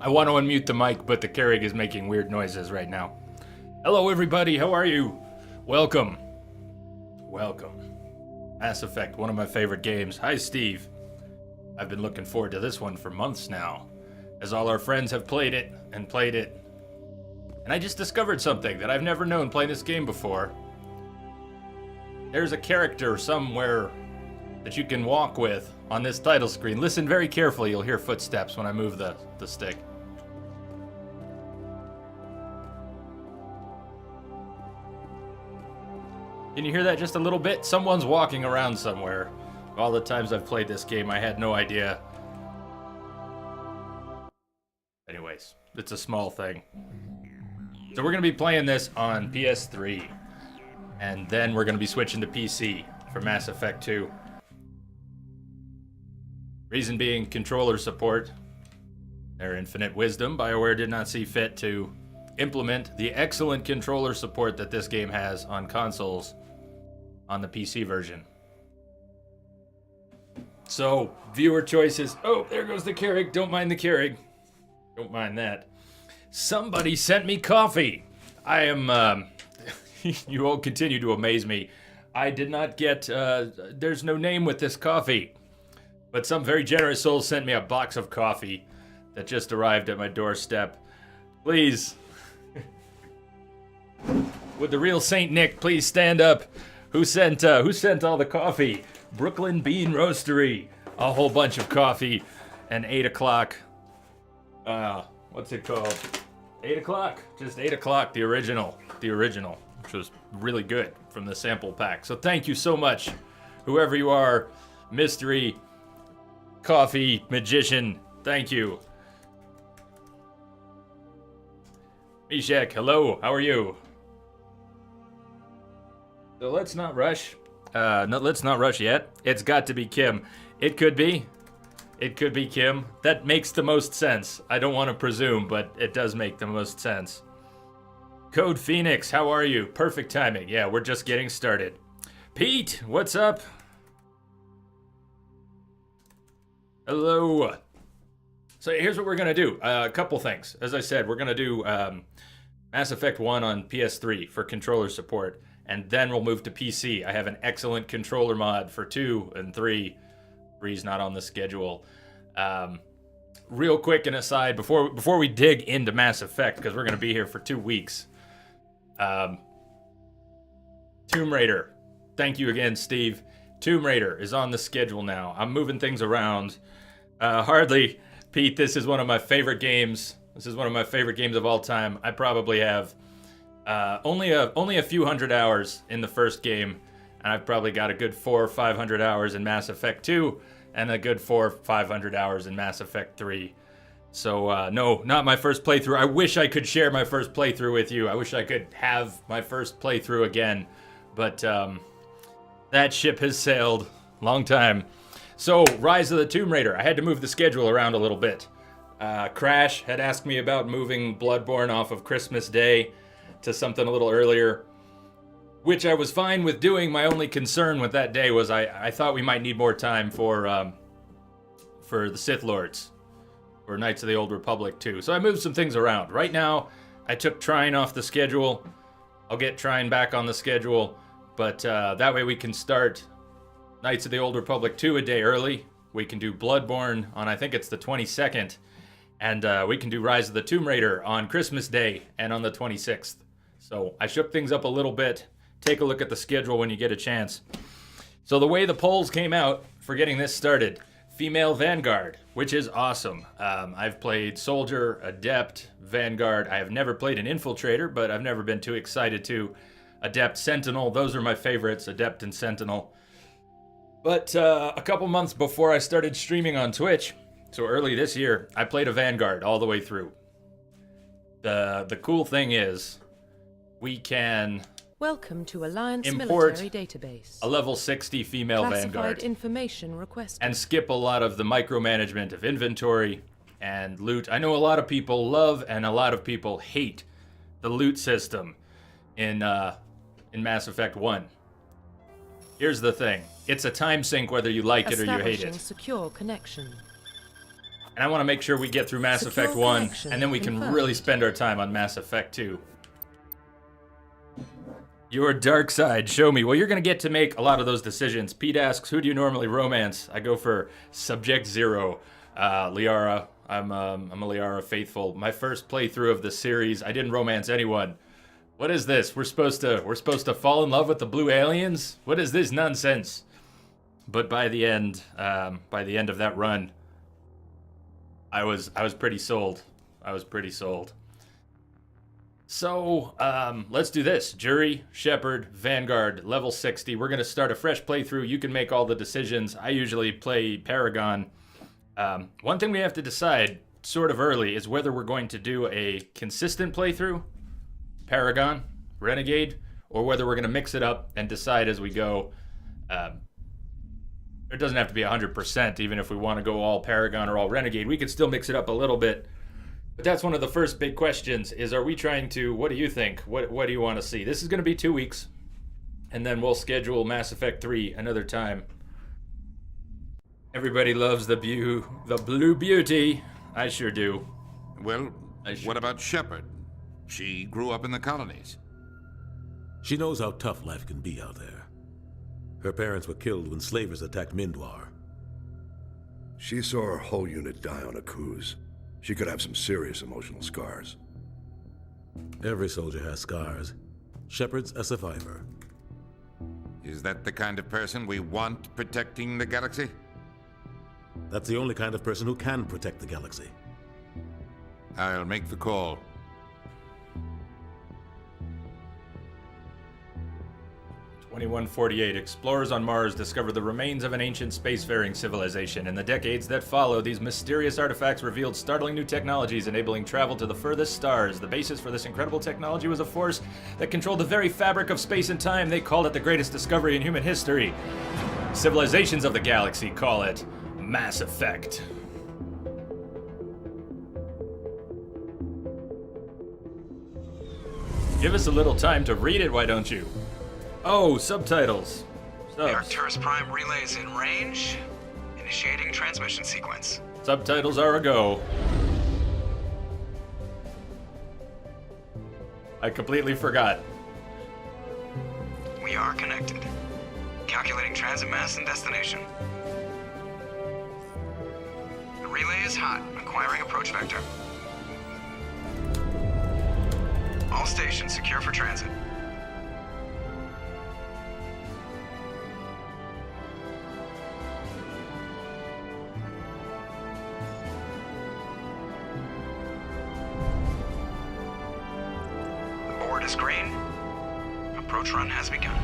I want to unmute the mic, but the Keurig is making weird noises right now. Hello, everybody. How are you? Welcome. Welcome. Mass Effect, one of my favorite games. Hi, Steve. I've been looking forward to this one for months now, as all our friends have played it and played it. And I just discovered something that I've never known playing this game before. There's a character somewhere that you can walk with on this title screen. Listen very carefully, you'll hear footsteps when I move the stick. Can you hear that just a little bit? Someone's walking around somewhere. All the times I've played this game, I had no idea. Anyways, it's a small thing. So we're going to be playing this on PS3. And then we're going to be switching to PC for Mass Effect 2. Reason being, controller support. Their infinite wisdom, BioWare did not see fit to implement the excellent controller support that this game has on consoles on the PC version. So, viewer choices. Oh, there goes the Keurig. Don't mind the Keurig. Don't mind that. Somebody sent me coffee. I am, you all continue to amaze me. I did not get, there's no name with this coffee. But some very generous soul sent me a box of coffee that just arrived at my doorstep. Please. Would the real Saint Nick please stand up? Who sent all the coffee? Brooklyn Bean Roastery. A whole bunch of coffee. And 8 o'clock. What's it called? 8 o'clock. Just 8 o'clock, the original. The original, which was really good from the sample pack. So thank you so much, whoever you are, mystery coffee magician. Thank you. Mishek, hello. How are you? So let's not rush. No, let's not rush yet. It's got to be Kim. It could be. It could be Kim. That makes the most sense. I don't want to presume, but it does make the most sense. Code Phoenix, how are you? Perfect timing. Yeah, we're just getting started. Pete, what's up? Hello. So here's what we're going to do. A couple things. As I said, we're going to do Mass Effect 1 on PS3 for controller support, and then we'll move to PC. I have an excellent controller mod for 2 and 3. 3's not on the schedule. Real quick and aside, before we dig into Mass Effect, because we're going to be here for 2 weeks. Tomb Raider. Thank you again, Steve. Tomb Raider is on the schedule now. I'm moving things around. Hardly, Pete, this is one of my favorite games. This is one of my favorite games of all time. I probably have only a few hundred hours in the first game, and I've probably got a good 400 or 500 hours in Mass Effect 2, and a good 400 or 500 hours in Mass Effect 3. So, no, not my first playthrough. I wish I could share my first playthrough with you. I wish I could have my first playthrough again, but that ship has sailed. Long time. So, Rise of the Tomb Raider. I had to move the schedule around a little bit. Crash had asked me about moving Bloodborne off of Christmas Day to something a little earlier, which I was fine with doing. My only concern with that day was I thought we might need more time for the Sith Lords, or Knights of the Old Republic too. So I moved some things around. Right now, I took Trine off the schedule. I'll get Trine back on the schedule, but that way we can start Knights of the Old Republic 2 a day early. We can do Bloodborne on, I think it's the 22nd, and we can do Rise of the Tomb Raider on Christmas Day and on the 26th. So I shook things up a little bit. Take a look at the schedule when you get a chance. So the way the polls came out for getting this started, female Vanguard, which is awesome. I've played Soldier, Adept, Vanguard. I have never played an Infiltrator, but I've never been too excited to. Adept, Sentinel, those are my favorites, Adept and Sentinel. But a couple months before I started streaming on Twitch, so early this year, I played a Vanguard all the way through. The cool thing is, we can Welcome to Alliance import Military Database. A level 60 female Classified Vanguard information requested. and skip a lot of the micromanagement of inventory and loot. I know a lot of people love and a lot of people hate the loot system in Mass Effect 1. Here's the thing. It's a time sink whether you like it or you hate it. Secure connection. And I want to make sure we get through Mass Secure Effect 1, connection and then we can confirmed. really spend our time on Mass Effect 2. Your dark side, show me. Well, you're going to get to make a lot of those decisions. Pete asks, who do you normally romance? I go for Subject Zero. Liara. I'm a Liara faithful. My first playthrough of the series, I didn't romance anyone. What is this? We're supposed to fall in love with the blue aliens? What is this nonsense? But by the end of that run, I was pretty sold. I was pretty sold. So, let's do this. Jury, Shepard, Vanguard, level 60. We're going to start a fresh playthrough. You can make all the decisions. I usually play Paragon. One thing we have to decide sort of early is whether we're going to do a consistent playthrough, Paragon, Renegade, or whether we're going to mix it up and decide as we go. It doesn't have to be 100%, even if we want to go all Paragon or all Renegade. We could still mix it up a little bit. But that's one of the first big questions, is are we trying to, what do you think? What do you want to see? This is going to be 2 weeks, and then we'll schedule Mass Effect 3 another time. Everybody loves the Blue Beauty. I sure do. Well, what about Shepard? She grew up in the colonies. She knows how tough life can be out there. Her parents were killed when slavers attacked Mindwar. She saw her whole unit die on a cruise. She could have some serious emotional scars. Every soldier has scars. Shepard's a survivor. Is that the kind of person we want protecting the galaxy? That's the only kind of person who can protect the galaxy. I'll make the call. 2148. Explorers on Mars discover the remains of an ancient spacefaring civilization. In the decades that follow, these mysterious artifacts revealed startling new technologies enabling travel to the furthest stars. The basis for this incredible technology was a force that controlled the very fabric of space and time. They called it the greatest discovery in human history. Civilizations of the galaxy call it Mass Effect. Give us a little time to read it, why don't you? Oh, subtitles. The Arcturus Prime relay is in range. Initiating transmission sequence. Subtitles are a go. I completely forgot. We are connected. Calculating transit mass and destination. The relay is hot, acquiring approach vector. All stations secure for transit. The board is green. Approach run has begun.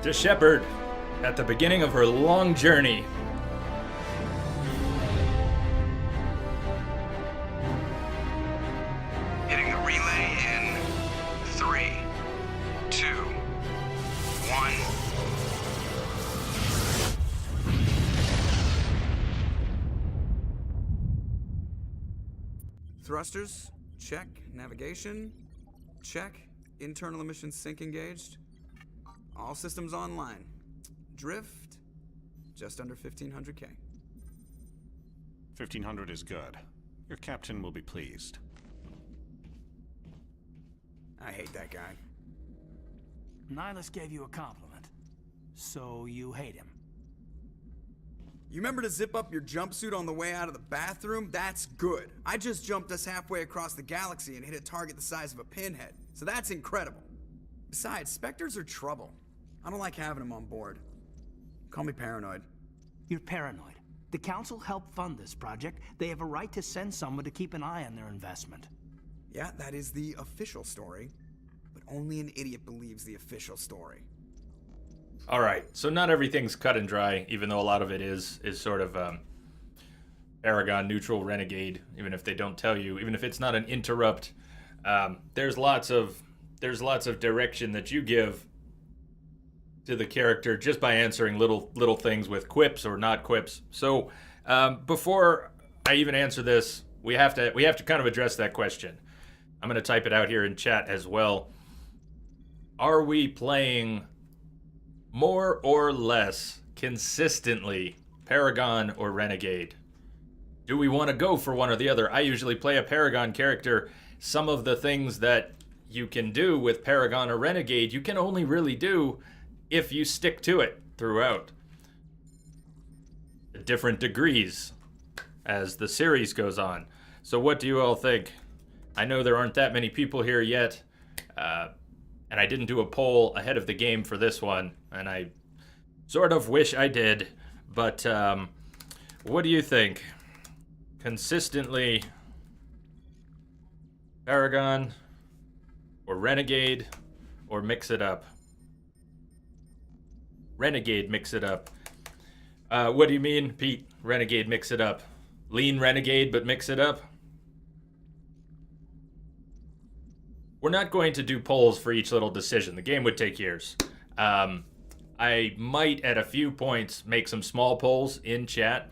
To Shepard, at the beginning of her long journey. Hitting the relay in 3, 2, 1. Thrusters, check. Navigation, check. Internal emissions sync engaged. All systems online. Drift, just under 1500K. 1500 is good. Your captain will be pleased. I hate that guy. Nihilus gave you a compliment. So you hate him. You remember to zip up your jumpsuit on the way out of the bathroom? That's good. I just jumped us halfway across the galaxy and hit a target the size of a pinhead. So that's incredible. Besides, Spectres are trouble. I don't like having them on board. Call me paranoid. You're paranoid. The Council helped fund this project. They have a right to send someone to keep an eye on their investment. Yeah, that is the official story. But only an idiot believes the official story. All right, so not everything's cut and dry, even though a lot of it is sort of Paragon, neutral, renegade. Even if they don't tell you, even if it's not an interrupt, there's lots of direction that you give to the character just by answering little things with quips or not quips. So before I even answer this, we have to kind of address that question. I'm going to type it out here in chat as well. Are we playing more or less consistently Paragon or Renegade? Do we want to go for one or the other? I usually play a Paragon character. Some of the things that you can do with Paragon or Renegade, you can only really do if you stick to it throughout. Different degrees as the series goes on. So what do you all think? I know there aren't that many people here yet, and I didn't do a poll ahead of the game for this one, and I sort of wish I did, but what do you think? Consistently Paragon or Renegade, or mix it up? Renegade, mix it up. What do you mean, Pete? Renegade, mix it up. Lean Renegade, but mix it up? We're not going to do polls for each little decision. The game would take years. I might, at a few points, make some small polls in chat.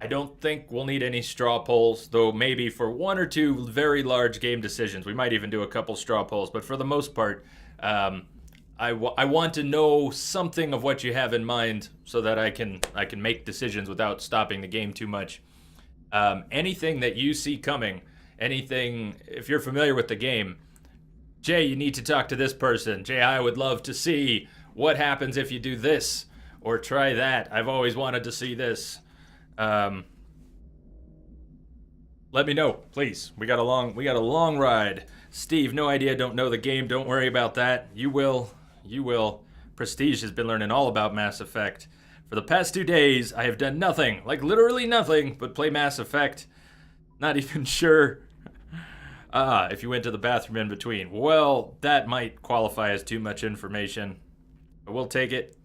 I don't think we'll need any straw polls, though maybe for one or two very large game decisions. We might even do a couple straw polls, but for the most part, I want to know something of what you have in mind so that I can make decisions without stopping the game too much. Anything that you see coming, anything, if you're familiar with the game, Jay, you need to talk to this person. Jay, I would love to see what happens if you do this or try that. I've always wanted to see this. Let me know, please. We got a long ride. Steve, no idea, don't know the game. Don't worry about that. You will. Prestige has been learning all about Mass Effect. For the past 2 days, I have done nothing, like literally nothing, but play Mass Effect. Not even sure. If you went to the bathroom in between. Well, that might qualify as too much information, but we'll take it.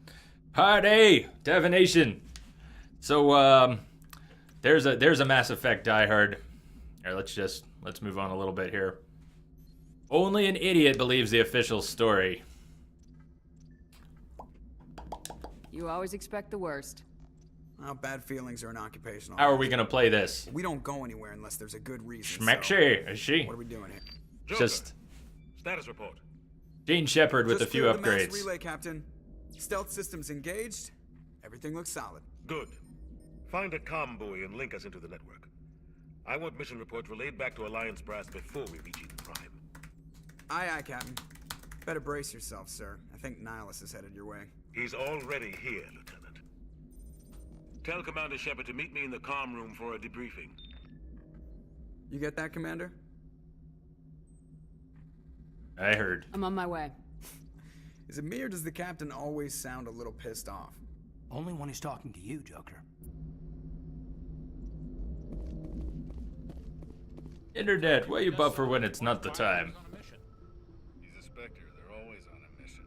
Party! Divination! So, there's a Mass Effect diehard. Here, let's move on a little bit here. Only an idiot believes the official story. You always expect the worst. Well, bad feelings are an occupational. How are we gonna play this? We don't go anywhere unless there's a good reason. Schmexy, is she? What are we doing here? Joker, Just status report. Gene Shepard with Just a few cleared the mass upgrades. relay, Captain. Stealth systems engaged. Everything looks solid. Good. Find a comm buoy and link us into the network. I want mission reports relayed back to Alliance brass before we reach Eden Prime. Aye, aye, Captain. Better brace yourself, sir. I think Nihilus is headed your way. He's already here, Lieutenant. Tell Commander Shepard to meet me in the comm room for a debriefing. You get that, Commander? I heard. I'm on my way. Is it me or does the Captain always sound a little pissed off? Only when he's talking to you, Joker. Internet, why you buffer when it's not the time? He's a Spectre. They're always on a mission.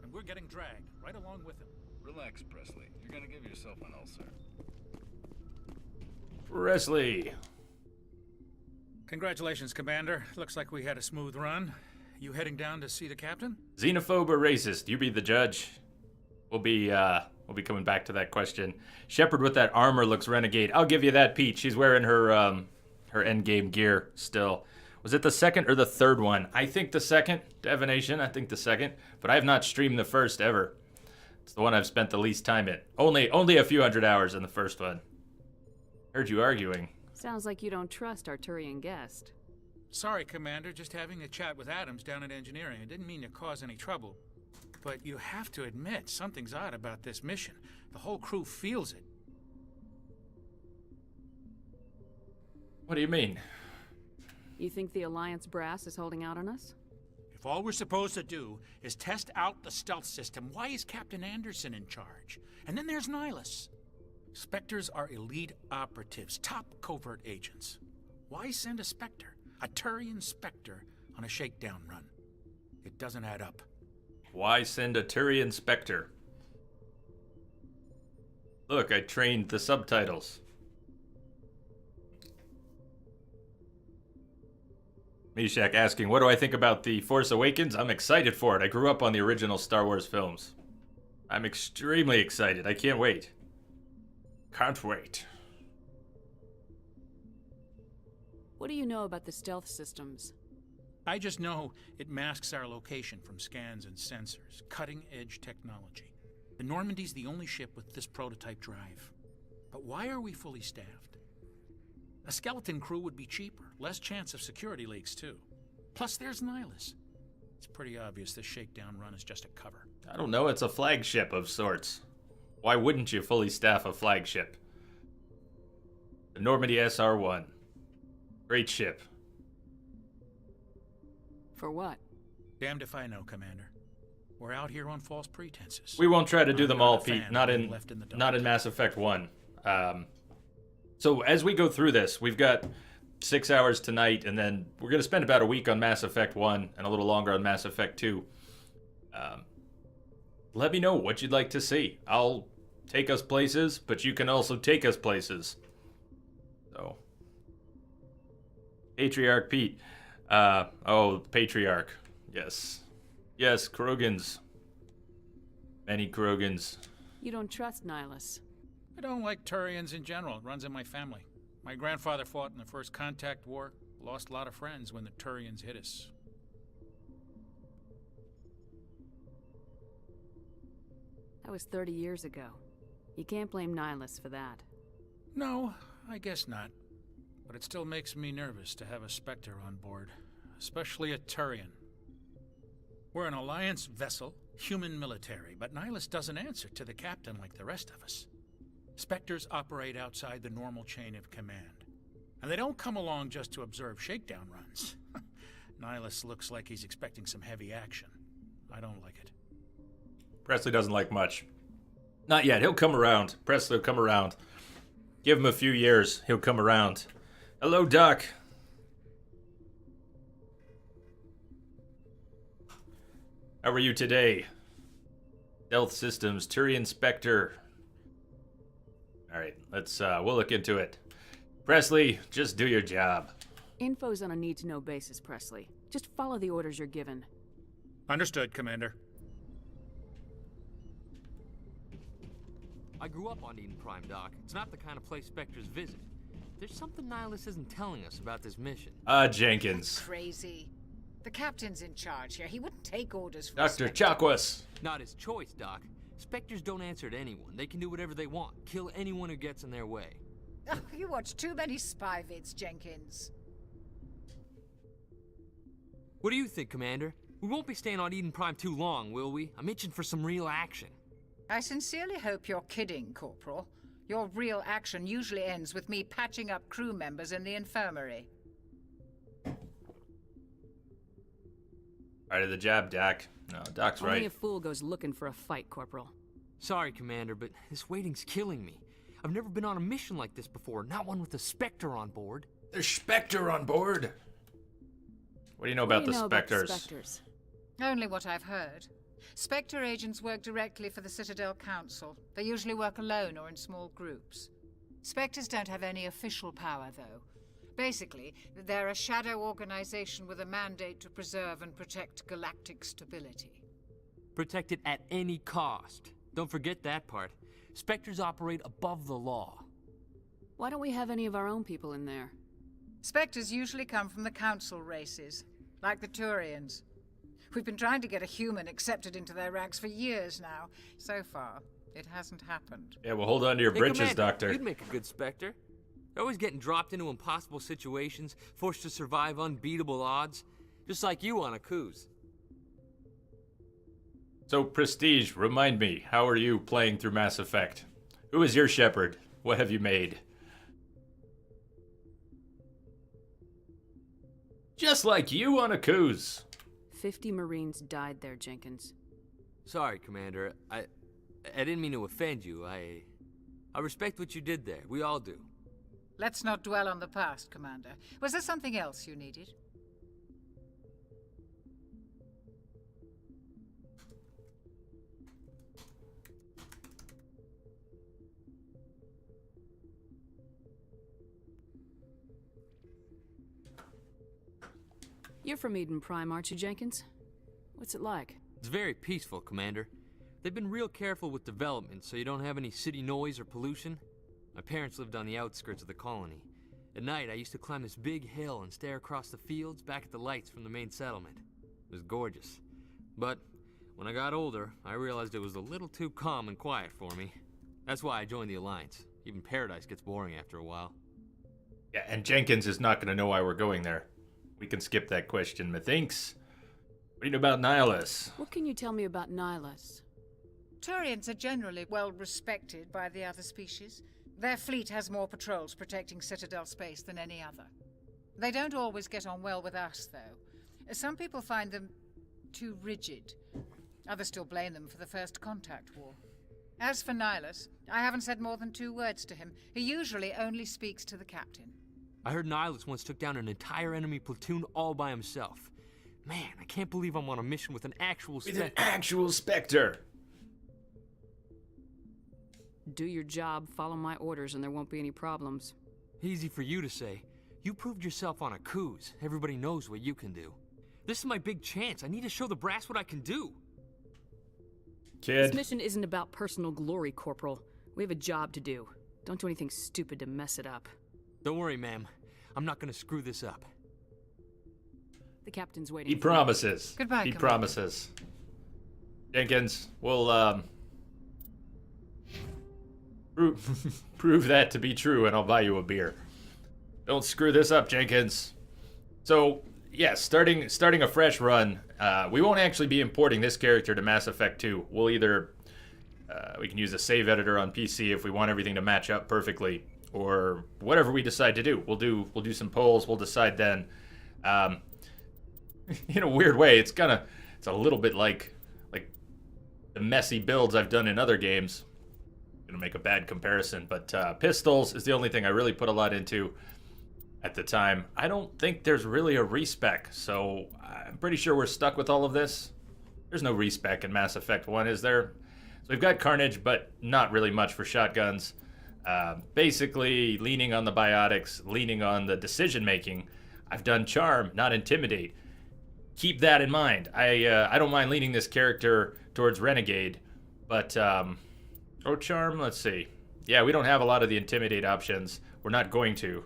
And we're getting dragged right along with him. Relax, Presley. You're gonna give yourself an ulcer. Presley. Congratulations, Commander. Looks like we had a smooth run. You heading down to see the captain? Xenophobe or racist? You be the judge. We'll be coming back to that question. Shepard with that armor looks renegade. I'll give you that, Pete. She's wearing her endgame gear still. Was it the second or the third one? I think the second. Divination, I think the second. But I have not streamed the first ever. It's the one I've spent the least time in. Only a few hundred hours in the first one. Heard you arguing. Sounds like you don't trust our Turian guest. Sorry, Commander. Just having a chat with Adams down at engineering. I didn't mean to cause any trouble. But you have to admit, something's odd about this mission. The whole crew feels it. What do you mean? You think the Alliance brass is holding out on us? If all we're supposed to do is test out the stealth system, why is Captain Anderson in charge? And then there's Nihilus. Spectres are elite operatives, top covert agents. Why send a Spectre, a Turian Spectre, on a shakedown run? It doesn't add up. Why send a Turian Spectre? Look, I trained the subtitles. Meshach asking, what do I think about The Force Awakens? I'm excited for it. I grew up on the original Star Wars films. I'm extremely excited. I can't wait. Can't wait. What do you know about the stealth systems? I just know it masks our location from scans and sensors. Cutting-edge technology. The Normandy's the only ship with this prototype drive. But why are we fully staffed? A skeleton crew would be cheaper, less chance of security leaks too. Plus there's Nihilus. It's pretty obvious this shakedown run is just a cover. I don't know, it's a flagship of sorts. Why wouldn't you fully staff a flagship? The Normandy SR-1. Great ship. For what? Damned if I know, Commander. We're out here on false pretenses. We won't try to do I'm them not all, a fan Pete. of Not being in left in the dark. not in Mass Effect 1. So as we go through this, we've got 6 hours tonight, and then we're going to spend about a week on Mass Effect 1 and a little longer on Mass Effect 2. Let me know what you'd like to see. I'll take us places, but you can also take us places. So, Patriarch Pete. Patriarch. Yes. Yes, Krogans. Many Krogans. You don't trust Nihilus. I don't like Turians in general. It runs in my family. My grandfather fought in the First Contact War. Lost a lot of friends when the Turians hit us. That was 30 years ago. You can't blame Nihilus for that. No, I guess not. But it still makes me nervous to have a Spectre on board. Especially a Turian. We're an Alliance vessel, human military, but Nihilus doesn't answer to the captain like the rest of us. Spectres operate outside the normal chain of command. And they don't come along just to observe shakedown runs. Nihilus looks like he's expecting some heavy action. I don't like it. Presley doesn't like much. Not yet. He'll come around. Presley will come around. Give him a few years. He'll come around. Hello, Doc. How are you today? Stealth Systems, Turian Spectre. Alright, we'll look into it. Presley, just do your job. Info's on a need-to-know basis, Presley. Just follow the orders you're given. Understood, Commander. I grew up on Eden Prime, Doc. It's not the kind of place Spectres visit. There's something Nihilus isn't telling us about this mission. Jenkins. Crazy. The captain's in charge here. He wouldn't take orders from Dr. Chakwas. Not his choice, Doc. Spectres don't answer to anyone. They can do whatever they want. Kill anyone who gets in their way. Oh, you watch too many spy vids, Jenkins. What do you think, Commander? We won't be staying on Eden Prime too long, will we? I'm itching for some real action. I sincerely hope you're kidding, Corporal. Your real action usually ends with me patching up crew members in the infirmary. Right of the jab, Doc. No, Doc's right. Only a fool goes looking for a fight, Corporal. Sorry, Commander, but this waiting's killing me. I've never been on a mission like this before, not one with a Spectre on board. There's Spectre on board? What do you know about the Spectres? Only what I've heard. Spectre agents work directly for the Citadel Council. They usually work alone or in small groups. Spectres don't have any official power, though. Basically, they're a shadow organization with a mandate to preserve and protect galactic stability. Protect it at any cost. Don't forget that part. Spectres operate above the law. Why don't we have any of our own people in there? Spectres usually come from the Council races, like the Turians. We've been trying to get a human accepted into their ranks for years now. So far, it hasn't happened. Yeah, well, hold on to your britches, Commander, Doctor. You'd make a good Spectre. They're always getting dropped into impossible situations, forced to survive unbeatable odds, just like you on a cruise. So, Prestige, remind me, how are you playing through Mass Effect? Who is your Shepard? What have you made? Just like you on a cruise. 50 Marines died there, Jenkins. Sorry, Commander. I didn't mean to offend you. I respect what you did there. We all do. Let's not dwell on the past, Commander. Was there something else you needed? You're from Eden Prime, aren't you, Jenkins? What's it like? It's very peaceful, Commander. They've been real careful with development, so you don't have any city noise or pollution. My parents lived on the outskirts of the colony. At night, I used to climb this big hill and stare across the fields back at the lights from the main settlement. It was gorgeous. But when I got older, I realized it was a little too calm and quiet for me. That's why I joined the Alliance. Even Paradise gets boring after a while. Yeah, and Jenkins is not going to know why we're going there. We can skip that question, methinks. What do you know about Nihilus? What can you tell me about Nihilus? Turians are generally well respected by the other species. Their fleet has more patrols protecting Citadel space than any other. They don't always get on well with us, though. Some people find them too rigid. Others still blame them for the First Contact War. As for Nihilus, I haven't said more than 2 words to him. He usually only speaks to the captain. I heard Nihilus once took down an entire enemy platoon all by himself. Man, I can't believe I'm on a mission with an actual Spectre. With an actual Spectre! Do your job, follow my orders, and there won't be any problems. Easy for you to say. You proved yourself on a cruise. Everybody knows what you can do. This is my big chance. I need to show the brass what I can do. Kid. This mission isn't about personal glory, Corporal. We have a job to do. Don't do anything stupid to mess it up. Don't worry, ma'am. I'm not gonna screw this up. The captain's waiting. He promises. Goodbye, He Commander. promises. Jenkins, we'll, prove that to be true, and I'll buy you a beer. Don't screw this up, Jenkins. So, yeah, starting a fresh run. We won't actually be importing this character to Mass Effect 2. We'll either we can use a save editor on PC if we want everything to match up perfectly, or whatever we decide to do. We'll do some polls. We'll decide then. In a weird way, it's a little bit like the messy builds I've done in other games. Gonna make a bad comparison, but pistols is the only thing I really put a lot into at the time. I don't think there's really a respec, so I'm pretty sure we're stuck with all of this. There's no respec in Mass Effect 1, is there? So we've got Carnage, but not really much for shotguns. Basically, leaning on the biotics, leaning on the decision-making. I've done Charm, not Intimidate. Keep that in mind. I don't mind leaning this character towards Renegade, but... or Charm, let's see. Yeah, we don't have a lot of the Intimidate options. We're not going to.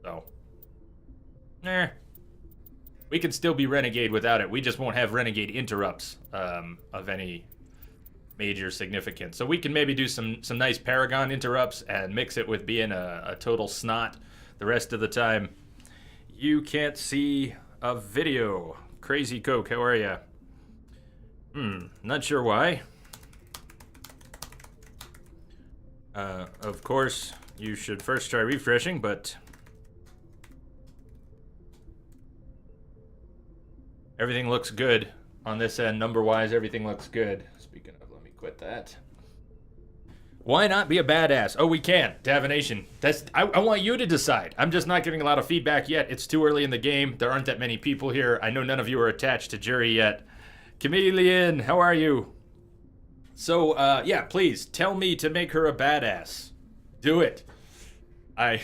So, we can still be Renegade without it. We just won't have Renegade interrupts of any major significance. So we can maybe do some nice Paragon interrupts and mix it with being a total snot the rest of the time. You can't see a video. Crazy Coke, how are ya? Not sure why. Of course, you should first try refreshing, but... everything looks good on this end. Number-wise, everything looks good. Speaking of, let me quit that. Why not be a badass? Oh, we can. Divination. I want you to decide. I'm just not giving a lot of feedback yet. It's too early in the game. There aren't that many people here. I know none of you are attached to jury yet. Chameleon, how are you? So, yeah, please, tell me to make her a badass. Do it. I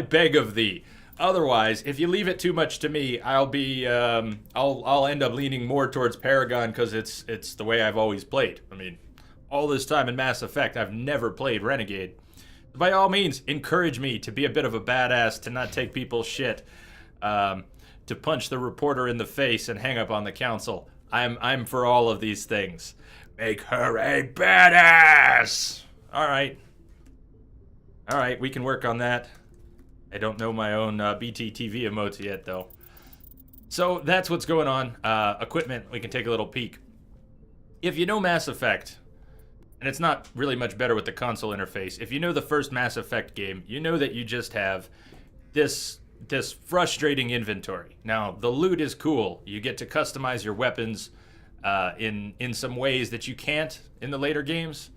beg of thee. Otherwise, if you leave it too much to me, I'll be, I'll end up leaning more towards Paragon because it's the way I've always played. I mean, all this time in Mass Effect, I've never played Renegade. By all means, encourage me to be a bit of a badass, to not take people's shit, to punch the reporter in the face and hang up on the council. I'm for all of these things. Make her a badass! Alright, we can work on that. I don't know my own BTTV emotes yet, though. So that's what's going on. Equipment, we can take a little peek. If you know Mass Effect, and it's not really much better with the console interface, if you know the first Mass Effect game, you know that you just have this frustrating inventory. Now, the loot is cool. You get to customize your weapons in some ways that you can't in the later games.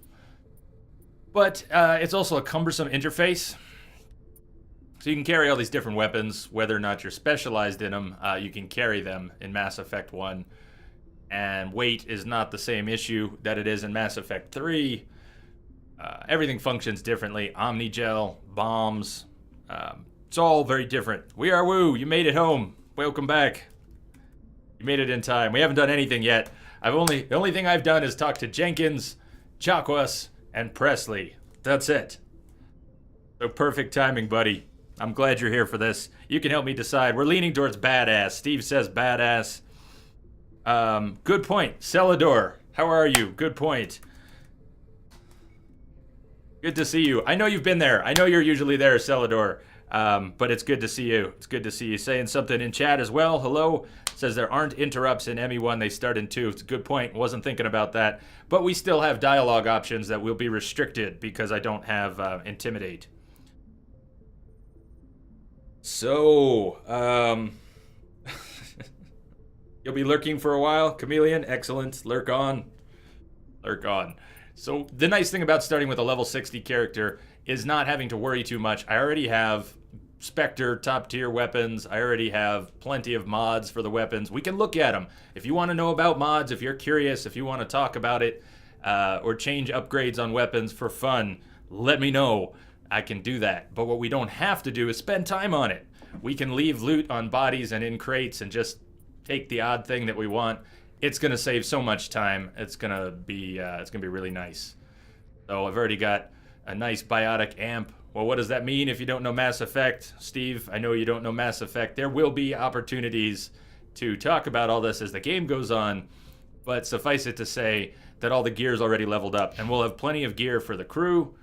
But it's also a cumbersome interface. So you can carry all these different weapons, whether or not you're specialized in them, you can carry them in Mass Effect 1. And weight is not the same issue that it is in Mass Effect 3. Everything functions differently. Omnigel, bombs, it's all very different. We are Woo, you made it home. Welcome back. You made it in time. We haven't done anything yet. The only thing I've done is talk to Jenkins, Chakwas, and Presley. That's it. So perfect timing, buddy. I'm glad you're here for this. You can help me decide. We're leaning towards badass. Steve says badass. Good point. Celador, how are you? Good point. Good to see you. I know you've been there. I know you're usually there, Celador. But it's good to see you. It's good to see you. Saying something in chat as well. Hello. Says there aren't interrupts in ME1. They start in 2. It's a good point. Wasn't thinking about that. But we still have dialogue options that will be restricted because I don't have Intimidate. So, you'll be lurking for a while, Chameleon. Excellent. Lurk on. Lurk on. So the nice thing about starting with a level 60 character is not having to worry too much. I already have Spectre top tier weapons. I already have plenty of mods for the weapons. We can look at them. If you want to know about mods, if you're curious, if you want to talk about it, or change upgrades on weapons for fun, let me know. I can do that. But what we don't have to do is spend time on it. We can leave loot on bodies and in crates and just take the odd thing that we want. It's gonna save so much time. It's gonna be really nice. So I've already got a nice biotic amp. Well, what does that mean if you don't know Mass Effect? Steve, I know you don't know Mass Effect. There will be opportunities to talk about all this as the game goes on, but suffice it to say that all the gear's already leveled up, and we'll have plenty of gear for the crew,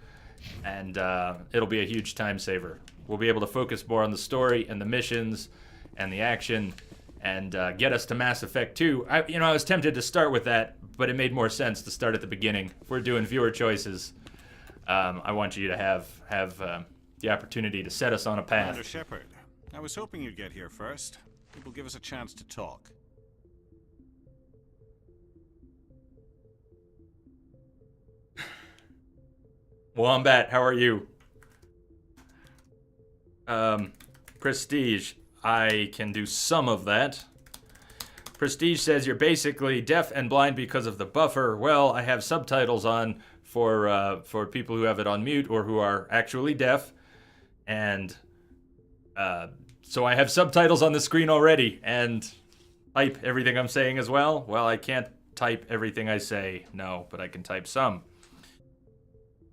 and it'll be a huge time saver. We'll be able to focus more on the story and the missions and the action and get us to Mass Effect 2. I was tempted to start with that, but it made more sense to start at the beginning. If we're doing viewer choices, I want you to have the opportunity to set us on a path. Commander Shepard, I was hoping you'd get here first. It will give us a chance to talk. Wombat, how are you? Prestige, I can do some of that. Prestige says you're basically deaf and blind because of the buffer. Well, I have subtitles on for people who have it on mute or who are actually deaf, and so I have subtitles on the screen already and type everything I'm saying as well. Well, I can't type everything I say, no, but I can type some.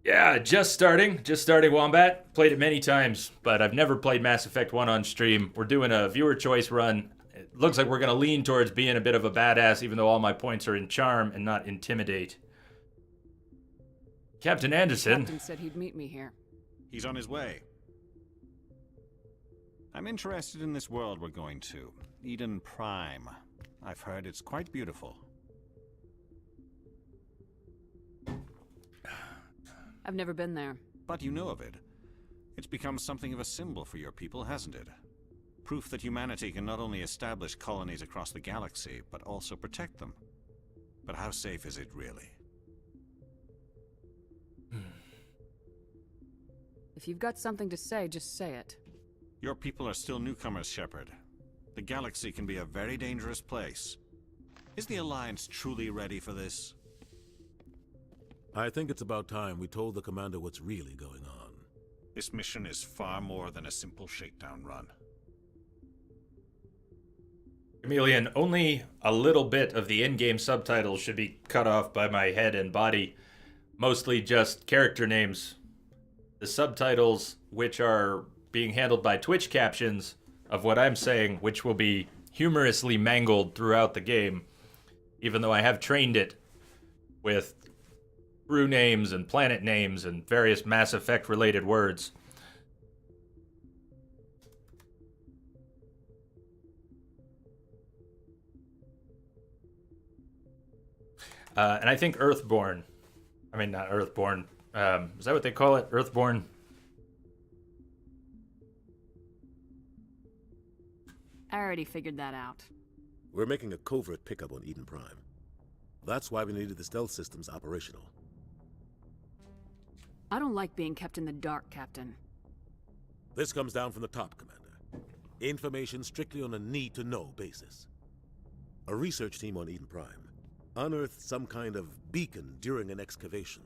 Yeah, just starting Wombat. Played it many times, but I've never played Mass Effect 1 on stream. We're doing a viewer choice run. It looks like we're going to lean towards being a bit of a badass, even though all my points are in charm and not intimidate. Captain Anderson. Captain said he'd meet me here. He's on his way. I'm interested in this world we're going to. Eden Prime. I've heard it's quite beautiful. I've never been there. But you know of it. It's become something of a symbol for your people, hasn't it? Proof that humanity can not only establish colonies across the galaxy, but also protect them. But how safe is it really? If you've got something to say, just say it. Your people are still newcomers, Shepard. The galaxy can be a very dangerous place. Is the Alliance truly ready for this? I think it's about time we told the commander what's really going on. This mission is far more than a simple shakedown run. Chameleon, only a little bit of the in-game subtitles should be cut off by my head and body. Mostly just character names. The subtitles, which are being handled by Twitch captions of what I'm saying, which will be humorously mangled throughout the game, even though I have trained it with crew names and planet names and various Mass Effect related words. And I think Earthborn, I mean not Earthborn, is that what they call it? Earthborn? I already figured that out. We're making a covert pickup on Eden Prime. That's why we needed the stealth systems operational. I don't like being kept in the dark, Captain. This comes down from the top, Commander. Information strictly on a need-to-know basis. A research team on Eden Prime unearthed some kind of beacon during an excavation.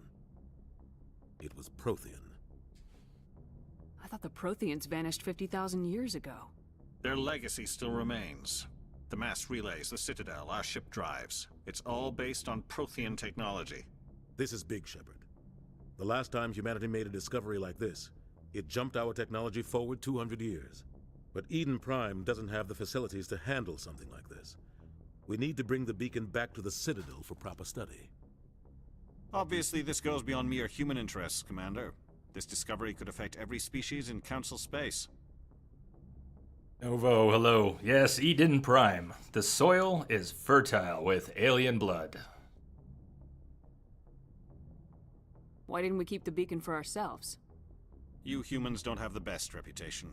It was Prothean. I thought the Protheans vanished 50,000 years ago. Their legacy still remains. The mass relays, the Citadel, our ship drives. It's all based on Prothean technology. This is big, Shepard. The last time humanity made a discovery like this, it jumped our technology forward 200 years. But Eden Prime doesn't have the facilities to handle something like this. We need to bring the beacon back to the Citadel for proper study. Obviously, this goes beyond mere human interests, Commander. This discovery could affect every species in Council space. Novo, hello. Yes, Eden Prime. The soil is fertile with alien blood. Why didn't we keep the beacon for ourselves? You humans don't have the best reputation.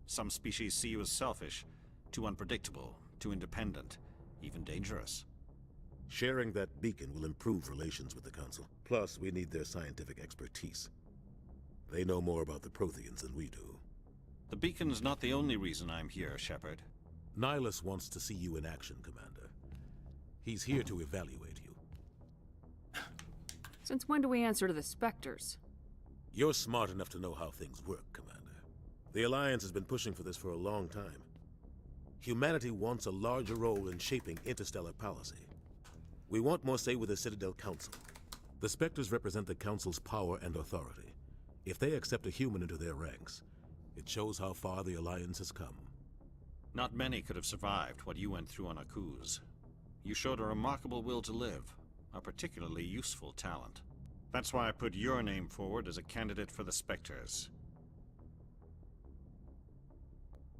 Some species see you as selfish, too unpredictable, too independent, even dangerous. Sharing that beacon will improve relations with the Council. Plus, we need their scientific expertise. They know more about the Protheans than we do. The beacon's not the only reason I'm here, Shepard. Nihilus wants to see you in action, Commander. He's here to evaluate you. Since when do we answer to the Spectres? You're smart enough to know how things work, Commander. The Alliance has been pushing for this for a long time. Humanity wants a larger role in shaping interstellar policy. We want more say with the Citadel Council. The Spectres represent the Council's power and authority. If they accept a human into their ranks, it shows how far the Alliance has come. Not many could have survived what you went through on Akuz. You showed a remarkable will to live, a particularly useful talent. That's why I put your name forward as a candidate for the Spectres.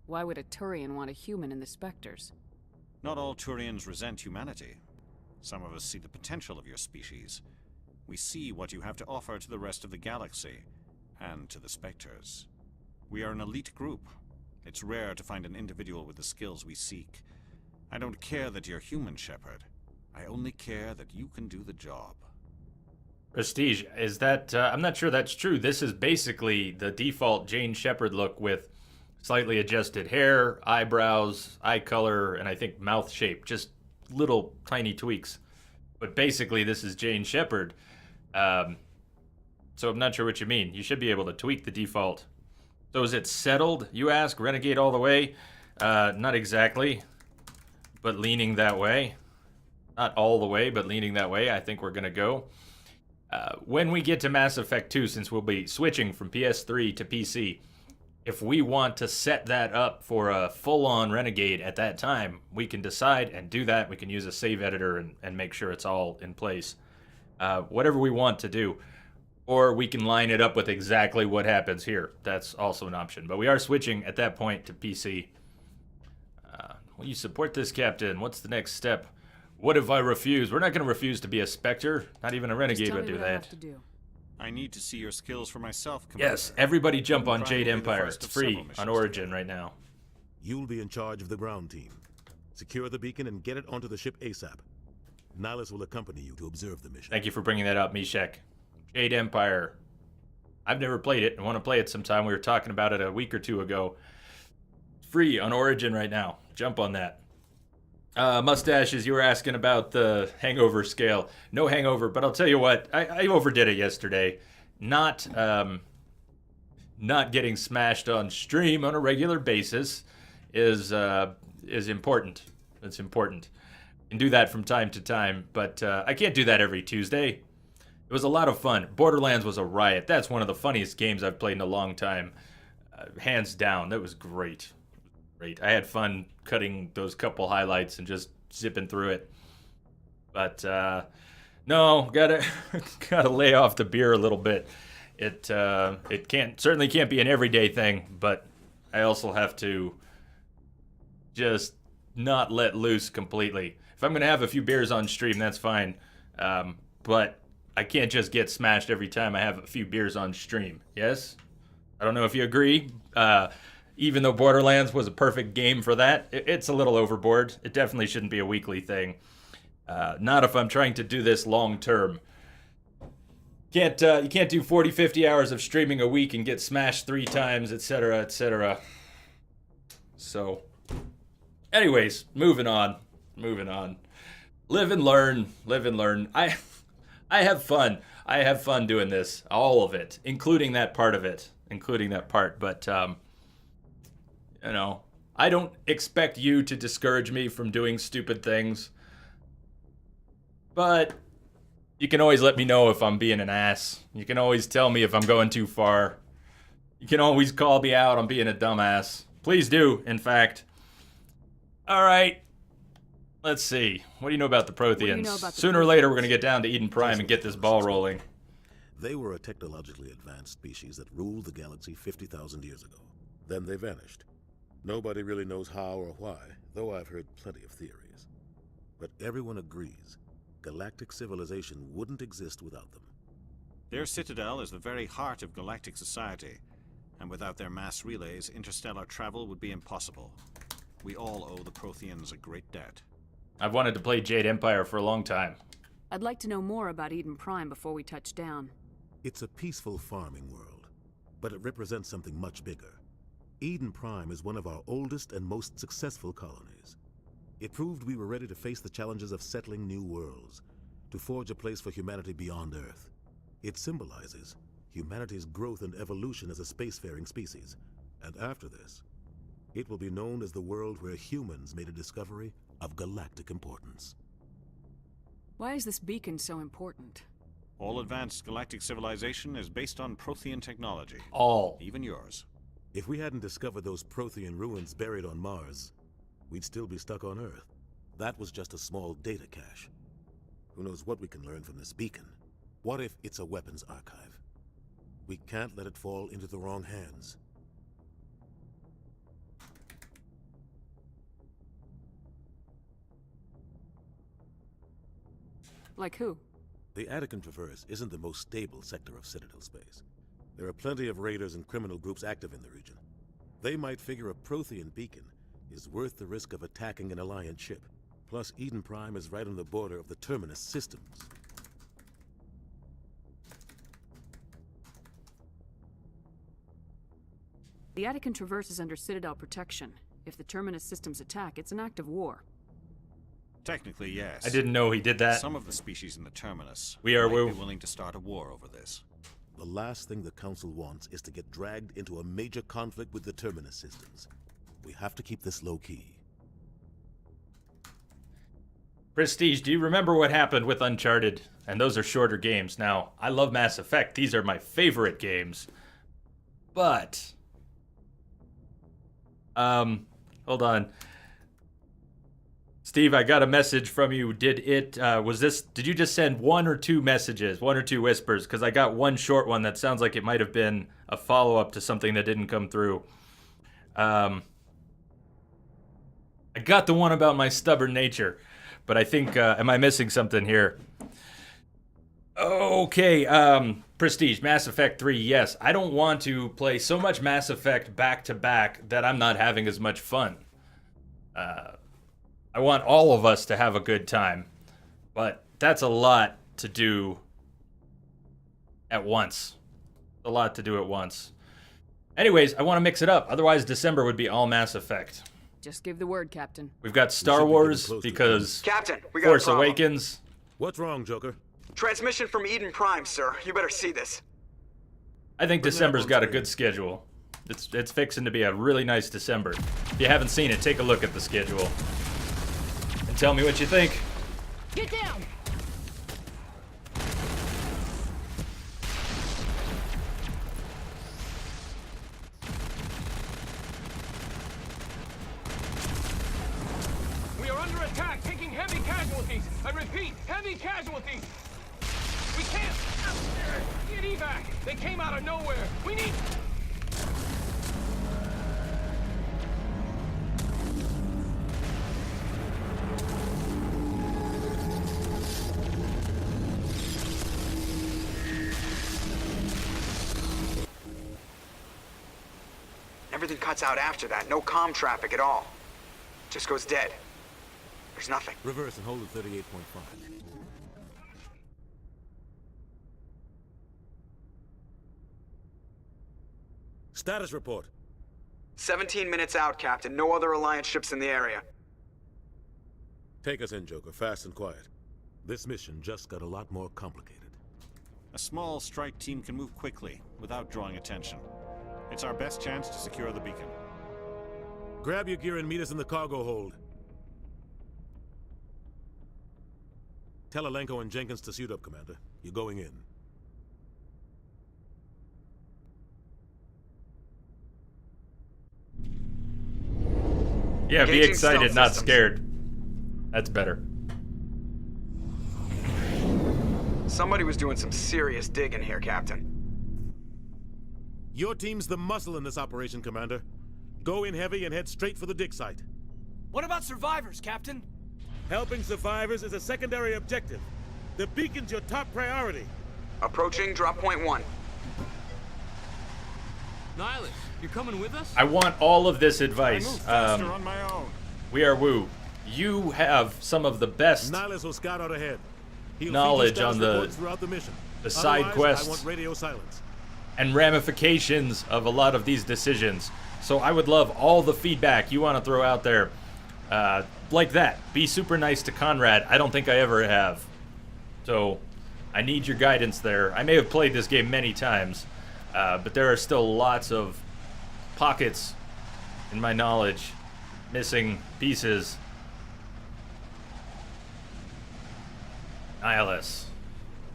Why would a Turian want a human in the Spectres? Not all Turians resent humanity. Some of us see the potential of your species. We see what you have to offer to the rest of the galaxy, and to the Spectres. We are an elite group. It's rare to find an individual with the skills we seek. I don't care that you're human, Shepard. I only care that you can do the job. Prestige, is that... I'm not sure that's true. This is basically the default Jane Shepard look with slightly adjusted hair, eyebrows, eye color, and I think mouth shape. Just little tiny tweaks. But basically, this is Jane Shepard. So I'm not sure what you mean. You should be able to tweak the default. So is it settled, you ask? Renegade all the way? Not exactly, but leaning that way. Not all the way, but leaning that way. I think we're going to go. When we get to Mass Effect 2, since we'll be switching from PS3 to PC, if we want to set that up for a full-on Renegade at that time, we can decide and do that. We can use a save editor and make sure it's all in place. Whatever we want to do. Or we can line it up with exactly what happens here. That's also an option. But we are switching at that point to PC. Will you support this, Captain? What's the next step? What if I refuse? We're not going to refuse to be a Spectre. Not even a Renegade would do that. I need to see your skills for myself, Commander. Yes, everybody jump on Jade Empire. It's free on Origin right now. You'll be in charge of the ground team. Secure the beacon and get it onto the ship ASAP. Nihilus will accompany you to observe the mission. Thank you for bringing that up, Mishek. Jade Empire. I've never played it. I want to play it sometime. We were talking about it a week or two ago. It's free on Origin right now. Jump on that. Mustaches, you were asking about the hangover scale. No hangover, but I'll tell you what. I overdid it yesterday. Not getting smashed on stream on a regular basis is important. It's important. You can do that from time to time, but I can't do that every Tuesday. It was a lot of fun. Borderlands was a riot. That's one of the funniest games I've played in a long time. Hands down. That was great. Great. I had fun cutting those couple highlights and just zipping through it. But, no, gotta lay off the beer a little bit. It certainly can't be an everyday thing, but I also have to just not let loose completely. If I'm going to have a few beers on stream, that's fine. But I can't just get smashed every time I have a few beers on stream. Yes? I don't know if you agree. Even though Borderlands was a perfect game for that, it's a little overboard. It definitely shouldn't be a weekly thing. Not if I'm trying to do this long term. You can't do 40, 50 hours of streaming a week and get smashed 3 times, etc., etc. So, anyways, moving on. Live and learn. I have fun. I have fun doing this. All of it. Including that part. But, you know, I don't expect you to discourage me from doing stupid things. But you can always let me know if I'm being an ass. You can always tell me if I'm going too far. You can always call me out on being a dumbass. Please do, in fact. All right. Let's see. What do you know about the Protheans? do you know about the Sooner or later, we're going to get down to Eden Prime and get this ball rolling. They were a technologically advanced species that ruled the galaxy 50,000 years ago. Then they vanished. Nobody really knows how or why, though I've heard plenty of theories. But everyone agrees galactic civilization wouldn't exist without them. Their Citadel is the very heart of galactic society, and without their mass relays, interstellar travel would be impossible. We all owe the Protheans a great debt. I've wanted to play Jade Empire for a long time. I'd like to know more about Eden Prime before we touch down. It's a peaceful farming world, but it represents something much bigger. Eden Prime is one of our oldest and most successful colonies. It proved we were ready to face the challenges of settling new worlds, to forge a place for humanity beyond Earth. It symbolizes humanity's growth and evolution as a spacefaring species. And after this, it will be known as the world where humans made a discovery of galactic importance. Why is this beacon so important? All advanced galactic civilization is based on Prothean technology. All. Even yours. If we hadn't discovered those Prothean ruins buried on Mars, we'd still be stuck on Earth. That was just a small data cache. Who knows what we can learn from this beacon? What if it's a weapons archive? We can't let it fall into the wrong hands. Like who? The Attican Traverse isn't the most stable sector of Citadel space. There are plenty of raiders and criminal groups active in the region. They might figure a Prothean beacon is worth the risk of attacking an Alliance ship. Plus, Eden Prime is right on the border of the Terminus systems. The Attican Traverse is under Citadel protection. If the Terminus systems attack, it's an act of war. Technically, yes. I didn't know he did that. Some of the species in the Terminus might be willing to start a war over this. The last thing the Council wants is to get dragged into a major conflict with the Terminus systems. We have to keep this low-key. Prestige, do you remember what happened with Uncharted? And those are shorter games. Now, I love Mass Effect. These are my favorite games. But... hold on. Steve, I got a message from you. Did you just send one or two messages, one or two whispers? Because I got one short one that sounds like it might have been a follow-up to something that didn't come through. I got the one about my stubborn nature, but I think, am I missing something here? Okay, Prestige, Mass Effect 3, yes. I don't want to play so much Mass Effect back-to-back that I'm not having as much fun. I want all of us to have a good time, but that's a lot to do at once. A lot to do at once. Anyways, I want to mix it up. Otherwise, December would be all Mass Effect. Just give the word, Captain. We've got Star Wars because Captain, we got Force a problem. Awakens. What's wrong, Joker? Transmission from Eden Prime, sir. You better see this. I think December's got a good schedule. It's fixing to be a really nice December. If you haven't seen it, take a look at the schedule. And tell me what you think. Get down! We are under attack, taking heavy casualties. I repeat, heavy casualties. We can't get evac. They came out of nowhere. We need... Everything cuts out after that. No comm traffic at all. Just goes dead. There's nothing. Reverse and hold at 38.5. Status report. 17 minutes out, Captain. No other Alliance ships in the area. Take us in, Joker, fast and quiet. This mission just got a lot more complicated. A small strike team can move quickly, without drawing attention. It's our best chance to secure the beacon. Grab your gear and meet us in the cargo hold. Tell Alenko and Jenkins to suit up, Commander. You're going in. Yeah, be excited, not scared. That's better. Somebody was doing some serious digging here, Captain. Your team's the muscle in this operation, Commander. Go in heavy and head straight for the dig site. What about survivors, Captain? Helping survivors is a secondary objective. The beacon's your top priority. Approaching drop point 1. Nihilus, you're coming with us? I want all of this advice. I move faster on my own. We are Woo. You have some of the best Nihilus will scout out ahead. He'll knowledge feed you on status reports throughout the mission. the side Otherwise, quests. I want radio silence. And ramifications of a lot of these decisions. So I would love all the feedback you want to throw out there. Like that. Be super nice to Conrad. I don't think I ever have. So I need your guidance there. I may have played this game many times, but there are still lots of pockets in my knowledge, missing pieces. Nihilus.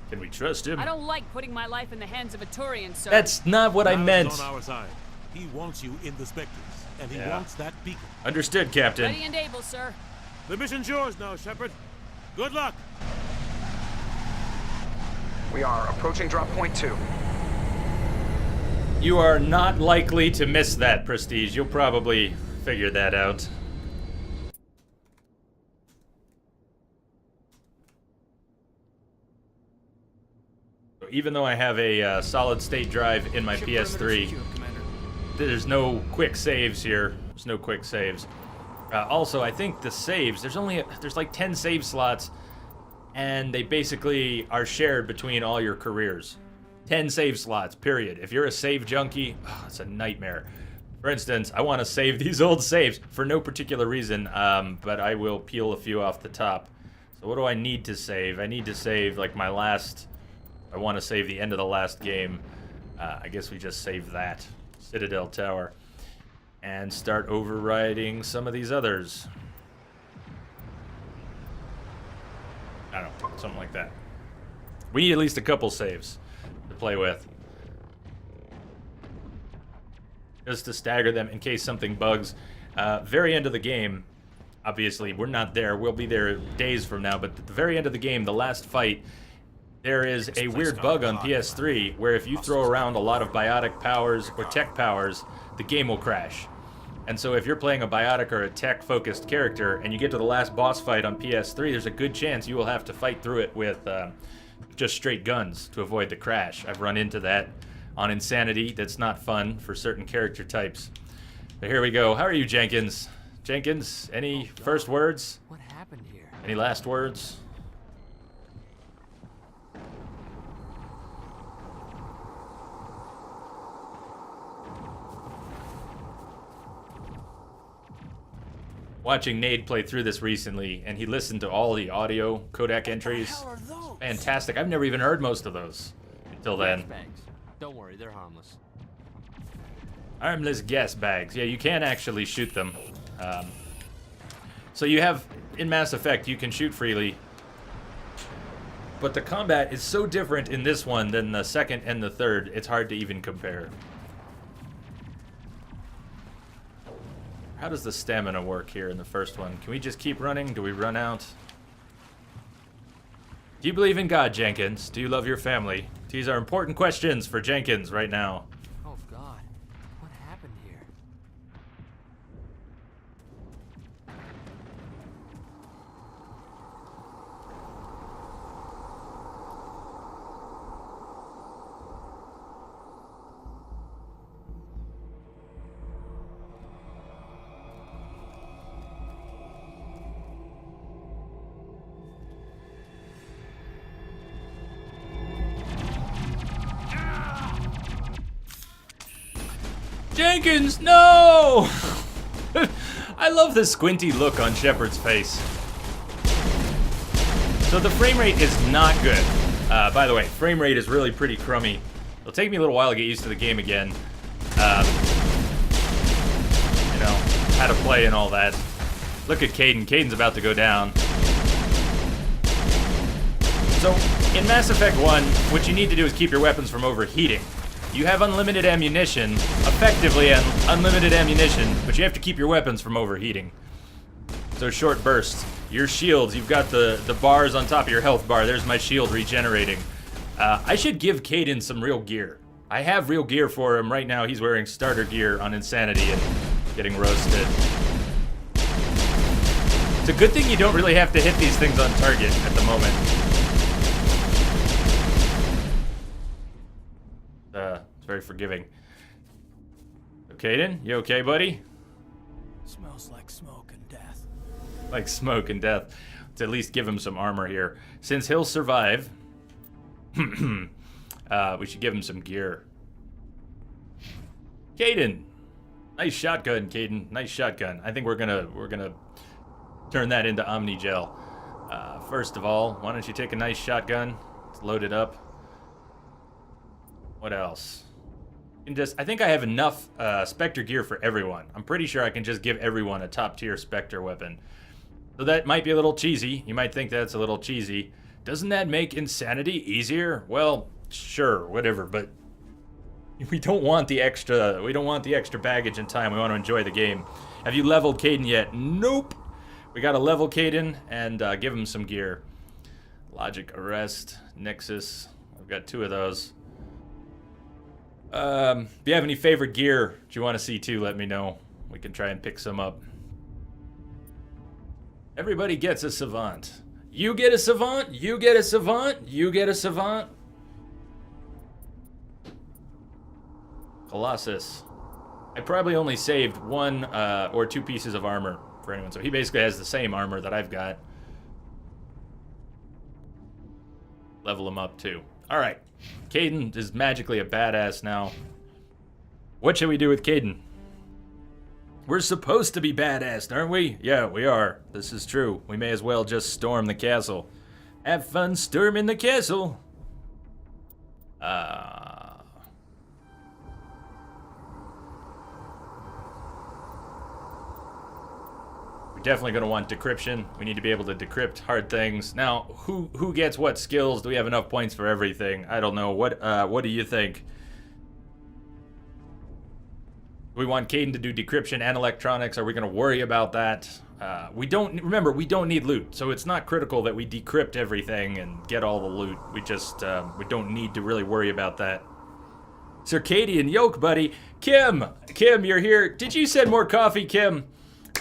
Can we trust him? I don't like putting my life in the hands of a Turian, sir. That's not what I meant. On our side. He wants you in the Spectres, and he wants that beacon. Understood, Captain. Ready and able, sir. The mission's yours now, Shepard. Good luck. We are approaching drop point 2. You are not likely to miss that, Prestige. You'll probably figure that out. So even though I have a solid-state drive in my PS3, there's no quick saves here. There's no quick saves. Also, I think the saves, there's like 10 save slots, and they basically are shared between all your careers. 10 save slots, period. If you're a save junkie, it's a nightmare. For instance, I want to save these old saves for no particular reason, but I will peel a few off the top. So what do I need to save? I need to save like my last... I want to save the end of the last game. I guess we just save that. Citadel Tower. And start overriding some of these others. I don't know, something like that. We need at least a couple saves to play with. Just to stagger them in case something bugs. Very end of the game, obviously, we're not there. We'll be there days from now, but at the very end of the game, the last fight, there is a weird bug on PS3 where if you throw around a lot of biotic powers or tech powers, the game will crash. And so if you're playing a biotic or a tech-focused character and you get to the last boss fight on PS3, there's a good chance you will have to fight through it with just straight guns to avoid the crash. I've run into that on Insanity. That's not fun for certain character types. But here we go. How are you, Jenkins? Jenkins, any first words? What happened here? Any last words? Watching Nade play through this recently, and he listened to all the audio codec entries. Fantastic. I've never even heard most of those until then. Bags. Don't worry, they're harmless. Harmless gas bags. Yeah, you can actually shoot them. So you have, in Mass Effect, you can shoot freely. But the combat is so different in this one than the second and the third, it's hard to even compare. How does the stamina work here in the first one? Can we just keep running? Do we run out? Do you believe in God, Jenkins? Do you love your family? These are important questions for Jenkins right now. Oh God, what happened here? Jenkins, no! I love the squinty look on Shepard's face. So the frame rate is not good. By the way, frame rate is really pretty crummy. It'll take me a little while to get used to the game again. You know, how to play and all that. Look at Caden. Caden's about to go down. So, in Mass Effect 1, what you need to do is keep your weapons from overheating. You have unlimited ammunition, effectively unlimited ammunition, but you have to keep your weapons from overheating. So short bursts. Your shields, you've got the bars on top of your health bar. There's my shield regenerating. I should give Caden some real gear. I have real gear for him right now. He's wearing starter gear on Insanity and getting roasted. It's a good thing you don't really have to hit these things on target at the moment. It's very forgiving. Caden, you okay, buddy? Smells like smoke and death. Like smoke and death. Let's at least give him some armor here. Since he'll survive, we should give him some gear. Caden! Nice shotgun, Caden. Nice shotgun. I think we're gonna turn that into Omnigel. First of all, why don't you take a nice shotgun? Let's load it up. What else? I think I have enough Spectre gear for everyone. I'm pretty sure I can just give everyone a top tier Spectre weapon. So that might be a little cheesy. You might think that's a little cheesy. Doesn't that make Insanity easier? Well, sure, whatever, but we don't want the extra baggage and time. We want to enjoy the game. Have you leveled Caden yet? Nope. We got to level Caden and give him some gear. Logic Arrest, Nexus. I've got 2 of those. If you have any favorite gear that you want to see too, let me know. We can try and pick some up. Everybody gets a Savant. You get a Savant, you get a Savant, you get a Savant. Colossus. I probably only saved 1 or 2 pieces of armor for anyone, so he basically has the same armor that I've got. Level him up too. Alright. Caden is magically a badass now. What should we do with Caden? We're supposed to be badass, aren't we? Yeah, we are. This is true. We may as well just storm the castle. Have fun storming the castle. We're definitely going to want decryption. We need to be able to decrypt hard things. Now, who gets what skills? Do we have enough points for everything? I don't know. What do you think? We want Caden to do decryption and electronics. Are we going to worry about that? We don't need loot, so it's not critical that we decrypt everything and get all the loot. We just we don't need to really worry about that. Circadian Yoke, buddy. Kim, you're here. Did you send more coffee, Kim?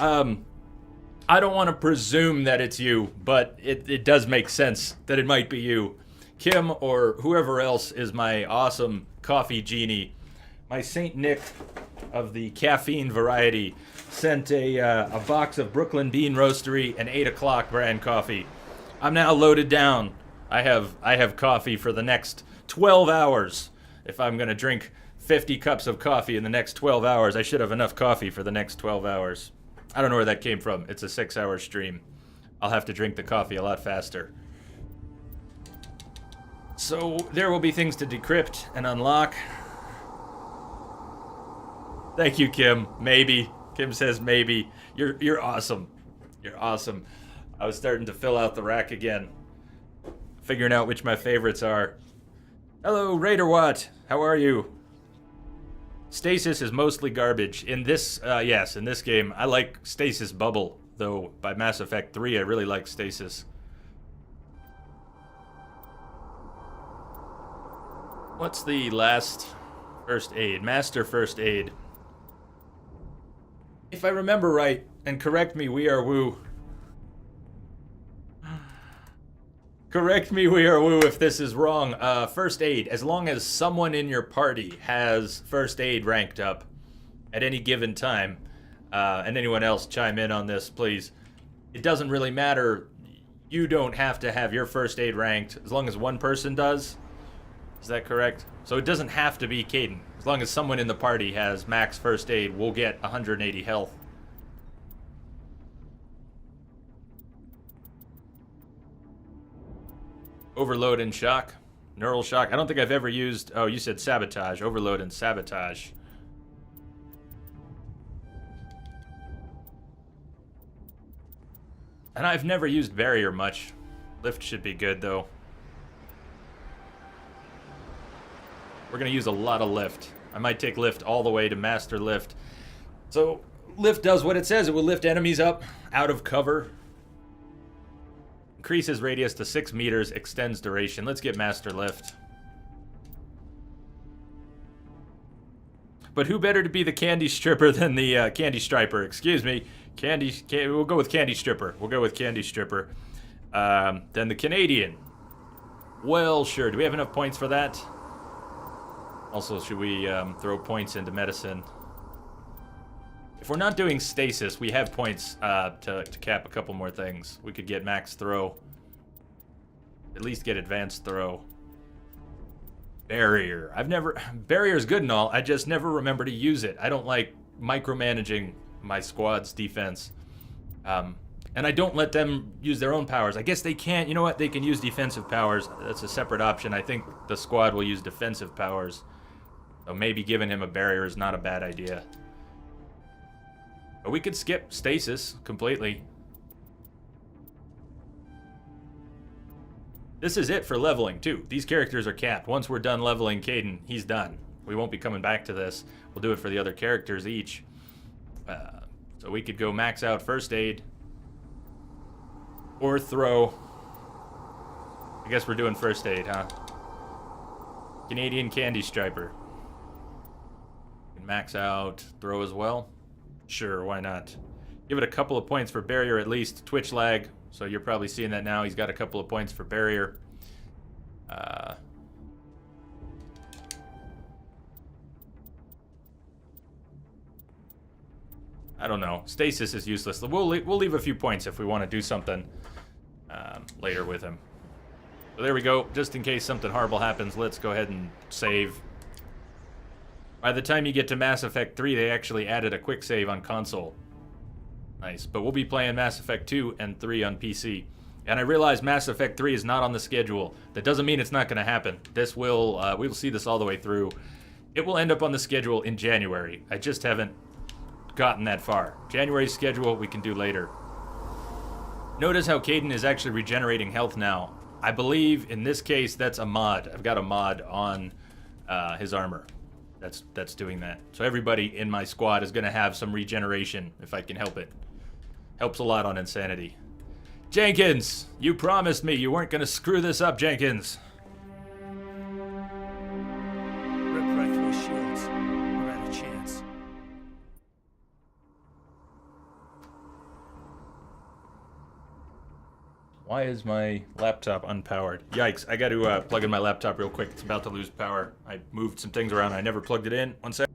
I don't want to presume that it's you, but it does make sense that it might be you. Kim or whoever else is my awesome coffee genie. My Saint Nick of the caffeine variety sent a box of Brooklyn Bean Roastery and 8 o'clock brand coffee. I'm now loaded down. I have coffee for the next 12 hours. If I'm going to drink 50 cups of coffee in the next 12 hours, I should have enough coffee for the next 12 hours. I don't know where that came from. It's a 6-hour stream. I'll have to drink the coffee a lot faster. So there will be things to decrypt and unlock. Thank you, Kim. Maybe. Kim says maybe. You're awesome. You're awesome. I was starting to fill out the rack again. Figuring out which my favorites are. Hello, Raider Watt. How are you? Stasis is mostly garbage. In this, yes, in this game, I like Stasis Bubble, though by Mass Effect 3, I really like Stasis. What's the last first aid? Master First Aid. If I remember right, and correct me, We Are Woo. Correct me, We Are Woo, if this is wrong. First aid, as long as someone in your party has first aid ranked up at any given time, and anyone else chime in on this, please. It doesn't really matter. You don't have to have your first aid ranked, as long as one person does. Is that correct? So it doesn't have to be Caden. As long as someone in the party has max first aid, we'll get 180 health. Overload and shock. Neural shock. I don't think I've ever used... Oh, you said sabotage. Overload and sabotage. And I've never used barrier much. Lift should be good, though. We're going to use a lot of lift. I might take lift all the way to master lift. So, Lift does what it says. It will lift enemies up out of cover. Increases radius to 6 meters, extends duration. Let's get Master Lift. But who better to be the candy stripper than the candy striper? Excuse me. We'll go with candy stripper. We'll go with candy stripper. Then the Canadian. Well, sure. Do we have enough points for that? Also, should we throw points into medicine? If we're not doing stasis, we have points to cap a couple more things. We could get max throw. At least get advanced throw. Barrier. Barrier's good and all, I just never remember to use it. I don't like micromanaging my squad's defense. And I don't let them use their own powers. I guess they can't. You know what? They can use defensive powers. That's a separate option. I think the squad will use defensive powers. So maybe giving him a barrier is not a bad idea. But we could skip stasis completely. This is it for leveling, too. These characters are capped. Once we're done leveling Caden, he's done. We won't be coming back to this. We'll do it for the other characters each. So we could go max out first aid. Or throw. I guess we're doing first aid, huh? Canadian Candy Striper. Can max out throw as well. Sure, why not? Give it a couple of points for barrier at least. Twitch lag, so you're probably seeing that now. He's got a couple of points for barrier. I don't know. Stasis is useless. We'll leave a few points if we want to do something later with him. So there we go. Just in case something horrible happens, let's go ahead and save. By the time you get to Mass Effect 3, they actually added a quick save on console. Nice. But we'll be playing Mass Effect 2 and 3 on PC. And I realize Mass Effect 3 is not on the schedule. That doesn't mean it's not going to happen. This will, we will see this all the way through. It will end up on the schedule in January. I just haven't gotten that far. January's schedule we can do later. Notice how Caden is actually regenerating health now. I believe in this case that's a mod. I've got a mod on his armor. That's doing that. So everybody in my squad is going to have some regeneration if I can help it. Helps a lot on Insanity. Jenkins, you promised me you weren't going to screw this up, Jenkins. Rip right through his shields. We're out of chance. Why is my laptop unpowered? Yikes, I got to plug in my laptop real quick. It's about to lose power. I moved some things around. I never plugged it in. One sec.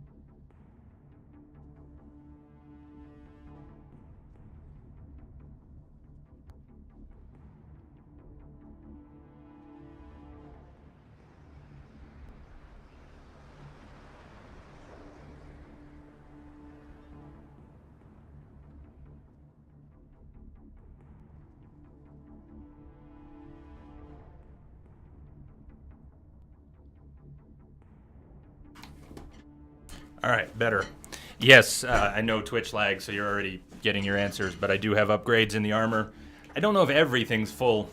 All right, better. Yes, I know Twitch lag, so you're already getting your answers, but I do have upgrades in the armor. I don't know if everything's full.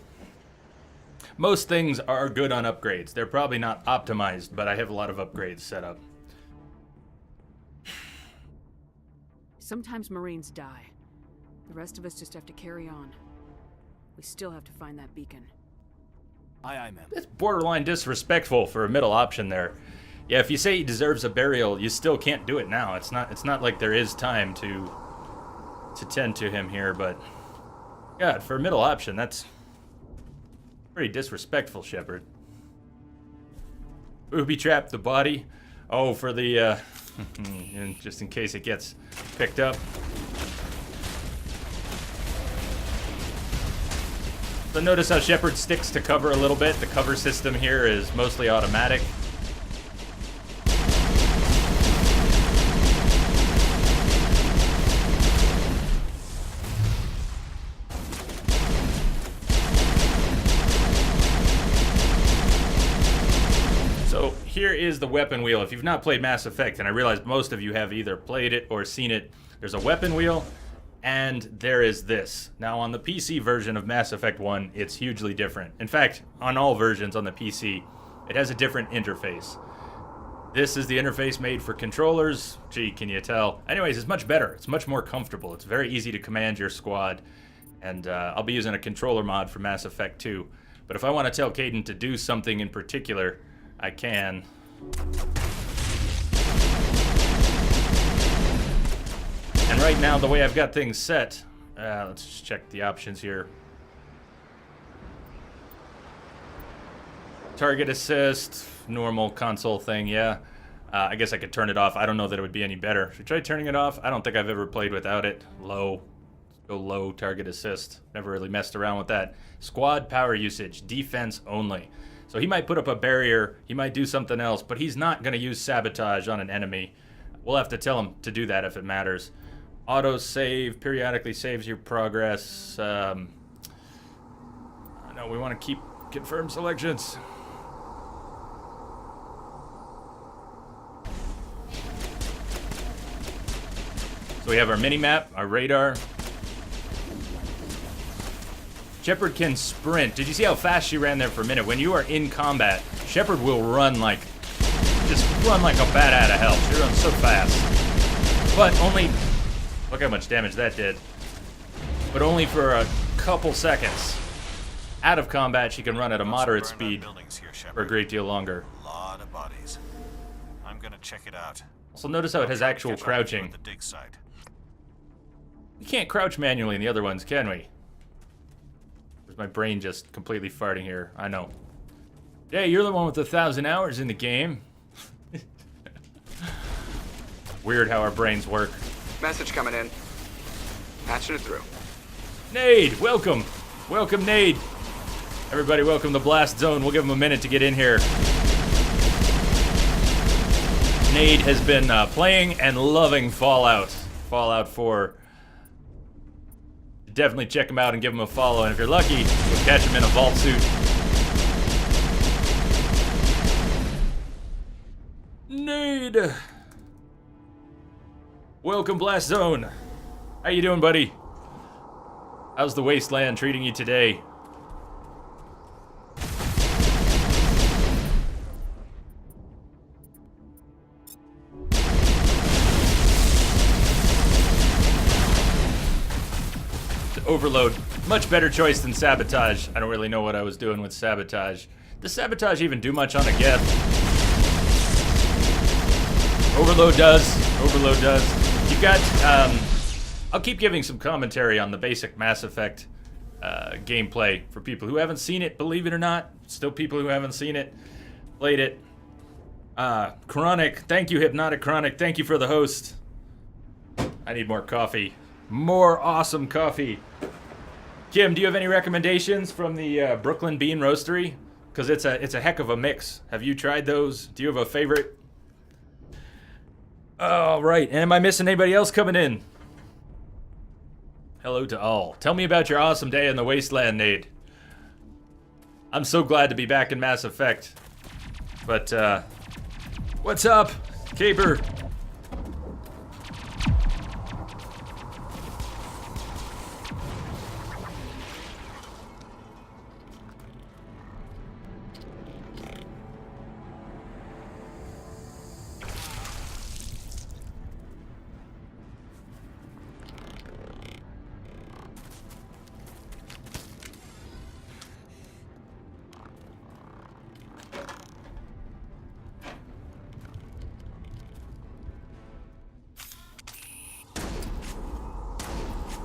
Most things are good on upgrades. They're probably not optimized, but I have a lot of upgrades set up. Sometimes Marines die. The rest of us just have to carry on. We still have to find that beacon. Aye, aye, ma'am. That's borderline disrespectful for a middle option there. Yeah, if you say he deserves a burial, you still can't do it now. It's not like there is time to tend to him here, but God, for a middle option, that's pretty disrespectful, Shepard. Booby trap the body. Oh, for the just in case it gets picked up. So notice how Shepard sticks to cover a little bit. The cover system here is mostly automatic. Here is the weapon wheel. If you've not played Mass Effect, and I realize most of you have either played it or seen it, there's a weapon wheel, and there is this. Now, on the PC version of Mass Effect 1, it's hugely different. In fact, on all versions on the PC, it has a different interface. This is the interface made for controllers. Gee, can you tell? Anyways, it's much better. It's much more comfortable. It's very easy to command your squad. And I'll be using a controller mod for Mass Effect 2. But if I want to tell Kaidan to do something in particular, I can. And right now, the way I've got things set, let's just check the options here. Target assist, normal console thing, yeah. I guess I could turn it off. I don't know that it would be any better. Should I try turning it off? I don't think I've ever played without it. Low. Go low target assist. Never really messed around with that. Squad power usage, defense only. So he might put up a barrier, he might do something else, but he's not going to use sabotage on an enemy. We'll have to tell him to do that if it matters. Auto save periodically saves your progress. No, we want to keep confirmed selections. So we have our mini-map, our radar. Shepard can sprint. Did you see how fast she ran there for a minute? When you are in combat, Shepard will run like, just run like a bat out of hell. She runs so fast. But only, look how much damage that did. But only for a couple seconds. Out of combat, she can run at a moderate speed for a great deal longer. A lot of bodies. I'm gonna check it out. Also notice how it has actual crouching. The dig site. We can't crouch manually in the other ones, can we? There's my brain just completely farting here. I know. Hey, you're the one with 1,000 hours in the game. Weird how our brains work. Message coming in. Patching it through. Nade, welcome. Welcome, Nade. Everybody, welcome to Blast Zone. We'll give him a minute to get in here. Nade has been playing and loving Fallout. Fallout 4. Definitely check him out and give him a follow. And if you're lucky, you'll catch him in a vault suit. Nade. Welcome, Blast Zone. How you doing, buddy? How's the wasteland treating you today? Overload. Much better choice than sabotage. I don't really know what I was doing with sabotage. Does sabotage even do much on a Geth? Overload does. Overload does. You've got, I'll keep giving some commentary on the basic Mass Effect gameplay for people who haven't seen it, believe it or not. Still people who haven't seen it, played it. Chronic, thank you, Hypnotic Chronic. Thank you for the host. I need more coffee. More awesome coffee. Kim, do you have any recommendations from the Brooklyn Bean Roastery? Because it's a heck of a mix. Have you tried those? Do you have a favorite? All right. And am I missing anybody else coming in? Hello to all. Tell me about your awesome day in the wasteland, Nade. I'm so glad to be back in Mass Effect. But, what's up, Caper?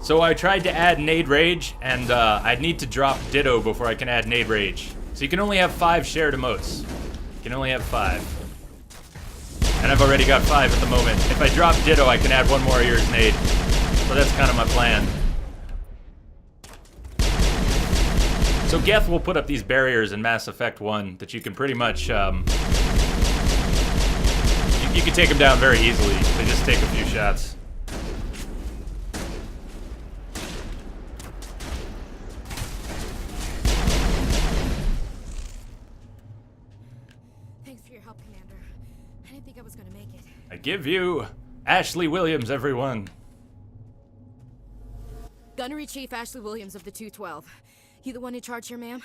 So I tried to add Nade Rage, and I'd need to drop Ditto before I can add Nade Rage. So you can only have 5 shared emotes. You can only have 5. And I've already got 5 at the moment. If I drop Ditto, I can add 1 more of yours, Nade. So that's kind of my plan. So Geth will put up these barriers in Mass Effect 1 that you can pretty much, you can take them down very easily. They just take a few shots. I give you Ashley Williams, everyone. Gunnery Chief Ashley Williams of the 212. You the one in charge here, ma'am?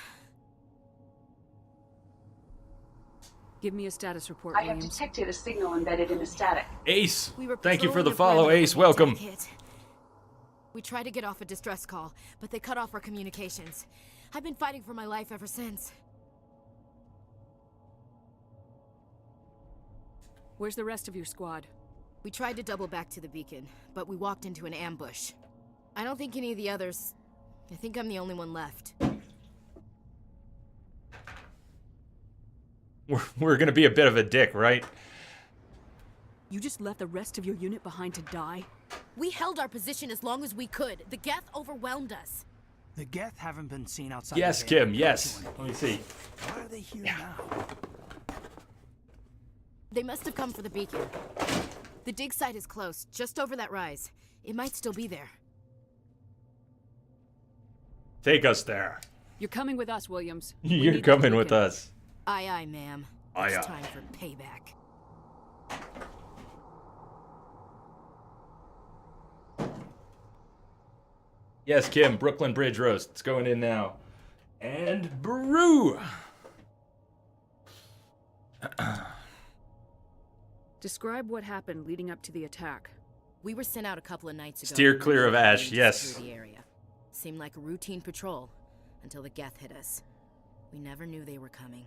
Give me a status report, I have Williams. detected a signal embedded in the static. Ace, We were thank you for patrolling the a follow, perimeter Ace. when the Welcome. attack hit. We tried to get off a distress call, but they cut off our communications. I've been fighting for my life ever since. Where's the rest of your squad? We tried to double back to the beacon, but we walked into an ambush. I don't think any of the others... I think I'm the only one left. We're gonna be a bit of a dick, right? You just left the rest of your unit behind to die? We held our position as long as we could. The Geth overwhelmed us. The Geth haven't been seen outside. Yes, the Kim, yes. Let me see. Why are they here now? They must have come for the beacon. The dig site is close, just over that rise. It might still be there. Take us there. You're coming with us, Williams. You're coming with us. Aye, aye, ma'am. Aye, It's aye. time for payback. Yes, Kim, Brooklyn Bridge roast. It's going in now. And brew. Describe what happened leading up to the attack. We were sent out a couple of nights ago. Steer clear of ash, to yes. secure the area. Seemed like a routine patrol until the Geth hit us. We never knew they were coming.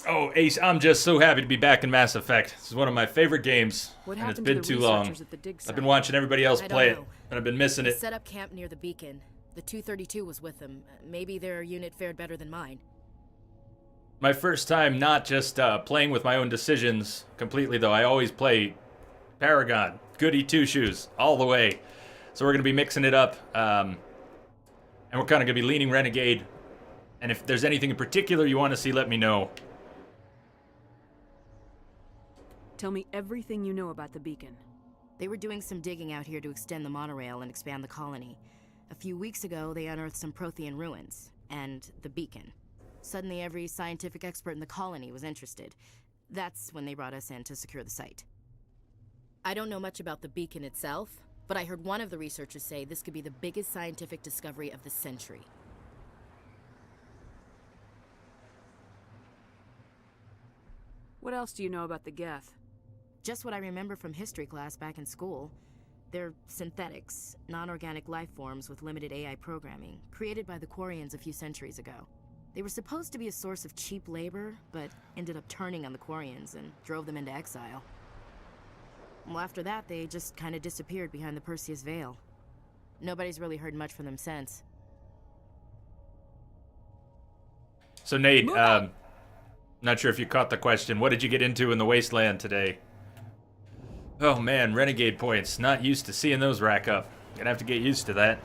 Oh, Ace, I'm just so happy to be back in Mass Effect. This is one of my favorite games, What and it's happened to been the too long. researchers at the dig I've been site? watching everybody else I play don't it, know. and I've been missing They it. set up camp near the beacon. The 232 was with them. Maybe their unit fared better than mine. My first time not just playing with my own decisions completely, though. I always play Paragon, Goody Two-Shoes, all the way. So we're going to be mixing it up, and we're kind of going to be leaning Renegade. And if there's anything in particular you want to see, let me know. Tell me everything you know about the beacon. They were doing some digging out here to extend the monorail and expand the colony. A few weeks ago, they unearthed some Prothean ruins, and the beacon. Suddenly, every scientific expert in the colony was interested. That's when they brought us in to secure the site. I don't know much about the beacon itself, but I heard one of the researchers say this could be the biggest scientific discovery of the century. What else do you know about the Geth? Just what I remember from history class back in school. They're synthetics, non-organic life forms with limited AI programming, created by the Quarians a few centuries ago. They were supposed to be a source of cheap labor, but ended up turning on the Quarians and drove them into exile. Well, after that, they just kind of disappeared behind the Perseus Veil. Nobody's really heard much from them since. So, Nate, not sure if you caught the question. What did you get into in the Wasteland today? Oh, man, Renegade points. Not used to seeing those rack up. Gonna have to get used to that.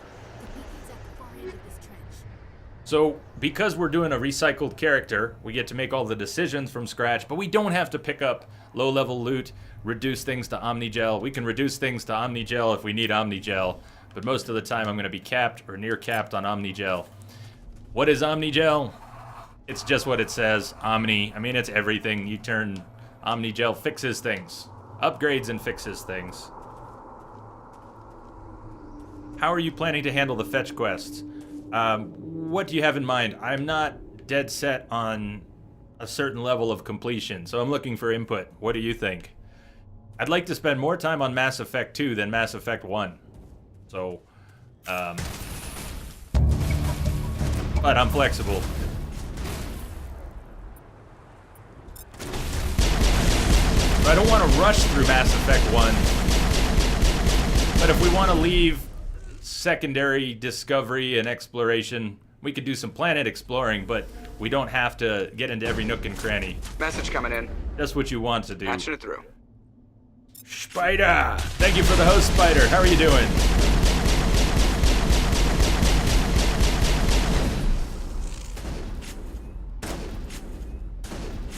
So, because we're doing a recycled character, we get to make all the decisions from scratch, but we don't have to pick up low-level loot, reduce things to Omnigel. We can reduce things to Omnigel if we need Omnigel, but most of the time I'm going to be capped or near capped on Omnigel. What is Omnigel? It's just what it says, Omni. I mean, it's everything. You turn Omnigel, fixes things. Upgrades and fixes things. How are you planning to handle the fetch quests? What do you have in mind? I'm not dead set on a certain level of completion, so I'm looking for input. What do you think? I'd like to spend more time on Mass Effect 2 than Mass Effect 1. So, but I'm flexible. I don't want to rush through Mass Effect 1, but if we want to leave secondary discovery and exploration, we could do some planet exploring, but we don't have to get into every nook and cranny. Message coming in. That's what you want to do. Patching it through. Spider! Thank you for the host, Spider. How are you doing?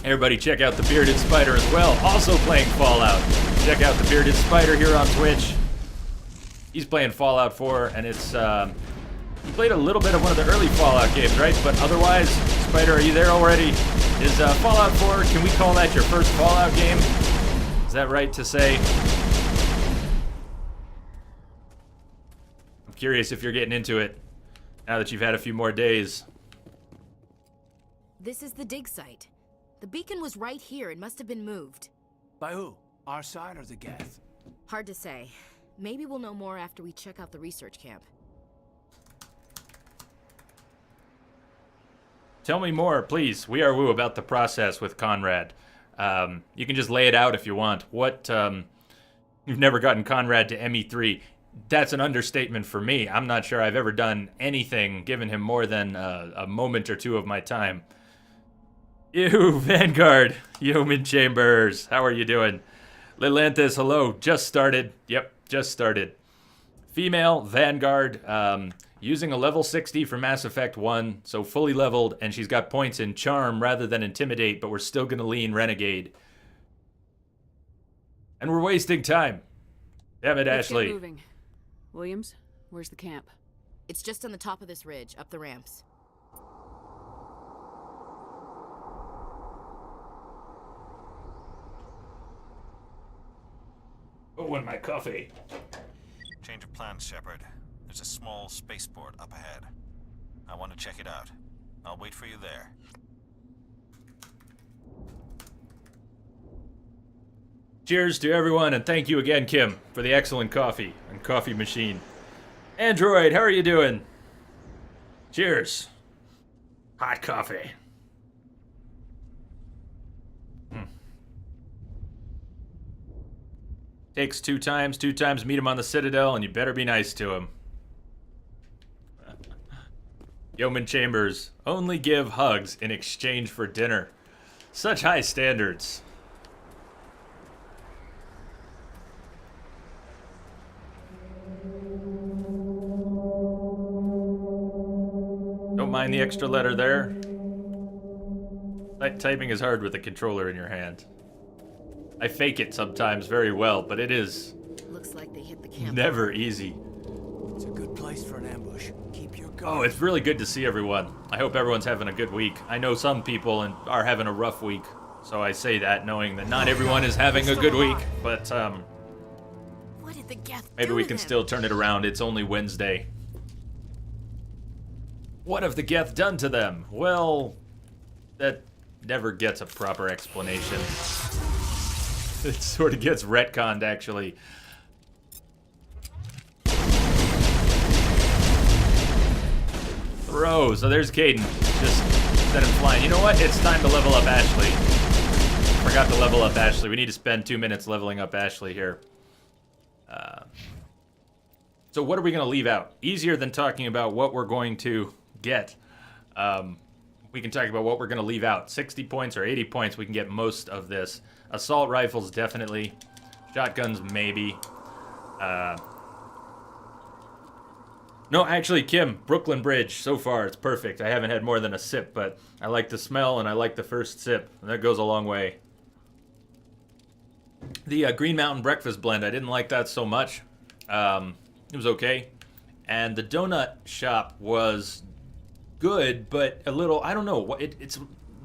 Everybody check out the Bearded Spider as well, also playing Fallout. Check out the Bearded Spider here on Twitch. He's playing Fallout 4, and it's, he played a little bit of one of the early Fallout games, right? But otherwise, Spider, are you there already? Is Fallout 4, can we call that your first Fallout game? Is that right to say? I'm curious if you're getting into it, now that you've had a few more days. This is the dig site. The beacon was right here. It must have been moved. By who? Our side or the Geth? Hard to say. Maybe we'll know more after we check out the research camp. Tell me more, please. We are woo about the process with Conrad. You can just lay it out if you want. You've never gotten Conrad to ME3. That's an understatement for me. I'm not sure I've ever done anything, given him more than a moment or two of my time. Ew, Vanguard, Yeoman Chambers, how are you doing? Lilanthus, hello, just started. Yep, just started. Female, Vanguard, using a level 60 for Mass Effect 1, so fully leveled, and she's got points in Charm rather than Intimidate, but we're still gonna lean Renegade. And we're wasting time. Damn it, Let's Ashley. get moving. Williams, where's the camp? It's just on the top of this ridge, up the ramps. Oh, and my coffee. Change of plans, Shepard. There's a small spaceport up ahead. I want to check it out. I'll wait for you there. Cheers to everyone, and thank you again, Kim, for the excellent coffee and coffee machine. Android, how are you doing? Cheers. Hot coffee. Takes two times, meet him on the Citadel, and you better be nice to him. Yeoman Chambers, only give hugs in exchange for dinner. Such high standards. Don't mind the extra letter there. Typing is hard with a controller in your hand. I fake it sometimes very well, but it is Looks like they hit the camp. never easy. It's a good place for an ambush. Keep your guard. Oh, it's really good to see everyone. I hope everyone's having a good week. I know some people are having a rough week, so I say that knowing that not everyone is having a good week, but What did the Geth maybe do we to can them? still turn it around. It's only Wednesday. What have the Geth done to them? Well, that never gets a proper explanation. It sort of gets retconned, actually. Throw. So there's Caden. Just send him flying. You know what? It's time to level up Ashley. Forgot to level up Ashley. We need to spend 2 minutes leveling up Ashley here. So what are we going to leave out? Easier than talking about what we're going to get. We can talk about what we're going to leave out. 60 points or 80 points, we can get most of this. Assault rifles, definitely. Shotguns, maybe. No, actually, Kim, Brooklyn Bridge, so far, it's perfect. I haven't had more than a sip, but I like the smell and I like the first sip. And that goes a long way. The Green Mountain Breakfast Blend, I didn't like that so much. It was okay. And the donut shop was good, but a little, I don't know, it's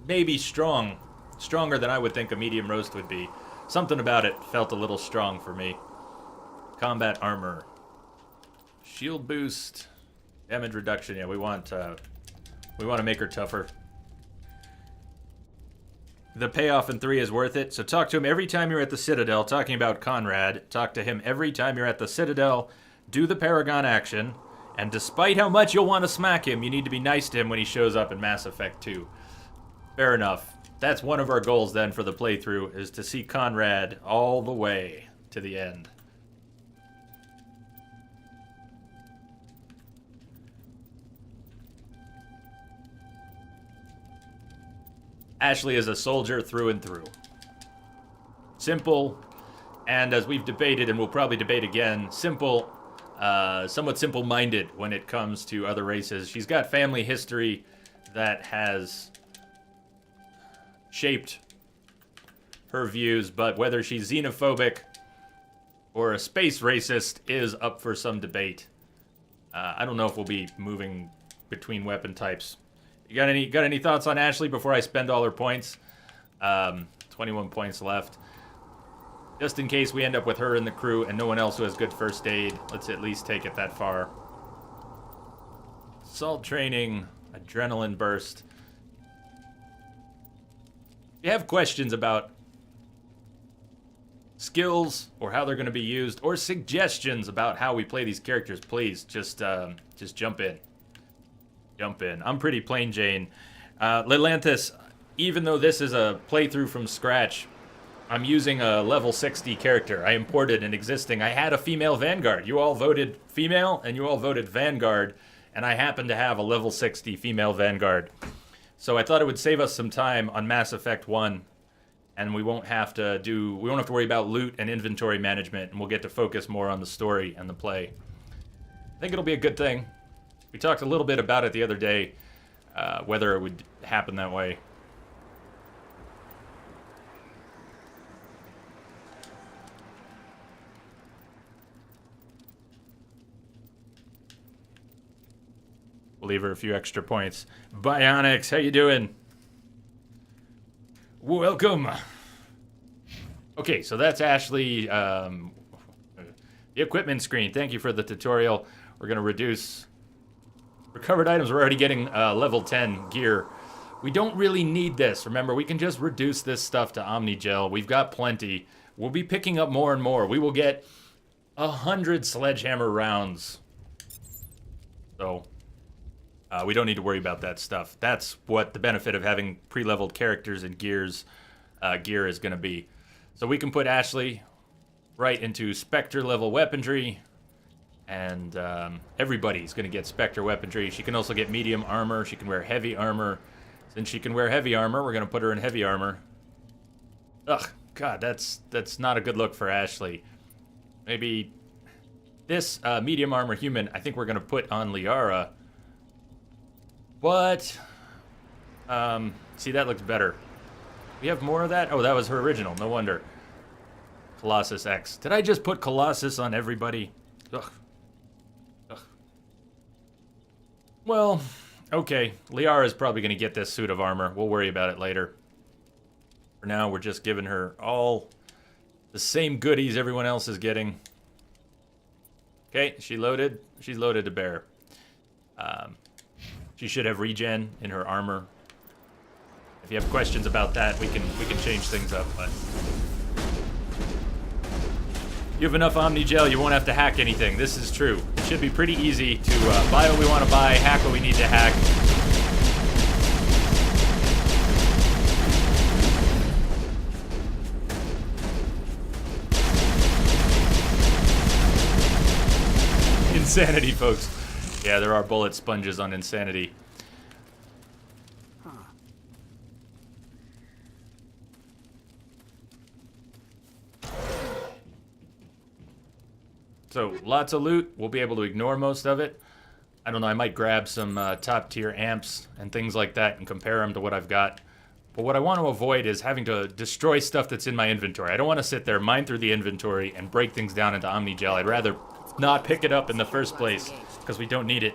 maybe stronger than I would think a medium roast would be. Something about it felt a little strong for me. Combat armor. Shield boost. Damage reduction, yeah, we want to make her tougher. The payoff in 3 is worth it, so talk to him every time you're at the Citadel, talking about Conrad. Talk to him every time you're at the Citadel. Do the Paragon action. And despite how much you'll want to smack him, you need to be nice to him when he shows up in Mass Effect 2. Fair enough. That's one of our goals then for the playthrough, is to see Conrad all the way to the end. Ashley is a soldier through and through. Simple, and as we've debated, and we'll probably debate again, simple, somewhat simple-minded when it comes to other races. She's got family history that has shaped her views, but whether she's xenophobic or a space racist is up for some debate. I don't know if we'll be moving between weapon types. You got any thoughts on Ashley before I spend all her points? 21 points left. Just in case we end up with her in the crew and no one else who has good first aid, let's at least take it that far. Assault training, adrenaline burst. If you have questions about skills or how they're going to be used, or suggestions about how we play these characters, please just jump in. Jump in. I'm pretty plain Jane. Lilanthus, even though this is a playthrough from scratch, I'm using a level 60 character. I imported an existing. I had a female Vanguard. You all voted female, and you all voted Vanguard, and I happen to have a level 60 female Vanguard. So I thought it would save us some time on Mass Effect 1, and we won't have to worry about loot and inventory management, and we'll get to focus more on the story and the play. I think it'll be a good thing. We talked a little bit about it the other day, whether it would happen that way. We'll leave her a few extra points. Bionics, how you doing? Welcome. Okay, so that's Ashley. The equipment screen. Thank you for the tutorial. We're going to reduce recovered items. We're already getting level 10 gear. We don't really need this. Remember, we can just reduce this stuff to Omnigel. We've got plenty. We'll be picking up more and more. We will get 100 sledgehammer rounds. So we don't need to worry about that stuff. That's what the benefit of having pre-leveled characters and gear is going to be. So we can put Ashley right into Spectre level weaponry, and everybody's going to get Spectre weaponry. She can also get medium armor. She can wear heavy armor. Since she can wear heavy armor, we're going to put her in heavy armor. Ugh, God, that's not a good look for Ashley. Maybe this medium armor human, I think we're going to put on Liara. But, see, that looks better. We have more of that? Oh, that was her original. No wonder. Colossus X. Did I just put Colossus on everybody? Ugh. Ugh. Well, okay. Liara's probably going to get this suit of armor. We'll worry about it later. For now, we're just giving her all the same goodies everyone else is getting. Okay, she loaded. She's loaded to bear. She should have regen in her armor. If you have questions about that, we can change things up. But you have enough Omnigel, you won't have to hack anything. This is true. It should be pretty easy to buy what we want to buy, hack what we need to hack. Insanity, folks. Yeah, there are bullet sponges on Insanity. So, lots of loot. We'll be able to ignore most of it. I don't know, I might grab some top tier amps and things like that and compare them to what I've got. But what I want to avoid is having to destroy stuff that's in my inventory. I don't want to sit there, mine through the inventory, and break things down into Omnigel. I'd rather not pick it up in the first place, because we don't need it.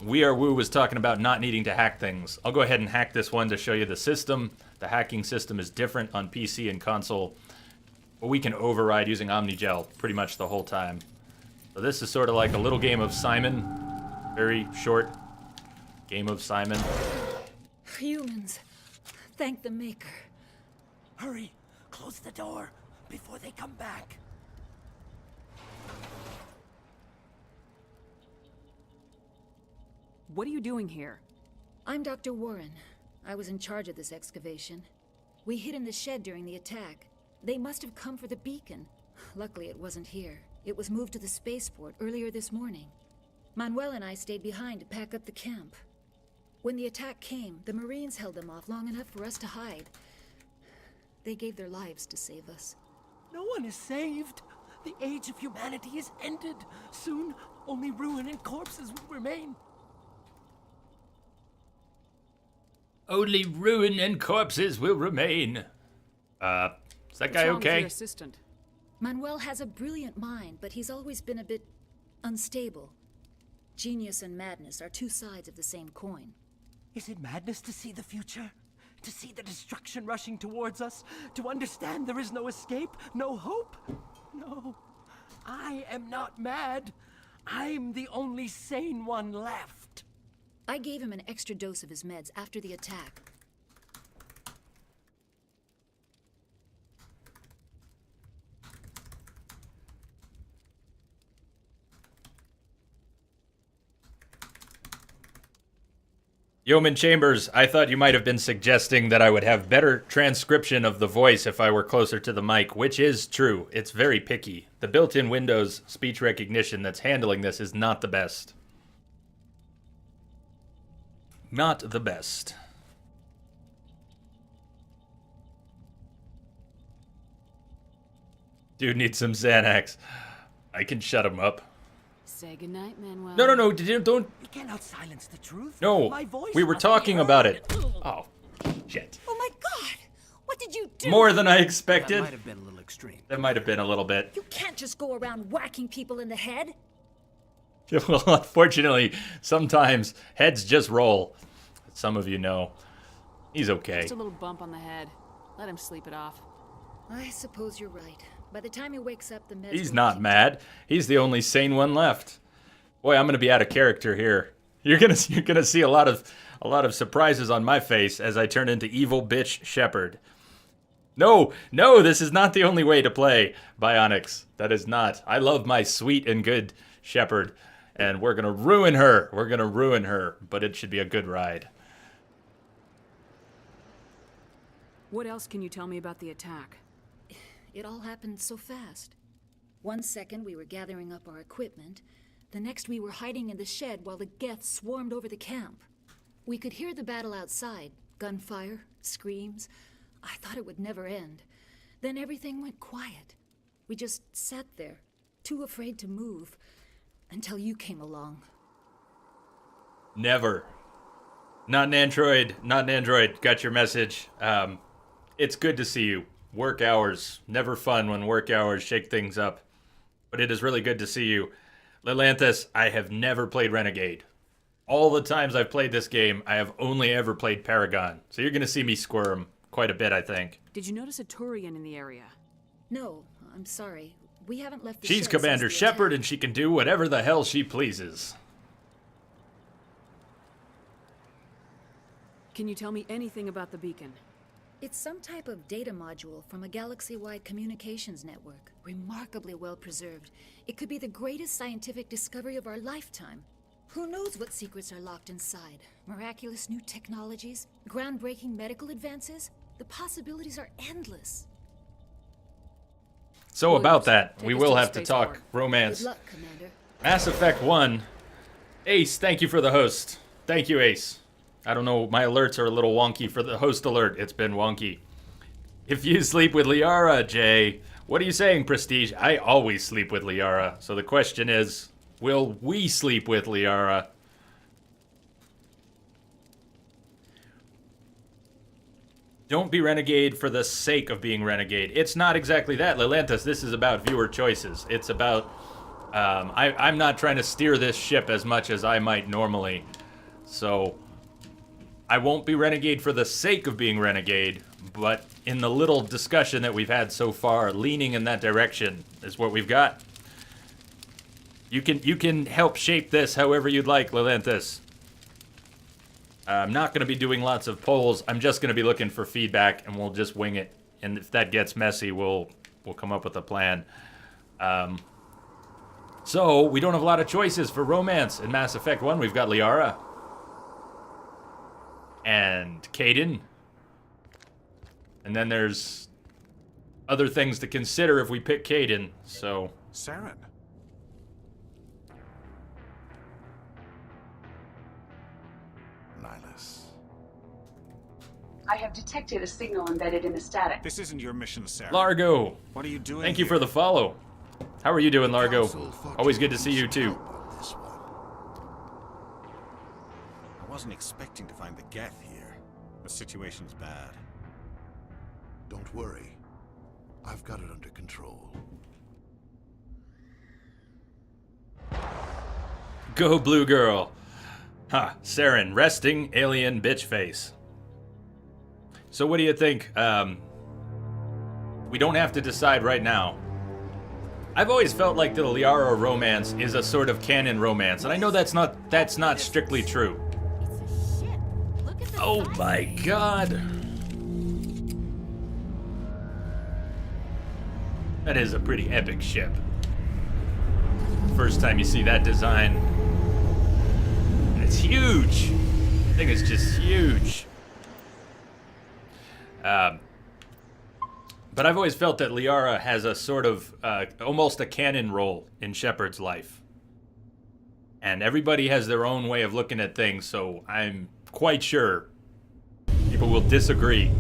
We Are Woo was talking about not needing to hack things. I'll go ahead and hack this one to show you the system. The hacking system is different on PC and console, but we can override using Omnigel pretty much the whole time. So this is sort of like a little game of Simon. Very short game of Simon. Humans, thank the Maker. Hurry, close the door before they come back. What are you doing here? I'm Dr. Warren. I was in charge of this excavation. We hid in the shed during the attack. They must have come for the beacon. Luckily, it wasn't here. It was moved to the spaceport earlier this morning. Manuel and I stayed behind to pack up the camp. When the attack came, the Marines held them off long enough for us to hide. They gave their lives to save us. No one is saved. The age of humanity is ended. Soon, only ruin and corpses will remain. Only ruin and corpses will remain. Is that guy okay? Your assistant? Manuel has a brilliant mind, but he's always been a bit unstable. Genius and madness are two sides of the same coin. Is it madness to see the future? To see the destruction rushing towards us? To understand there is no escape? No hope? No. I am not mad. I'm the only sane one left. I gave him an extra dose of his meds after the attack. Yeoman Chambers, I thought you might have been suggesting that I would have better transcription of the voice if I were closer to the mic, which is true. It's very picky. The built-in Windows speech recognition that's handling this is not the best. Not the best. Dude needs some Xanax. I can shut him up. Say goodnight, Manuel. No, don't. You cannot silence the truth. No, My voice we were must be talking heard. about it. Oh, shit. Oh my god! What did you do? More than I expected. That might have been a little extreme. That might have been a little bit. You can't just go around whacking people in the head. Well, unfortunately, sometimes heads just roll. Some of you know. He's okay. Just a little bump on the head. Let him sleep it off. I suppose you're right. By the time he wakes up, the meds He's will not keep- mad. He's the only sane one left. Boy, I'm gonna be out of character here. You're gonna see a lot of surprises on my face as I turn into evil bitch Shepard. No, this is not the only way to play Bionics. That is not. I love my sweet and good Shepard, and we're gonna ruin her. We're gonna ruin her, but it should be a good ride. What else can you tell me about the attack? It all happened so fast. 1 second we were gathering up our equipment. The next we were hiding in the shed while the Geth swarmed over the camp. We could hear the battle outside. Gunfire, screams. I thought it would never end. Then everything went quiet. We just sat there, too afraid to move, until you came along. Never. Not an android. Got your message. It's good to see you. Work hours. Never fun when work hours shake things up. But it is really good to see you. Lilanthus, I have never played Renegade. All the times I've played this game, I have only ever played Paragon. So you're going to see me squirm quite a bit, I think. Did you notice a Turian in the area? No, I'm sorry. We haven't left the She's shed since Commander the Shepard, attack. and she can do whatever the hell she pleases. Can you tell me anything about the beacon? It's some type of data module from a galaxy-wide communications network. Remarkably well preserved. It could be the greatest scientific discovery of our lifetime. Who knows what secrets are locked inside? Miraculous new technologies? Groundbreaking medical advances? The possibilities are endless. So about that, take we us will to the have to talk spaceport. romance. Good luck, Commander. Mass Effect 1. Ace, thank you for the host. Thank you, Ace. I don't know, my alerts are a little wonky for the host alert. It's been wonky. If you sleep with Liara, Jay, what are you saying, Prestige? I always sleep with Liara. So the question is, will we sleep with Liara? Don't be Renegade for the sake of being Renegade. It's not exactly that, Lilanthus. This is about viewer choices. It's about... I'm not trying to steer this ship as much as I might normally. So... I won't be Renegade for the sake of being Renegade, but in the little discussion that we've had so far, leaning in that direction is what we've got. You can help shape this however you'd like, Lilanthus. I'm not going to be doing lots of polls. I'm just going to be looking for feedback, and we'll just wing it. And if that gets messy, we'll come up with a plan. So we don't have a lot of choices for romance in Mass Effect 1. We've got Liara. And Kaidan. And then there's other things to consider if we pick Kaidan, so... Saren. Nihilus. I have detected a signal embedded in the static. This isn't your mission, Saren. Largo. What are you doing Thank you here? for the follow. How are you doing, Largo? Always good to see you, too. I wasn't expecting to find the Geth here. The situation's bad. Don't worry. I've got it under control. Go, Blue Girl. Ha, Saren, resting alien bitch face. So what do you think? We don't have to decide right now. I've always felt like the Liara romance is a sort of canon romance, and I know that's not strictly true. Oh my god. That is a pretty epic ship. First time you see that design. And it's huge. Thing is just huge. But I've always felt that Liara has a sort of almost a canon role in Shepard's life. And everybody has their own way of looking at things, so I'm quite sure people will disagree.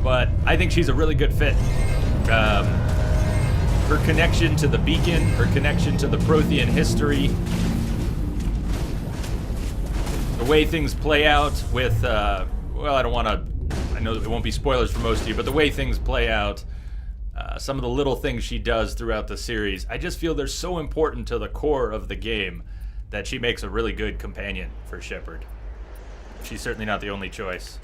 But I think she's a really good fit. Her connection to the beacon, her connection to the Prothean history, the way things play out with, well, I don't want to, I know it won't be spoilers for most of you, but the way things play out, some of the little things she does throughout the series, I just feel they're so important to the core of the game that she makes a really good companion for Shepard. She's certainly not the only choice.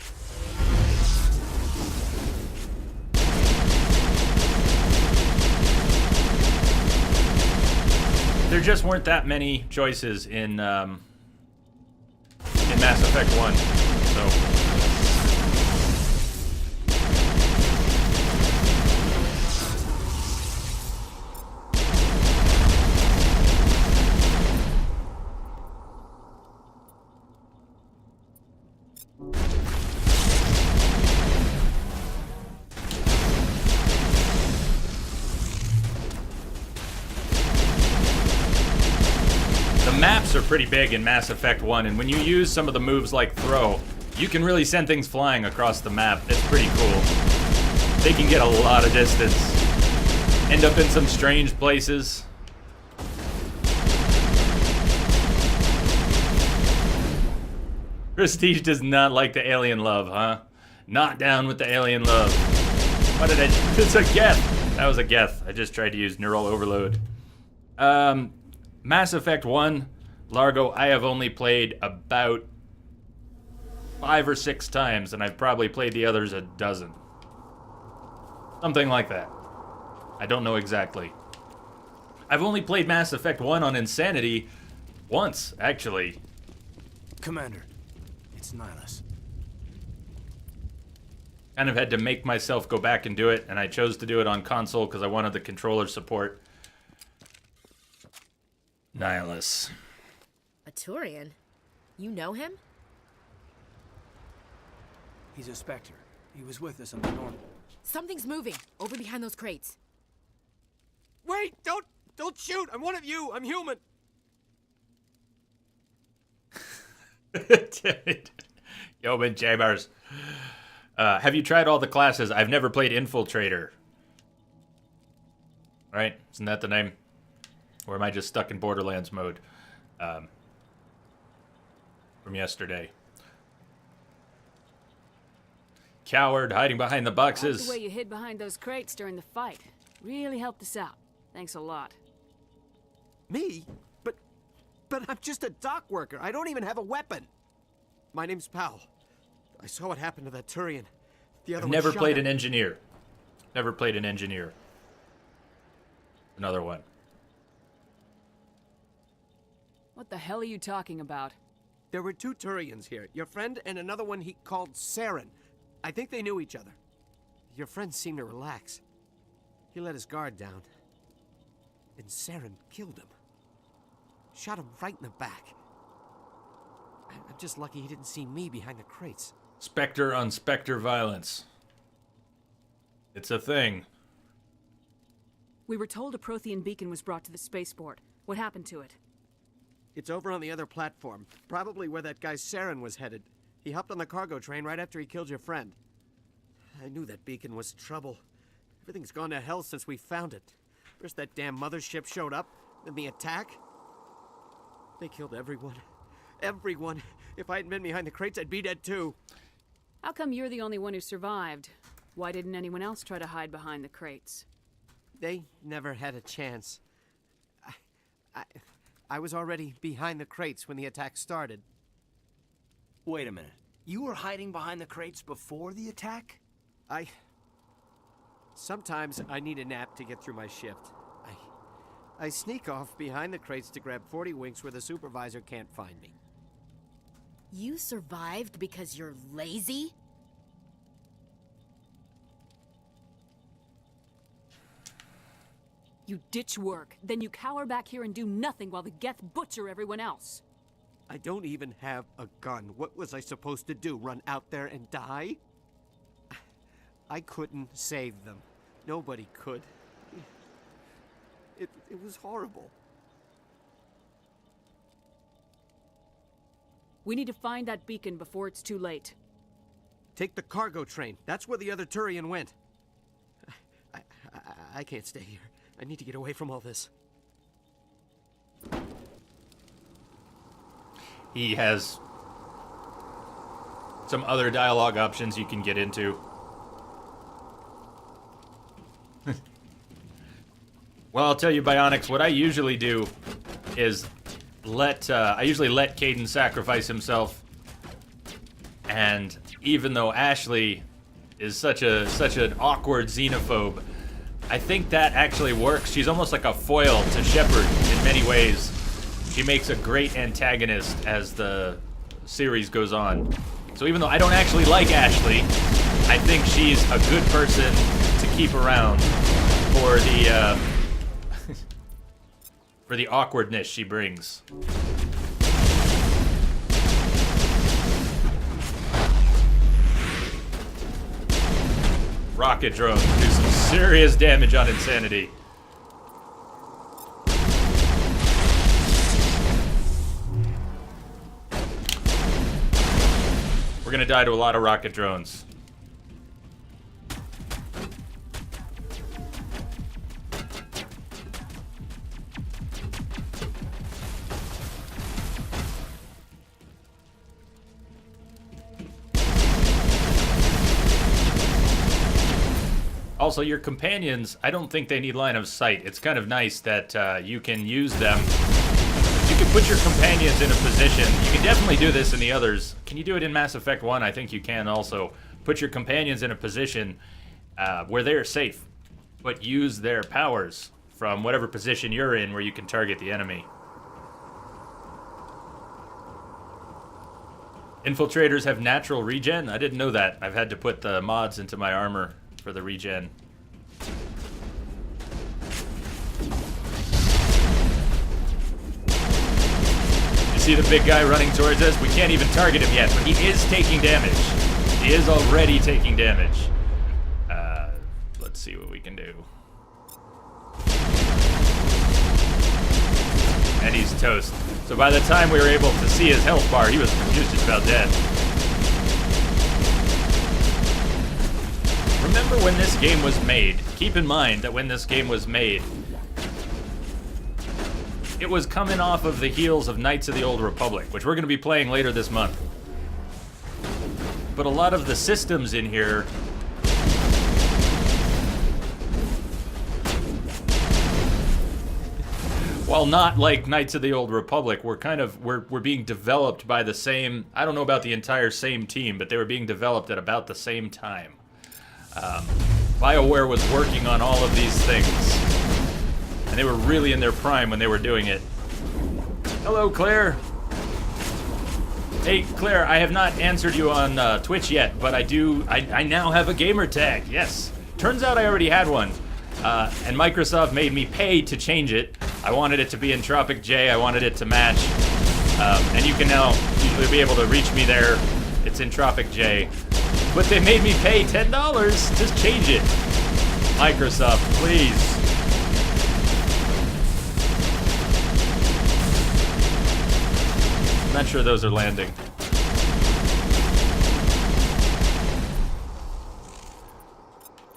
There just weren't that many choices in Mass Effect 1, so... Maps are pretty big in Mass Effect 1, and when you use some of the moves like throw, you can really send things flying across the map. It's pretty cool. They can get a lot of distance, end up in some strange places. Prestige does not like the alien love, huh? Not down with the alien love. What did I... It's a geth. That was a geth. I just tried to use neural overload. Mass Effect 1, Largo, I have only played about 5 or 6 times, and I've probably played the others a dozen. Something like that. I don't know exactly. I've only played Mass Effect 1 on Insanity once, actually. Commander, it's Nihilus. Kind of had to make myself go back and do it, and I chose to do it on console because I wanted the controller support. Nihilus. A Turian? You know him? He's a Spectre. He was with us on the normal. Something's moving over behind those crates. Wait! Don't shoot! I'm one of you! I'm human! Yeoman Chambers. Have you tried all the classes? I've never played Infiltrator. Right? Isn't that the name? Or am I just stuck in Borderlands mode from yesterday? Coward, hiding behind the boxes. The way you hid behind those crates during the fight really helped us out. Thanks a lot. Me? But I'm just a dock worker. I don't even have a weapon. My name's Powell. I saw what happened to that Turian. The other I've one never shot played him. an engineer. Never played an engineer. Another one. What the hell are you talking about? There were 2 Turians here. Your friend and another one he called Saren. I think they knew each other. Your friend seemed to relax. He let his guard down. And Saren killed him. Shot him right in the back. I'm just lucky he didn't see me behind the crates. Spectre on Spectre violence. It's a thing. We were told a Prothean beacon was brought to the spaceport. What happened to it? It's over on the other platform. Probably where that guy Saren was headed. He hopped on the cargo train right after he killed your friend. I knew that beacon was trouble. Everything's gone to hell since we found it. First that damn mothership showed up, then the attack. They killed everyone. Everyone. If I hadn't been behind the crates, I'd be dead too. How come you're the only one who survived? Why didn't anyone else try to hide behind the crates? They never had a chance. I was already behind the crates when the attack started. Wait a minute. You were hiding behind the crates before the attack? Sometimes I need a nap to get through my shift. I sneak off behind the crates to grab 40 winks where the supervisor can't find me. You survived because you're lazy? You ditch work, then you cower back here and do nothing while the Geth butcher everyone else. I don't even have a gun. What was I supposed to do? Run out there and die? I couldn't save them. Nobody could. It was horrible. We need to find that beacon before it's too late. Take the cargo train. That's where the other Turian went. I can't stay here. I need to get away from all this. He has some other dialogue options you can get into. Well, I'll tell you, Bionics, what I usually do is I usually let Caden sacrifice himself. And even though Ashley is such an awkward xenophobe, I think that actually works. She's almost like a foil to Shepard in many ways. She makes a great antagonist as the series goes on. So even though I don't actually like Ashley, I think she's a good person to keep around for the for the awkwardness she brings. Rocket drones do some serious damage on Insanity. We're gonna die to a lot of rocket drones. Also, your companions, I don't think they need line of sight. It's kind of nice that you can use them. You can put your companions in a position. You can definitely do this in the others. Can you do it in Mass Effect 1? I think you can also. Put your companions in a position where they're safe, but use their powers from whatever position you're in where you can target the enemy. Infiltrators have natural regen? I didn't know that. I've had to put the mods into my armor for the regen. You see the big guy running towards us? We can't even target him yet, but he is taking damage. He is already taking damage. Let's see what we can do. And he's toast. So by the time we were able to see his health bar, he was just about dead. Remember when this game was made? Keep in mind that when this game was made, it was coming off of the heels of Knights of the Old Republic, which we're going to be playing later this month. But a lot of the systems in here while not like Knights of the Old Republic, we're being developed by the same, I don't know about the entire same team, but they were being developed at about the same time. BioWare was working on all of these things, and they were really in their prime when they were doing it. Hello, Claire. Hey, Claire, I have not answered you on Twitch yet, but I now have a gamer tag. Yes. Turns out I already had one, and Microsoft made me pay to change it. I wanted it to be Entropic J. I wanted it to match, and you can now usually be able to reach me there. It's Entropic J. But they made me pay $10. Just change it. Microsoft, please. I'm not sure those are landing.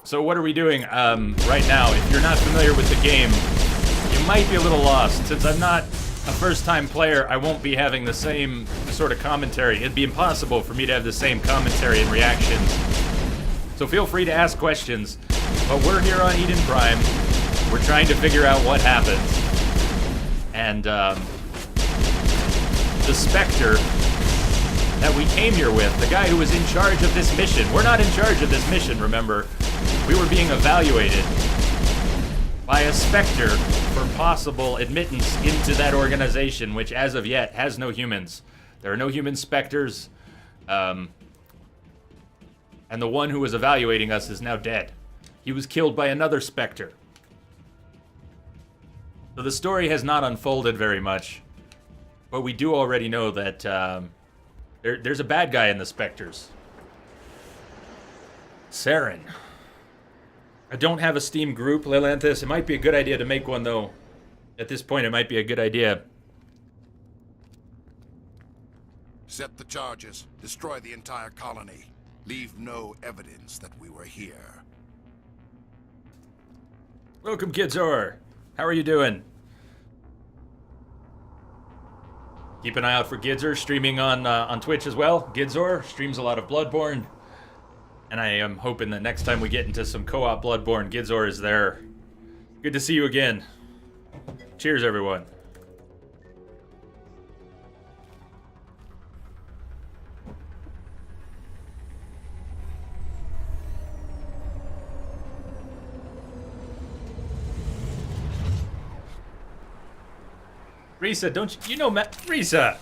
So what are we doing right now? If you're not familiar with the game, you might be a little lost. Since I'm not a first-time player, I won't be having the same sort of commentary. It'd be impossible for me to have the same commentary and reactions. So feel free to ask questions. But we're here on Eden Prime. We're trying to figure out what happened. And the Spectre that we came here with, the guy who was in charge of this mission. We're not in charge of this mission, remember. We were being evaluated by a Spectre for possible admittance into that organization, which as of yet has no humans. There are no human Spectres, and the one who was evaluating us is now dead. He was killed by another Spectre. So the story has not unfolded very much. But we do already know that there's a bad guy in the Spectres. Saren. I don't have a Steam group, Lilanthus. It might be a good idea to make one, though. At this point, it might be a good idea. Set the charges. Destroy the entire colony. Leave no evidence that we were here. Welcome, Kidzor. How are you doing? Keep an eye out for Gidzor streaming on Twitch as well. Gidzor streams a lot of Bloodborne. And I am hoping that next time we get into some co-op Bloodborne, Gidzor is there. Good to see you again. Cheers, everyone. Risa, don't you know Risa?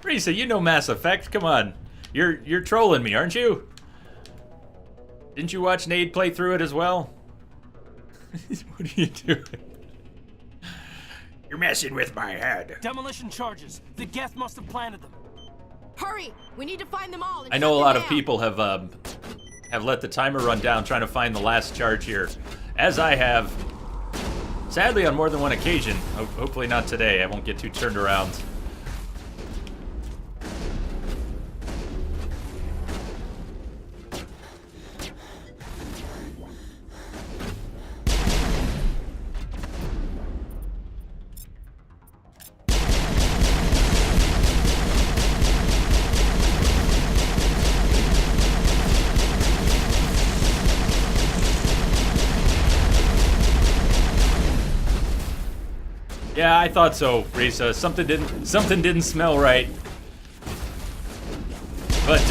Risa, you know Mass Effect. Come on. You're trolling me, aren't you? Didn't you watch Nade play through it as well? What are you doing? You're messing with my head. Demolition charges. The Geth must have planted them. Hurry! We need to find them all. I know a lot of people have let the timer run down trying to find the last charge here, as I have. Sadly, on more than one occasion. Hopefully not today. I won't get too turned around. Yeah, I thought so, Risa. Something didn't smell right. But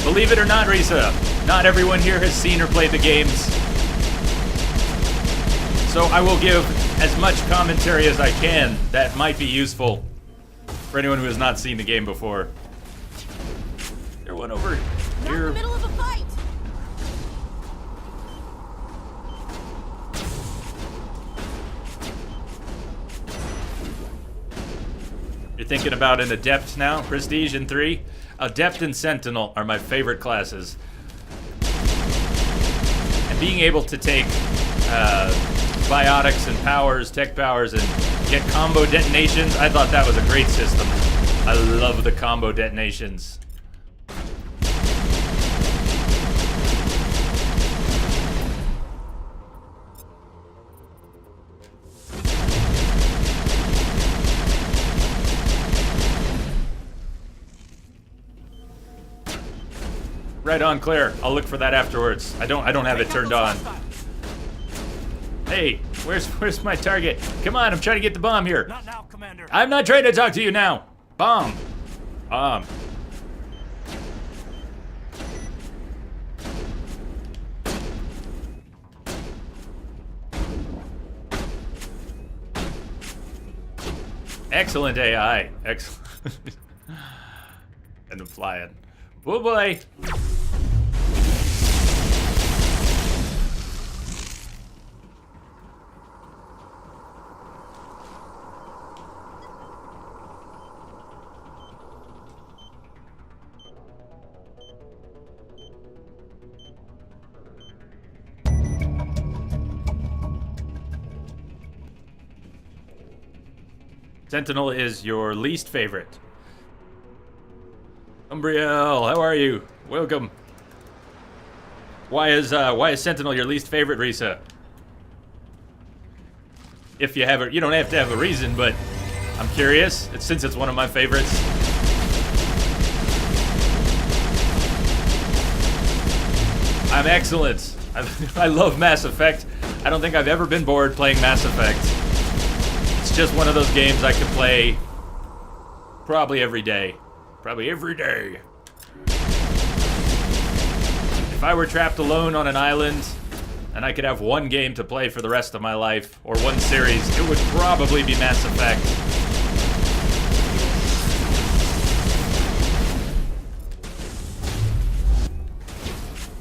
believe it or not, Risa, not everyone here has seen or played the games. So I will give as much commentary as I can that might be useful for anyone who has not seen the game before. There's one over here. Not in the middle of a fight. You're thinking about an Adept now? Prestige in 3? Adept and Sentinel are my favorite classes. And being able to take biotics and powers, tech powers, and get combo detonations, I thought that was a great system. I love the combo detonations. Right on, Claire. I'll look for that afterwards. I don't have it turned on. Hey, where's my target? Come on, I'm trying to get the bomb here. Not now, Commander. I'm not trying to talk to you now. Bomb. Bomb. Excellent AI. Excellent. And I'm flying. Oh boy. Sentinel is your least favorite. Umbriel, how are you? Welcome. Why is Sentinel your least favorite, Risa? If you have you don't have to have a reason, but I'm curious. Since it's one of my favorites. I'm excellent. I love Mass Effect. I don't think I've ever been bored playing Mass Effect. It's just one of those games I could play probably every day. Probably every day. If I were trapped alone on an island and I could have one game to play for the rest of my life, or one series, it would probably be Mass Effect.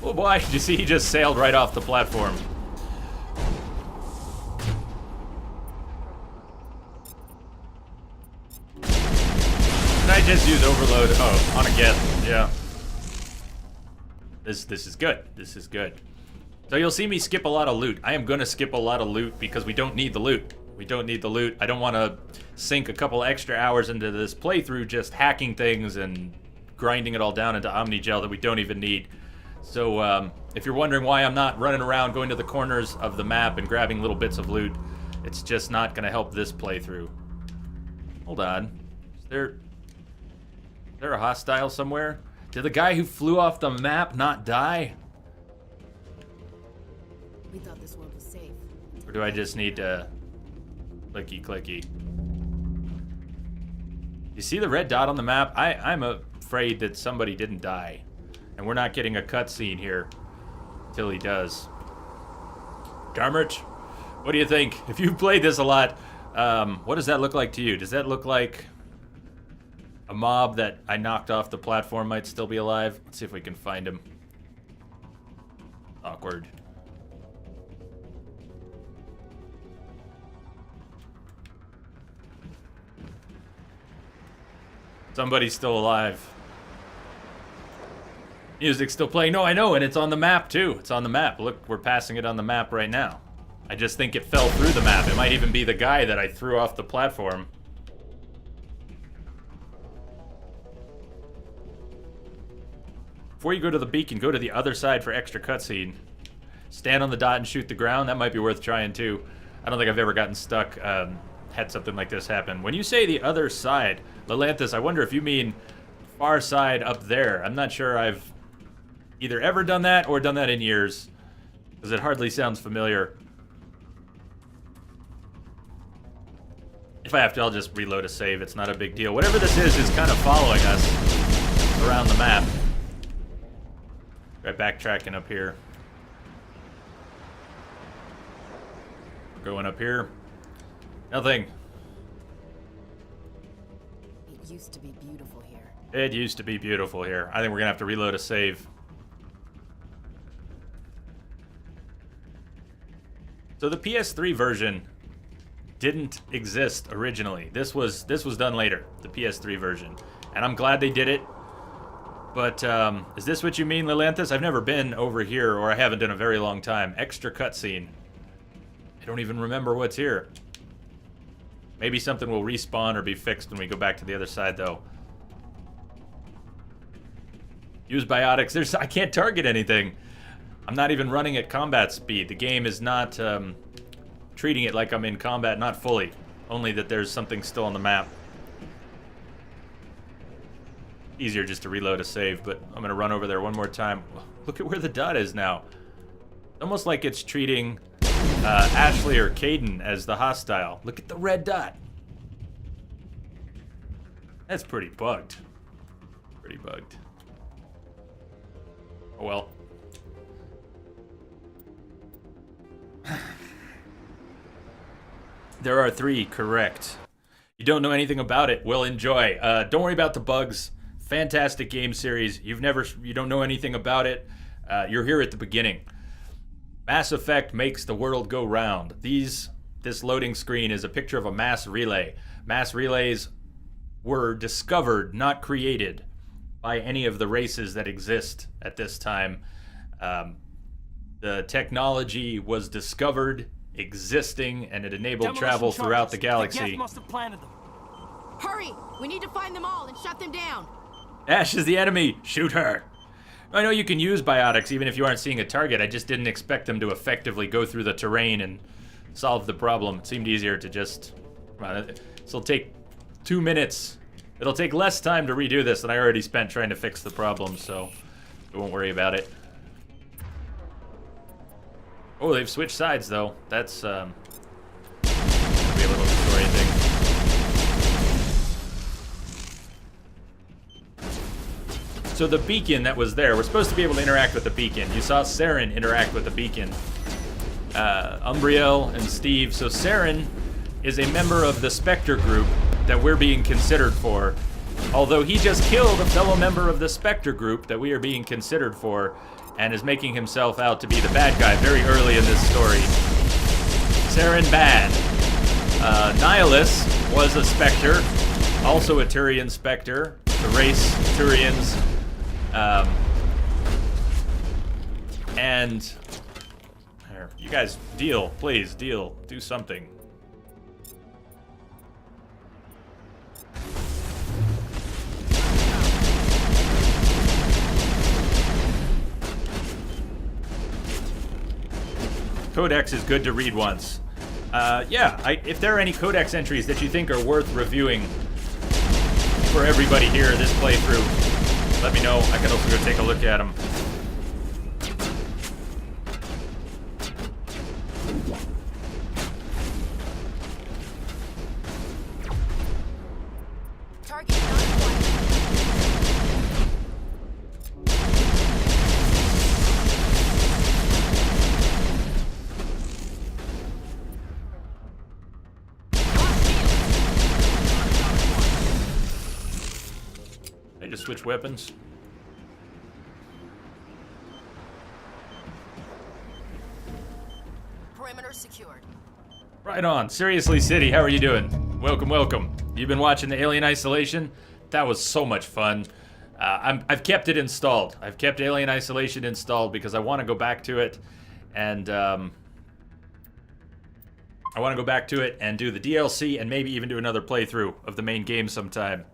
Oh boy, did you see he just sailed right off the platform? just use overload. Oh, on again. Yeah. This is good. This is good. So you'll see me skip a lot of loot. I am gonna skip a lot of loot because we don't need the loot. We don't need the loot. I don't want to sink a couple extra hours into this playthrough just hacking things and grinding it all down into Omnigel that we don't even need. So if you're wondering why I'm not running around going to the corners of the map and grabbing little bits of loot, it's just not gonna help this playthrough. Hold on. Is there a hostile somewhere? Did the guy who flew off the map not die? We thought this world was safe. Or do I just need to clicky clicky? You see the red dot on the map? I'm afraid that somebody didn't die. And we're not getting a cutscene here till he does. Garmert, what do you think? If you've played this a lot, what does that look like to you? Does that look like a mob that I knocked off the platform might still be alive? Let's see if we can find him. Awkward. Somebody's still alive. Music's still playing. No, I know, and it's on the map too. It's on the map. Look, we're passing it on the map right now. I just think it fell through the map. It might even be the guy that I threw off the platform. Before you go to the beacon, go to the other side for extra cutscene. Stand on the dot and shoot the ground. That might be worth trying too. I don't think I've ever gotten stuck, had something like this happen. When you say the other side, Lelanthus, I wonder if you mean far side up there. I'm not sure I've either ever done that or done that in years, because it hardly sounds familiar. If I have to, I'll just reload a save. It's not a big deal. Whatever this is kind of following us around the map. Right, backtracking up here. Going up here. Nothing. It used to be beautiful here. It used to be beautiful here. I think we're gonna have to reload a save. So the PS3 version didn't exist originally. This was done later, the PS3 version. And I'm glad they did it. But is this what you mean, Lelanthus? I've never been over here, or I haven't in a very long time. Extra cutscene. I don't even remember what's here. Maybe something will respawn or be fixed when we go back to the other side, though. Use biotics. I can't target anything. I'm not even running at combat speed. The game is not treating it like I'm in combat, not fully. Only that there's something still on the map. Easier just to reload a save, but I'm gonna run over there one more time. Look at where the dot is now. Almost like it's treating Ashley or Caden as the hostile. Look at the red dot. That's pretty bugged. Pretty bugged. Oh well. There are 3 correct. You don't know anything about it. Well, enjoy. Don't worry about the bugs. Fantastic game series. You don't know anything about it. You're here at the beginning. Mass Effect makes the world go round. This loading screen is a picture of a mass relay. Mass relays were discovered, not created, by any of the races that exist at this time. The technology was discovered, existing, and it enabled travel throughout the galaxy. The Geth must have planted them. Hurry! We need to find them all and shut them down. Ash is the enemy. Shoot her. I know you can use biotics even if you aren't seeing a target. I just didn't expect them to effectively go through the terrain and solve the problem. It seemed easier to just... This will take 2 minutes. It'll take less time to redo this than I already spent trying to fix the problem, so we won't worry about it. Oh, they've switched sides, though. That's, be a little disorienting. So the beacon that was there, we're supposed to be able to interact with the beacon. You saw Saren interact with the beacon. Umbriel and Steve. So Saren is a member of the Spectre group that we're being considered for. Although he just killed a fellow member of the Spectre group that we are being considered for, and is making himself out to be the bad guy very early in this story. Saren bad. Nihilus was a Spectre, also a Turian Spectre, the race Turians, and here, you guys deal, please, deal, do something. Codex is good to read once. Yeah, if there are any Codex entries that you think are worth reviewing for everybody here this playthrough, let me know. I can also go take a look at them. Switch weapons. Perimeter secured. Right on. Seriously, City, how are you doing? Welcome, welcome. You've been watching the Alien Isolation? That was so much fun. I've kept it installed. I've kept Alien Isolation installed because I want to go back to it, and I want to go back to it and do the DLC and maybe even do another playthrough of the main game sometime.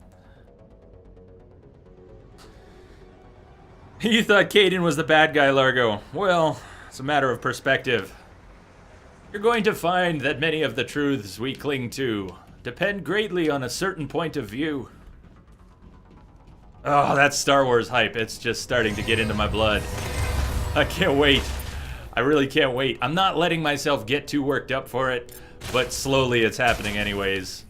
You thought Kaidan was the bad guy, Largo. Well, it's a matter of perspective. You're going to find that many of the truths we cling to depend greatly on a certain point of view. Oh, that's Star Wars hype. It's just starting to get into my blood. I can't wait. I really can't wait. I'm not letting myself get too worked up for it, but slowly it's happening anyways.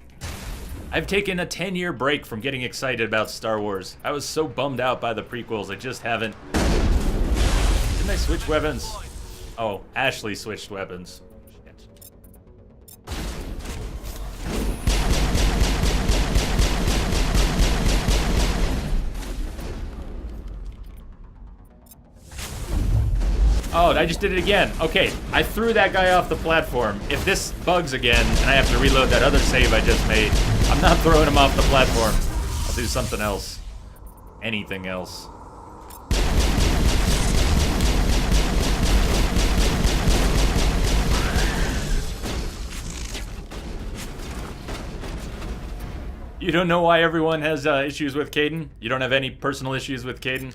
I've taken a 10-year break from getting excited about Star Wars. I was so bummed out by the prequels, I just haven't. Didn't I switch weapons? Oh, Ashley switched weapons. Shit. Oh, I just did it again. Okay, I threw that guy off the platform. If this bugs again and I have to reload that other save I just made, I'm not throwing him off the platform. I'll do something else. Anything else. You don't know why everyone has issues with Kaidan? You don't have any personal issues with Kaidan?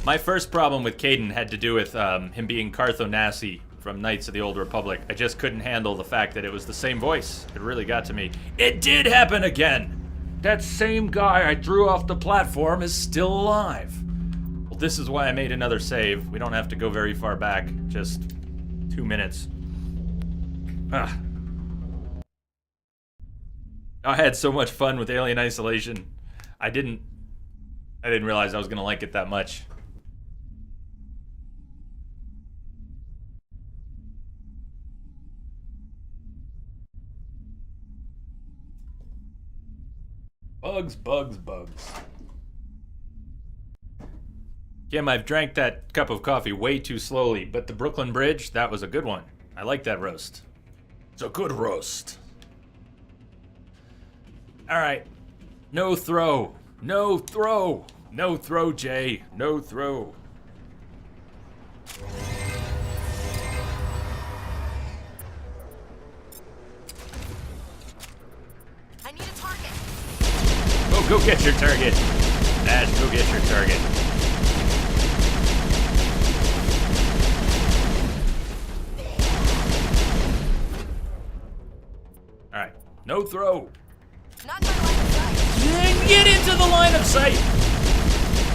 My first problem with Kaidan had to do with him being Carthonasi from Knights of the Old Republic. I just couldn't handle the fact that it was the same voice. It really got to me. It did happen again! That same guy I threw off the platform is still alive. Well, this is why I made another save. We don't have to go very far back. Just 2 minutes. Ah. I had so much fun with Alien Isolation. I didn't realize I was gonna like it that much. Bugs, bugs, bugs. Kim, I've drank that cup of coffee way too slowly, but the Brooklyn Bridge, that was a good one. I like that roast. It's a good roast. Alright. No throw. No throw. No throw, Jay. No throw. I need a target. Oh, go get your target. Ash, go get your target. Alright. No throw. Not in my line of sight. Then get into the line of sight.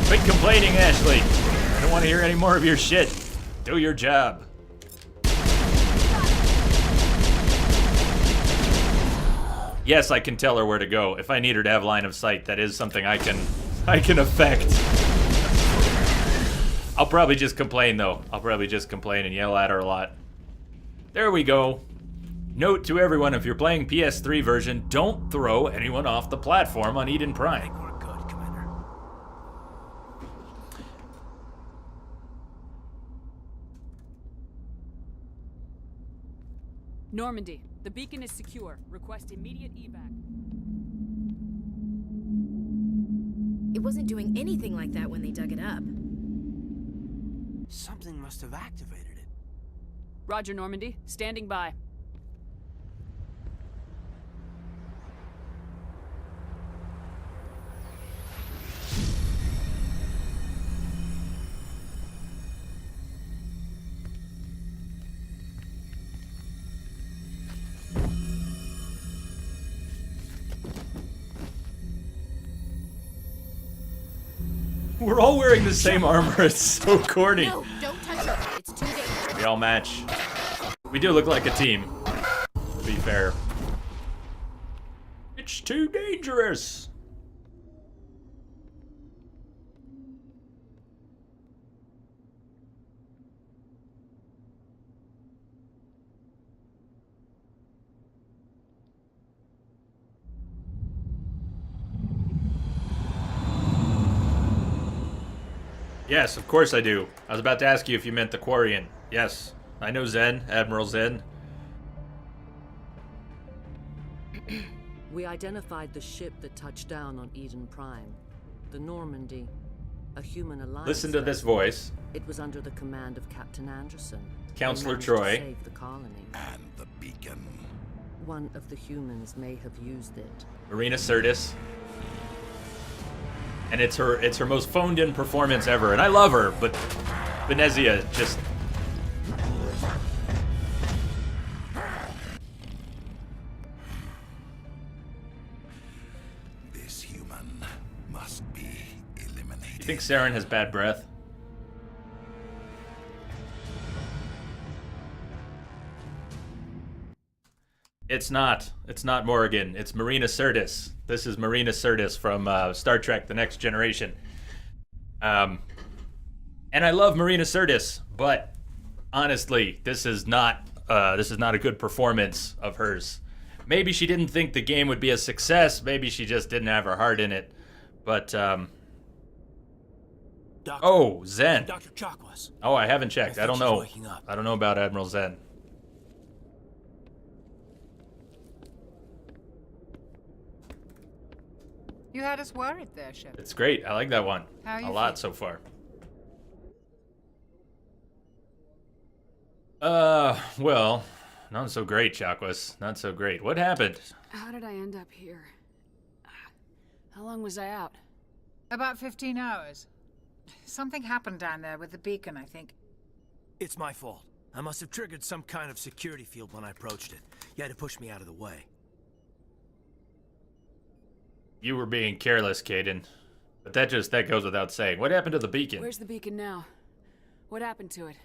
Quit complaining, Ashley. I don't want to hear any more of your shit. Do your job. Yes, I can tell her where to go. If I need her to have line of sight, that is something I can affect. I'll probably just complain, though. I'll probably just complain and yell at her a lot. There we go. Note to everyone, if you're playing PS3 version, don't throw anyone off the platform on Eden Prime. We're good, Commander. Normandy, the beacon is secure. Request immediate evac. It wasn't doing anything like that when they dug it up. Something must have activated it. Roger, Normandy. Standing by. We're all wearing the same armor. It's so corny. No, don't touch it. It's too dangerous. We all match. We do look like a team, to be fair. It's too dangerous. Yes, of course I do. I was about to ask you if you meant the Quarian. Yes, I know Zen, Admiral Zen. We identified the ship that touched down on Eden Prime. The Normandy. A human alliance. Listen to this voice. It was under the command of Captain Anderson. Counselor He managed Troy. to save the colony. And the beacon. One of the humans may have used it. Marina Sirtis. And it's her most phoned in performance ever. And I love her, but Venezia just... This human must be eliminated. You think Saren has bad breath? It's not. It's not Morrigan. It's Marina Sirtis. This is Marina Sirtis from Star Trek: The Next Generation. And I love Marina Sirtis, but honestly, this is not a good performance of hers. Maybe she didn't think the game would be a success. Maybe she just didn't have her heart in it. But oh, Zen. Dr. Chakwas. Oh, I haven't checked. I don't know. Waking up. I don't know about Admiral Zen. You had us worried there, Shepard. It's great. I like that one How are you a lot so far. Well, not so great, Chakwas. Not so great. What happened? How did I end up here? How long was I out? About 15 hours. Something happened down there with the beacon, I think. It's my fault. I must have triggered some kind of security field when I approached it. You had to push me out of the way. You were being careless, Caden. But that goes without saying. What happened to the beacon? Where's the beacon now? What happened to it?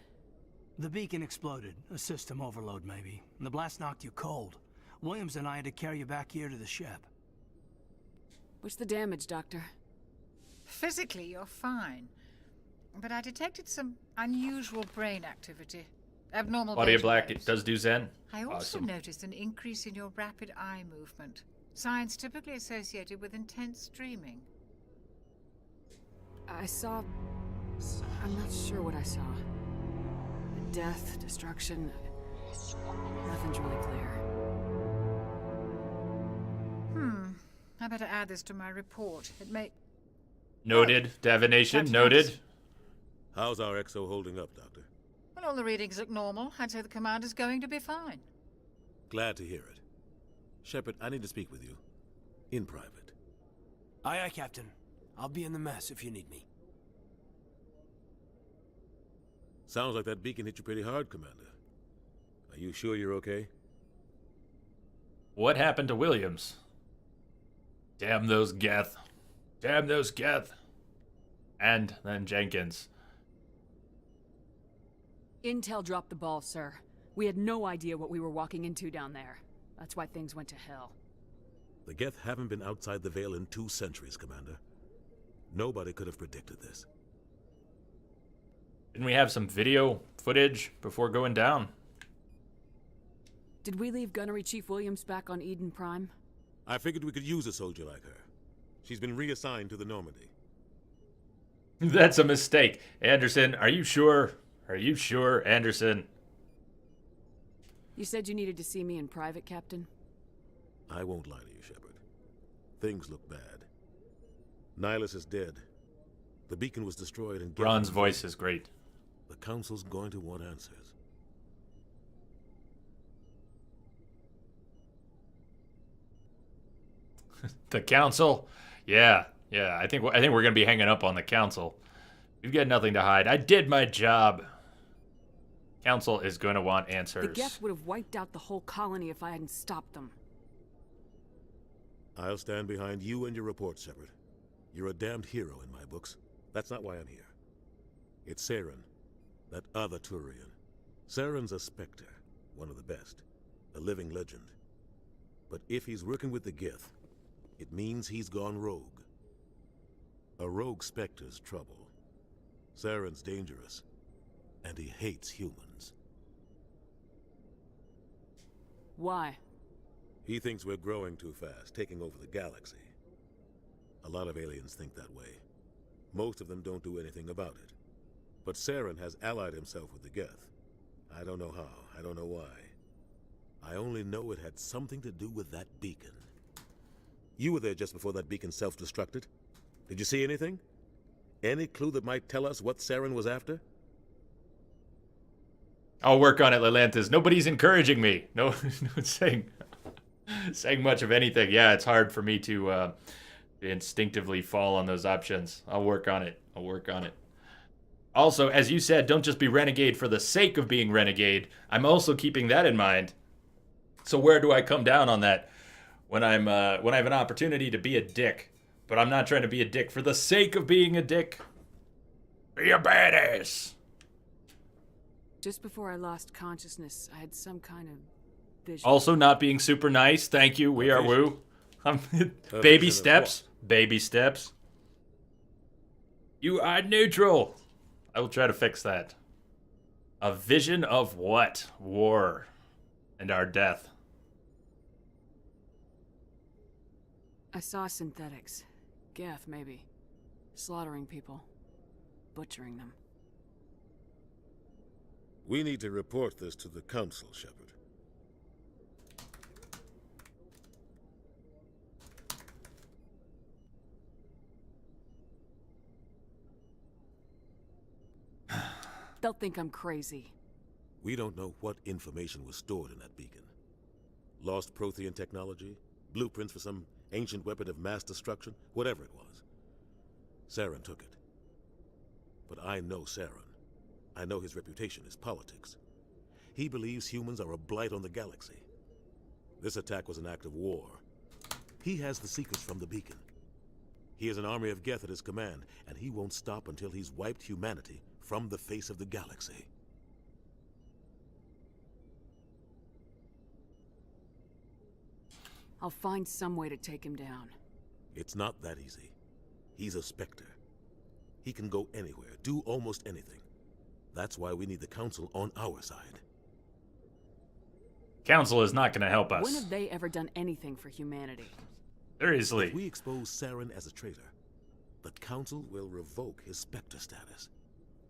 The beacon exploded. A system overload, maybe. And the blast knocked you cold. Williams and I had to carry you back here to the ship. What's the damage, Doctor? Physically, you're fine. But I detected some unusual brain activity. Abnormal Audio beta Black, waves. it does do Zen. I also Awesome. noticed an increase in your rapid eye movement. Signs typically associated with intense dreaming. I saw... I'm not sure what I saw. Death, destruction... Nothing's really clear. I better add this to my report. It may... Noted. Divination. Noted. How's our XO holding up, Doctor? Well, all the readings look normal. I'd say the commander's going to be fine. Glad to hear it. Shepard, I need to speak with you. In private. Aye, aye, Captain. I'll be in the mess if you need me. Sounds like that beacon hit you pretty hard, Commander. Are you sure you're okay? What happened to Williams? Damn those Geth. Damn those Geth. And then Jenkins. Intel dropped the ball, sir. We had no idea what we were walking into down there. That's why things went to hell. The Geth haven't been outside the Veil in 2 centuries, Commander. Nobody could have predicted this. Didn't we have some video footage before going down? Did we leave Gunnery Chief Williams back on Eden Prime? I figured we could use a soldier like her. She's been reassigned to the Normandy. That's a mistake. Anderson, are you sure? Are you sure, Anderson? You said you needed to see me in private, Captain? I won't lie to you, Shepard. Things look bad. Nihilus is dead. The beacon was destroyed and... Ron's voice is great. The Council's going to want answers. The Council? Yeah. I think we're gonna be hanging up on the Council. We've got nothing to hide. I did my job. Council is going to want answers. The Geth would have wiped out the whole colony if I hadn't stopped them. I'll stand behind you and your report, Shepard. You're a damned hero in my books. That's not why I'm here. It's Saren, that other Turian. Saren's a Spectre, one of the best, a living legend. But if he's working with the Geth, it means he's gone rogue. A rogue Spectre's trouble. Saren's dangerous, and he hates humans. Why? He thinks we're growing too fast, taking over the galaxy. A lot of aliens think that way. Most of them don't do anything about it. But Saren has allied himself with the Geth. I don't know how, I don't know why. I only know it had something to do with that beacon. You were there just before that beacon self-destructed. Did you see anything? Any clue that might tell us what Saren was after? I'll work on it, Lelantis. Nobody's encouraging me. No one's saying much of anything. Yeah, it's hard for me to instinctively fall on those options. I'll work on it. Also, as you said, don't just be renegade for the sake of being renegade. I'm also keeping that in mind. So where do I come down on that? When I have an opportunity to be a dick, but I'm not trying to be a dick for the sake of being a dick. Be a badass. Just before I lost consciousness, I had some kind of vision. Also not being super nice. Thank you. We are woo. Baby steps. Baby steps. You are neutral. I will try to fix that. A vision of what? War. And our death. I saw synthetics. Geth, maybe. Slaughtering people. Butchering them. We need to report this to the Council, Shepard. They'll think I'm crazy. We don't know what information was stored in that beacon. Lost Prothean technology? Blueprints for some ancient weapon of mass destruction? Whatever it was. Saren took it. But I know Saren. I know his reputation is politics. He believes humans are a blight on the galaxy. This attack was an act of war. He has the secrets from the beacon. He has an army of Geth at his command, and he won't stop until he's wiped humanity from the face of the galaxy. I'll find some way to take him down. It's not that easy. He's a Spectre. He can go anywhere, do almost anything. That's why we need the Council on our side. Council is not going to help us. When have they ever done anything for humanity? Seriously. If we expose Saren as a traitor, the Council will revoke his Spectre status.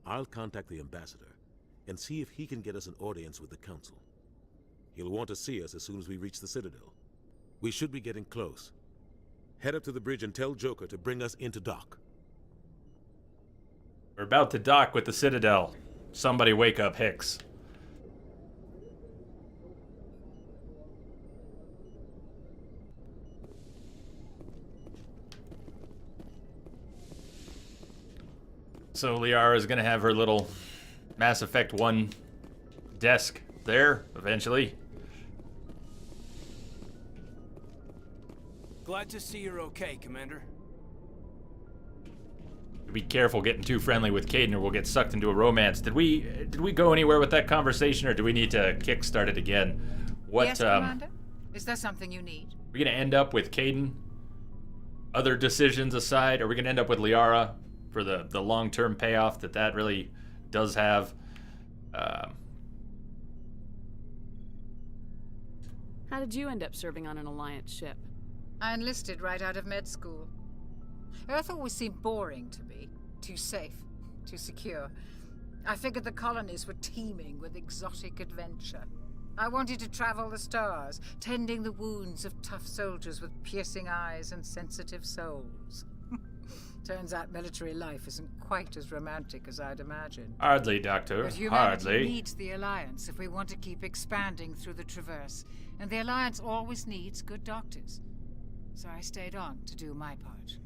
I'll contact the Ambassador and see if he can get us an audience with the Council. He'll want to see us as soon as we reach the Citadel. We should be getting close. Head up to the bridge and tell Joker to bring us into dock. We're about to dock with the Citadel. Somebody wake up Hicks. So Liara is going to have her little Mass Effect 1 desk there, eventually. Glad to see you're okay, Commander. Be careful getting too friendly with Caden or we'll get sucked into a romance. Did we go anywhere with that conversation or do we need to kickstart it again? Yes, Commander? Is there something you need? Are we going to end up with Caden? Other decisions aside, are we going to end up with Liara for the long-term payoff that really does have? How did you end up serving on an Alliance ship? I enlisted right out of med school. Earth always seemed boring to me. Too safe, too secure. I figured the colonies were teeming with exotic adventure. I wanted to travel the stars, tending the wounds of tough soldiers with piercing eyes and sensitive souls. Turns out military life isn't quite as romantic as I'd imagined. Hardly, Doctor. But humanity Hardly. needs the Alliance if we want to keep expanding through the Traverse, and the Alliance always needs good doctors. So I stayed on to do my part.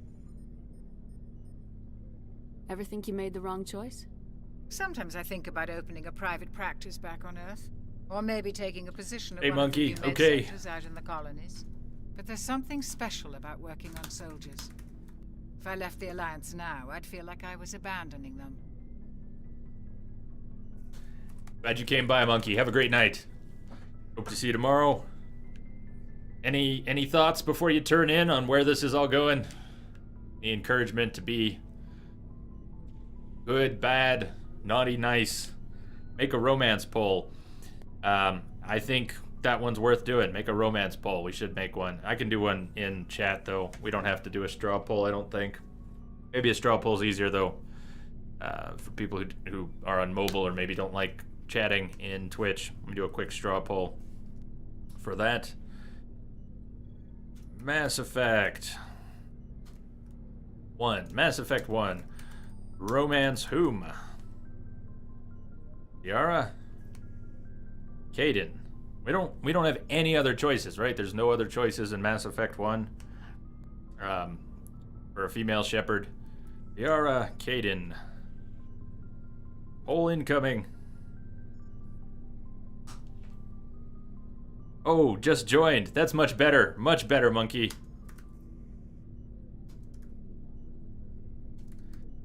Ever think you made the wrong choice? Sometimes I think about opening a private practice back on Earth, or maybe taking a position at Hey, one Monkey. of the new med Okay. centers out in the colonies. But there's something special about working on soldiers. If I left the Alliance now, I'd feel like I was abandoning them. Glad you came by, Monkey. Have a great night. Hope to see you tomorrow. Any thoughts before you turn in on where this is all going? Any encouragement to be good, bad, naughty, nice? Make a romance poll. I think that one's worth doing. Make a romance poll. We should make one. I can do one in chat, though. We don't have to do a straw poll, I don't think. Maybe a straw poll's easier, though, for people who are on mobile or maybe don't like chatting in Twitch. Let me do a quick straw poll for that. Mass Effect 1. Mass Effect 1. Romance whom? Yara? Kaidan. We don't have any other choices, right? There's no other choices in Mass Effect 1. For a female Shepard. Yara, Kaidan. Poll incoming. Oh, just joined. That's much better. Much better, Monkey.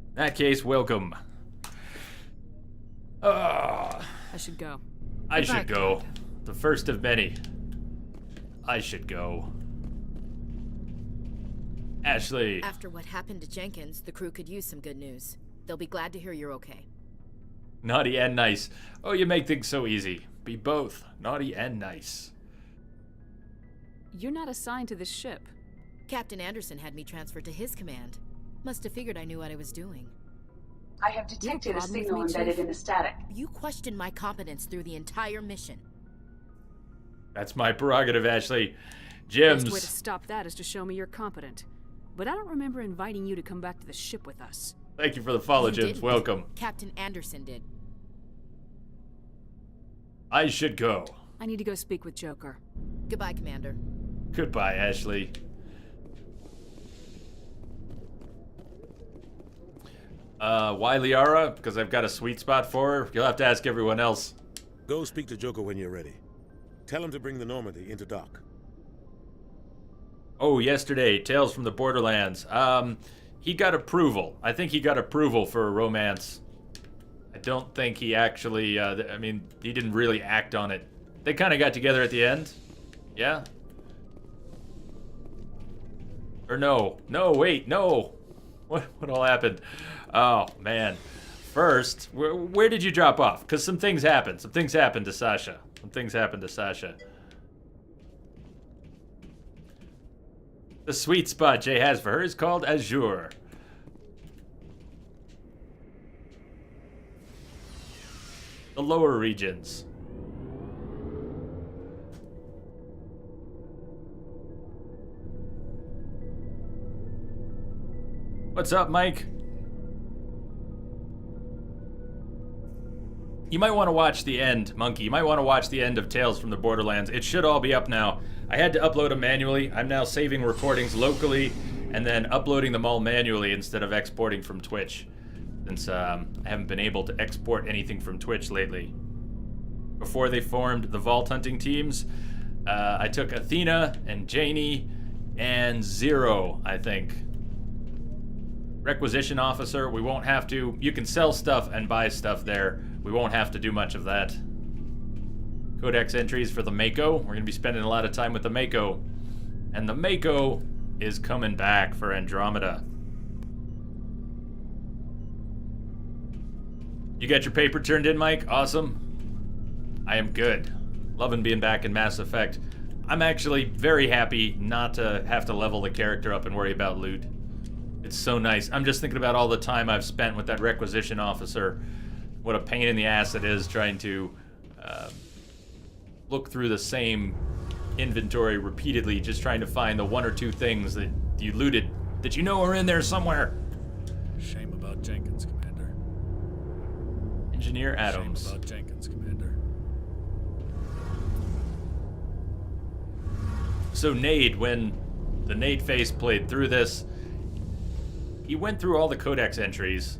In that case, welcome. I should go. I should go. The first of many. I should go. Ashley. After what happened to Jenkins, the crew could use some good news. They'll be glad to hear you're okay. Naughty and nice. Oh, you make things so easy. Be both. Naughty and nice. You're not assigned to this ship. Captain Anderson had me transferred to his command. Must have figured I knew what I was doing. I have detected a signal embedded in the static. You questioned my competence through the entire mission. That's my prerogative, Ashley. Best way to Gems. stop that is to show me you're competent. But I don't remember inviting you to come back to the ship with us. Thank you for the follow, You Gems. didn't. Welcome. Captain Anderson did. I should go. I need to go speak with Joker. Goodbye, Commander. Goodbye, Ashley. Why Liara? Because I've got a sweet spot for her? You'll have to ask everyone else. Go speak to Joker when you're ready. Tell him to bring the Normandy into dock. Oh, yesterday, Tales from the Borderlands. He got approval. I think he got approval for a romance. I don't think he actually, I mean, he didn't really act on it. They kind of got together at the end. Yeah? Or no. No, wait, no. What all happened? Oh, man. First, where did you drop off? Because some things happened. Some things happened to Sasha. The sweet spot Jay has for her is called Azure. The lower regions. What's up, Mike? You might want to watch the end, Monkey. You might want to watch the end of Tales from the Borderlands. It should all be up now. I had to upload them manually. I'm now saving recordings locally and then uploading them all manually instead of exporting from Twitch, since I haven't been able to export anything from Twitch lately. Before they formed the Vault Hunting teams, I took Athena and Janie and Zero, I think. Requisition Officer, we won't have to. You can sell stuff and buy stuff there. We won't have to do much of that. Codex entries for the Mako. We're going to be spending a lot of time with the Mako. And the Mako is coming back for Andromeda. You got your paper turned in, Mike? Awesome. I am good. Loving being back in Mass Effect. I'm actually very happy not to have to level the character up and worry about loot. It's so nice. I'm just thinking about all the time I've spent with that Requisition Officer. What a pain in the ass it is trying to look through the same inventory repeatedly, just trying to find the one or two things that you looted that you know are in there somewhere. Shame about Jenkins, Commander. Engineer Adams. Shame about Jenkins, Commander. So Nade, when the Nade face played through this, he went through all the codex entries.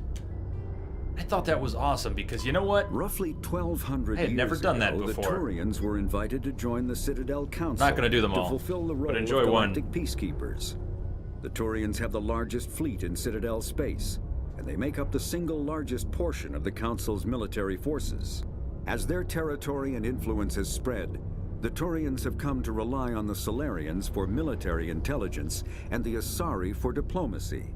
I thought that was awesome because you know what? Roughly 1,200 I had never done that before. The Turians were invited to join the Citadel Council. Not going to do them all, to fulfill the role but enjoy of one. galactic peacekeepers. The Turians have the largest fleet in Citadel space, and they make up the single largest portion of the Council's military forces. As their territory and influence has spread, the Turians have come to rely on the Solarians for military intelligence and the Asari for diplomacy.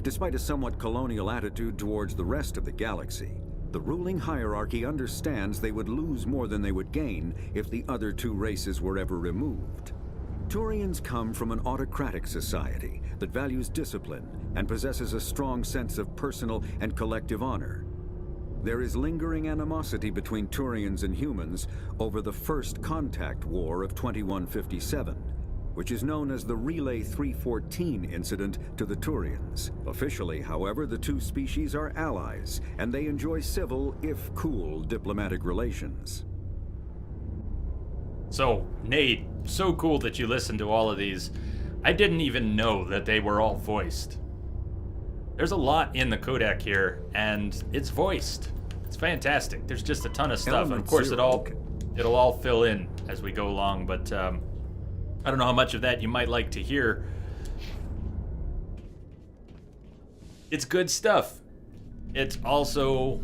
Despite a somewhat colonial attitude towards the rest of the galaxy, the ruling hierarchy understands they would lose more than they would gain if the other two races were ever removed. Turians come from an autocratic society that values discipline and possesses a strong sense of personal and collective honor. There is lingering animosity between Turians and humans over the First Contact War of 2157, which is known as the Relay 314 incident to the Turians. Officially, however, the two species are allies, and they enjoy civil, if cool, diplomatic relations. So, Nade, so cool that you listened to all of these. I didn't even know that they were all voiced. There's a lot in the codec here, and it's voiced. It's fantastic. There's just a ton of stuff, and of course it'll all fill in as we go along, but I don't know how much of that you might like to hear. It's good stuff. It's also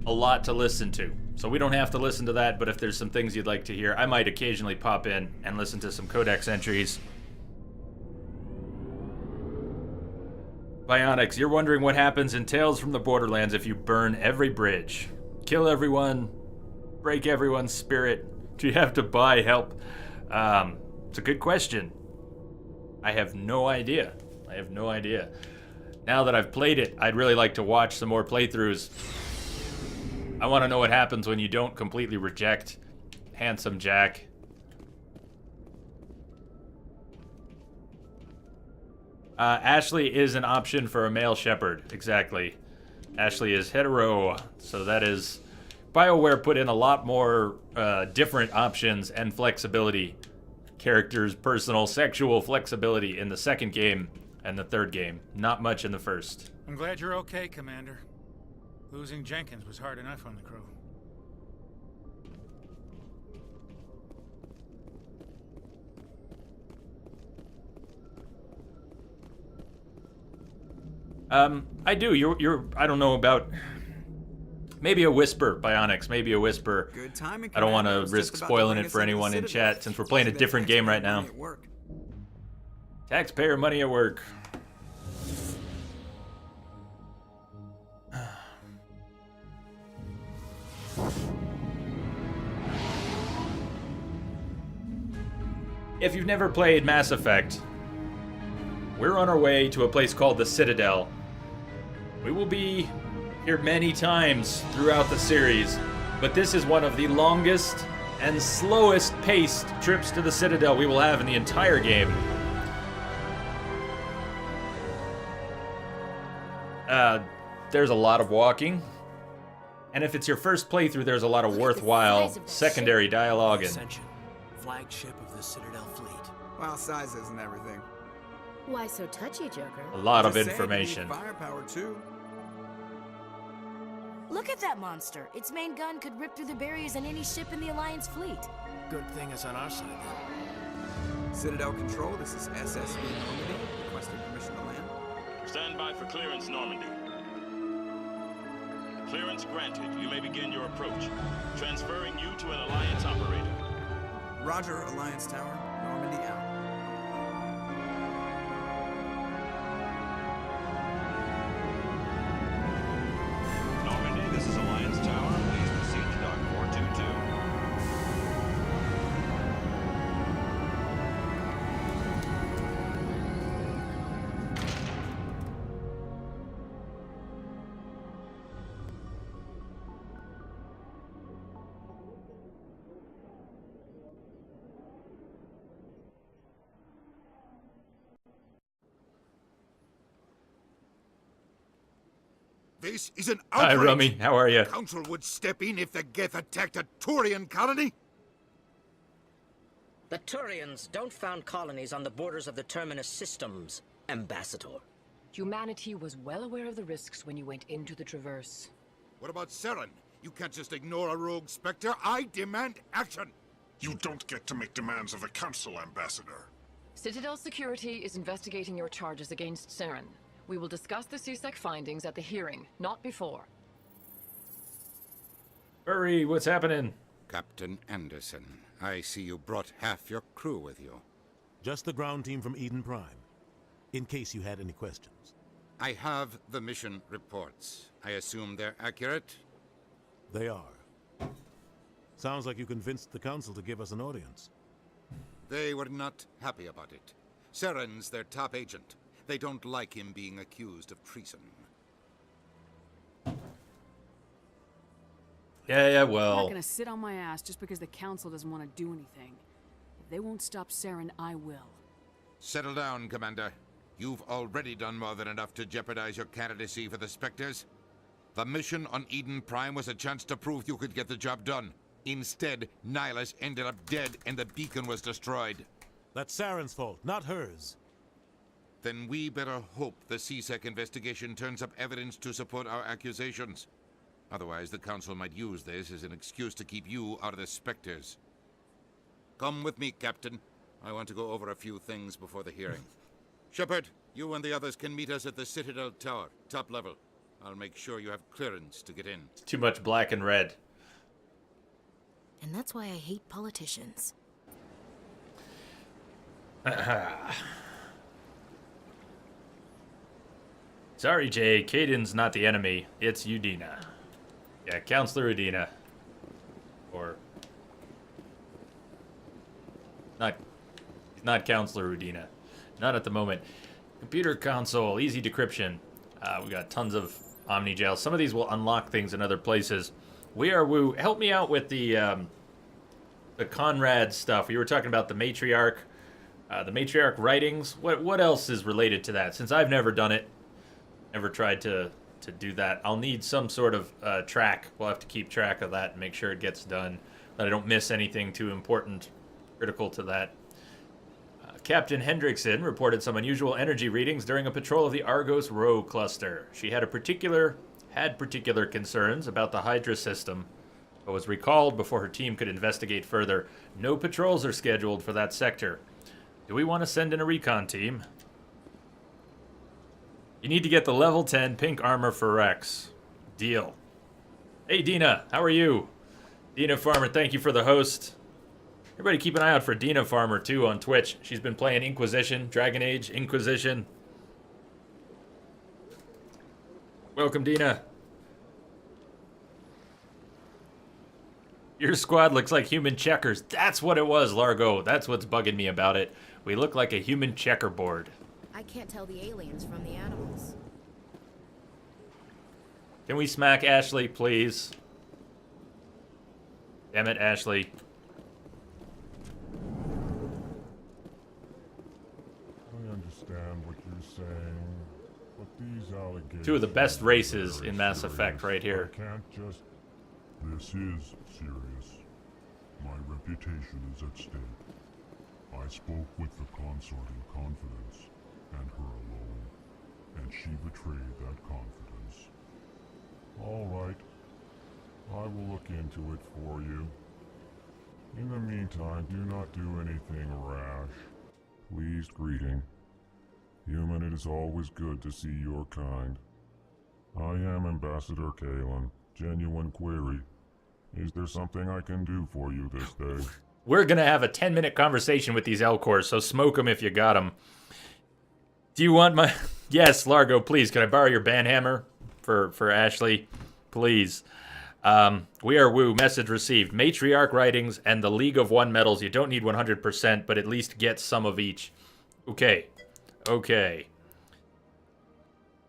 a lot to listen to. So we don't have to listen to that, but if there's some things you'd like to hear, I might occasionally pop in and listen to some codex entries. Bionics, you're wondering what happens in Tales from the Borderlands if you burn every bridge. Kill everyone, break everyone's spirit. Do you have to buy help? It's a good question. I have no idea. Now that I've played it, I'd really like to watch some more playthroughs. I want to know what happens when you don't completely reject Handsome Jack. Ashley is an option for a male Shepard. Exactly. Ashley is hetero, so that is... BioWare put in a lot more different options and flexibility. Characters' personal sexual flexibility in the second game and the third game. Not much in the first. I'm glad you're okay, Commander. Losing Jenkins was hard enough on the crew. I do. You're I don't know about... Maybe a whisper, Bionics. Maybe a whisper. Good timing, I don't want to Commander. risk spoiling it for anyone in chat since we're playing a different game right now. Taxpayer money at work. If you've never played Mass Effect, we're on our way to a place called the Citadel. We will be here many times throughout the series, but this is one of the longest and slowest paced trips to the Citadel we will have in the entire game. There's a lot of walking, and if it's your first playthrough, there's a lot of worthwhile secondary dialogue and flagship of the Citadel fleet. Well, size isn't everything. Why so touchy, Joker? a lot of Just saying, information. you need firepower too. Look at that monster. Its main gun could rip through the barriers in any ship in the Alliance fleet. Good thing it's on our side, then. Citadel Control, this is SSV Normandy. Requesting permission to land. Stand by for clearance, Normandy. Clearance granted. You may begin your approach. Transferring you to an Alliance operator. Roger, Alliance Tower. Normandy out. Normandy, this is Alliance Tower. Please proceed to Dock 422. This is an Hi, outrage. Rummy. How are you? The Council would step in if the Geth attacked a Turian colony? The Turians don't found colonies on the borders of the Terminus systems, Ambassador. Humanity was well aware of the risks when you went into the Traverse. What about Saren? You can't just ignore a rogue Spectre. I demand action. You don't get to make demands of the Council, Ambassador. Citadel Security is investigating your charges against Saren. We will discuss the CSEC findings at the hearing, not before. Hurry, what's happening? Captain Anderson, I see you brought half your crew with you. Just the ground team from Eden Prime, in case you had any questions. I have the mission reports. I assume they're accurate? They are. Sounds like you convinced the Council to give us an audience. They were not happy about it. Saren's their top agent. They don't like him being accused of treason. Yeah, I'm not well. gonna sit on my ass just because the Council doesn't want to do anything. If they won't stop Saren, I will. Settle down, Commander. You've already done more than enough to jeopardize your candidacy for the Spectres. The mission on Eden Prime was a chance to prove you could get the job done. Instead, Nihilus ended up dead and the beacon was destroyed. That's Saren's fault, not hers. Then we better hope the CSEC investigation turns up evidence to support our accusations. Otherwise, the Council might use this as an excuse to keep you out of the Spectres. Come with me, Captain. I want to go over a few things before the hearing. Shepard, you and the others can meet us at the Citadel Tower, top level. I'll make sure you have clearance to get in. It's too much black and red. And that's why I hate politicians. Sorry, Jay. Caden's not the enemy. It's Udina. Yeah, Counselor Udina. Or... He's not Counselor Udina. Not at the moment. Computer console, easy decryption. We got tons of Omni-Gel. Some of these will unlock things in other places. We are Woo. Help me out with the Conrad stuff. We were talking about the Matriarch writings. What else is related to that? Since I've never done it, never tried to do that, I'll need some sort of track. We'll have to keep track of that and make sure it gets done, that I don't miss anything too important, critical to that. Captain Hendrickson reported some unusual energy readings during a patrol of the Argos Rho cluster. She had particular concerns about the Hydra system, but was recalled before her team could investigate further. No patrols are scheduled for that sector. Do we want to send in a recon team? You need to get the level 10 pink armor for Rex. Deal. Hey, Dina, how are you? Dina Farmer, thank you for the host. Everybody keep an eye out for Dina Farmer, too, on Twitch. She's been playing Inquisition, Dragon Age, Inquisition. Welcome, Dina. Your squad looks like human checkers. That's what it was, Largo. That's what's bugging me about it. We look like a human checkerboard. I can't tell the aliens from the animals. Can we smack Ashley, please? Damn it, Ashley. I understand what you're saying, but these allegations... Two of the best races in Mass Effect right here. I can't just... This is serious. My reputation is at stake. I spoke with the consort in confidence, and her alone, and she betrayed that confidence. All right. I will look into it for you. In the meantime, do not do anything rash. Pleased greeting. Human, it is always good to see your kind. I am Ambassador Kalen. Genuine query. Is there something I can do for you this day? We're going to have a 10-minute conversation with these Elcors, so smoke them if you got them. Do you want my... Yes, Largo, please. Can I borrow your banhammer for Ashley? Please. We are Woo. Message received. Matriarch writings and the League of One medals. You don't need 100%, but at least get some of each. Okay. Okay.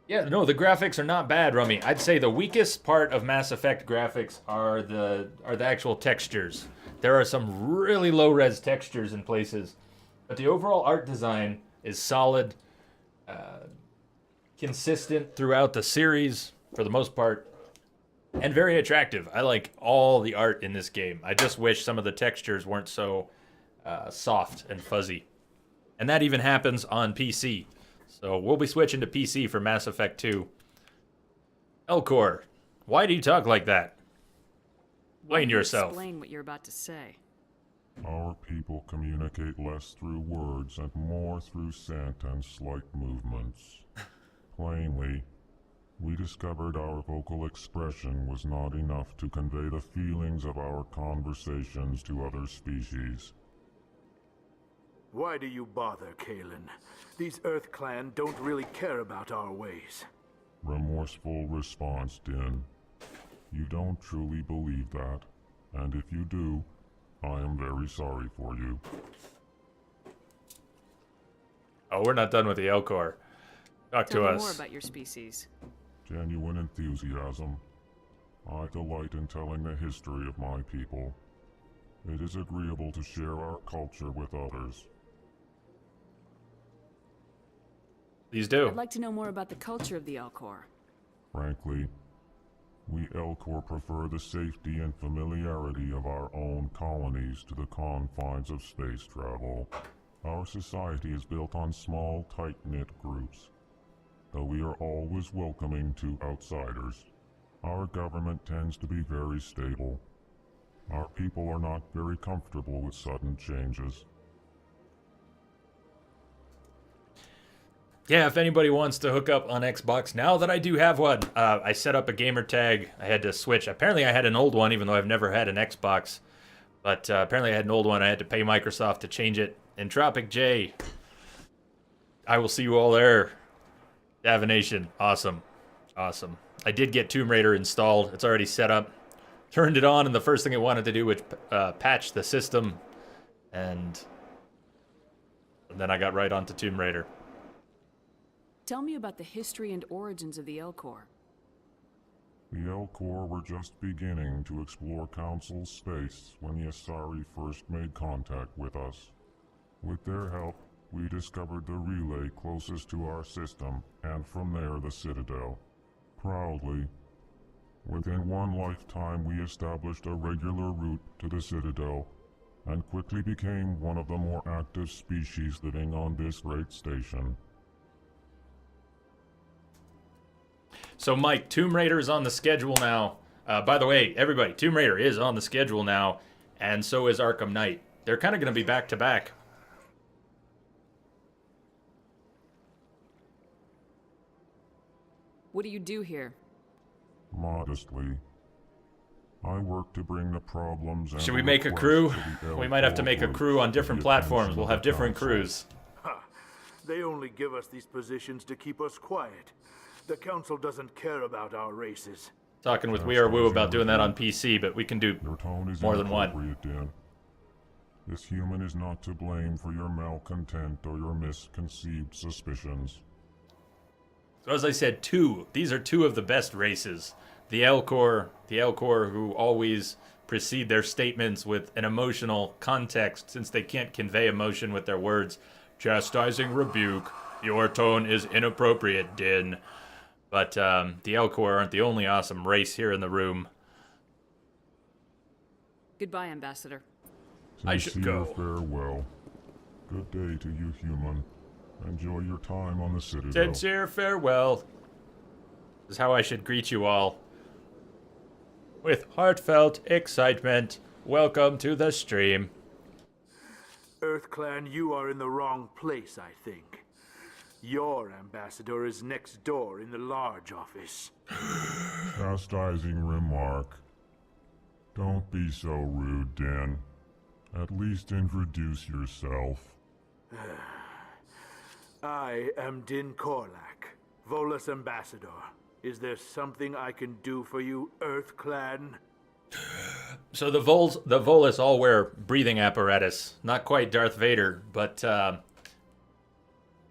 Yeah, no, the graphics are not bad, Rummy. I'd say the weakest part of Mass Effect graphics are the actual textures. There are some really low-res textures in places, but the overall art design is solid, consistent throughout the series. for the most part, and very attractive. I like all the art in this game. I just wish some of the textures weren't so soft and fuzzy. And that even happens on PC. So we'll be switching to PC for Mass Effect 2. Elcor, why do you talk like that? Explain yourself. Explain what you're about to say. Our people communicate less through words and more through scent and slight movements. Plainly, we discovered our vocal expression was not enough to convey the feelings of our conversations to other species. Why do you bother, Kalen? These Earth Clan don't really care about our ways. Remorseful response, Din. You don't truly believe that, and if you do, I am very sorry for you. Oh, we're not done with the Elcor. Talk Tell to me us. more about your species. Genuine enthusiasm. I delight in telling the history of my people. It is agreeable to share our culture with others. Please do. I'd like to know more about the culture of the Elcor. Frankly, we Elcor prefer the safety and familiarity of our own colonies to the confines of space travel. Our society is built on small, tight-knit groups. Though we are always welcoming to outsiders, our government tends to be very stable. Our people are not very comfortable with sudden changes. Yeah, if anybody wants to hook up on Xbox, now that I do have one, I set up a gamer tag. I had to switch. Apparently I had an old one, even though I've never had an Xbox. But apparently I had an old one. I had to pay Microsoft to change it. Entropic J, I will see you all there. Davination, awesome. Awesome. I did get Tomb Raider installed. It's already set up. Turned it on, and the first thing it wanted to do was patch the system. And then I got right onto Tomb Raider. Tell me about the history and origins of the Elcor. The Elcor were just beginning to explore Council space when the Asari first made contact with us. With their help, we discovered the relay closest to our system, and from there the Citadel. Proudly, within one lifetime we established a regular route to the Citadel, and quickly became one of the more active species living on this great station. So, Mike, Tomb Raider is on the schedule now. By the way, everybody, Tomb Raider is on the schedule now, and so is Arkham Knight. They're kind of going to be back-to-back. What do you do here? Modestly, I work to bring the problems and Should we make a crew? We might have to make a crew on different platforms. We'll have different crews. Ha! They only give us these positions to keep us quiet. The Council doesn't care about our races. Talking with We Are Woo about doing that on PC, but we can do more than one. Dan. This human is not to blame for your malcontent or your misconceived suspicions. So as I said, these are two of the best races. The Elcor who always precede their statements with an emotional context, since they can't convey emotion with their words. Chastising rebuke. Your tone is inappropriate, Din. But the Elcor aren't the only awesome race here in the room. Goodbye, Ambassador. I should go. Farewell. Good day to you, human. Enjoy your time on the Citadel. Sincere farewell. This is how I should greet you all. With heartfelt excitement, welcome to the stream. Earth Clan, you are in the wrong place, I think. Your ambassador is next door in the large office. Chastising remark. Don't be so rude, Dan. At least introduce yourself. I am Din Korlak, Volus ambassador. Is there something I can do for you, Earth Clan? So the Volus all wear breathing apparatus. Not quite Darth Vader, but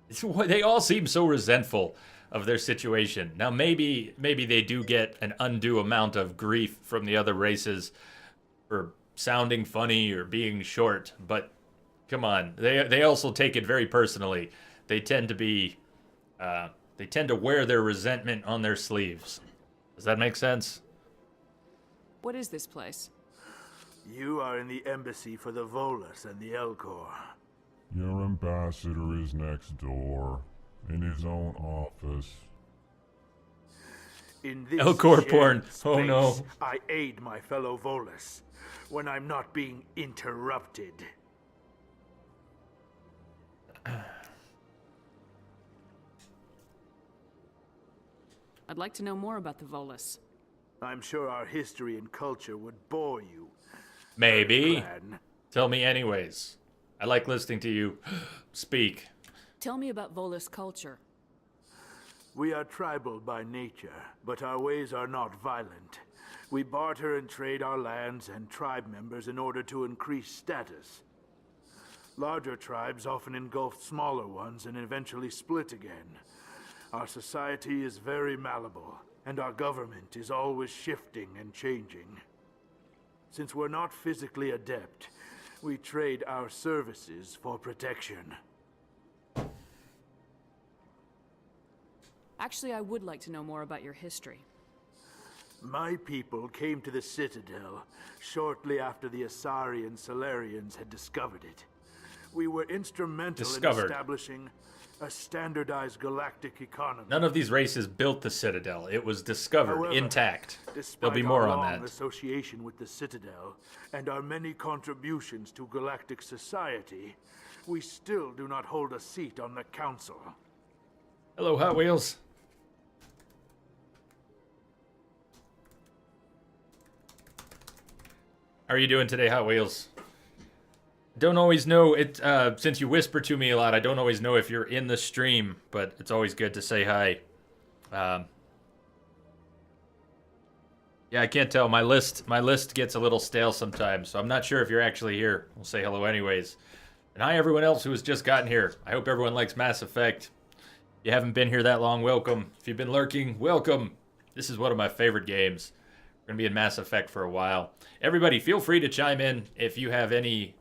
they all seem so resentful of their situation. Now maybe they do get an undue amount of grief from the other races for sounding funny or being short, but come on, they also take it very personally. They tend to be they tend to wear their resentment on their sleeves. Does that make sense? What is this place? You are in the embassy for the Volus and the Elcor. Your ambassador is next door, in his own office. In this Elcor shared porn. Oh space, no. I aid my fellow Volus when I'm not being interrupted. I'd like to know more about the Volus. I'm sure our history and culture would bore you. Maybe. Clan. Tell me anyways. I like listening to you speak. Tell me about Volus culture. We are tribal by nature, but our ways are not violent. We barter and trade our lands and tribe members in order to increase status. Larger tribes often engulf smaller ones and eventually split again. Our society is very malleable, and our government is always shifting and changing. Since we're not physically adept, we trade our services for protection. Actually, I would like to know more about your history. My people came to the Citadel shortly after the Asari and Solarians had discovered it. We were instrumental in establishing a standardized galactic economy. None of these races built the Citadel. It was discovered However, intact. despite There'll be more our on long that. association with the Citadel and our many contributions to galactic society, we still do not hold a seat on the Council. Hello, Hot Wheels. How are you doing today, Hot Wheels? Don't always know it, since you whisper to me a lot, I don't always know if you're in the stream, but it's always good to say hi. Yeah, I can't tell. My list gets a little stale sometimes, so I'm not sure if you're actually here. We'll say hello anyways. And hi, everyone else who has just gotten here. I hope everyone likes Mass Effect. If you haven't been here that long, welcome. If you've been lurking, welcome. This is one of my favorite games. We're going to be in Mass Effect for a while. Everybody, feel free to chime in if you have any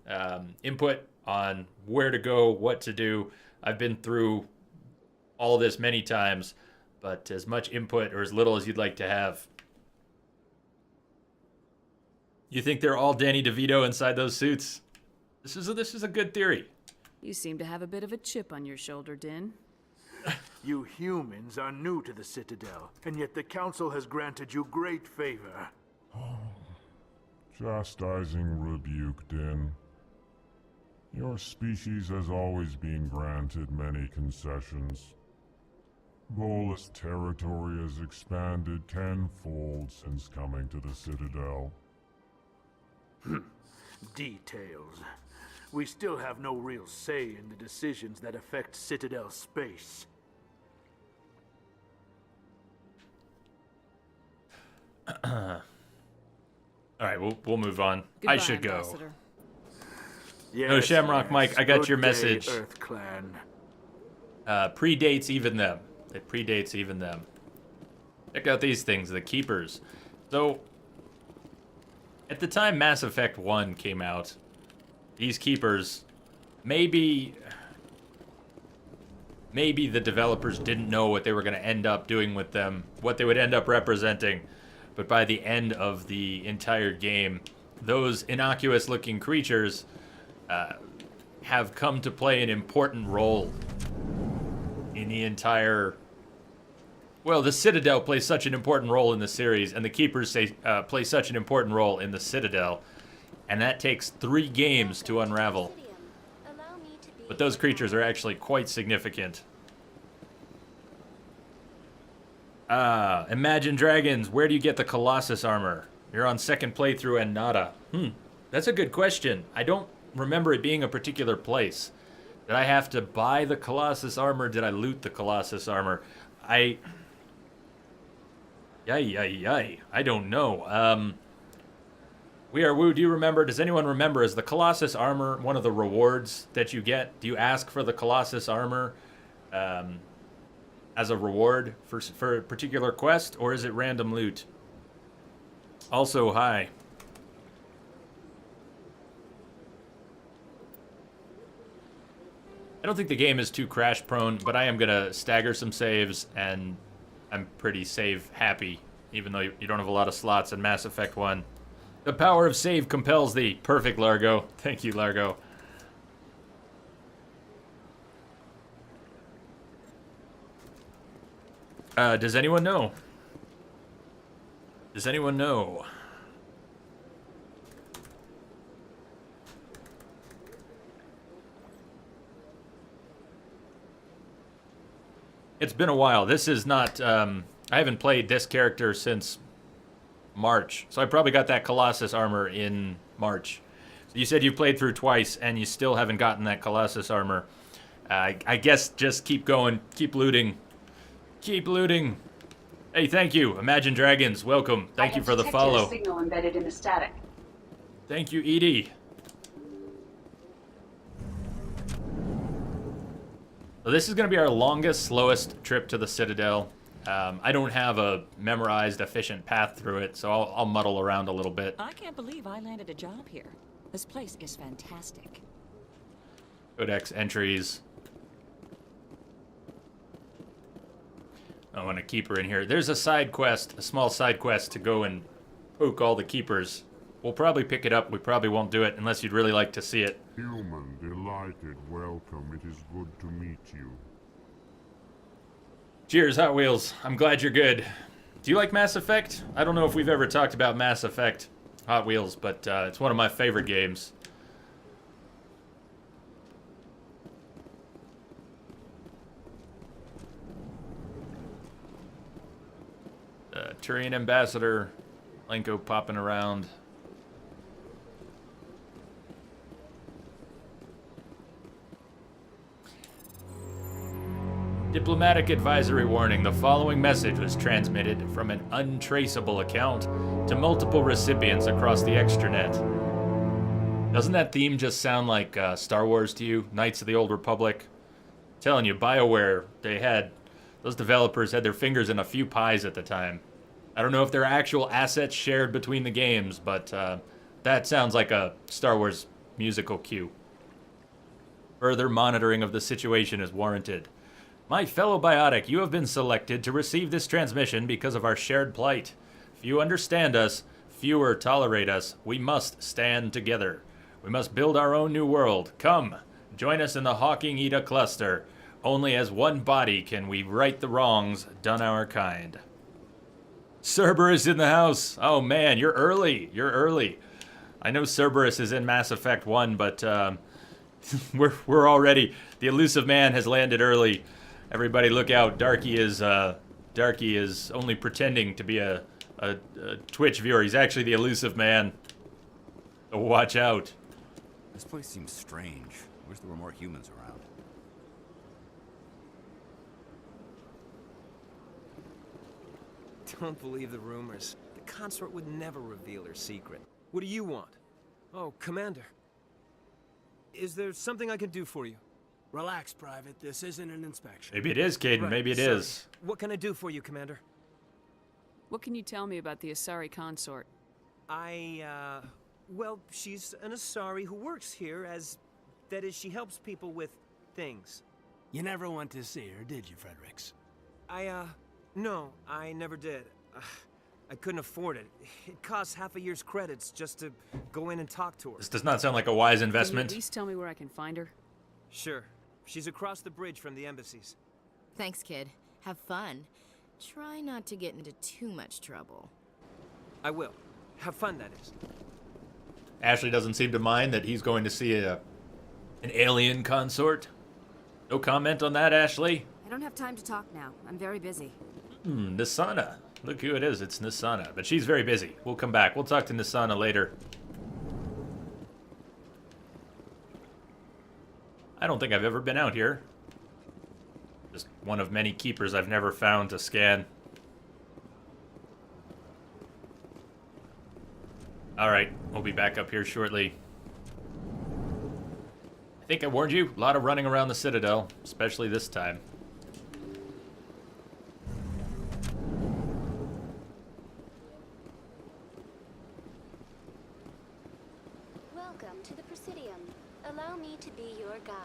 input on where to go, what to do. I've been through all this many times, but as much input or as little as you'd like to have. You think they're all Danny DeVito inside those suits? This is a good theory. You seem to have a bit of a chip on your shoulder, Din. You humans are new to the Citadel, and yet the Council has granted you great favor. Chastising rebuke, Din. Your species has always been granted many concessions. Volus territory has expanded tenfold since coming to the Citadel. Details. We still have no real say in the decisions that affect Citadel space. All right, we'll move on. Goodbye, I should go. Ambassador. Yes, No, Shamrock Mike, I got Good your day, message. Earth Clan. Predates even them. It predates even them. Check out these things, the Keepers. So, at the time Mass Effect 1 came out, these Keepers, maybe the developers didn't know what they were going to end up doing with them, what they would end up representing. But by the end of the entire game, those innocuous-looking creatures have come to play an important role in the entire... Well, the Citadel plays such an important role in the series, and the Keepers play such an important role in the Citadel. And that takes 3 games to unravel. But those creatures are actually quite significant. Imagine Dragons, where do you get the Colossus armor? You're on second playthrough and nada. That's a good question. I don't remember it being a particular place. Did I have to buy the Colossus armor? Did I loot the Colossus armor? I don't know. We Are Woo, do you remember? Does anyone remember? Is the Colossus armor one of the rewards that you get? Do you ask for the Colossus armor as a reward for a particular quest, or is it random loot? Also, hi. I don't think the game is too crash prone, but I am gonna stagger some saves, and I'm pretty save happy even though you don't have a lot of slots in Mass Effect 1. The power of save compels thee. Perfect, Largo. Thank you, Largo. Does anyone know? Does anyone know? It's been a while. This is not, I haven't played this character since March. So I probably got that Colossus armor in March. So you said you played through twice and you still haven't gotten that Colossus armor. I guess just keep going. Keep looting. Keep looting. Hey, thank you. Imagine Dragons, welcome. Thank you for the follow. I have detected a signal embedded in the static. Thank you, Edie. So this is going to be our longest, slowest trip to the Citadel. I don't have a memorized, efficient path through it, so I'll muddle around a little bit. I can't believe I landed a job here. This place is fantastic. Codex entries. I want a keeper in here. There's a side quest, a small side quest to go and poke all the keepers. We'll probably pick it up. We probably won't do it unless you'd really like to see it. Human, delighted, welcome. It is good to meet you. Cheers, Hot Wheels. I'm glad you're good. Do you like Mass Effect? I don't know if we've ever talked about Mass Effect Hot Wheels, but it's one of my favorite games. Turian Ambassador, Lenko popping around. Diplomatic advisory warning. The following message was transmitted from an untraceable account to multiple recipients across the extranet. Doesn't that theme just sound like Star Wars to you? Knights of the Old Republic? I'm telling you, BioWare, those developers had their fingers in a few pies at the time. I don't know if they're actual assets shared between the games, but that sounds like a Star Wars musical cue. Further monitoring of the situation is warranted. My fellow biotic, you have been selected to receive this transmission because of our shared plight. Few understand us, fewer tolerate us. We must stand together. We must build our own new world. Come, join us in the Hawking Eda cluster. Only as one body can we right the wrongs done our kind. Cerberus in the house. Oh man, you're early. You're early. I know Cerberus is in Mass Effect 1, but we're already... The elusive man has landed early. Everybody look out. Darky is only pretending to be a Twitch viewer. He's actually the elusive man. So watch out. This place seems strange. I wish there were more humans around. Don't believe the rumors. The consort would never reveal her secret. What do you want? Oh, Commander. Is there something I can do for you? Relax, Private. This isn't an inspection. Maybe it is, Caden. Right, Maybe it sorry. is. What can I do for you, Commander? What can you tell me about the Asari consort? Well, she's an Asari who works here that is, she helps people with things. You never went to see her, did you, Fredericks? No, I never did. I couldn't afford it. It costs half a year's credits just to go in and talk to her. This does not sound like a wise investment. Can you at least tell me where I can find her? Sure. She's across the bridge from the embassies. Thanks, kid. Have fun. Try not to get into too much trouble. I will. Have fun, that is. Ashley doesn't seem to mind that he's going to see an alien consort. No comment on that, Ashley? I don't have time to talk now. I'm very busy. Nisana. Look who it is. It's Nisana. But she's very busy. We'll come back. We'll talk to Nisana later. I don't think I've ever been out here. Just one of many keepers I've never found to scan. Alright, we'll be back up here shortly. I think I warned you. A lot of running around the Citadel, especially this time. Welcome to the Presidium. Allow me to be your guide.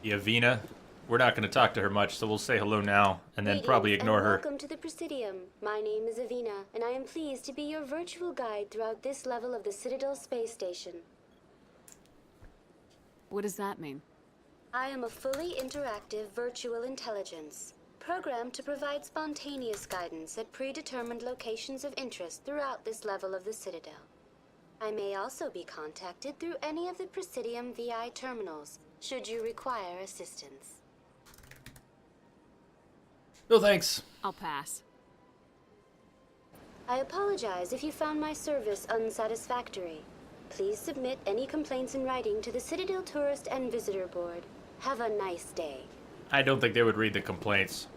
Yavina. we're not going to talk to her much, so we'll say hello now and then probably ignore her. Welcome to the Presidium. My name is Avina, and I am pleased to be your virtual guide throughout this level of the Citadel space station. What does that mean? I am a fully interactive virtual intelligence, programmed to provide spontaneous guidance at predetermined locations of interest throughout this level of the Citadel. I may also be contacted through any of the Presidium VI terminals, should you require assistance. No thanks. I'll pass. I apologize if you found my service unsatisfactory. Please submit any complaints in writing to the Citadel Tourist and Visitor Board. Have a nice day. I don't think they would read the complaints.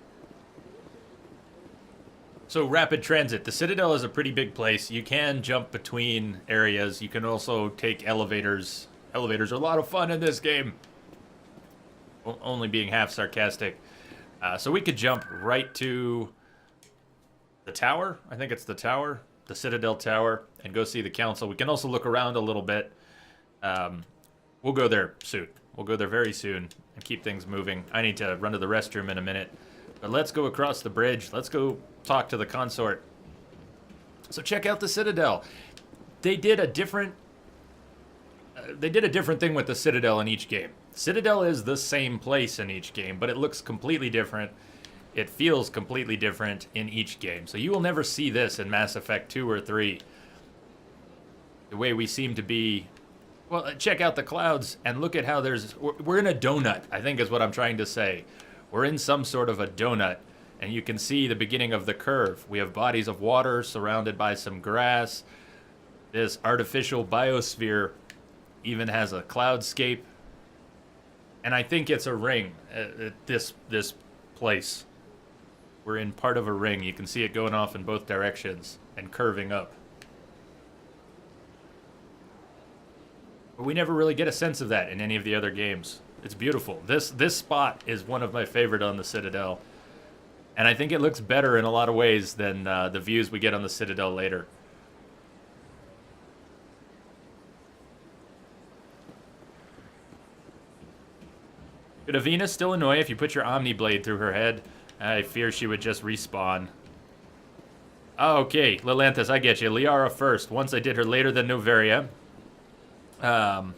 So, rapid transit. The Citadel is a pretty big place. You can jump between areas. You can also take elevators. Elevators are a lot of fun in this game. Only being half sarcastic. So we could jump right to the tower. I think it's the tower. The Citadel Tower. And go see the council. We can also look around a little bit. We'll go there soon. We'll go there very soon and keep things moving. I need to run to the restroom in a minute. But let's go across the bridge. Let's go talk to the consort. So check out the Citadel. They did a different thing with the Citadel in each game. Citadel is the same place in each game, but it looks completely different. It feels completely different in each game. So you will never see this in Mass Effect 2 or 3. The way we seem to be... Well, check out the clouds and look at how there's... We're in a donut, I think is what I'm trying to say. We're in some sort of a donut, and you can see the beginning of the curve. We have bodies of water surrounded by some grass. This artificial biosphere even has a cloudscape. And I think it's a ring, this place. We're in part of a ring. You can see it going off in both directions and curving up. But we never really get a sense of that in any of the other games. It's beautiful. This spot is one of my favorite on the Citadel. And I think it looks better in a lot of ways than the views we get on the Citadel later. Could Avina still annoy if you put your Omni Blade through her head? I fear she would just respawn. Oh, okay, Lilanthus, I get you. Liara first. Once I did her later than Noveria. Well,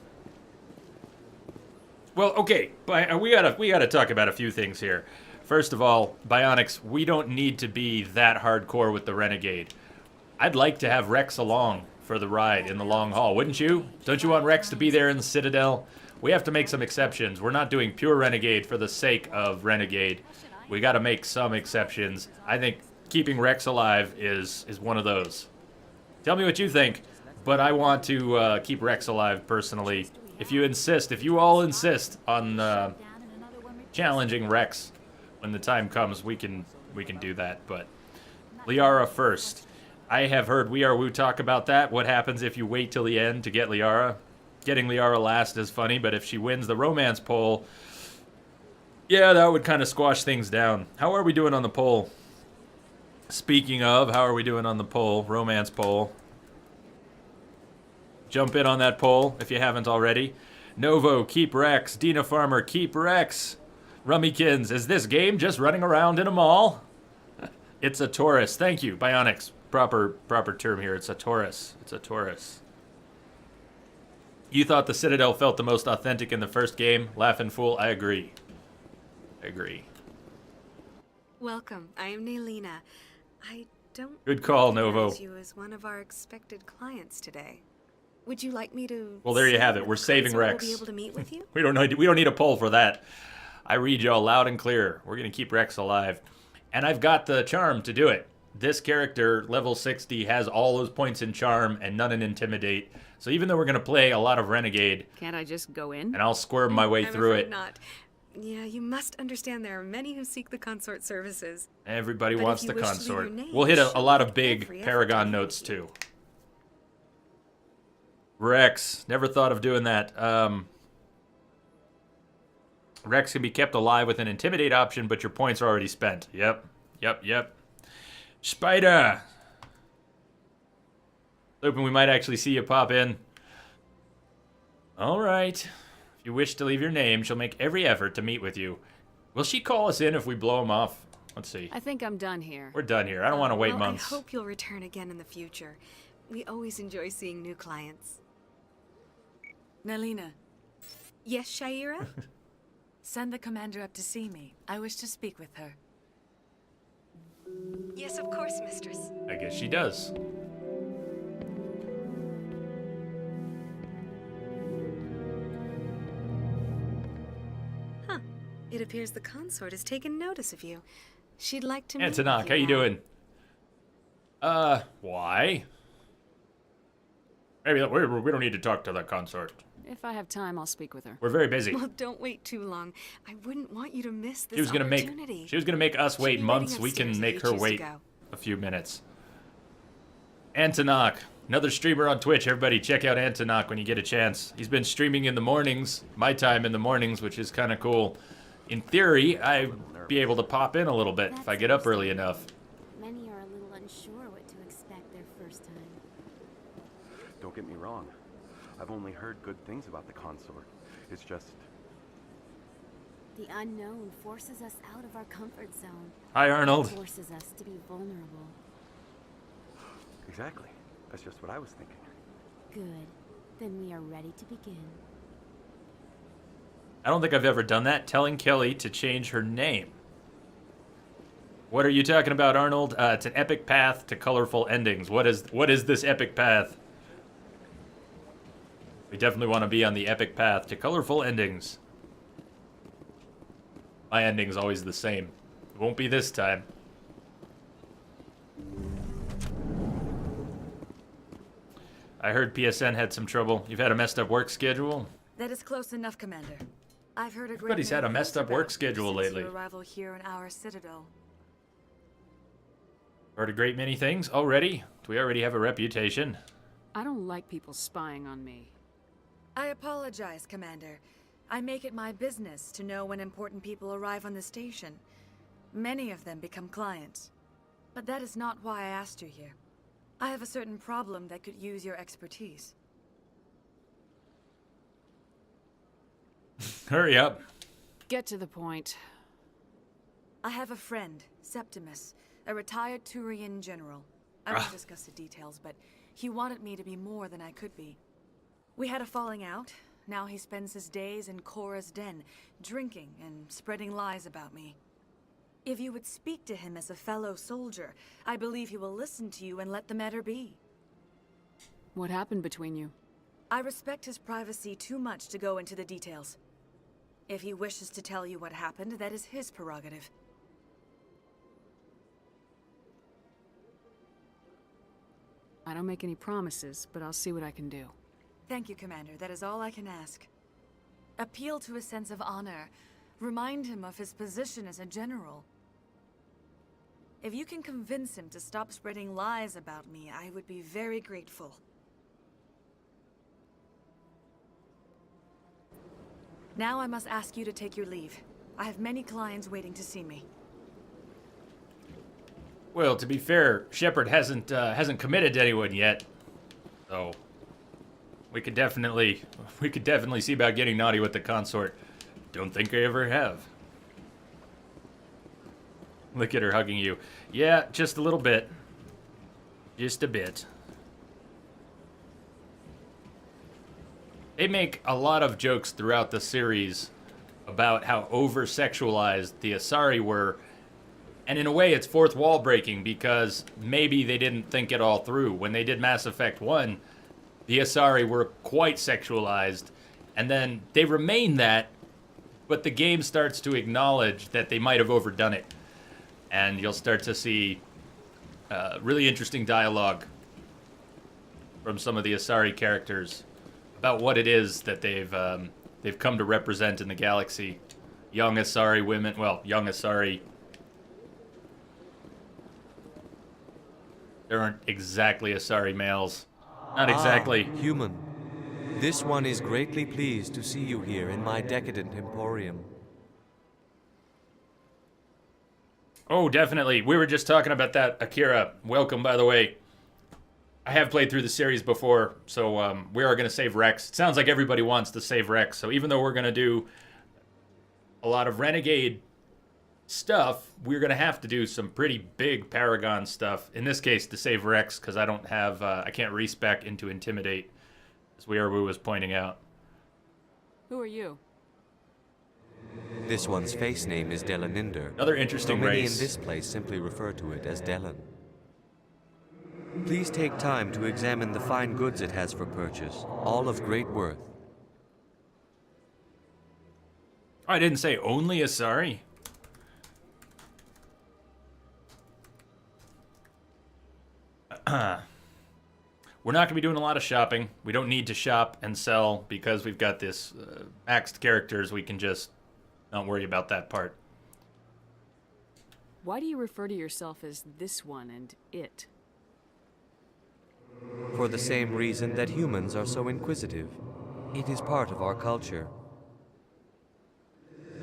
okay, but we gotta talk about a few things here. First of all, Bionics, we don't need to be that hardcore with the Renegade. I'd like to have Rex along for the ride in the long haul, wouldn't you? Don't you want Rex to be there in the Citadel? We have to make some exceptions. We're not doing pure Renegade for the sake of Renegade. We gotta make some exceptions. I think keeping Rex alive is one of those. Tell me what you think, but I want to keep Rex alive personally. If you all insist on challenging Rex when the time comes, we can do that. But Liara first. I have heard We Are Woo talk about that. What happens if you wait till the end to get Liara? Getting Liara last is funny, but if she wins the romance poll, yeah, that would kind of squash things down. How are we doing on the poll? Speaking of, how are we doing on the poll? Romance poll. Jump in on that poll if you haven't already. Novo, keep Rex. Dina Farmer, keep Rex. Rummykins, is this game just running around in a mall? It's a Taurus. Thank you, Bionics. Proper term here. It's a Taurus. It's a Taurus. You thought the Citadel felt the most authentic in the first game? Laughing fool, I agree. I agree. Welcome. I am Nailina. I don't Good call, Novo. recognize you as one of our expected clients today. Would you like me to? Well, there you have it. We're saving Rex. We'll be able to meet with you. We don't need a poll for that. I read y'all loud and clear. We're gonna keep Rex alive, and I've got the charm to do it. This character, level 60, has all those points in charm and none in intimidate. So even though we're gonna play a lot of Renegade, can't I just go in? And I'll squirm my way through it. Not. Yeah, you must understand there are many who seek the consort services. Everybody But wants if you the wish to leave consort. your name, We'll hit a she'll lot of make big every effort Paragon to notes too. Rex, never thought of doing that. Rex can be kept alive with an intimidate option, but your points are already spent. Yep. Spider! Hoping we might actually see you pop in. Alright. If you wish to leave your name, she'll make every effort to meet with you. Will she call us in if we blow him off? Let's see. I think I'm done here. We're done here. I don't want to wait well, months. I hope you'll return again in the future. We always enjoy seeing new clients. Nalina, Yes, Shaira? send the commander up to see me. I wish to speak with her. Yes, of course, mistress. I guess she does. Huh. It appears the consort has taken notice of you. She'd like to meet Antonock, with how you now. doing? Why? Maybe we don't need to talk to that consort. If I have time, I'll speak with her. We're very busy. Well, don't wait too long. I wouldn't want you to miss this She was gonna opportunity. make us She'll wait be months. waiting We can upstairs if make you her choose to wait go. a few minutes. Antonock, another streamer on Twitch. Everybody check out Antonock when you get a chance. He's been streaming in the mornings, my time in the mornings, which is kind of cool. In theory, I'd be able to pop in a little bit if I get up early enough. Many are a little unsure what to expect their first time. Don't get me wrong. I've only heard good things about the consort. It's just... The unknown forces us out of our comfort zone. Hi, Arnold. It forces us to be vulnerable. Exactly. That's just what I was thinking. Good. Then we are ready to begin. I don't think I've ever done that, telling Kelly to change her name. What are you talking about, Arnold? It's an epic path to colorful endings. What is this epic path? We definitely want to be on the epic path to colorful endings. My ending's always the same. It won't be this time. I heard PSN had some trouble. You've had a messed up work schedule? That is close enough, Commander. I've heard a great Everybody's had a many messed things up work about you schedule since lately. Your arrival here in our Citadel. Heard a great many things already? Do we already have a reputation? I don't like people spying on me. I apologize, Commander. I make it my business to know when important people arrive on the station. Many of them become clients. But that is not why I asked you here. I have a certain problem that could use your expertise. Hurry up. Get to the point. I have a friend, Septimus, a retired Turian general. I won't discuss the details, but he wanted me to be more than I could be. We had a falling out. Now he spends his days in Korra's den, drinking and spreading lies about me. If you would speak to him as a fellow soldier, I believe he will listen to you and let the matter be. What happened between you? I respect his privacy too much to go into the details. If he wishes to tell you what happened, that is his prerogative. I don't make any promises, but I'll see what I can do. Thank you, Commander. That is all I can ask. Appeal to his sense of honor. Remind him of his position as a general. If you can convince him to stop spreading lies about me, I would be very grateful. Now I must ask you to take your leave. I have many clients waiting to see me. Well, to be fair, Shepard hasn't committed to anyone yet, so we could definitely see about getting naughty with the consort. Don't think I ever have. Look at her hugging you. Yeah, just a little bit. Just a bit. They make a lot of jokes throughout the series about how over-sexualized the Asari were. And in a way, it's fourth wall breaking because maybe they didn't think it all through. When they did Mass Effect 1, the Asari were quite sexualized. And then they remain that, but the game starts to acknowledge that they might have overdone it. And you'll start to see really interesting dialogue from some of the Asari characters about what it is that they've come to represent in the galaxy. Young Asari women, well, young Asari. There aren't exactly Asari males. Not exactly. Human. This one is greatly pleased to see you here in my decadent emporium. Oh, definitely. We were just talking about that, Akira. Welcome, by the way. I have played through the series before, so we are going to save Rex. It sounds like everybody wants to save Rex, so even though we're going to do a lot of Renegade stuff, we're going to have to do some pretty big Paragon stuff. In this case, to save Rex, because I don't have, I can't respec into Intimidate, as Weirwoo was pointing out. Who are you? This one's face name is Delaninder. Another interesting though many race. in this place simply refer to it as Delan. Please take time to examine the fine goods it has for purchase, all of great worth. Oh, I didn't say only Asari. We're not going to be doing a lot of shopping. We don't need to shop and sell because we've got this maxed characters. We can just not worry about that part. Why do you refer to yourself as this one and it? For the same reason that humans are so inquisitive. It is part of our culture.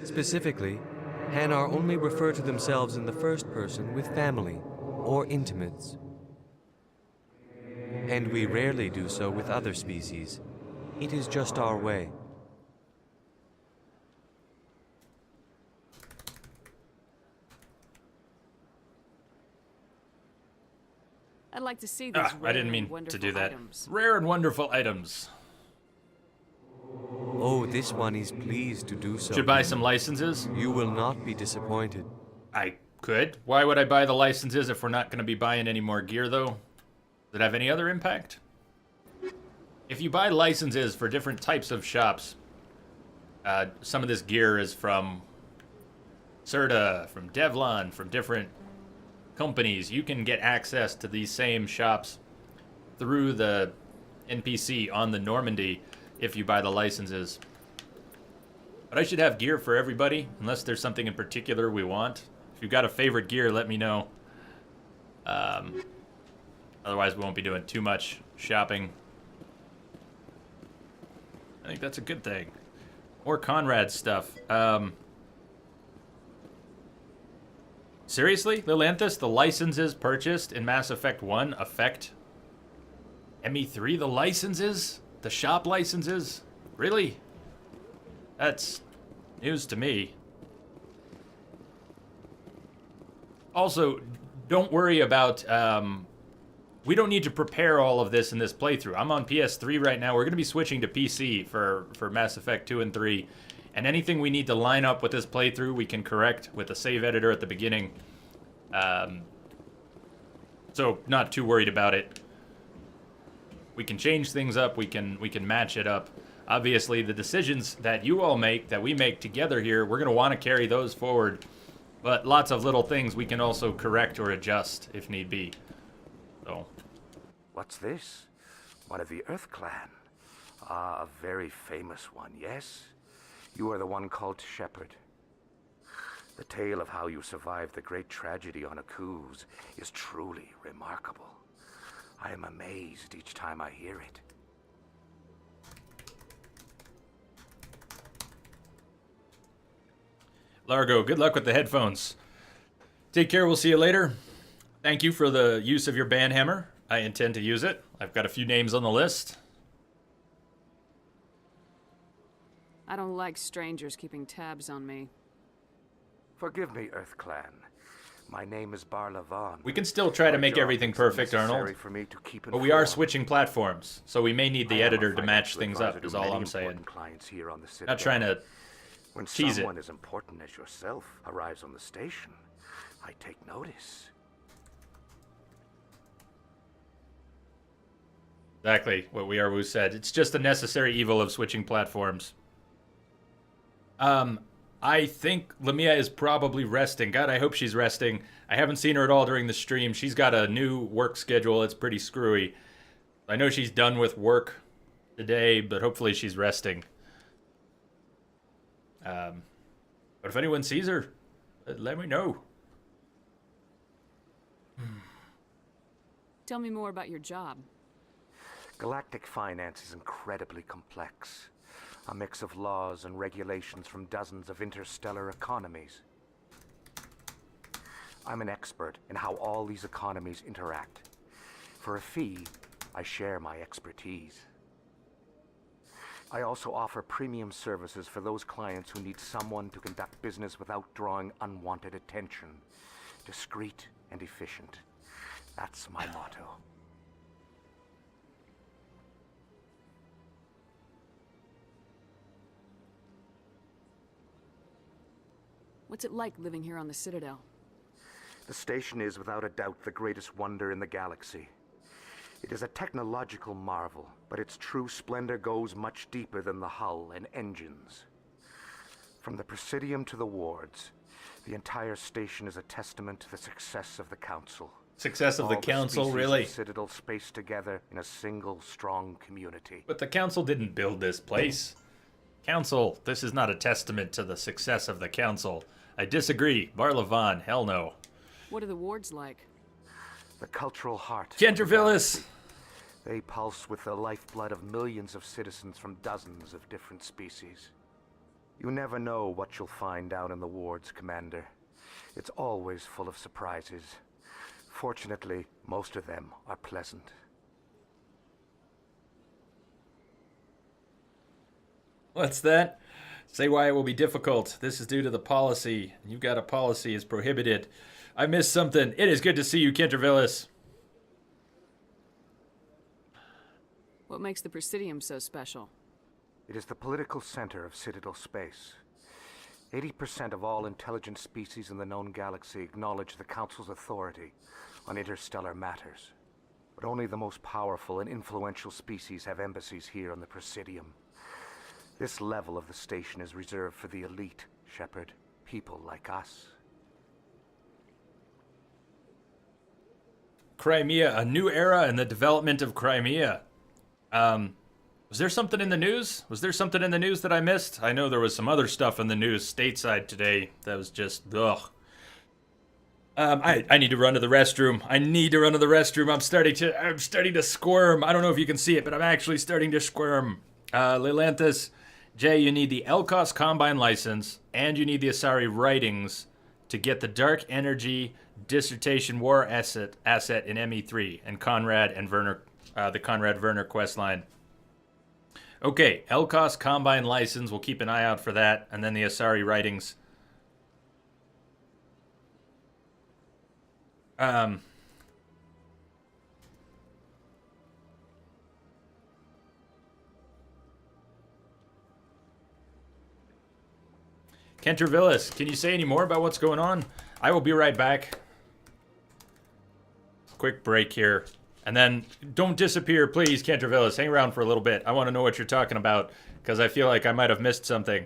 Specifically, Hanar only refer to themselves in the first person with family or intimates. And we rarely do so with other species. It is just our way. I'd like to see these I didn't mean to do that. Rare and wonderful items. Oh, this one is pleased to do so. Should buy some licenses? You will not be disappointed. I could. Why would I buy the licenses if we're not going to be buying any more gear, though? Does it have any other impact? If you buy licenses for different types of shops, some of this gear is from Serta, from Devlon, from different companies. You can get access to these same shops through the NPC on the Normandy if you buy the licenses. But I should have gear for everybody, unless there's something in particular we want. If you've got a favorite gear, let me know. Otherwise, we won't be doing too much shopping. I think that's a good thing. Or Conrad stuff. Seriously, Lilanthus, the licenses purchased in Mass Effect 1 affect ME3? The licenses? The shop licenses? Really? That's news to me. Also, don't worry about... we don't need to prepare all of this in this playthrough. I'm on PS3 right now. We're going to be switching to PC for Mass Effect 2 and 3. And anything we need to line up with this playthrough, we can correct with a save editor at the beginning. So, not too worried about it. We can change things up. We can match it up. Obviously, the decisions that you all make, that we make together here, we're going to want to carry those forward. But lots of little things we can also correct or adjust if need be. So. What's this? One of the Earth Clan. Ah, a very famous one, yes? You are the one called Shepard. The tale of how you survived the great tragedy on Akuz is truly remarkable. I am amazed each time I hear it. Largo, good luck with the headphones. Take care, we'll see you later. Thank you for the use of your banhammer. I intend to use it. I've got a few names on the list. I don't like strangers keeping tabs on me. Forgive me, Earth Clan. My name is Barla Vaughn. We can still try to make everything perfect, Arnold. But we are switching platforms, so we may need the editor to match things up, is all I'm saying. Not trying to tease it. When someone as important as yourself arrives on the station, I take notice. Exactly what Weirwoo said. It's just a necessary evil of switching platforms. I think Lamia is probably resting. God, I hope she's resting. I haven't seen her at all during the stream. She's got a new work schedule. It's pretty screwy. I know she's done with work today, but hopefully she's resting. But if anyone sees her, let me know. Tell me more about your job. Galactic finance is incredibly complex. A mix of laws and regulations from dozens of interstellar economies. I'm an expert in how all these economies interact. For a fee, I share my expertise. I also offer premium services for those clients who need someone to conduct business without drawing unwanted attention. Discreet and efficient. That's my motto. What's it like living here on the Citadel? The station is without a doubt the greatest wonder in the galaxy. It is a technological marvel, but its true splendor goes much deeper than the hull and engines. From the Presidium to the wards, the entire station is a testament to the success of the Council. Success of the Council, really? Citadel spaced together in a single strong community. But the Council didn't build this place. Council, this is not a testament to the success of the Council. I disagree. Barlavan, hell no. What are the wards like? The cultural heart. Kentervillis! They pulse with the lifeblood of millions of citizens from dozens of different species. You never know what you'll find down in the wards, Commander. It's always full of surprises. Fortunately, most of them are pleasant. What's that? Say why it will be difficult. This is due to the policy. You've got a policy is prohibited. I missed something. It is good to see you, Kentervillis. What makes the Presidium so special? It is the political center of Citadel space. 80% of all intelligent species in the known galaxy acknowledge the Council's authority on interstellar matters. But only the most powerful and influential species have embassies here on the Presidium. This level of the station is reserved for the elite, Shepard. People like us. Crimea, a new era in the development of Crimea. Was there something in the news? Was there something in the news that I missed? I know there was some other stuff in the news stateside today that was just, ugh. I need to run to the restroom. I'm starting to squirm. I don't know if you can see it, but I'm actually starting to squirm. Lilanthus, Jay, you need the Elkos Combine license, and you need the Asari writings to get the Dark Energy Dissertation War asset in ME3 and Conrad and Werner, the Conrad Werner quest line. Okay, Elkos Combine license, we'll keep an eye out for that, and then the Asari writings. Kentervillis, can you say any more about what's going on? I will be right back. Quick break here. And then don't disappear, please, Kentervillis. Hang around for a little bit. I want to know what you're talking about, because I feel like I might have missed something.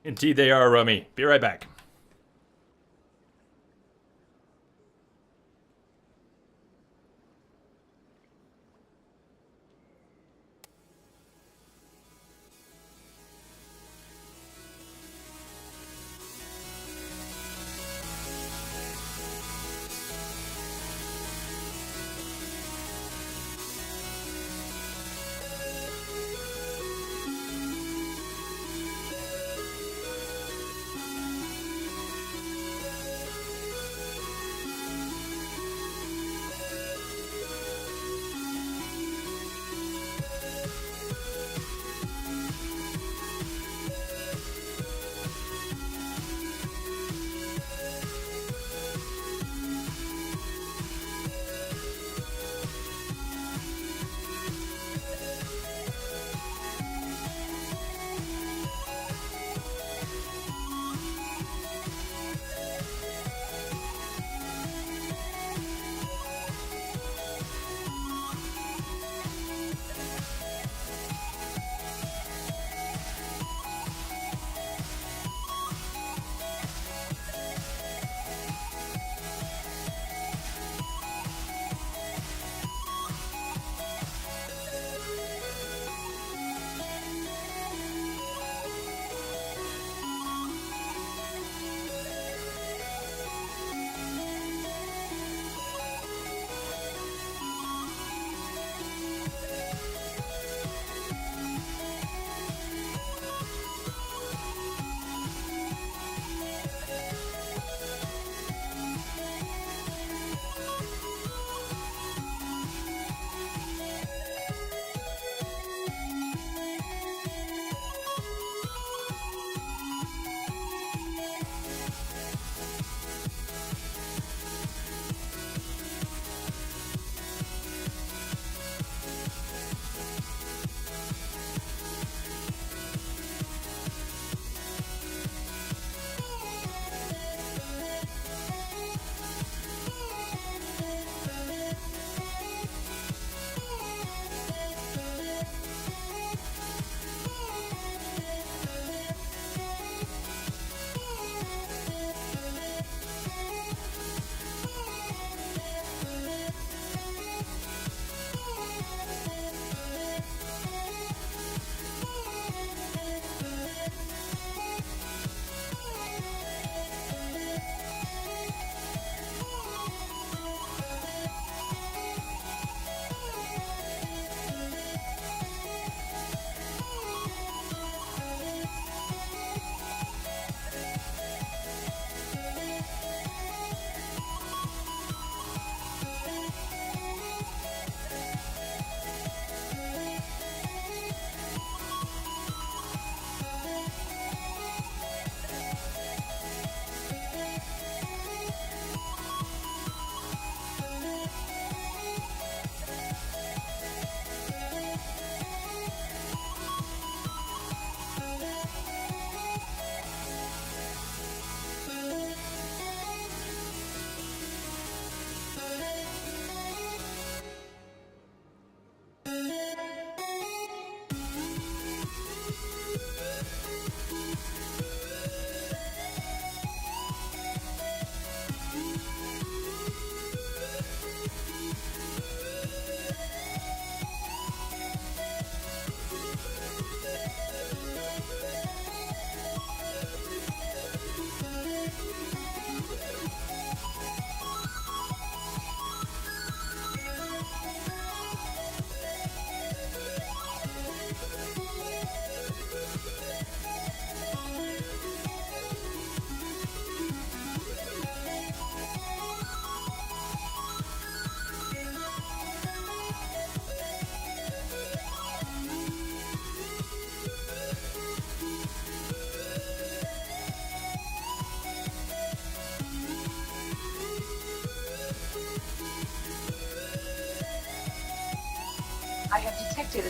Indeed they are, Rummy. Be right back.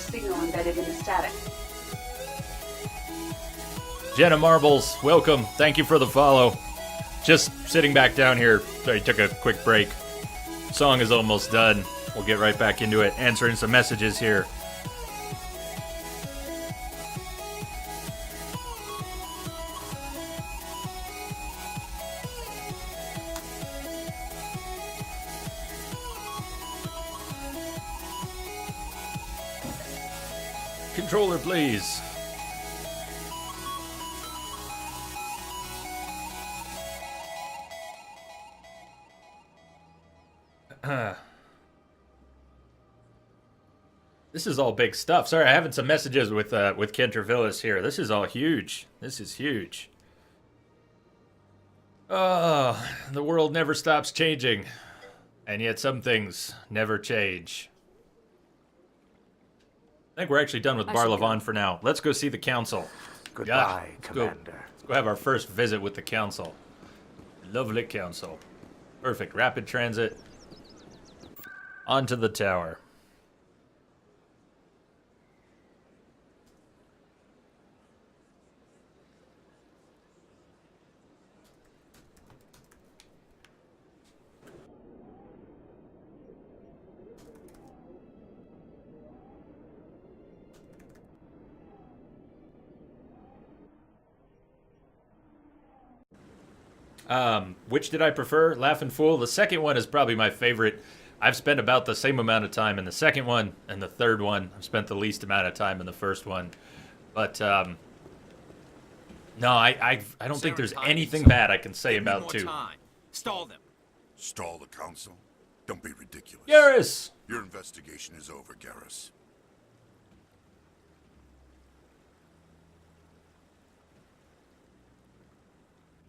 signal embedded in the static. Jenna Marbles, welcome. Thank you for the follow. Just sitting back down here. Sorry, took a quick break. Song is almost done. We'll get right back into it. Answering some messages here. Controller, please. This is all big stuff. Sorry, I having some messages with Kentra Villas here. This is all huge. This is huge. Oh, the world never stops changing, and yet some things never change. I think we're actually done with Bar Levon for now. Let's go see the council. Goodbye, Commander. Let's go have our first visit with the council. Lovely council. Perfect. Rapid transit. Onto the tower. Which did I prefer? Laugh and Fool. The second one is probably my favorite. I've spent about the same amount of time in the second one, and the third one, I've spent the least amount of time in the first one. But, no, I don't think there's anything bad I can say about 2. Stall them. Stall the council? Don't be ridiculous. Garrus! Your investigation is over, Garrus.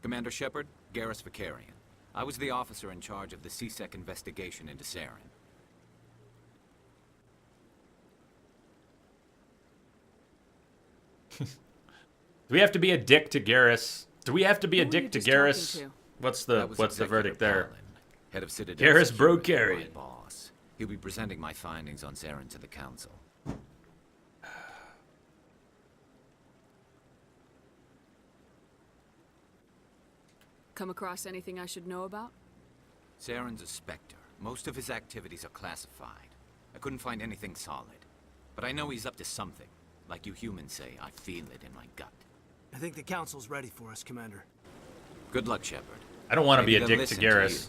Commander Shepard, Garrus Vicarian. I was the officer in charge of the CSEC investigation into Saren. Do we have to be a dick to Garrus? Do we have to be a dick to Garrus? What's the verdict there? Palin, head of Citadel. Garrus Brocarian. Boss. He'll be presenting my findings on Saren to the council. Come across anything I should know about? Saren's a Spectre. Most of his activities are classified. I couldn't find anything solid. But I know he's up to something. Like you humans say, I feel it in my gut. I think the council's ready for us, Commander. Good luck, Shepard. I don't want to be a dick to Garrus.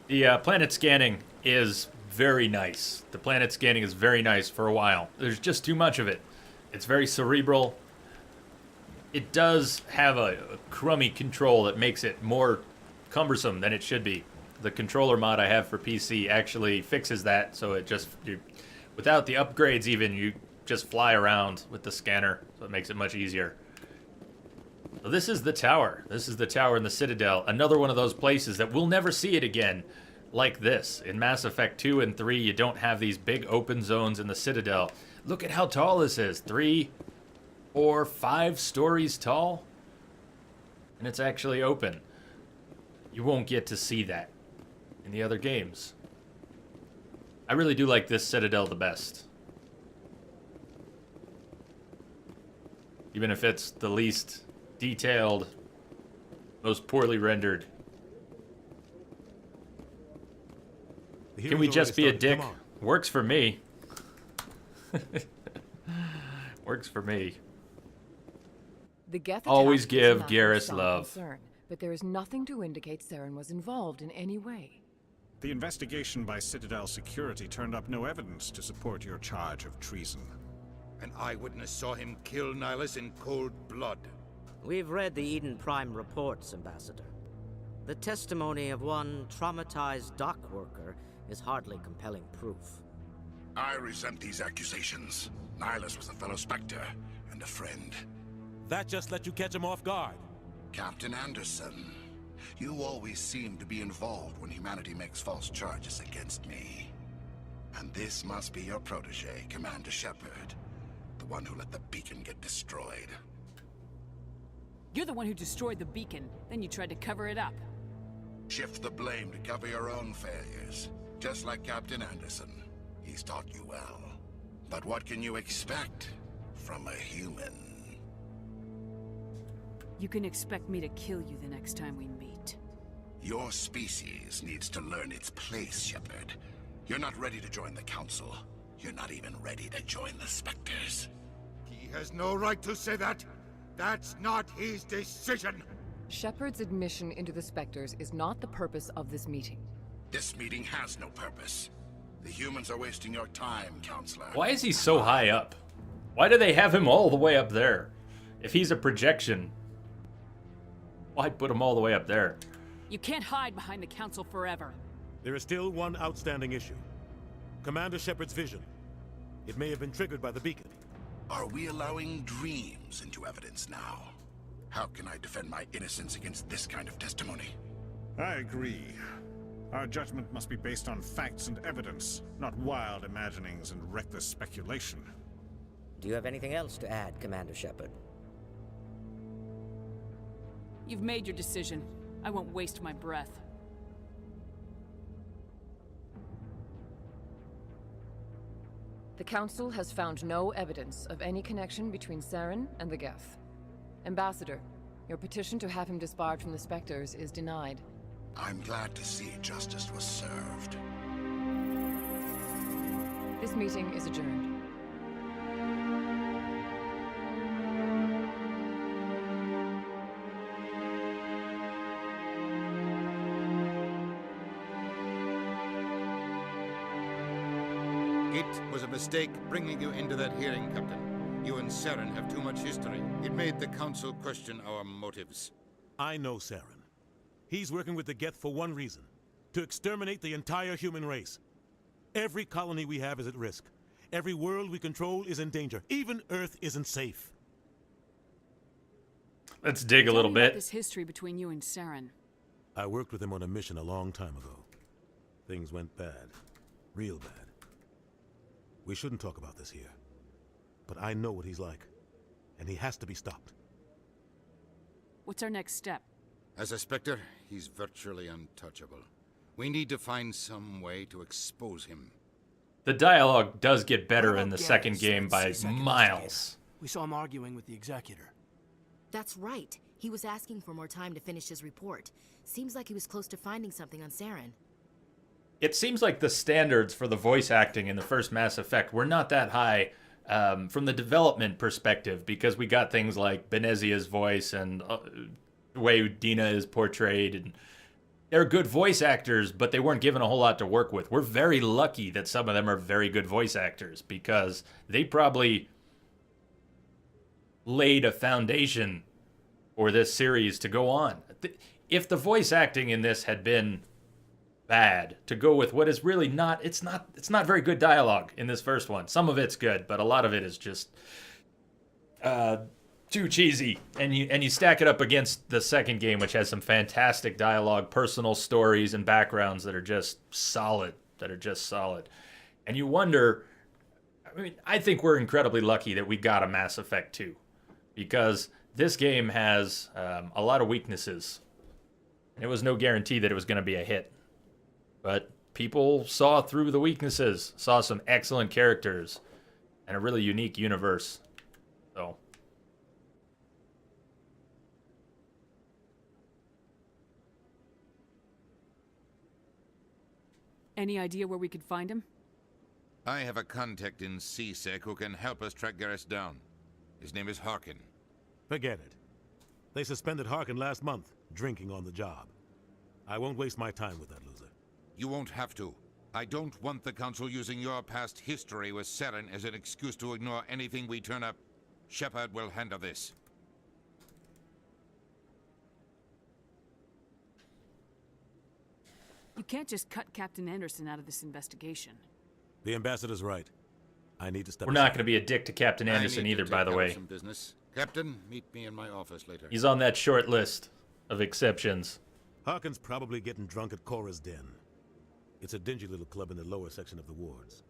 The planet scanning is very nice. The planet scanning is very nice for a while. There's just too much of it. It's very cerebral. It does have a crummy control that makes it more cumbersome than it should be. The controller mod I have for PC actually fixes that, so it just, without the upgrades even, you just fly around with the scanner, so it makes it much easier. So this is the tower. This is the tower in the Citadel. Another one of those places that we'll never see it again like this. In Mass Effect 2 and 3, you don't have these big open zones in the Citadel. Look at how tall this is. 3, 4, 5 stories tall. And it's actually open. You won't get to see that in the other games. I really do like this Citadel the best. Even if it's the least detailed, most poorly rendered. Can we just be a dick? Works for me. Works for me. The Geth always attack give is not Garrus some love. Concern, but there is nothing to indicate Saren was involved in any way. The investigation by Citadel security turned up no evidence to support your charge of treason. An eyewitness saw him kill Nihilus in cold blood. We've read the Eden Prime reports, Ambassador. The testimony of one traumatized dock worker is hardly compelling proof. I resent these accusations. Nihilus was a fellow Spectre and a friend. That just let you catch him off guard. Captain Anderson, you always seem to be involved when humanity makes false charges against me. And this must be your protege, Commander Shepard. The one who let the beacon get destroyed. You're the one who destroyed the beacon, then you tried to cover it up. Shift the blame to cover your own failures. Just like Captain Anderson. He's taught you well. But what can you expect from a human? You can expect me to kill you the next time we meet. Your species needs to learn its place, Shepard. You're not ready to join the Council. You're not even ready to join the Spectres. He has no right to say that. That's not his decision. Shepard's admission into the Spectres is not the purpose of this meeting. This meeting has no purpose. The humans are wasting your time, Counselor. Why is he so high up? Why do they have him all the way up there? If he's a projection, why put him all the way up there? You can't hide behind the Council forever. There is still one outstanding issue. Commander Shepard's vision. It may have been triggered by the beacon. Are we allowing dreams into evidence now? How can I defend my innocence against this kind of testimony? I agree. Our judgment must be based on facts and evidence, not wild imaginings and reckless speculation. Do you have anything else to add, Commander Shepard? You've made your decision. I won't waste my breath. The Council has found no evidence of any connection between Saren and the Geth. Ambassador, your petition to have him disbarred from the Spectres is denied. I'm glad to see justice was served. This meeting is adjourned. It was a mistake bringing you into that hearing, Captain. You and Saren have too much history. It made the Council question our motives. I know Saren. He's working with the Geth for one reason. To exterminate the entire human race. Every colony we have is at risk. Every world we control is in danger. Even Earth isn't safe. Let's dig a little Tell me about bit. this history between you and Saren. I worked with him on a mission a long time ago. Things went bad. Real bad. We shouldn't talk about this here. But I know what he's like. And he has to be stopped. What's our next step? As a Spectre, he's virtually untouchable. We need to find some way to expose him. The dialogue does get better in the second game by miles. We saw him arguing with the Executor. That's right. He was asking for more time to finish his report. Seems like he was close to finding something on Saren. It seems like the standards for the voice acting in the first Mass Effect were not that high from the development perspective, because we got things like Benezia's voice and the way Dina is portrayed, and they're good voice actors, but they weren't given a whole lot to work with. We're very lucky that some of them are very good voice actors, because they probably laid a foundation for this series to go on. If the voice acting in this had been bad, to go with what is really not, it's not very good dialogue in this first one. Some of it's good, but a lot of it is just too cheesy. And you stack it up against the second game, which has some fantastic dialogue, personal stories, and backgrounds that are just solid. And you wonder, I mean, I think we're incredibly lucky that we got a Mass Effect 2, because this game has a lot of weaknesses. And it was no guarantee that it was going to be a hit. But people saw through the weaknesses, saw some excellent characters, and a really unique universe. So, Any idea where we could find him? I have a contact in CSEC who can help us track Garrus down. His name is Harkin. Forget it. They suspended Harkin last month, drinking on the job. I won't waste my time with that loser. You won't have to. I don't want the Council using your past history with Saren as an excuse to ignore anything we turn up. Shepard will handle this. You can't just cut Captain Anderson out of this investigation. The ambassador's right. I need to step we're not going to be a dick to Captain Anderson either, by the way. Some business. Captain, meet me in my office later. He's on that short list of exceptions. Harkin's probably getting drunk at Cora's Den. It's a dingy little club in the lower section of the wards.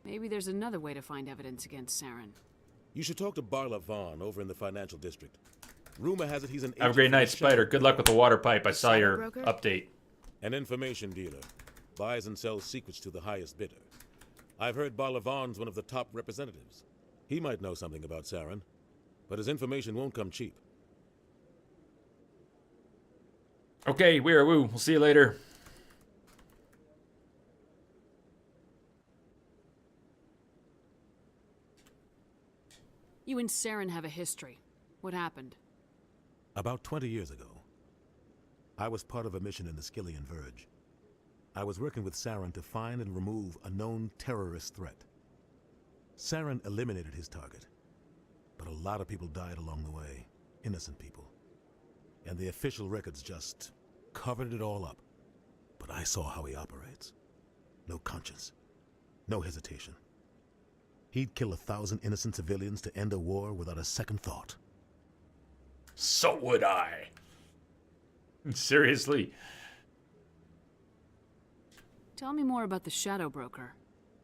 Maybe there's another way to find evidence against Saren. You should talk to Barla Vaughn over in the financial district. Rumor has it he's an... Have a great night, Spider. Good luck with the water pipe. I saw your update. An information dealer. buys and sells secrets to the highest bidder. I've heard Barlavan's one of the top representatives. He might know something about Saren, but his information won't come cheap. Okay, we're woo. We'll see you later. You and Saren have a history. What happened? About 20 years ago, I was part of a mission in the Skillian Verge. I was working with Saren to find and remove a known terrorist threat. Saren eliminated his target, but a lot of people died along the way, innocent people. And the official records just covered it all up. But I saw how he operates. No conscience, no hesitation. He'd kill 1,000 innocent civilians to end a war without a second thought. So would I. Seriously. Tell me more about the Shadow Broker.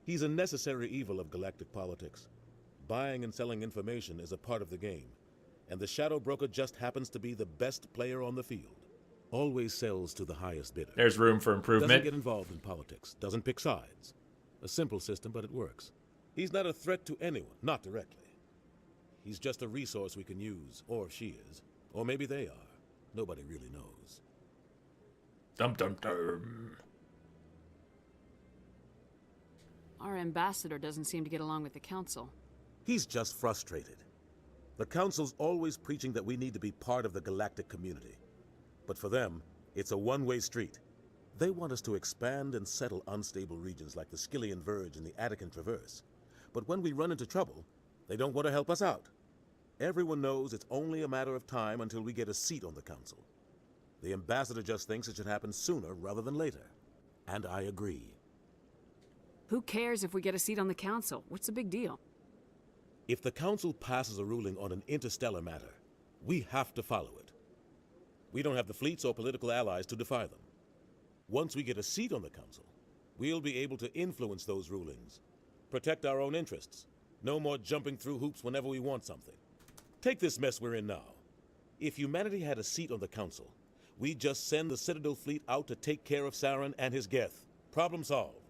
He's a necessary evil of galactic politics. Buying and selling information is a part of the game, and the Shadow Broker just happens to be the best player on the field. Always sells to the highest bidder. There's room for improvement. Doesn't get involved in politics, doesn't pick sides. A simple system, but it works. He's not a threat to anyone, not directly. He's just a resource we can use, or she is. Or maybe they are. Nobody really knows. Dum dum dum. Our ambassador doesn't seem to get along with the Council. He's just frustrated. The Council's always preaching that we need to be part of the galactic community. But for them, it's a one-way street. They want us to expand and settle unstable regions like the Skillian Verge and the Attican Traverse. But when we run into trouble, they don't want to help us out. Everyone knows it's only a matter of time until we get a seat on the Council. The ambassador just thinks it should happen sooner rather than later. And I agree. Who cares if we get a seat on the Council? What's the big deal? If the Council passes a ruling on an interstellar matter, we have to follow it. We don't have the fleets or political allies to defy them. Once we get a seat on the Council, we'll be able to influence those rulings. Protect our own interests. No more jumping through hoops whenever we want something. Take this mess we're in now. If humanity had a seat on the Council, we'd just send the Citadel fleet out to take care of Saren and his Geth. Problem solved.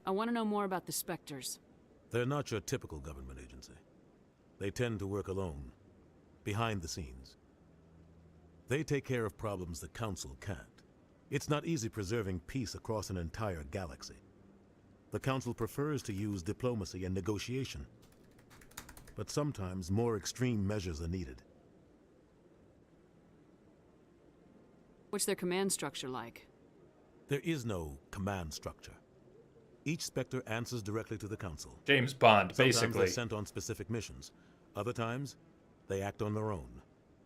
I want to know more about the Spectres. They're not your typical government agency. They tend to work alone, behind the scenes. They take care of problems the Council can't. It's not easy preserving peace across an entire galaxy. The Council prefers to use diplomacy and negotiation. But sometimes more extreme measures are needed. What's their command structure like? There is no command structure. Each Spectre answers directly to the Council. James Bond, Sometimes basically. they're sent on specific missions. Other times, they act on their own.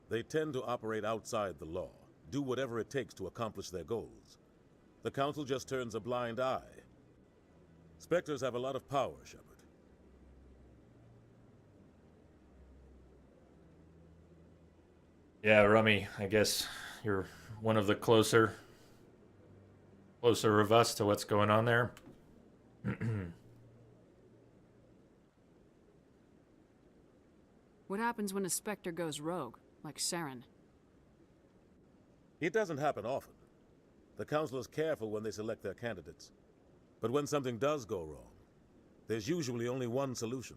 They tend to operate outside the law, do whatever it takes to accomplish their goals. The Council just turns a blind eye. Spectres have a lot of power, Shepard. Yeah, Rummy, I guess you're one of the closer of us to what's going on there. What happens when a Spectre goes rogue, like Saren? It doesn't happen often. The Council is careful when they select their candidates. But when something does go wrong, there's usually only one solution.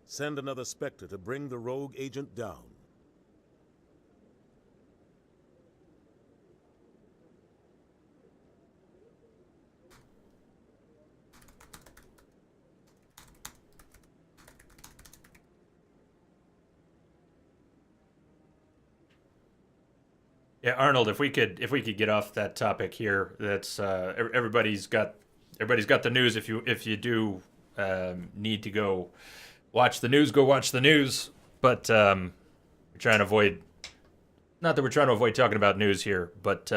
Send another Spectre to bring the rogue agent down. Yeah, Arnold, if we could get off that topic here, that's everybody's got the news. If you do need to go watch the news, go watch the news. But we're trying to avoid, not that we're trying to avoid talking about news here, but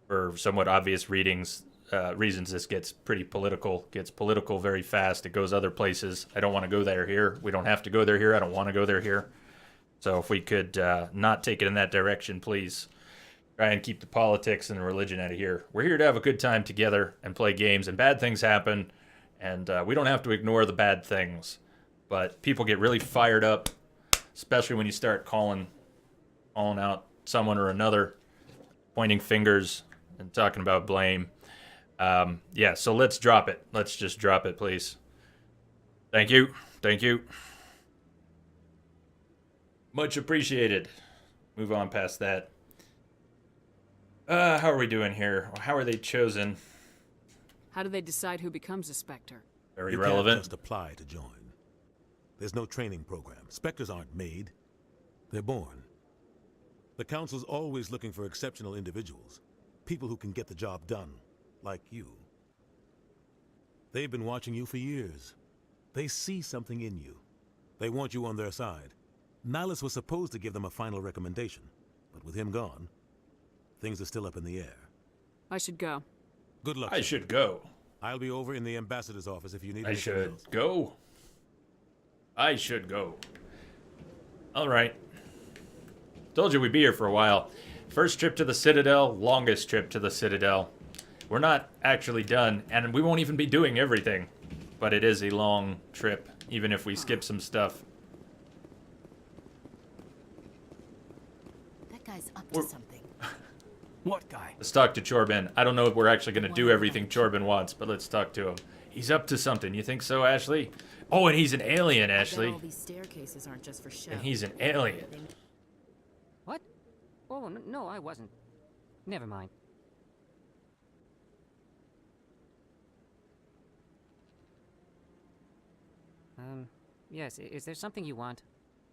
for somewhat obvious reasons, this gets pretty political. Gets political very fast. It goes other places. I don't want to go there here. We don't have to go there here. I don't want to go there here. So if we could not take it in that direction, please try and keep the politics and the religion out of here. We're here to have a good time together and play games, and bad things happen, and we don't have to ignore the bad things. But people get really fired up especially when you start calling out someone or another, pointing fingers and talking about blame. Yeah, so let's drop it. Let's just drop it, please. Thank you. Thank you. Much appreciated. Move on past that. How are we doing here? How are they chosen? How do they decide who becomes a Spectre? Very you relevant. Can't just apply to join. There's no training program. Spectres aren't made. They're born. The Council's always looking for exceptional individuals. People who can get the job done. Like you. They've been watching you for years. They see something in you. They want you on their side. Nihilus was supposed to give them a final recommendation, but with him gone, things are still up in the air. I should go. Good luck. I should go. I'll be over in the ambassador's office if you need I anything should else. go. I should go. All right. Told you we'd be here for a while. First trip to the Citadel, longest trip to the Citadel. We're not actually done, and we won't even be doing everything. But it is a long trip, even if we skip some stuff. That guy's up to something. What guy? Let's talk to Chorbin. I don't know if we're actually going to do everything Chorbin wants, but let's talk to him. He's up to something. You think so, Ashley? Oh, and he's an alien, Ashley. All these staircases aren't just for show. And he's an alien. What? Oh, no, I wasn't. Never mind. Yes, is there something you want?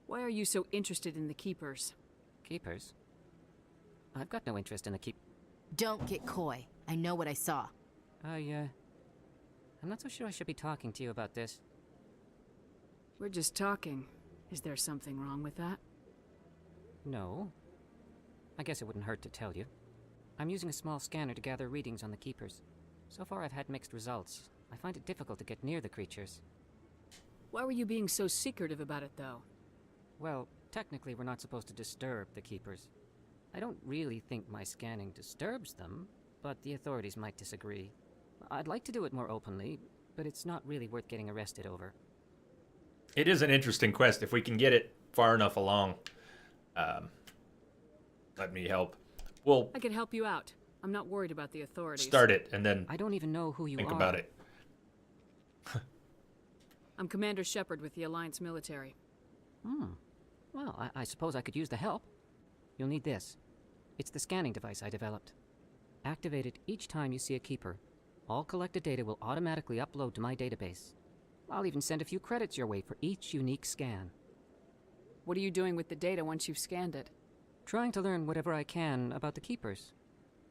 Why are you so interested in the Keepers? Keepers? I've got no interest in the Don't get coy. I know what I saw. I'm not so sure I should be talking to you about this. We're just talking. Is there something wrong with that? No. I guess it wouldn't hurt to tell you. I'm using a small scanner to gather readings on the Keepers. So far I've had mixed results. I find it difficult to get near the creatures. Why were you being so secretive about it, though? Well, technically we're not supposed to disturb the Keepers. I don't really think my scanning disturbs them, but the authorities might disagree. I'd like to do it more openly, but it's not really worth getting arrested over. It is an interesting quest if we can get it far enough along. Let me help. Well, I could help you out. I'm not worried about the authorities. Start it and then I don't even know who you think are. about it. I'm Commander Shepard with the Alliance military. Well, I suppose I could use the help. You'll need this. It's the scanning device I developed. Activate it each time you see a Keeper. All collected data will automatically upload to my database. I'll even send a few credits your way for each unique scan. What are you doing with the data once you've scanned it? Trying to learn whatever I can about the Keepers.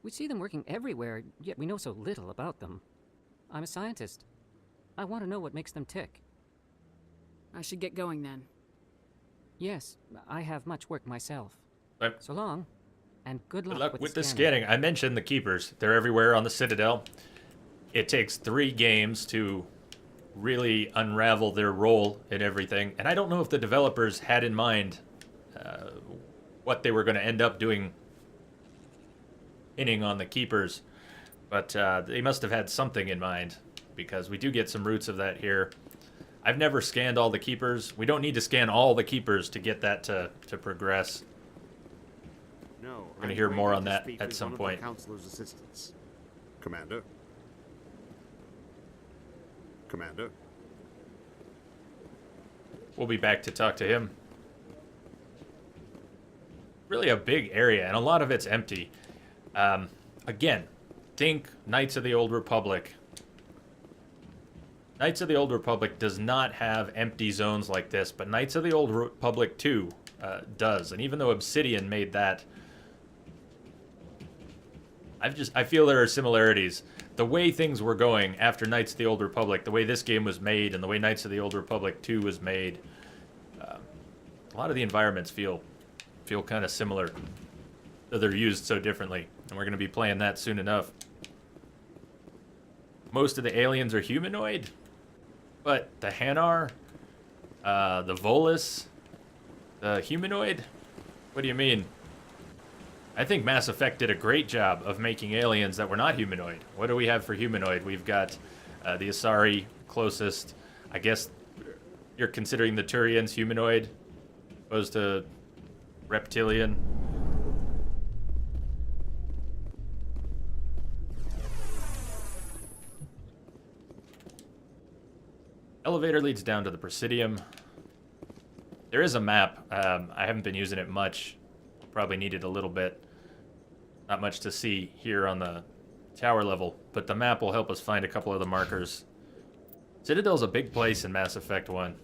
We see them working everywhere, yet we know so little about them. I'm a scientist. I want to know what makes them tick. I should get going then. Yes, I have much work myself. Right. So long, and good luck, Good luck with the scanning. scanning. I mentioned the Keepers. They're everywhere on the Citadel. It takes 3 games to really unravel their role in everything. And I don't know if the developers had in mind what they were going to end up doing hinting on the Keepers. But they must have had something in mind, because we do get some roots of that here. I've never scanned all the Keepers. We don't need to scan all the Keepers to get that to progress. No, we're going to hear more on that at some point. Counselor's assistants. Commander? Commander? We'll be back to talk to him. Really a big area, and a lot of it's empty. Again, think Knights of the Old Republic. Knights of the Old Republic does not have empty zones like this, but Knights of the Old Republic 2 does. And even though Obsidian made that, I feel there are similarities. The way things were going after Knights of the Old Republic, the way this game was made, and the way Knights of the Old Republic 2 was made, a lot of the environments feel kind of similar, though they're used so differently. And we're going to be playing that soon enough. Most of the aliens are humanoid, but the Hanar, the Volus, the humanoid? What do you mean? I think Mass Effect did a great job of making aliens that were not humanoid. What do we have for humanoid? We've got the Asari closest. I guess you're considering the Turians humanoid. Opposed to reptilian. Elevator leads down to the Presidium. There is a map. I haven't been using it much. Probably needed a little bit. Not much to see here on the tower level, but the map will help us find a couple of the markers. Citadel's a big place in Mass Effect 1.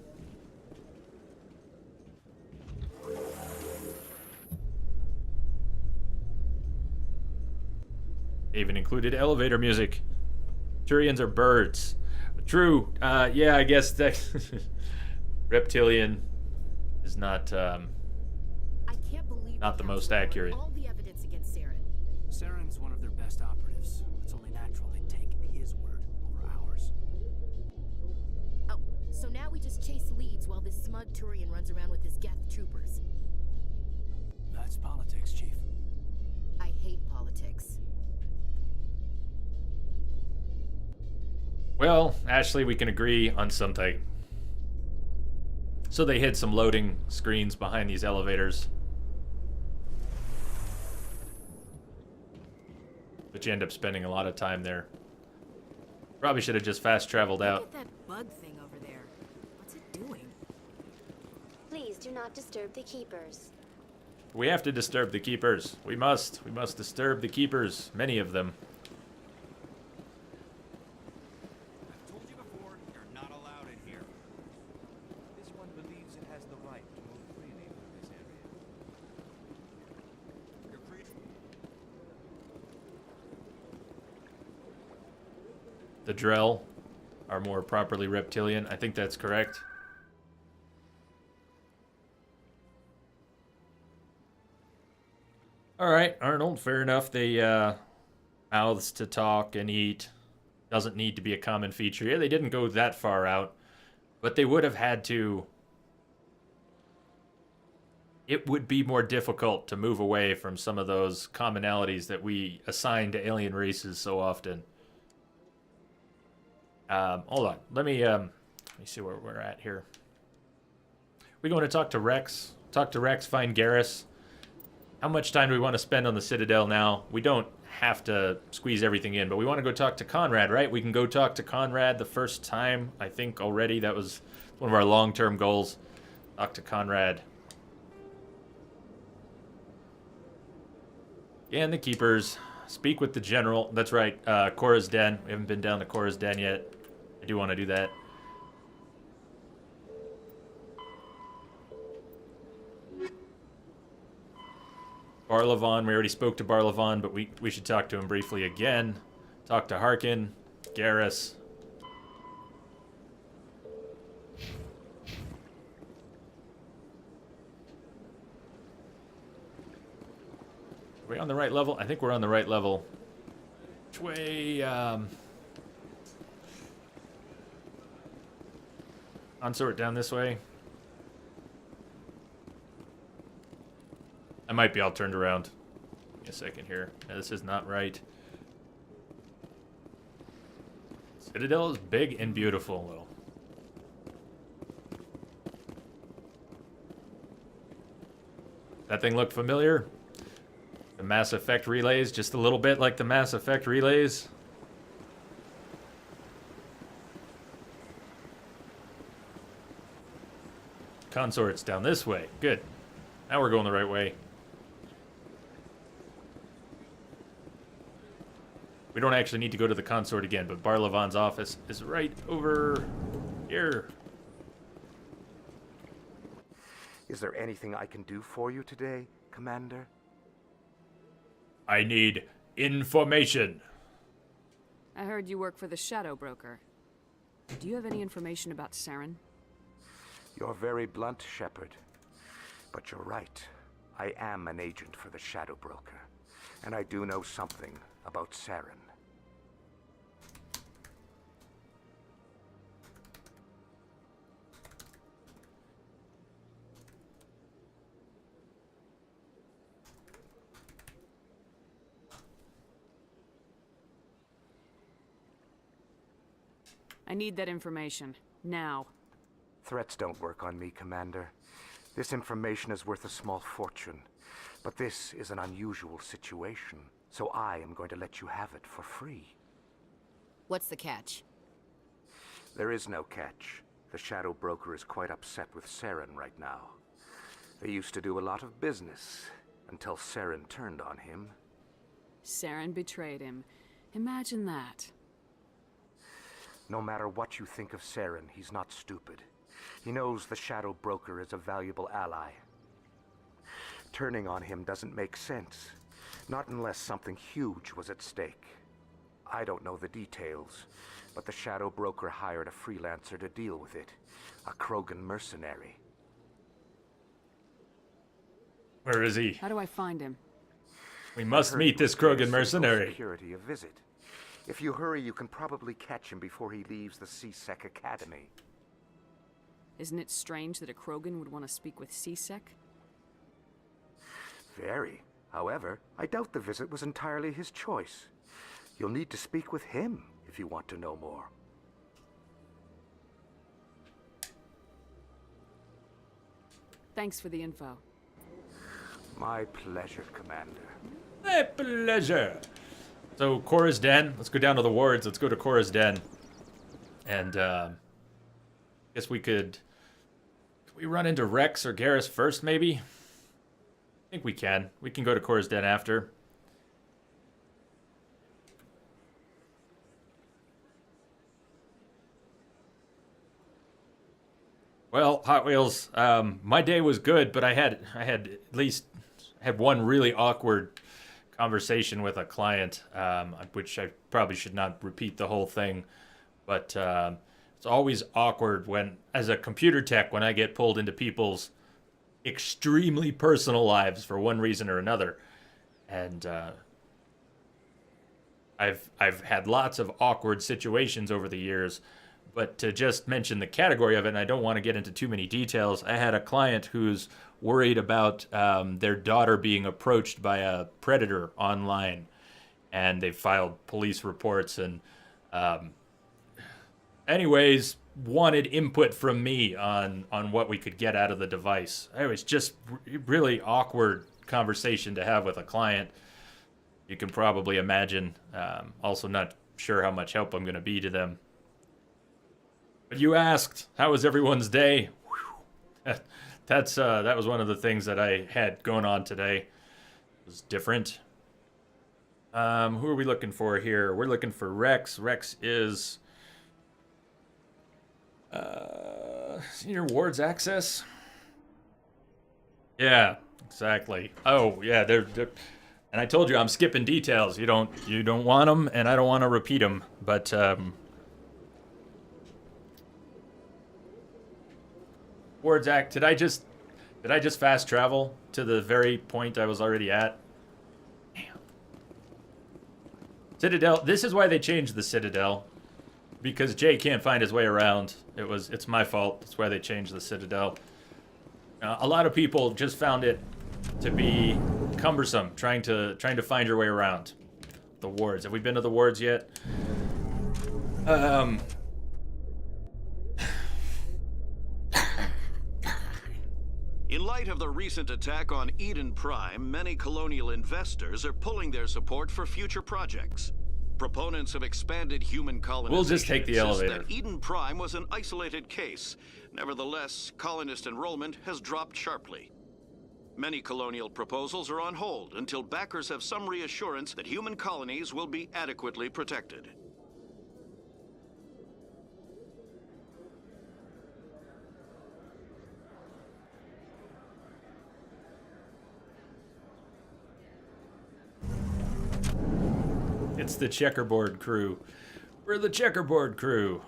They even included elevator music. Turians are birds. True. Yeah, I guess that reptilian is not not the most accurate. All the evidence against Saren. Saren's one of their best operatives. It's only natural they take his word over ours. Oh, so now we just chase leads while this smug Turian runs around with his Geth troopers. That's politics, Chief. I hate politics. Well, Ashley, we can agree on something. So they hid some loading screens behind these elevators. But you end up spending a lot of time there. Probably should have just fast traveled out. Look at that bug thing over there. What's it doing? Please do not disturb the Keepers. We have to disturb the Keepers. We must. We must disturb the Keepers. Many of them. I've told you before, you're not allowed in here. This one believes it has the right to move freely through this area. You're free. The Drell are more properly reptilian. I think that's correct. Alright, Arnold, fair enough. They, mouths to talk and eat. Doesn't need to be a common feature. Yeah, they didn't go that far out. But they would have had to... It would be more difficult to move away from some of those commonalities that we assign to alien races so often. Hold on. Let me see where we're at here. We going to talk to Rex. Talk to Rex, find Garrus. How much time do we want to spend on the Citadel now? We don't have to squeeze everything in, but we want to go talk to Conrad, right? We can go talk to Conrad the first time, I think, already. That was one of our long-term goals. Talk to Conrad. And the Keepers. Speak with the General. That's right, Cora's Den. We haven't been down to Cora's Den yet. I do want to do that. Barlavon, we already spoke to Barlavon, but we should talk to him briefly again. Talk to Harkin, Garrus. Are we on the right level? I think we're on the right level. Which way, Consort down this way? I might be all turned around. Give me a second here. No, this is not right. Citadel is big and beautiful, though. That thing look familiar? The Mass Effect relays, just a little bit like the Mass Effect relays. Consort's down this way. Good. Now we're going the right way. We don't actually need to go to the consort again, but Barlavon's office is right over here. Is there anything I can do for you today, Commander? I need information. I heard you work for the Shadow Broker. Do you have any information about Saren? You're very blunt, Shepard. But you're right. I am an agent for the Shadow Broker. And I do know something about Saren. I need that information. Now. Threats don't work on me, Commander. This information is worth a small fortune, but this is an unusual situation, so I am going to let you have it for free. What's the catch? There is no catch. The Shadow Broker is quite upset with Saren right now. They used to do a lot of business, until Saren turned on him. Saren betrayed him. Imagine that. No matter what you think of Saren, he's not stupid. He knows the Shadow Broker is a valuable ally. Turning on him doesn't make sense. Not unless something huge was at stake. I don't know the details, but the Shadow Broker hired a freelancer to deal with it. A Krogan mercenary. Where is he? How do I find him? We must meet this Krogan mercenary. Security a visit. If you hurry, you can probably catch him before he leaves the C-Sec Academy. Isn't it strange that a Krogan would want to speak with C-Sec? Very. However, I doubt the visit was entirely his choice. You'll need to speak with him if you want to know more. Thanks for the info. My pleasure, Commander. My pleasure. So, Cora's Den. Let's go down to the wards. Let's go to Cora's Den. And, guess we could we run into Rex or Garrus first, maybe? I think we can. We can go to Cora's Den after. Well, Hot Wheels, my day was good, but I had at least one really awkward conversation with a client, which I probably should not repeat the whole thing, but it's always awkward when, as a computer tech, when I get pulled into people's extremely personal lives for one reason or another, and I've had lots of awkward situations over the years. But to just mention the category of it, and I don't want to get into too many details, I had a client who's worried about their daughter being approached by a predator online, and they filed police reports and anyways, wanted input from me on what we could get out of the device. It was just really awkward conversation to have with a client. You can probably imagine. Also not sure how much help I'm going to be to them. But you asked, how was everyone's day? That was one of the things that I had going on today. It was different. Who are we looking for here? We're looking for Rex. Rex is Senior Wards Access. Yeah, exactly. Oh, yeah, they're and I told you I'm skipping details. You don't want them, and I don't want to repeat them. But Wards Act. Did I just fast travel to the very point I was already at? Damn. Citadel. This is why they changed the Citadel, because Jay can't find his way around. It's my fault. That's why they changed the Citadel. A lot of people just found it to be cumbersome trying to find your way around the wards. Have we been to the wards yet? In light of the recent attack on Eden Prime, many colonial investors are pulling their support for future projects. Proponents of expanded human colonization we'll just take the insist elevator. that Eden Prime was an isolated case. Nevertheless, colonist enrollment has dropped sharply. Many colonial proposals are on hold until backers have some reassurance that human colonies will be adequately protected. It's the checkerboard crew. We're the checkerboard crew.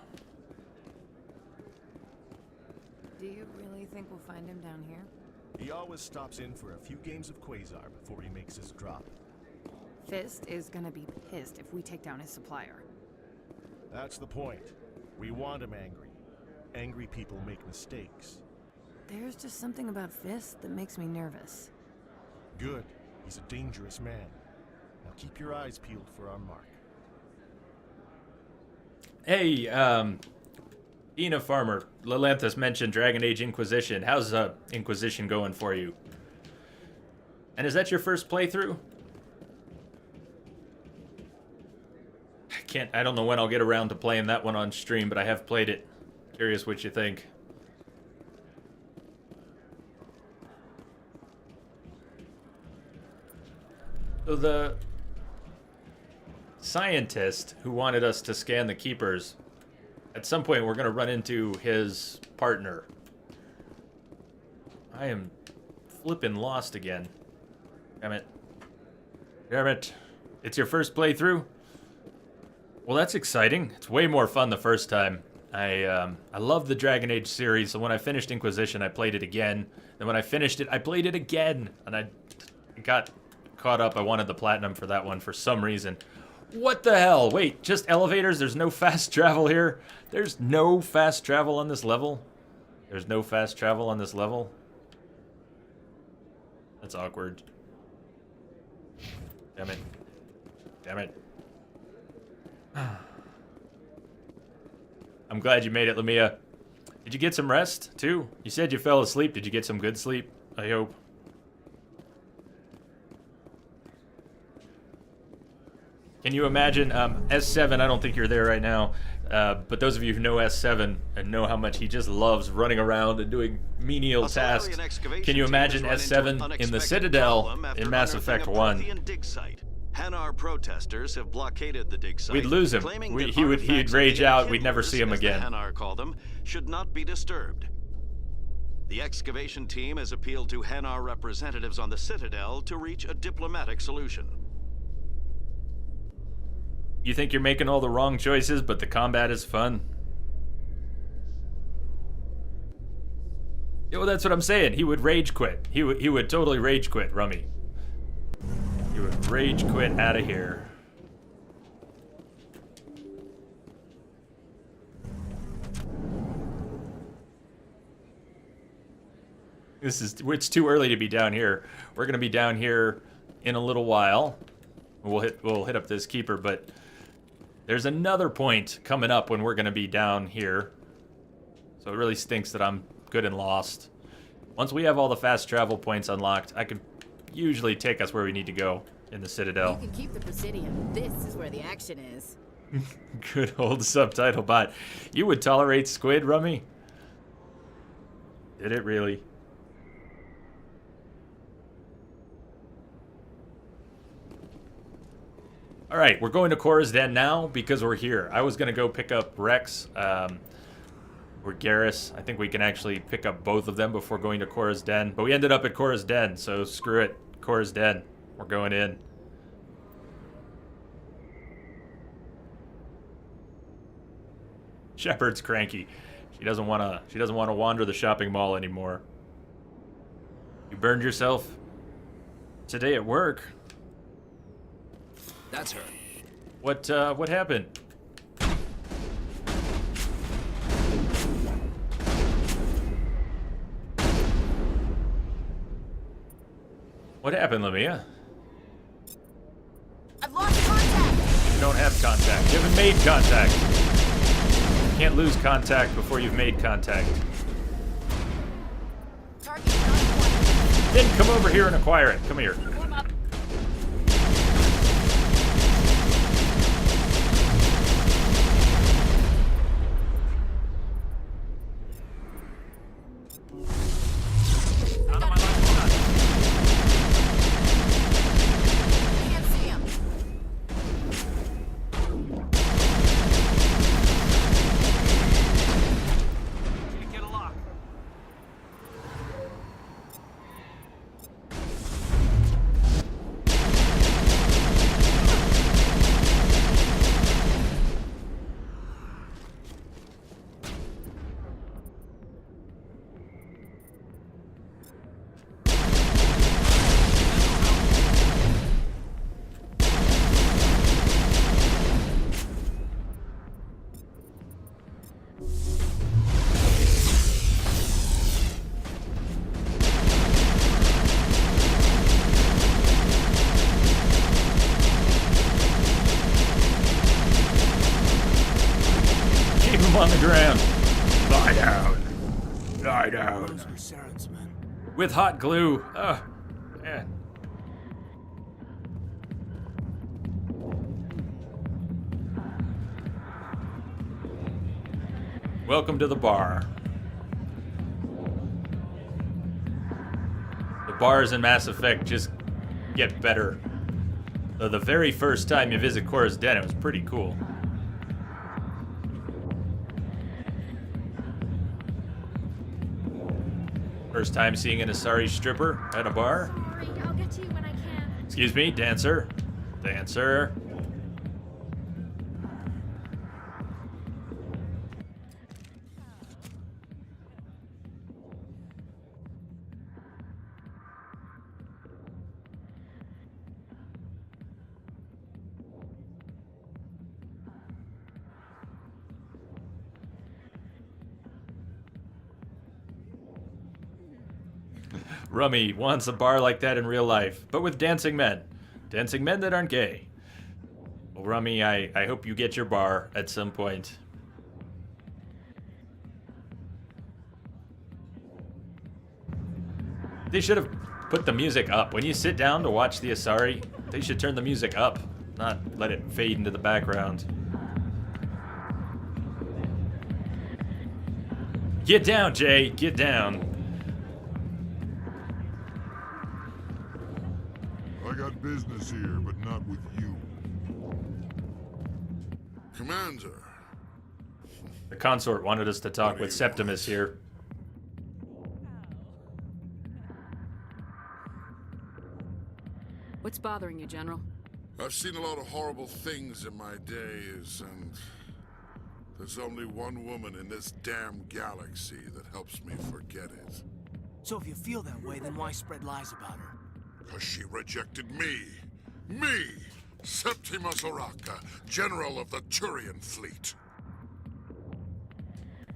Do you really think we'll find him down here? He always stops in for a few games of Quasar before he makes his drop. Fist is gonna be pissed if we take down his supplier. That's the point. We want him angry. Angry people make mistakes. There's just something about Fist that makes me nervous. Good. He's a dangerous man. Now keep your eyes peeled for our mark. Hey, Ina Farmer, Lilanthus mentioned Dragon Age Inquisition. How's Inquisition going for you? And is that your first playthrough? I don't know when I'll get around to playing that one on stream, but I have played it. Curious what you think. So the scientist who wanted us to scan the keepers, at some point we're going to run into his partner. I am flippin' lost again. Damn it. Damn it. It's your first playthrough? Well, that's exciting. It's way more fun the first time. I love the Dragon Age series, so when I finished Inquisition, I played it again. Then when I finished it, I played it again. And I got caught up. I wanted the platinum for that one for some reason. What the hell? Wait, just elevators? There's no fast travel here? There's no fast travel on this level? There's no fast travel on this level? That's awkward. Damn it. Damn it. I'm glad you made it, Lamia. Did you get some rest, too? You said you fell asleep. Did you get some good sleep? I hope. Can you imagine, S7, I don't think you're there right now, but those of you who know S7 and know how much he just loves running around and doing menial tasks, can you imagine S7 in the Citadel in Mass Effect 1? Hanar protesters have blockaded the dig site. We'd lose him. He'd rage out. We'd never see him again. Hanar call them should not be disturbed. The excavation team has appealed to Hanar representatives on the Citadel to reach a diplomatic solution. You think you're making all the wrong choices, but the combat is fun? Yeah, well, that's what I'm saying. He would rage quit. He would totally rage quit, Rummy. He would rage quit out of here. It's too early to be down here. We're gonna be down here in a little while. We'll hit up this keeper, but there's another point coming up when we're gonna be down here. So it really stinks that I'm good and lost. Once we have all the fast travel points unlocked, I could usually take us where we need to go in the Citadel. You can keep the Presidium. This is where the action is. Good old subtitle bot. You would tolerate squid, Rummy? Did it really? All right, we're going to Cora's Den now because we're here. I was going to go pick up Rex or Garrus. I think we can actually pick up both of them before going to Cora's Den. But we ended up at Cora's Den, so screw it. Cora's Den. We're going in. Shepard's cranky. She doesn't want to wander the shopping mall anymore. You burned yourself today at work. That's her. What happened? What happened, Lamia? I've lost contact! You don't have contact. You haven't made contact. You can't lose contact before you've made contact. Target not acquired. Then come over here and acquire it. Come here. Warm up. On the ground. Lie down. Lie down. Those are Saren's men. With hot glue. Oh, man. Welcome to the bar. The bars in Mass Effect just get better. Though the very first time you visit Cora's Den, it was pretty cool. First time seeing an Asari stripper at a bar. Sorry, I'll get to you when I can. Excuse me, dancer. Dancer. Rummy wants a bar like that in real life, but with dancing men. Dancing men that aren't gay. Well, Rummy, I hope you get your bar at some point. They should have put the music up. When you sit down to watch the Asari, they should turn the music up, not let it fade into the background. Get down, Jay. Get down. I got business here, but not with you. Commander. The consort wanted us to talk with Septimus here. What's bothering you, General? I've seen a lot of horrible things in my days, and there's only one woman in this damn galaxy that helps me forget it. So if you feel that way, then why spread lies about her? Because she rejected me. Me! Septimus Oraka, General of the Turian Fleet.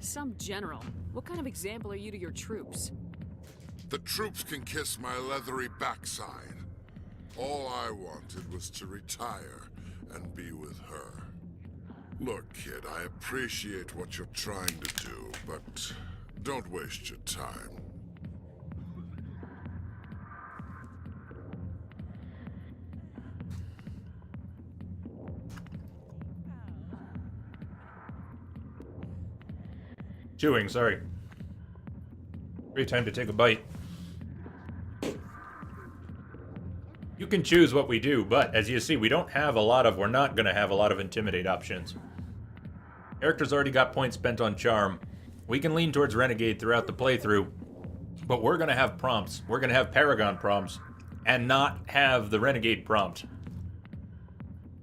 Some general. What kind of example are you to your troops? The troops can kiss my leathery backside. All I wanted was to retire and be with her. Look, kid, I appreciate what you're trying to do, but don't waste your time. Chewing, sorry. Great time to take a bite. You can choose what we do, but as you see, we're not going to have a lot of intimidate options. Character's already got points spent on charm. We can lean towards renegade throughout the playthrough, but we're going to have prompts. We're going to have paragon prompts and not have the renegade prompt.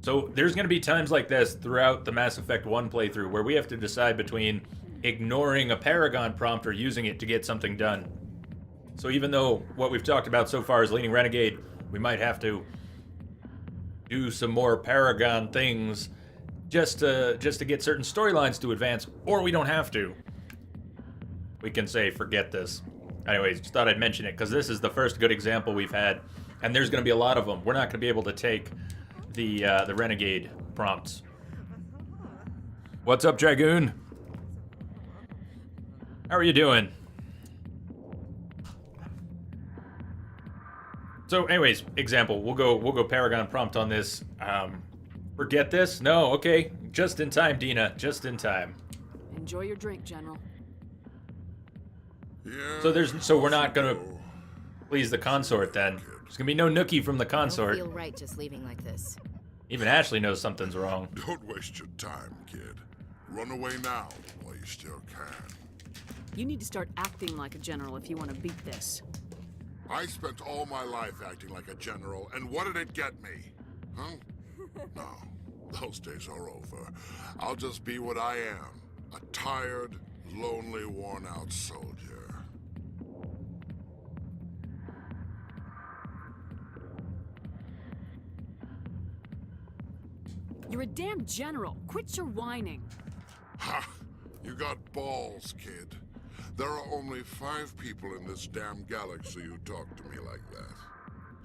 So there's going to be times like this throughout the Mass Effect 1 playthrough where we have to decide between ignoring a paragon prompt or using it to get something done. So even though what we've talked about so far is leaning renegade, we might have to do some more paragon things just to get certain storylines to advance, or we don't have to. We can say, forget this. Anyways, just thought I'd mention it, because this is the first good example we've had, and there's going to be a lot of them. We're not going to be able to take the renegade prompts. What's up, Dragoon? How are you doing? So anyways, example, we'll go paragon prompt on this. Forget this? No, okay. Just in time, Dina. Just in time. Enjoy your drink, General. Yeah, So we're not gonna please the consort then. There's gonna be no nookie from the consort. I don't feel right just leaving like this. Even Ashley knows something's wrong. Don't waste your time, kid. Run away now while you still can. You need to start acting like a general if you want to beat this. I spent all my life acting like a general, and what did it get me? Huh? No, those days are over. I'll just be what I am. A tired, lonely, worn-out soldier. You're a damn general. Quit your whining. Ha! You got balls, kid. There are only 5 people in this damn galaxy who talk to me like that.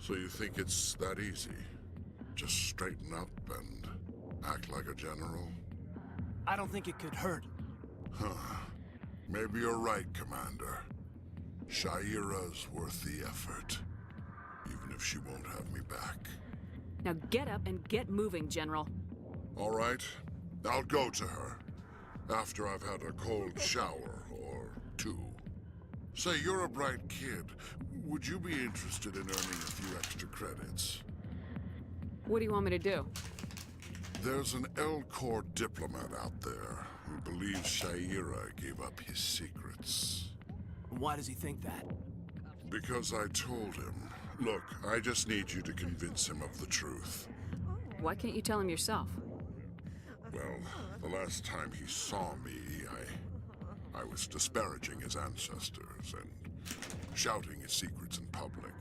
So you think it's that easy? Just straighten up and act like a general? I don't think it could hurt. Huh. Maybe you're right, Commander. Shaira's worth the effort, even if she won't have me back. Now get up and get moving, General. All right, I'll go to her. After I've had a cold shower or two. Say, you're a bright kid. Would you be interested in earning a few extra credits? What do you want me to do? There's an L-Corps diplomat out there who believes Shaira gave up his secrets. Why does he think that? Because I told him. Look, I just need you to convince him of the truth. Why can't you tell him yourself? Well, the last time he saw me, I was disparaging his ancestors and shouting his secrets in public.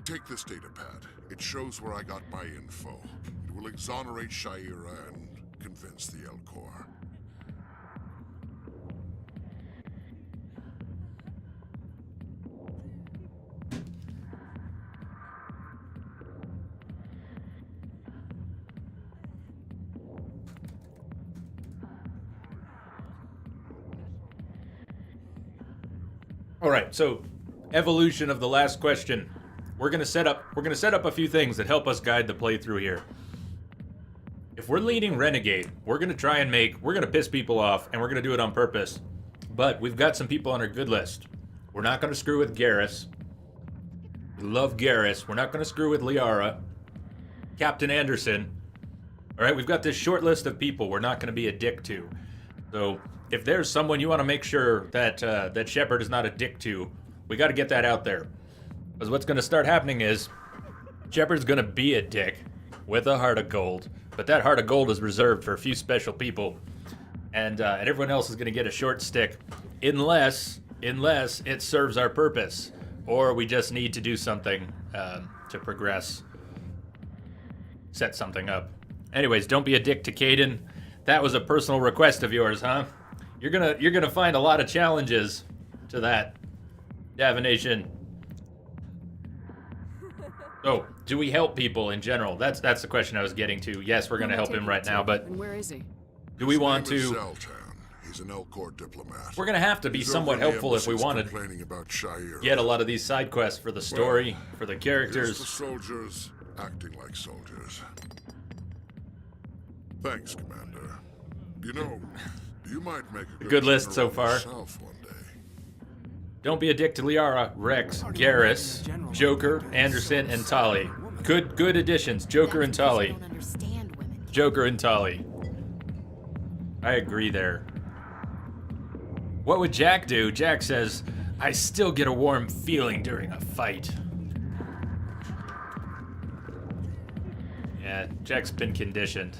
Take this data pad. It shows where I got my info. It will exonerate Shaira and convince the L-Corps. All right, so evolution of the last question. We're gonna set up a few things that help us guide the playthrough here. If we're leaning renegade, we're gonna piss people off, and we're gonna do it on purpose. But we've got some people on our good list. We're not gonna screw with Garrus. We love Garrus. We're not gonna screw with Liara, Captain Anderson. All right, we've got this short list of people we're not gonna be a dick to. So if there's someone you want to make sure that that Shepard is not a dick to, we got to get that out there. Because what's going to start happening is Shepard's going to be a dick with a heart of gold, but that heart of gold is reserved for a few special people, and everyone else is going to get a short stick, unless it serves our purpose, or we just need to do something to progress, set something up. Anyways, don't be a dick to Caden. That was a personal request of yours, huh? You're gonna find a lot of challenges to that, Davination. So, do we help people in general? That's the question I was getting to. Yes, we're gonna help him right now, but And where is he? do we want to? Zoltan. He's an L-Corps diplomat. We're gonna have to be He's somewhat over in the helpful if we embassies want to complaining about Shaira. get a lot of these side quests for the story, for the Here's characters. the soldiers acting like soldiers. Thanks, Commander. You know, you might make a Good list so general far. yourself one day. Don't be a dick to Liara, Rex, Garrus, Joker, Anderson, and Tali. Good additions. Joker and Tali. Joker and Tali. I agree there. What would Jack do? Jack says, I still get a warm feeling during a fight. Yeah, Jack's been conditioned.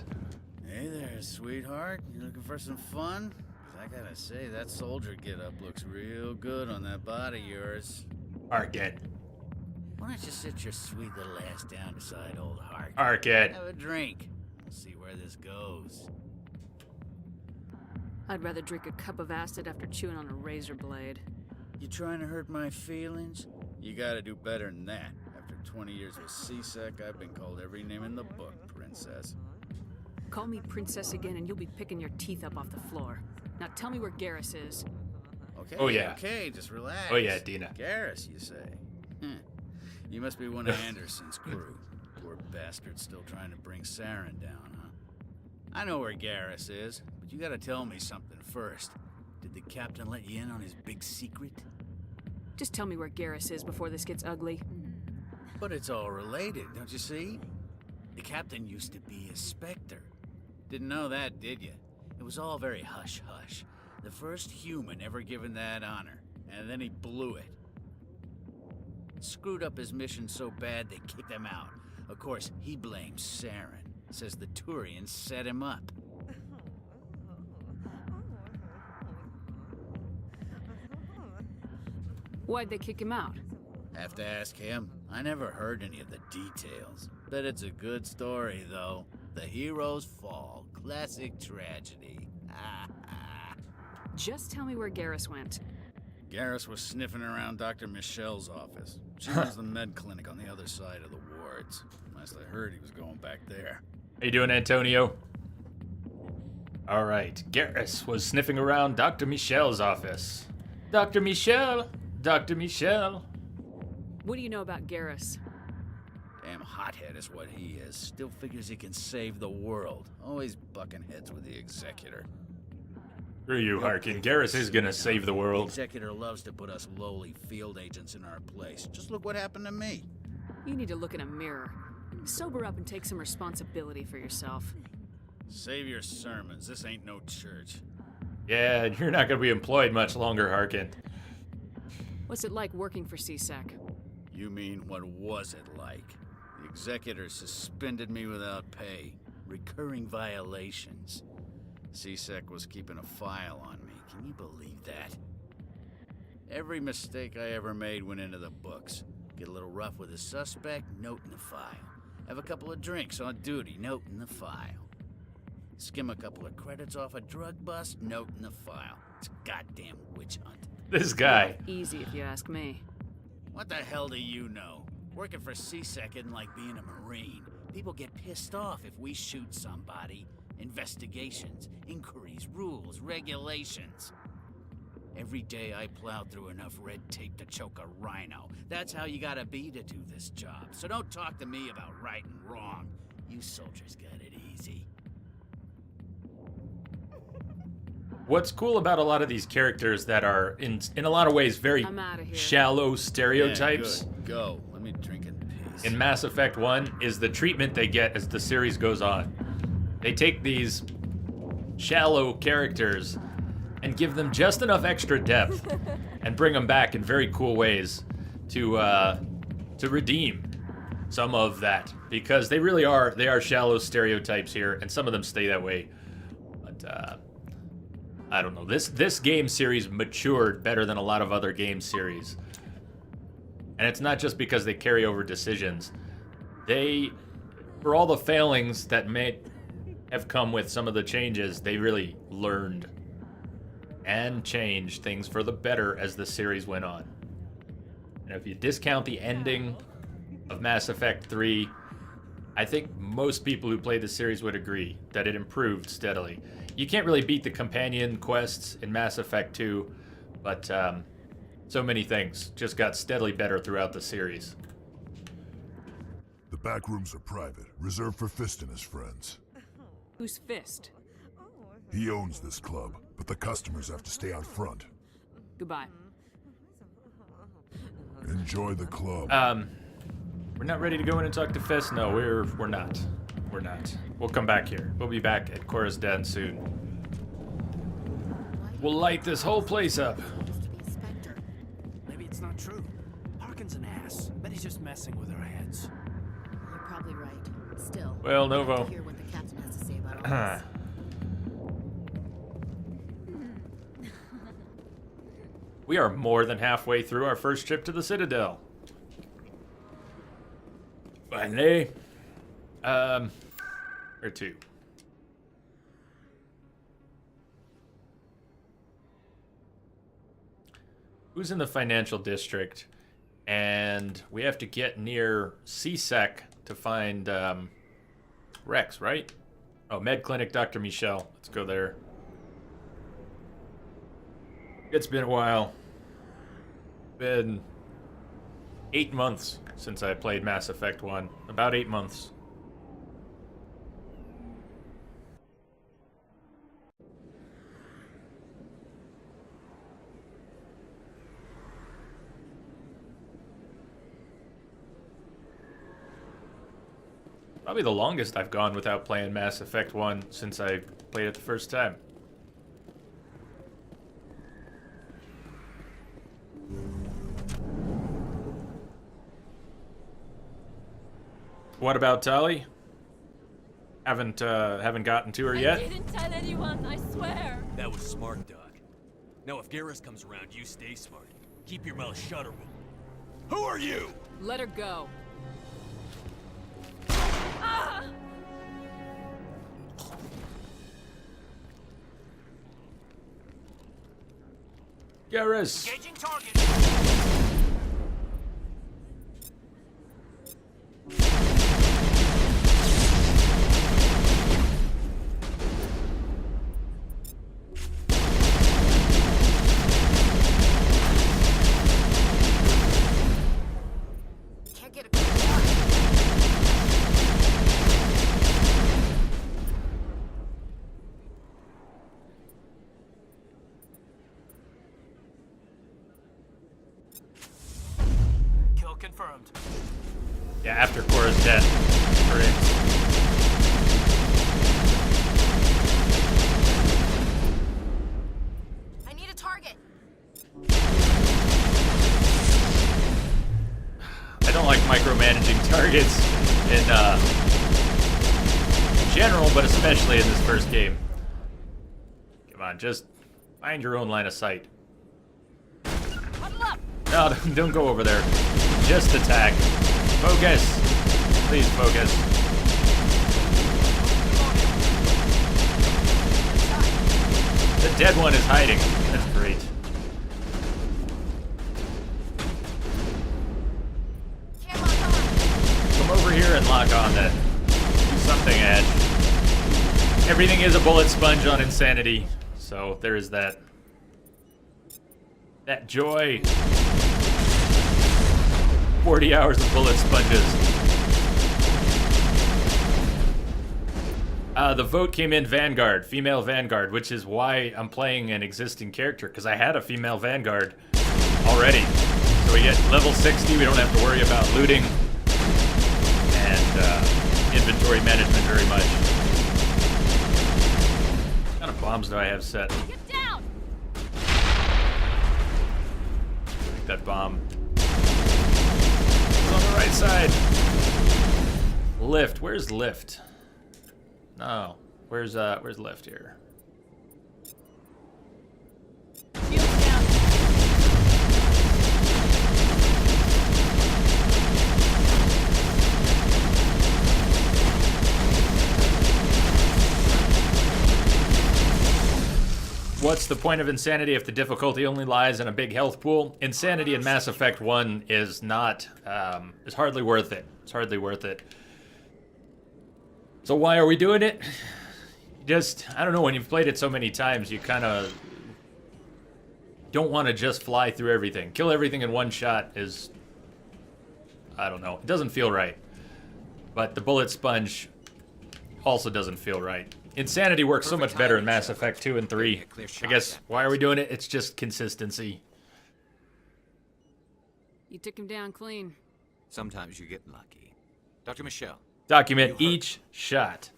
Hey there, sweetheart. You looking for some fun? 'Cause I gotta say, that soldier get-up looks real good on that body of yours. Arquette. Why don't you sit your sweet little ass down beside old Hark? Arquette. Have a drink. We'll see where this goes. I'd rather drink a cup of acid after chewing on a razor blade. You trying to hurt my feelings? You gotta do better than that. After 20 years with C-Sec, I've been called every name in the book, princess. Call me princess again and you'll be picking your teeth up off the floor. Now tell me where Garrus is. Okay, Oh, yeah. okay, just relax. Oh, yeah, Dina. Garrus, you say? You must be one of Anderson's crew. Poor bastard still trying to bring Saren down, huh? I know where Garrus is, but you gotta tell me something first. Did the captain let you in on his big secret? Just tell me where Garrus is before this gets ugly. But it's all related, don't you see? The captain used to be a Spectre. Didn't know that, did you? It was all very hush-hush. The first human ever given that honor, and then he blew it. Screwed up his mission so bad they kicked him out. Of course, he blames Saren. Says the Turians set him up. Why'd they kick him out? Have to ask him. I never heard any of the details. Bet it's a good story, though. The hero's fall. Classic tragedy. Just tell me where Garrus went. Garrus was sniffing around Dr. Michelle's office. She runs the med clinic on the other side of the wards. Last I heard, he was going back there. How you doing, Antonio? All right, Garrus was sniffing around Dr. Michelle's office. Dr. Michel! Dr. Michel! What do you know about Garrus? Damn hothead is what he is. Still figures he can save the world. Always bucking heads with the Executor. Screw you, Harkin. Garrus is gonna save the world. The Executor loves to put us lowly field agents in our place. Just look what happened to me. You need to look in a mirror. Sober up and take some responsibility for yourself. Save your sermons. This ain't no church. Yeah, you're not gonna be employed much longer, Harkin. What's it like working for CSEC? You mean, what was it like? The Executor suspended me without pay. Recurring violations. CSEC was keeping a file on me. Can you believe that? Every mistake I ever made went into the books. Get a little rough with a suspect, note in the file. Have a couple of drinks on duty, note in the file. Skim a couple of credits off a drug bust, note in the file. It's a goddamn witch hunt. This guy. Easy if you ask me. What the hell do you know? Working for CSEC isn't like being a Marine. People get pissed off if we shoot somebody. Investigations, inquiries, rules, regulations. Every day I plow through enough red tape to choke a rhino. That's how you gotta be to do this job. So don't talk to me about right and wrong. You soldiers got it easy. What's cool about a lot of these characters that are, in a lot of ways, very shallow stereotypes. Yeah, good. Go. Let me drink in peace. In Mass Effect 1 is the treatment they get as the series goes on. They take these shallow characters and give them just enough extra depth and bring them back in very cool ways to redeem some of that, because they really are, they are shallow stereotypes here, and some of them stay that way. But I don't know, this game series matured better than a lot of other game series, and it's not just because they carry over decisions. They, for all the failings that may have come with some of the changes, they really learned and changed things for the better as the series went on. And if you discount the ending of Mass Effect 3, I think most people who played the series would agree that it improved steadily. You can't really beat the companion quests in Mass Effect 2, but so many things just got steadily better throughout the series. The back rooms are private, reserved for Fist and his friends. Who's Fist? He owns this club, but the customers have to stay out front. Goodbye. Enjoy the club. We're not ready to go in and talk to Fist. No, we're not. We're not. We'll come back here. We'll be back at Cora's Den soon. We'll light this whole place up. Maybe it's not true. Harkin's an ass. Bet he's just messing with our heads. You're probably right. Still, Well, I'd like Novo. to hear what the captain has to say about all this. We are more than halfway through our first trip to the Citadel. Finally. Or two. Who's in the financial district? And we have to get near CSEC to find Rex, right? Oh, Med Clinic, Dr. Michel. Let's go there. It's been a while. Been 8 months since I played Mass Effect 1. About 8 months. Probably the longest I've gone without playing Mass Effect 1 since I played it the first time. What about Tali? Haven't gotten to her yet? I didn't tell anyone, I swear. That was smart, Doc. Now if Garrus comes around, you stay smart. Keep your mouth shut or we'll... Who are you? Let her go. Ah! Garrus! Engaging target! confirmed. Yeah, after Cora's death. Correct. I need a target. I don't like micromanaging targets in general, but especially in this first game. Come on, just find your own line of sight. No, don't go over there. Just attack. Focus. Please focus. The dead one is hiding. That's great. Come over here and lock on then. Do something, Edge. Everything is a bullet sponge on Insanity, so there is that. That joy. 40 hours of bullet sponges. The vote came in Vanguard, female Vanguard, which is why I'm playing an existing character, because I had a female Vanguard already. So we get level 60, we don't have to worry about looting and inventory management very much. What kind of bombs do I have set? Get down! Take that bomb. It's on the right side. Lift. Where's lift? No. Where's lift here? What's the point of Insanity if the difficulty only lies in a big health pool? Insanity in Mass Effect 1 is not, is hardly worth it. It's hardly worth it. So why are we doing it? Just, I don't know, when you've played it so many times, you kind of don't want to just fly through everything. Kill everything in one shot is, I don't know, it doesn't feel right. But the bullet sponge also doesn't feel right. Insanity works so much better in Mass Effect 2 and 3. I guess, why are we doing it? It's just consistency. You took him down clean. Sometimes you get lucky. Dr. Michelle. Document each shot.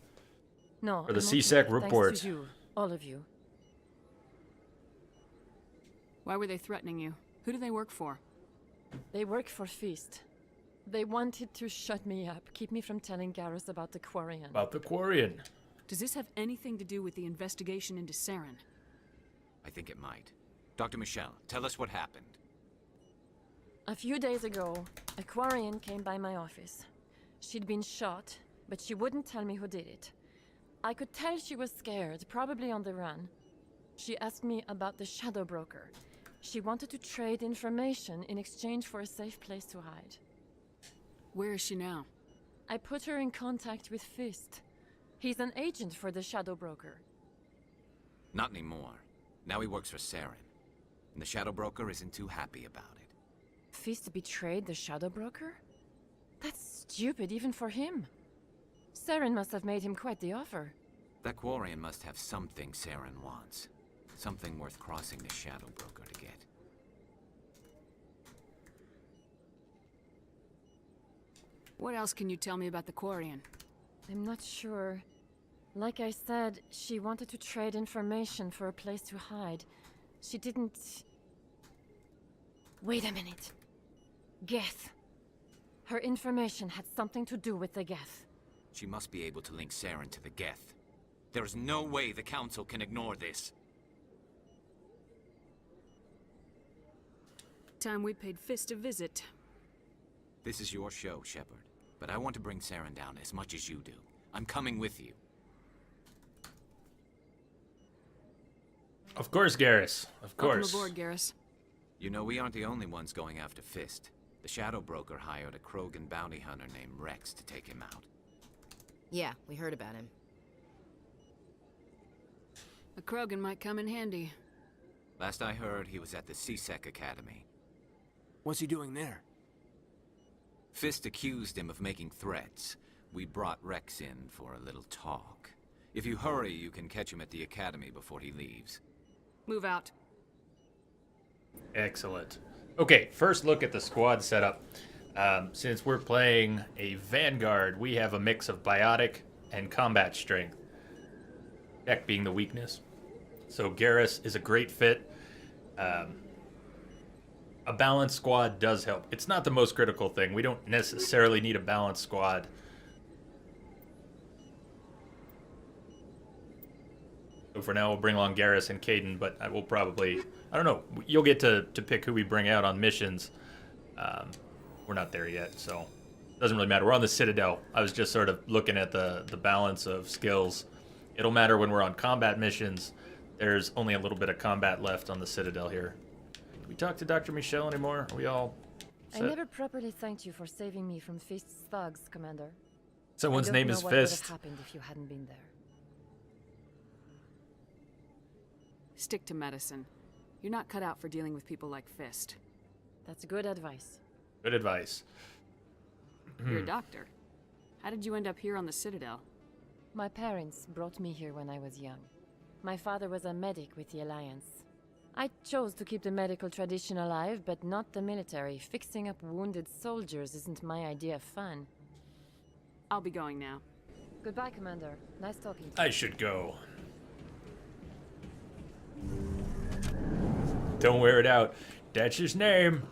No. For the I'm CSEC okay. report. Thanks to you, all of you. Why were they threatening you? Who do they work for? They work for Fist. They wanted to shut me up, keep me from telling Garrus about the Quarian. About the Quarian. Does this have anything to do with the investigation into Saren? I think it might. Dr. Michelle, tell us what happened. A few days ago, a Quarian came by my office. She'd been shot, but she wouldn't tell me who did it. I could tell she was scared, probably on the run. She asked me about the Shadow Broker. She wanted to trade information in exchange for a safe place to hide. Where is she now? I put her in contact with Fist. He's an agent for the Shadow Broker. Not anymore. Now he works for Saren. And the Shadow Broker isn't too happy about it. Fist betrayed the Shadow Broker? That's stupid even for him. Saren must have made him quite the offer. That Quarian must have something Saren wants. Something worth crossing the Shadow Broker to get. What else can you tell me about the Quarian? I'm not sure. Like I said, she wanted to trade information for a place to hide. She didn't... Wait a minute. Geth. Her information had something to do with the Geth. She must be able to link Saren to the Geth. There is no way the Council can ignore this. Time we paid Fist a visit. This is your show, Shepard. But I want to bring Saren down as much as you do. I'm coming with you. Of course, Garrus. Of course. Welcome aboard, Garrus. You know, we aren't the only ones going after Fist. The Shadow Broker hired a Krogan bounty hunter named Rex to take him out. Yeah, we heard about him. A Krogan might come in handy. Last I heard, he was at the CSEC Academy. What's he doing there? Fist accused him of making threats. We brought Rex in for a little talk. If you hurry, you can catch him at the Academy before he leaves. Move out. Excellent. Okay, first look at the squad setup. Since we're playing a Vanguard, we have a mix of biotic and combat strength. Tech being the weakness. So Garrus is a great fit. A balanced squad does help. It's not the most critical thing. We don't necessarily need a balanced squad. So for now, we'll bring along Garrus and Caden, but I will probably... I don't know. You'll get to pick who we bring out on missions. We're not there yet, so it doesn't really matter. We're on the Citadel. I was just sort of looking at the balance of skills. It'll matter when we're on combat missions. There's only a little bit of combat left on the Citadel here. Can we talk to Dr. Michelle anymore? Are we all set? I never properly thanked you for saving me from Fist's thugs, Commander. Someone's name is What would Fist. have happened if you hadn't been there? Stick to medicine. You're not cut out for dealing with people like Fist. That's good advice. Good advice. You're a doctor. How did you end up here on the Citadel? My parents brought me here when I was young. My father was a medic with the Alliance. I chose to keep the medical tradition alive, but not the military. Fixing up wounded soldiers isn't my idea of fun. I'll be going now. Goodbye, Commander. Nice talking to you. I should go. Don't wear it out. That's his name.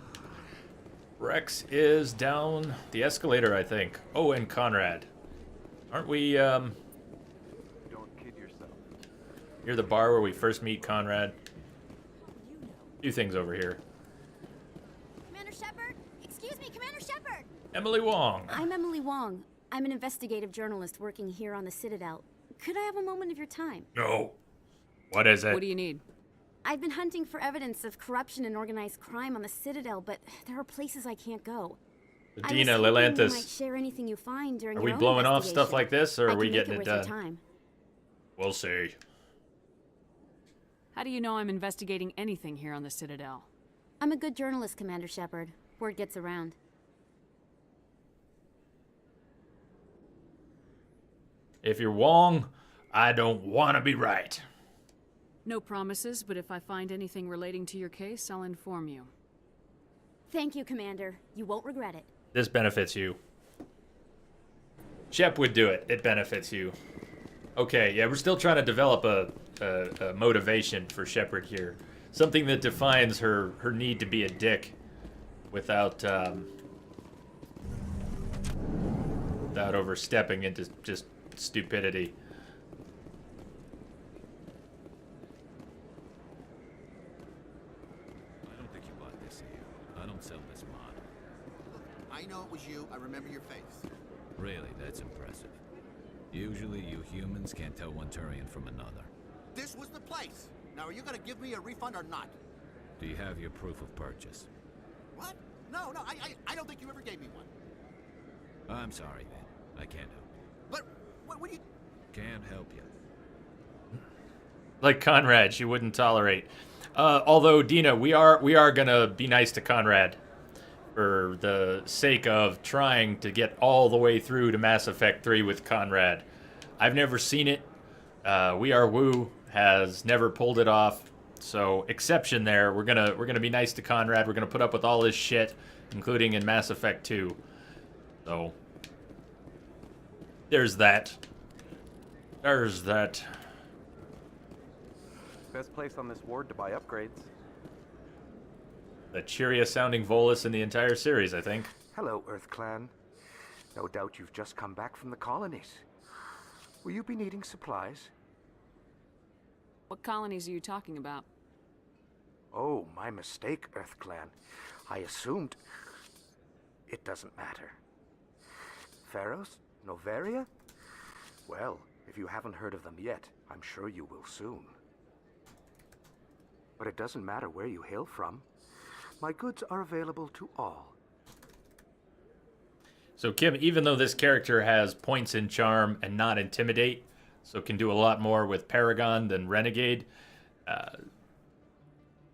Rex is down the escalator, I think. Oh, and Conrad. Aren't we, Don't kid yourself. near the bar where we first meet Conrad? Few things over here. Commander Shepard? Excuse me, Commander Shepard! Emily Wong. I'm Emily Wong. I'm an investigative journalist working here on the Citadel. Could I have a moment of your time? No. What is it? What do you need? I've been hunting for evidence of corruption and organized crime on the Citadel, but there are places I can't go. Dina I was hoping Lelantis. you might share anything you find during Are your we own blowing off stuff investigation. like this, or I are we can make getting it worth your done? time. We'll see. How do you know I'm investigating anything here on the Citadel? I'm a good journalist, Commander Shepard. Word gets around. If you're Wong, I don't want to be right. No promises, but if I find anything relating to your case, I'll inform you. Thank you, Commander. You won't regret it. This benefits you. Shep would do it. It benefits you. Okay, yeah, we're still trying to develop a motivation for Shepard here. Something that defines her need to be a dick without without overstepping into just stupidity. I don't think you bought this here. I don't sell this mod. I know it was you. I remember your face. Really, that's impressive. Usually you humans can't tell one Turian from another. This was the place. Now, are you going to give me a refund or not? Do you have your proof of purchase? What? No, I don't think you ever gave me one. I'm sorry, then. I can't help you. But, what do you... Can't help you. Like Conrad, she wouldn't tolerate. Although, Dina, we are gonna be nice to Conrad for the sake of trying to get all the way through to Mass Effect 3 with Conrad. I've never seen it. We Are Woo has never pulled it off. So, exception there. We're gonna be nice to Conrad. We're gonna put up with all his shit, including in Mass Effect 2. So, there's that. There's that. Best place on this ward to buy upgrades. The cheeriest sounding Volus in the entire series, I think. Hello, Earth Clan. No doubt you've just come back from the colonies. Will you be needing supplies? What colonies are you talking about? Oh, my mistake, Earth Clan. I assumed... It doesn't matter. Pharos? Novaria? Well, if you haven't heard of them yet, I'm sure you will soon. But it doesn't matter where you hail from. My goods are available to all. So Kim, even though this character has points in charm and not intimidate, so can do a lot more with Paragon than Renegade,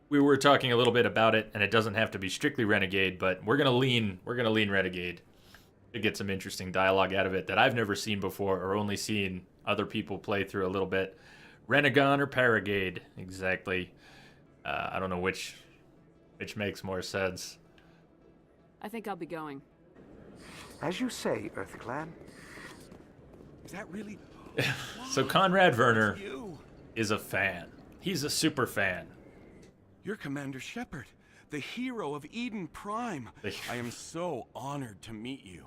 we were talking a little bit about it, and it doesn't have to be strictly Renegade, but we're gonna lean Renegade to get some interesting dialogue out of it that I've never seen before or only seen other people play through a little bit. Renegon or Paragade, exactly. I don't know which makes more sense. I think I'll be going. As you say, Earth Clan. Is that really... So Conrad Werner You. is a fan. He's a super fan. You're Commander Shepard, the hero of Eden Prime. I am so honored to meet you.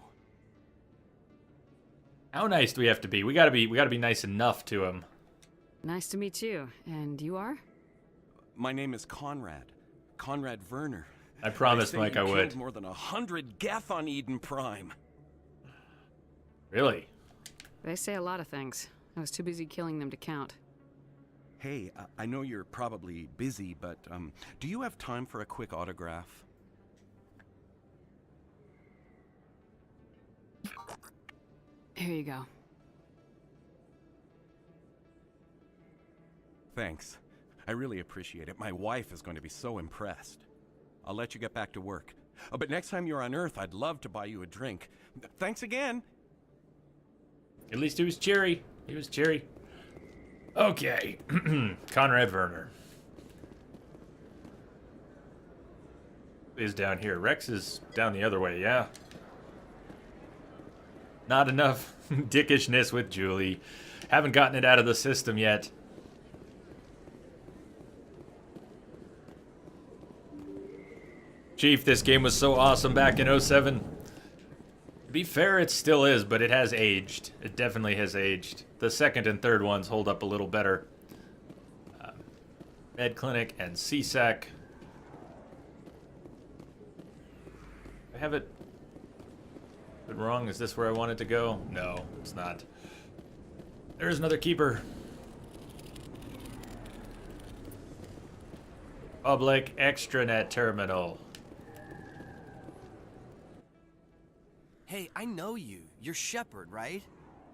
How nice do we have to be? We gotta be nice enough to him. Nice to meet you. And you are? My name is Conrad. Conrad Werner. I promised They say Mike you I would. killed more than 100 Geth on Eden Prime. Really? They say a lot of things. I was too busy killing them to count. Hey, I know you're probably busy, but do you have time for a quick autograph? Here you go. Thanks. I really appreciate it. My wife is going to be so impressed. I'll let you get back to work. But next time you're on Earth, I'd love to buy you a drink. Thanks again. At least he was cheery. He was cheery. Okay. Conrad Werner is down here. Rex is down the other way, yeah. Not enough dickishness with Julie. Haven't gotten it out of the system yet. Chief, this game was so awesome back in 07. To be fair, it still is, but it has aged. It definitely has aged. The second and third ones hold up a little better. Med Clinic and CSAC. I have it wrong. Is this where I wanted to go? No, it's not. There's another keeper. Public extranet terminal. Hey, I know you. You're Shepard, right?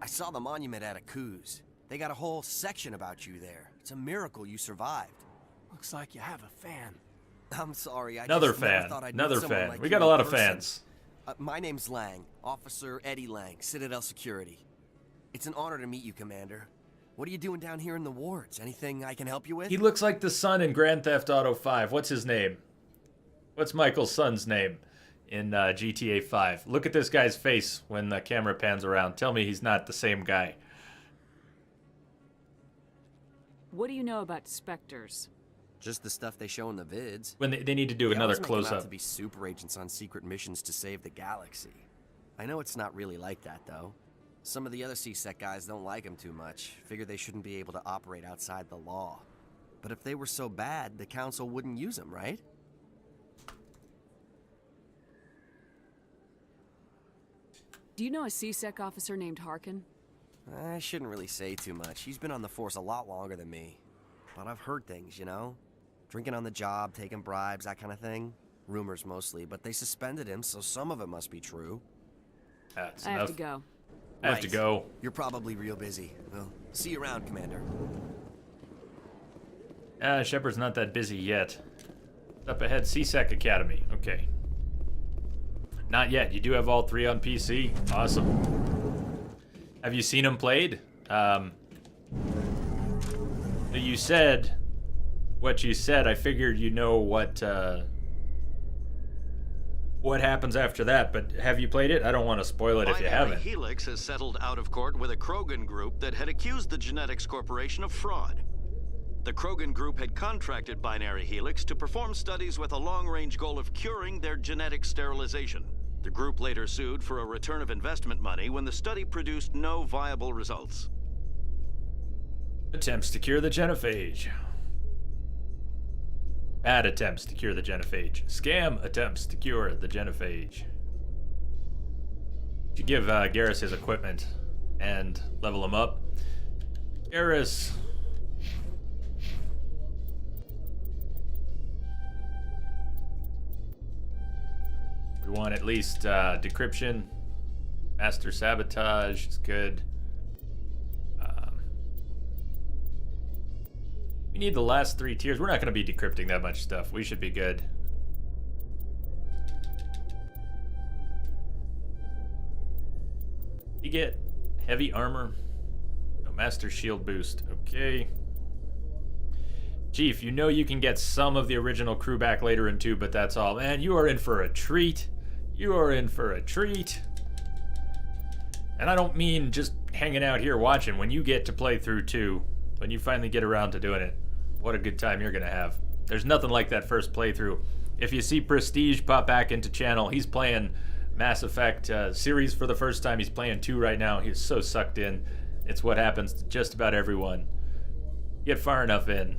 I saw the monument at Akuz. They got a whole section about you there. It's a miracle you survived. Looks like you have a fan. I'm sorry, I Another just never fan. thought I'd Another meet someone fan. like We you got a in lot of person. fans. My name's Lang, Officer Eddie Lang, Citadel Security. It's an honor to meet you, Commander. What are you doing down here in the wards? Anything I can help you with? He looks like the son in Grand Theft Auto 5. What's his name? What's Michael's son's name in GTA 5? Look at this guy's face when the camera pans around. Tell me he's not the same guy. What do you know about specters? Just the stuff they show in the vids. When they need to do They another always make 'em out close-up. to be super agents on secret missions to save the galaxy. I know it's not really like that, though. Some of the other CSEC guys don't like them too much. Figure they shouldn't be able to operate outside the law. But if they were so bad, the Council wouldn't use them, right? Do you know a CSEC officer named Harkin? I shouldn't really say too much. He's been on the force a lot longer than me. But I've heard things, you know? Drinking on the job, taking bribes, that kind of thing. Rumors mostly, but they suspended him, so some of it must be true. That's I have to go. I have to go. You're probably real busy. Well, see you around, Commander. Shepard's not that busy yet. Up ahead, CSEC Academy. Okay. Not yet. You do have all three on PC. Awesome. Have you seen them played? You said what you said. I figured you know what happens after that, but have you played it? I don't want to spoil it if you haven't. Helix has settled out of court with a Krogan group that had accused the Genetics Corporation of fraud. The Krogan group had contracted Binary Helix to perform studies with a long-range goal of curing their genetic sterilization. The group later sued for a return of investment money when the study produced no viable results. Attempts to cure the genophage. Bad attempts to cure the genophage. Scam attempts to cure the genophage. You give Garrus his equipment and level him up. Garrus. We want at least decryption. Master sabotage is good. We need the last 3 tiers. We're not going to be decrypting that much stuff. We should be good. You get heavy armor. No master shield boost. Okay. Chief, you know you can get some of the original crew back later in 2, but that's all. Man, you are in for a treat. You are in for a treat. And I don't mean just hanging out here watching. When you get to play through 2, when you finally get around to doing it, what a good time you're going to have. There's nothing like that first playthrough. If you see Prestige pop back into channel, he's playing Mass Effect series for the first time. He's playing 2 right now. He's so sucked in. It's what happens to just about everyone. Get far enough in.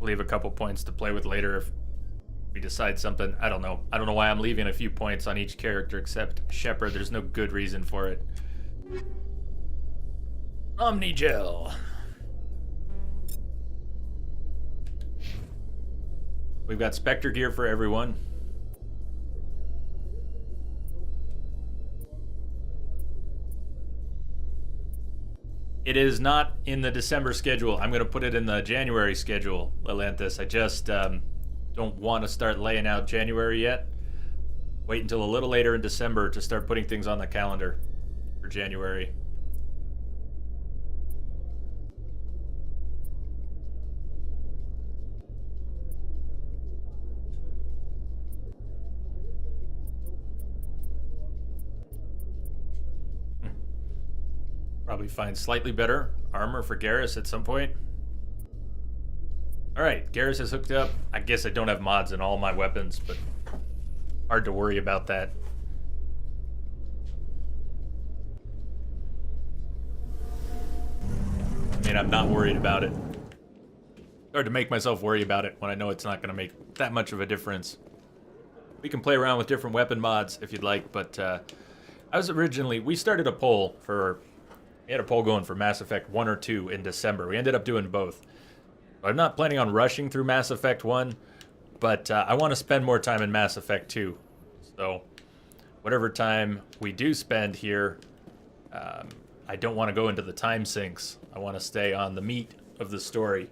Leave a couple points to play with later if we decide something. I don't know. I don't know why I'm leaving a few points on each character except Shepard. There's no good reason for it. Omnigel. We've got Spectre gear for everyone. It is not in the December schedule. I'm going to put it in the January schedule, Lelanthus. I just don't want to start laying out January yet. Wait until a little later in December to start putting things on the calendar for January. Probably find slightly better armor for Garrus at some point. Alright, Garrus is hooked up. I guess I don't have mods in all my weapons, but hard to worry about that. I mean, I'm not worried about it. Hard to make myself worry about it when I know it's not going to make that much of a difference. We can play around with different weapon mods if you'd like, but we started a poll for... We had a poll going for Mass Effect 1 or 2 in December. We ended up doing both. I'm not planning on rushing through Mass Effect 1, but I want to spend more time in Mass Effect 2. So whatever time we do spend here, I don't want to go into the time sinks. I want to stay on the meat of the story.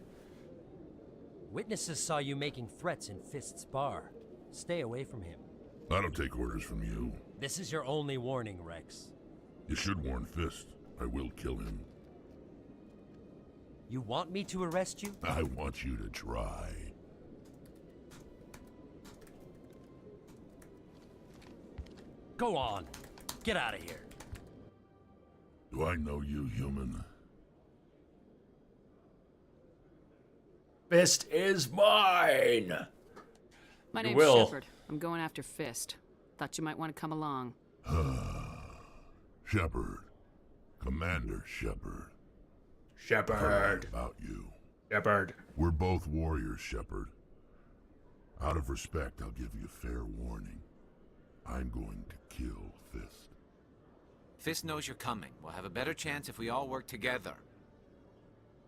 Witnesses saw you making threats in Fist's bar. Stay away from him. I don't take orders from you. This is your only warning, Rex. You should warn Fist. I will kill him. You want me to arrest you? I want you to try. Go on. Get out of here. Do I know you, human? Fist is mine! My name's Shepard. I'm going after Fist. Thought you might want to come along. Shepard. Commander Shepard. Shepard. About you. Shepard. We're both warriors, Shepard. Out of respect, I'll give you a fair warning. I'm going to kill Fist. Fist knows you're coming. We'll have a better chance if we all work together.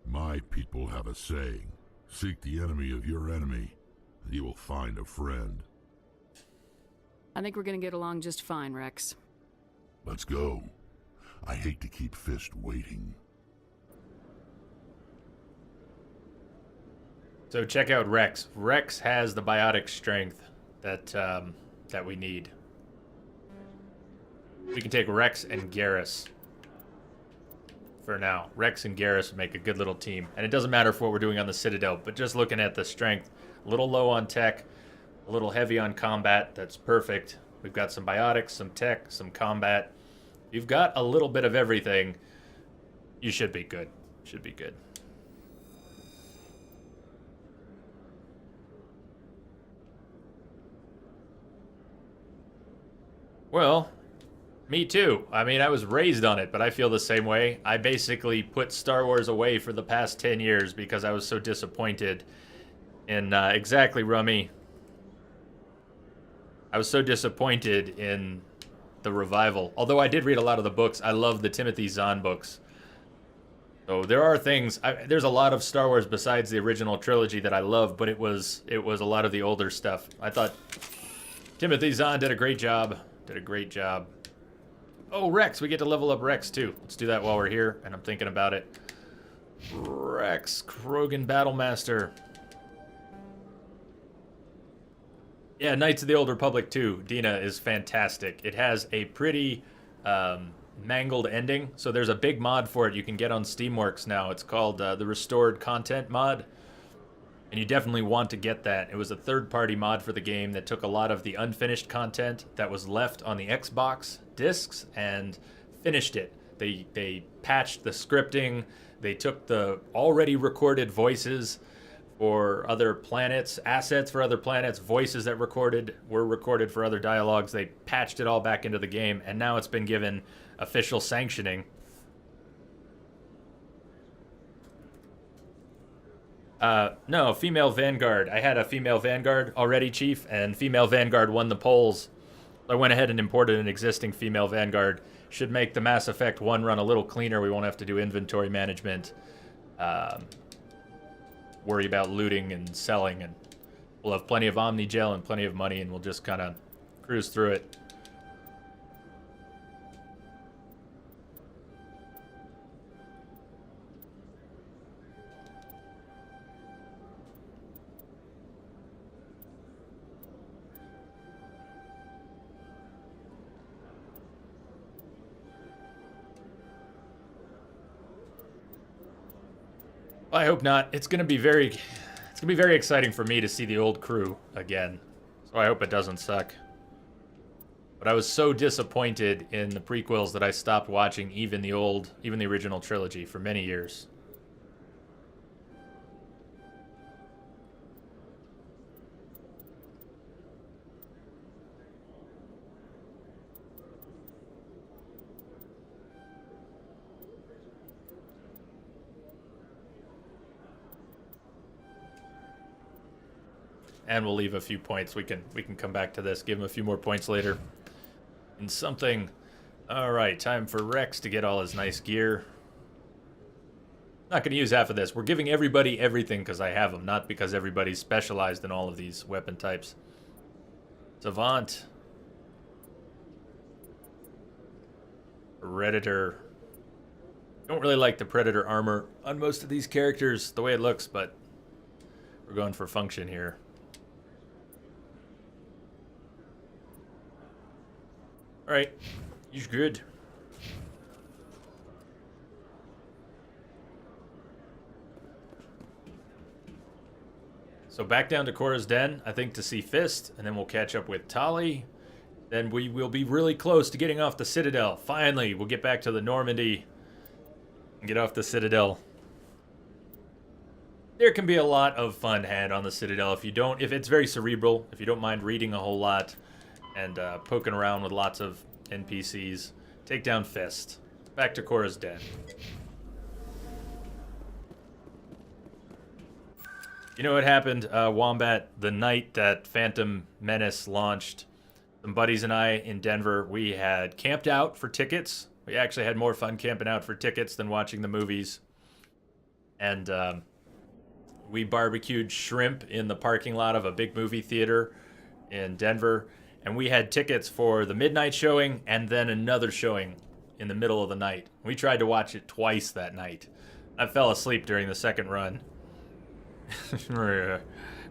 My people have a saying. Seek the enemy of your enemy, and you will find a friend. I think we're gonna get along just fine, Rex. Let's go. I hate to keep Fist waiting. So check out Rex. Rex has the biotic strength that we need. We can take Rex and Garrus for now. Rex and Garrus make a good little team. And it doesn't matter for what we're doing on the Citadel, but just looking at the strength, a little low on tech, a little heavy on combat, that's perfect. We've got some biotics, some tech, some combat. You've got a little bit of everything. You should be good. Should be good. Well, me too. I mean, I was raised on it, but I feel the same way. I basically put Star Wars away for the past 10 years because I was so disappointed in, exactly, Rummy. I was so disappointed in the revival. Although I did read a lot of the books. I love the Timothy Zahn books. So there are things, there's a lot of Star Wars besides the original trilogy that I love, but it was a lot of the older stuff. I thought Timothy Zahn did a great job. Oh, Rex. We get to level up Rex, too. Let's do that while we're here, and I'm thinking about it. Rex, Krogan Battlemaster. Yeah, Knights of the Old Republic 2, Dina, is fantastic. It has a pretty mangled ending, so there's a big mod for it you can get on Steamworks now. It's called the Restored Content mod, and you definitely want to get that. It was a third-party mod for the game that took a lot of the unfinished content that was left on the Xbox discs and finished it. They patched the scripting, they took the already recorded voices for other planets, assets for other planets, voices that were recorded for other dialogues. They patched it all back into the game, and now it's been given official sanctioning. No, female Vanguard. I had a female Vanguard already, Chief, and female Vanguard won the polls. I went ahead and imported an existing female Vanguard. Should make the Mass Effect 1 run a little cleaner. We won't have to do inventory management. Worry about looting and selling, and we'll have plenty of Omnigel and plenty of money, and we'll just kind of cruise through it. I hope not. It's gonna be very exciting for me to see the old crew again. So I hope it doesn't suck. But I was so disappointed in the prequels that I stopped watching even the original trilogy for many years. And we'll leave a few points. We can come back to this. Give him a few more points later. In something. All right, time for Rex to get all his nice gear. Not going to use half of this. We're giving everybody everything because I have them, not because everybody's specialized in all of these weapon types. Savant. Predator. Don't really like the Predator armor on most of these characters, the way it looks, but we're going for function here. Alright, he's good. So back down to Cora's Den, I think, to see Fist, and then we'll catch up with Tali. Then we will be really close to getting off the Citadel. Finally, we'll get back to the Normandy and get off the Citadel. There can be a lot of fun had on the Citadel if it's very cerebral, if you don't mind reading a whole lot and poking around with lots of NPCs. Take down Fist. Back to Cora's Den. You know what happened, Wombat? The night that Phantom Menace launched, some buddies and I in Denver, we had camped out for tickets. We actually had more fun camping out for tickets than watching the movies. And we barbecued shrimp in the parking lot of a big movie theater in Denver. And we had tickets for the midnight showing and then another showing in the middle of the night. We tried to watch it twice that night. I fell asleep during the second run.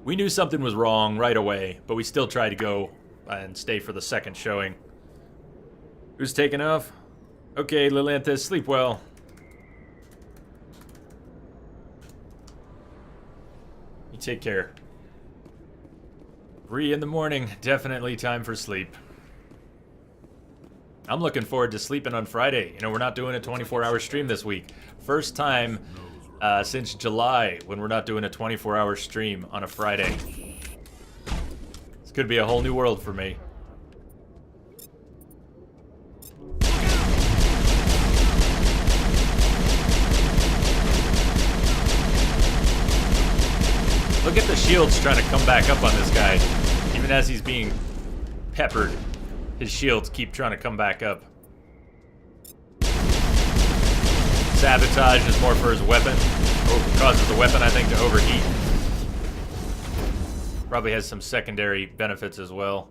We knew something was wrong right away, but we still tried to go and stay for the second showing. Who's taking off? Okay, Lilanthes, sleep well. You take care. 3 in the morning, definitely time for sleep. I'm looking forward to sleeping on Friday. You know, we're not doing a 24-hour stream this week. First time since July when we're not doing a 24-hour stream on a Friday. This could be a whole new world for me. Look at the shields trying to come back up on this guy. Even as he's being peppered, his shields keep trying to come back up. Sabotage is more for his weapon. Causes the weapon, I think, to overheat. Probably has some secondary benefits as well.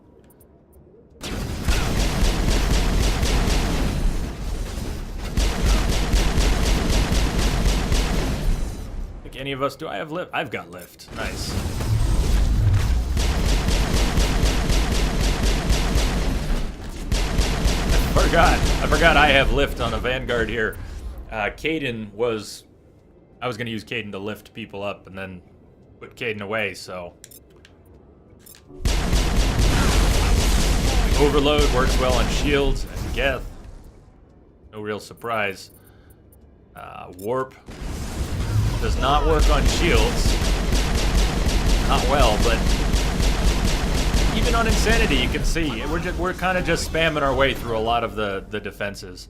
any of us... Do I have lift? I've got lift. Nice. I forgot I have lift on a Vanguard here. Caden was... I was going to use Caden to lift people up and then put Caden away, so... Overload works well on shields and Geth. No real surprise. Warp does not work on shields. Not well, but even on Insanity, you can see we're kind of just spamming our way through a lot of the defenses.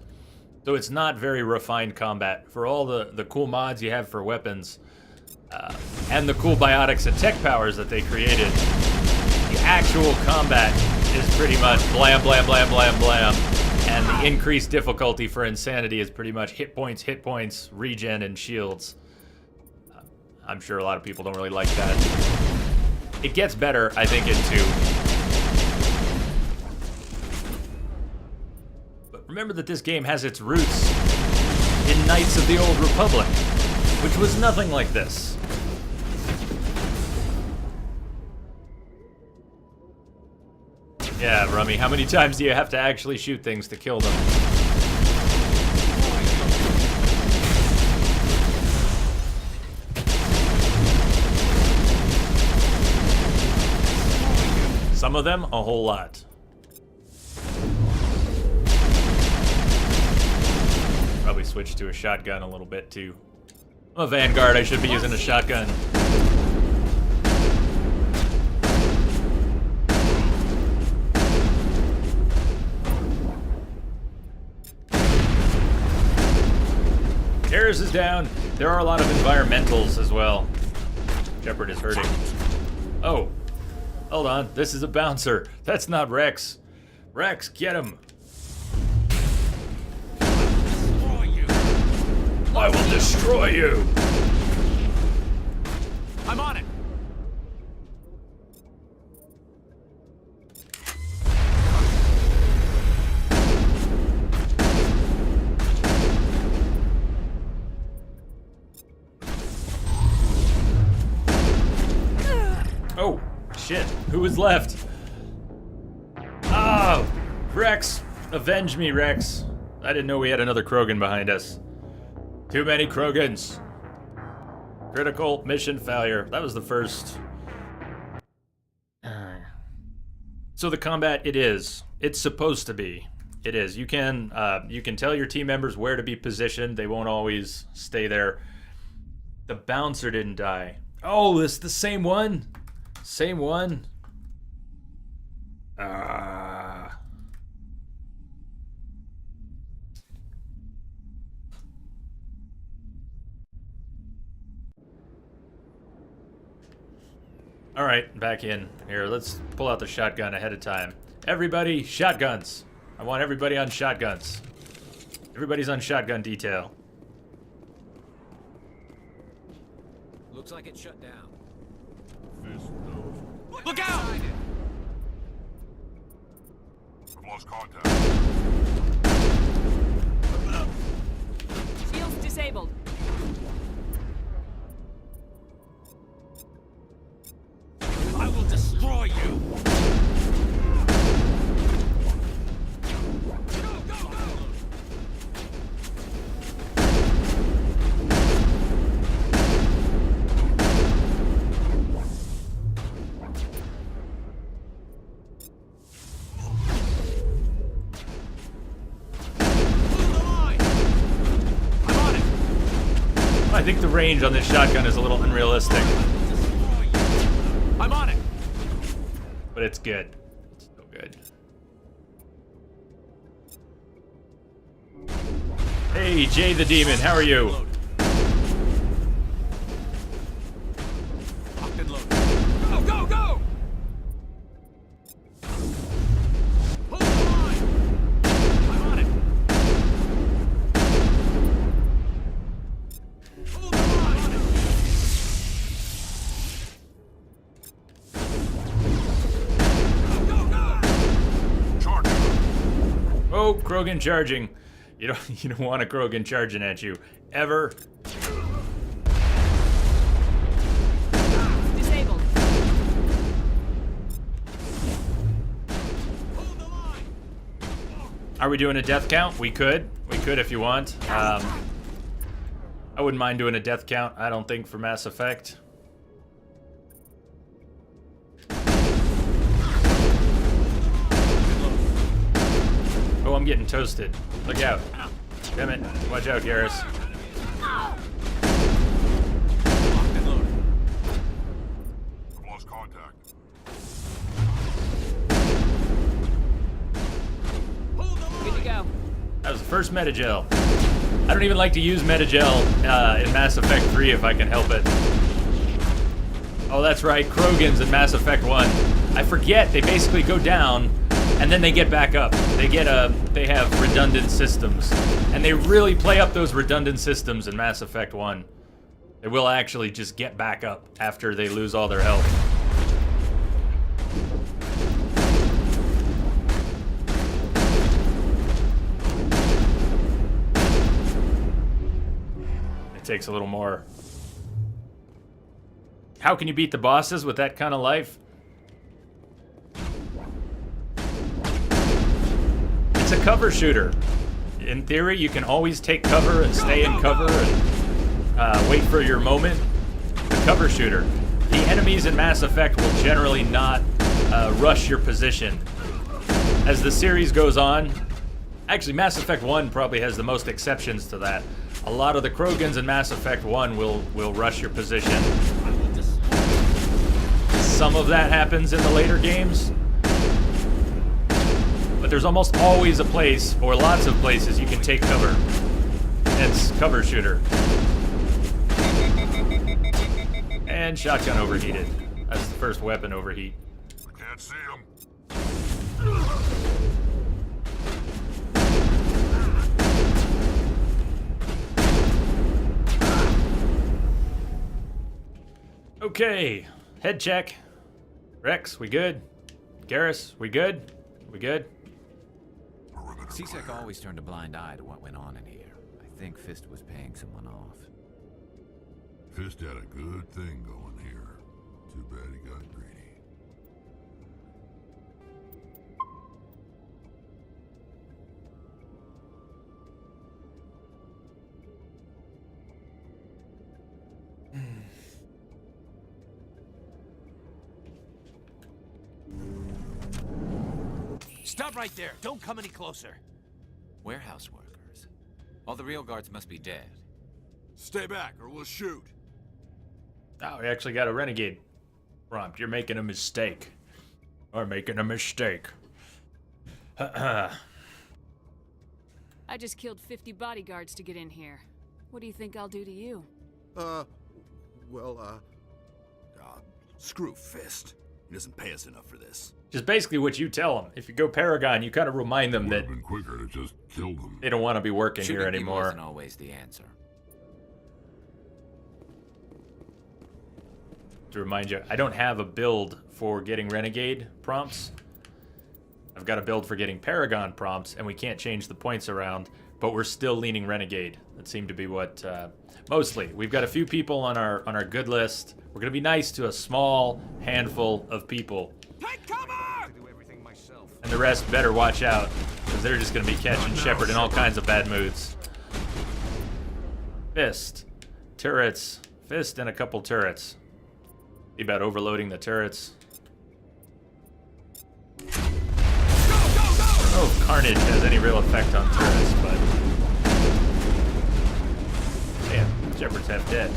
So it's not very refined combat. For all the cool mods you have for weapons, and the cool biotics and tech powers that they created, the actual combat is pretty much blam, blam, blam, blam, blam. And the increased difficulty for Insanity is pretty much hit points, regen, and shields. I'm sure a lot of people don't really like that. It gets better, I think, in 2. But remember that this game has its roots in Knights of the Old Republic, which was nothing like this. Yeah, Rummy, how many times do you have to actually shoot things to kill them? Some of them, a whole lot. Probably switch to a shotgun a little bit, too. I'm a Vanguard, I should be using a shotgun. Terrace is down. There are a lot of environmentals as well. Shepard is hurting. Oh, hold on. This is a bouncer. That's not Rex. Rex, get him. I will destroy you. I'm on it. Oh, shit. Who is left? Oh, Rex. Avenge me, Rex. I didn't know we had another Krogan behind us. Too many Krogans. Critical mission failure. That was the first. So the combat, it is. It's supposed to be. It is. You can tell your team members where to be positioned. They won't always stay there. The bouncer didn't die. Oh, it's the same one? Same one? All right, back in. Here, let's pull out the shotgun ahead of time. Everybody, shotguns. I want everybody on shotguns. Everybody's on shotgun detail. Looks like it's shut down. Look out! I've lost contact. Shields disabled. I will destroy you! I think the range on this shotgun is a little unrealistic. I'm on it. But it's good. It's still good. Hey, Jay the Demon, how are you? Locked and loaded. Go, go, go! Hold the line! I'm on it. Hold the line! Go, go, go! Charge! Oh, Krogan charging. You don't want a Krogan charging at you. Ever. Are we doing a death count? We could. We could if you want. I wouldn't mind doing a death count, I don't think, for Mass Effect. Oh, I'm getting toasted. Look out. Damn it. Watch out, Garrus. I've lost contact. Good to go. That was the first Metagel. I don't even like to use Metagel in Mass Effect 3 if I can help it. Oh, that's right. Krogans in Mass Effect 1. I forget. They basically go down and then they get back up. They have redundant systems. And they really play up those redundant systems in Mass Effect 1. They will actually just get back up after they lose all their health. It takes a little more. How can you beat the bosses with that kind of life? It's a cover shooter. In theory, you can always take cover and stay in cover and wait for your moment. The cover shooter. The enemies in Mass Effect will generally not rush your position. As the series goes on, actually Mass Effect 1 probably has the most exceptions to that. A lot of the Krogans in Mass Effect 1 will rush your position. Some of that happens in the later games. But there's almost always a place, or lots of places, you can take cover. Hence, cover shooter. And shotgun overheated. That's the first weapon overheat. I can't see him. Okay, head check. Rex, we good? Garrus, we good? We good? CSEC always turned a blind eye to what went on in here. I think Fist was paying someone off. Fist had a good thing going here. Too bad he got greedy. Stop right there. Don't come any closer. Warehouse workers. All the real guards must be dead. Stay back or we'll shoot. Oh, we actually got a renegade prompt. You're making a mistake. Or making a mistake. I just killed 50 bodyguards to get in here. What do you think I'll do to you? Screw Fist. He doesn't pay us enough for this. Just basically what you tell them. If you go Paragon, you kind of remind them that been quicker to just kill them. They don't want to be working Shooting here anymore. isn't always the answer. To remind you, I don't have a build for getting Renegade prompts. I've got a build for getting Paragon prompts, and we can't change the points around, but we're still leaning Renegade. That seemed to be what, mostly. We've got a few people on our good list. We're gonna be nice to a small handful of people. Take cover! And the rest better watch out, because they're just gonna be catching Shepard in all kinds of bad moods. Fist. Turrets. Fist and a couple turrets. See about overloading the turrets. I don't know if Carnage has any real effect on turrets, but... Damn, Shepard's half dead.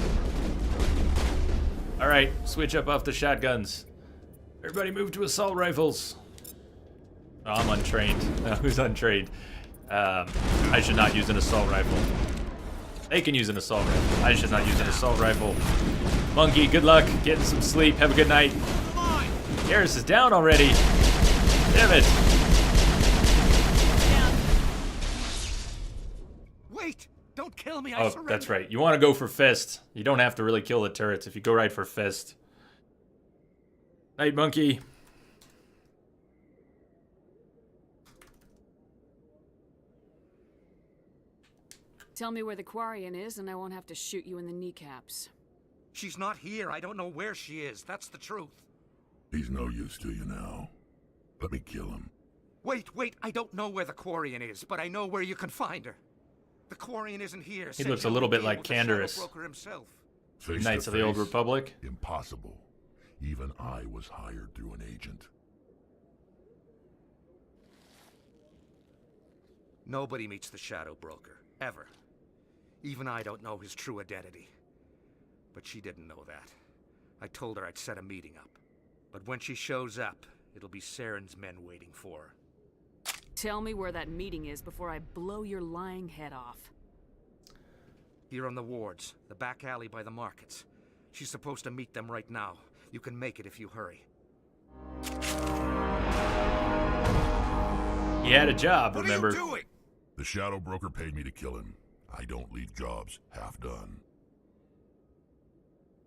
Alright, switch up off the shotguns. Everybody move to assault rifles. Oh, I'm untrained. No, who's untrained? I should not use an assault rifle. They can use an assault rifle. I should not use an assault rifle. Monkey, good luck. Getting some sleep. Have a good night. Garrus is down already. Damn it. Wait! Don't kill me, I Oh, surrender. that's right. You want to go for Fist. You don't have to really kill the turrets if you go right for Fist. Night, Monkey. Tell me where the Quarian is, and I won't have to shoot you in the kneecaps. She's not here. I don't know where she is. That's the truth. He's no use to you now. Let me kill him. Wait, I don't know where the Quarian is, but I know where you can find her. The Quarian isn't here. He looks a little bit like Canderous. Face Knights to of the Old face? Republic. Impossible. Even I was hired through an agent. Nobody meets the Shadow Broker, ever. Even I don't know his true identity. But she didn't know that. I told her I'd set a meeting up. But when she shows up, it'll be Saren's men waiting for her. Tell me where that meeting is before I blow your lying head off. Here on the wards, the back alley by the markets. She's supposed to meet them right now. You can make it if you hurry. He had a job, remember? What are you doing? The Shadow Broker paid me to kill him. I don't leave jobs half done.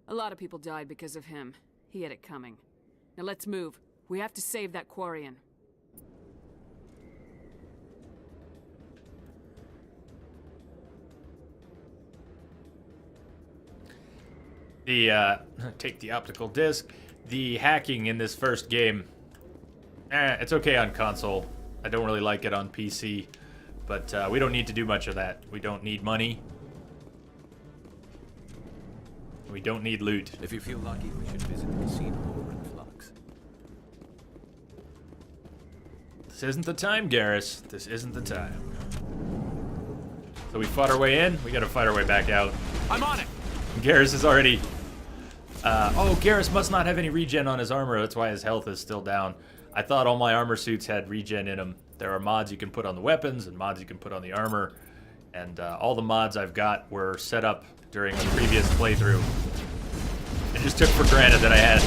A lot of people died because of him. He had it coming. Now let's move. We have to save that Quarian. The, take the optical disc. The hacking in this first game, it's okay on console. I don't really like it on PC, but we don't need to do much of that. We don't need money. We don't need loot. If you feel lucky, we should visit the casino over in Flux. This isn't the time, Garrus. This isn't the time. So we fought our way in. We gotta fight our way back out. I'm on it! Garrus is already... oh, Garrus must not have any regen on his armor. That's why his health is still down. I thought all my armor suits had regen in them. There are mods you can put on the weapons and mods you can put on the armor. And all the mods I've got were set up during a previous playthrough. I just took for granted that I had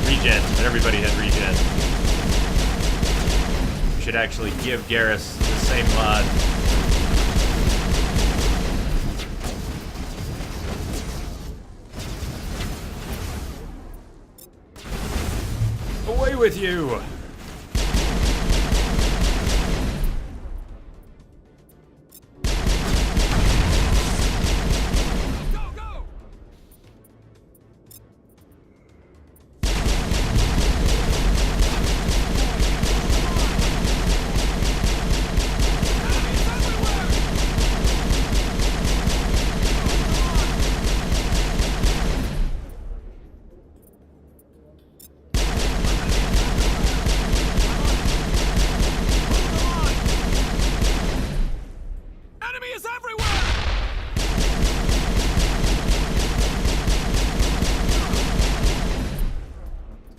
regen, that everybody had regen. We should actually give Garrus the same mod. Away with you!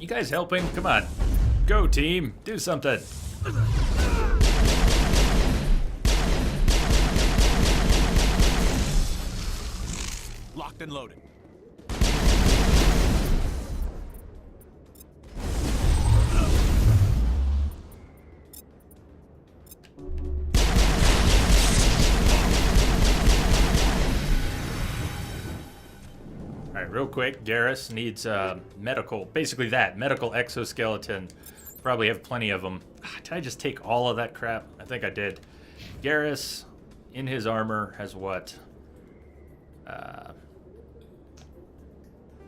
Guys helping? Come on. Go, team. Do something. Locked and loaded. Real quick, Garrus needs medical, basically that, medical exoskeleton. Probably have plenty of them. Did I just take all of that crap? I think I did. Garrus, in his armor, has what?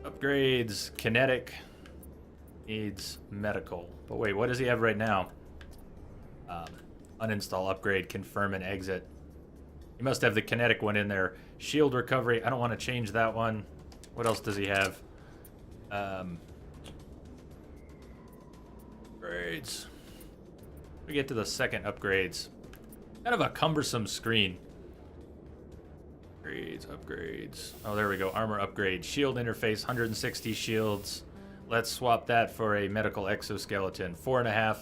Upgrades, kinetic, needs medical. But wait, what does he have right now? Uninstall, upgrade, confirm, and exit. He must have the kinetic one in there. Shield recovery, I don't want to change that one. What else does he have? Upgrades. We get to the second upgrades. Kind of a cumbersome screen. Upgrades. Oh, there we go. Armor upgrade. Shield interface, 160 shields. Let's swap that for a medical exoskeleton. 4.5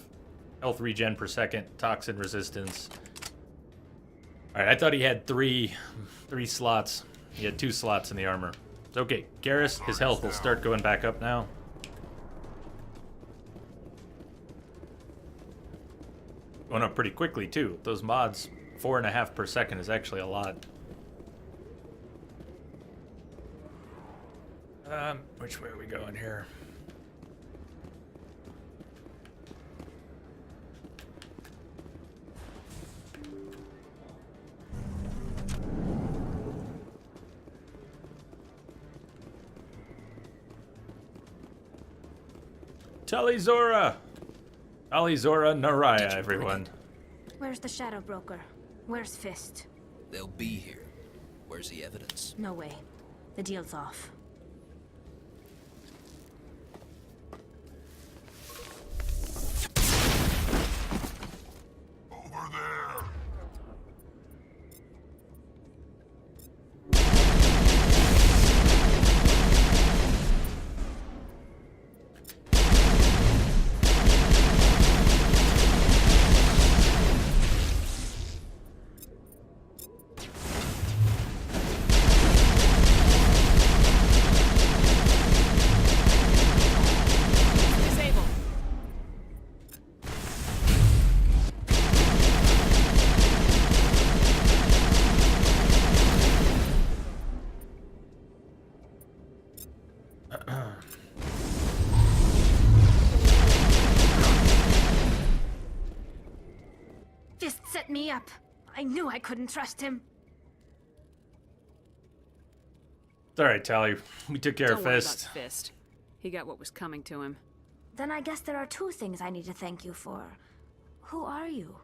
health regen per second. Toxin resistance. All right, I thought he had three slots. He had 2 slots in the armor. Okay, Garrus, his health will start going back up now. Going up pretty quickly, too. Those mods, 4.5 per second is actually a lot. Which way are we going here? Tali Zora! Tali, Zora, Naraya, everyone. Where's the Shadow Broker? Where's Fist? They'll be here. Where's the evidence? No way. The deal's off. Over there! Disable. Fist set me up. I knew I couldn't trust him. It's alright, Tali. We took care Don't of worry Fist. about Fist. He got what was coming to him. Then I guess there are two things I need to thank you for. Who are you?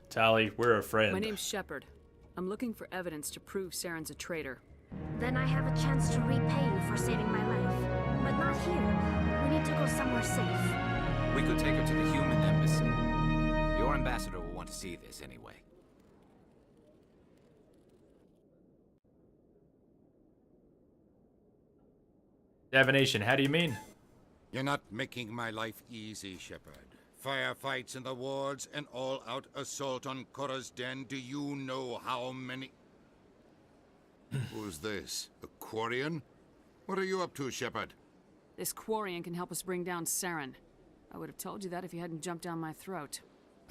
Tali, we're a friend. My name's Shepard. I'm looking for evidence to prove Saren's a traitor. Then I have a chance to repay you for saving my life. But not here. We need to go somewhere safe. We could take her to the human embassy. Your ambassador will want to see this anyway. Divination, how do you mean? You're not making my life easy, Shepard. Firefights in the wards, an all-out assault on Korra's den. Do you know how many... Who's this? A Quarian? What are you up to, Shepard? This Quarian can help us bring down Saren. I would have told you that if you hadn't jumped down my throat.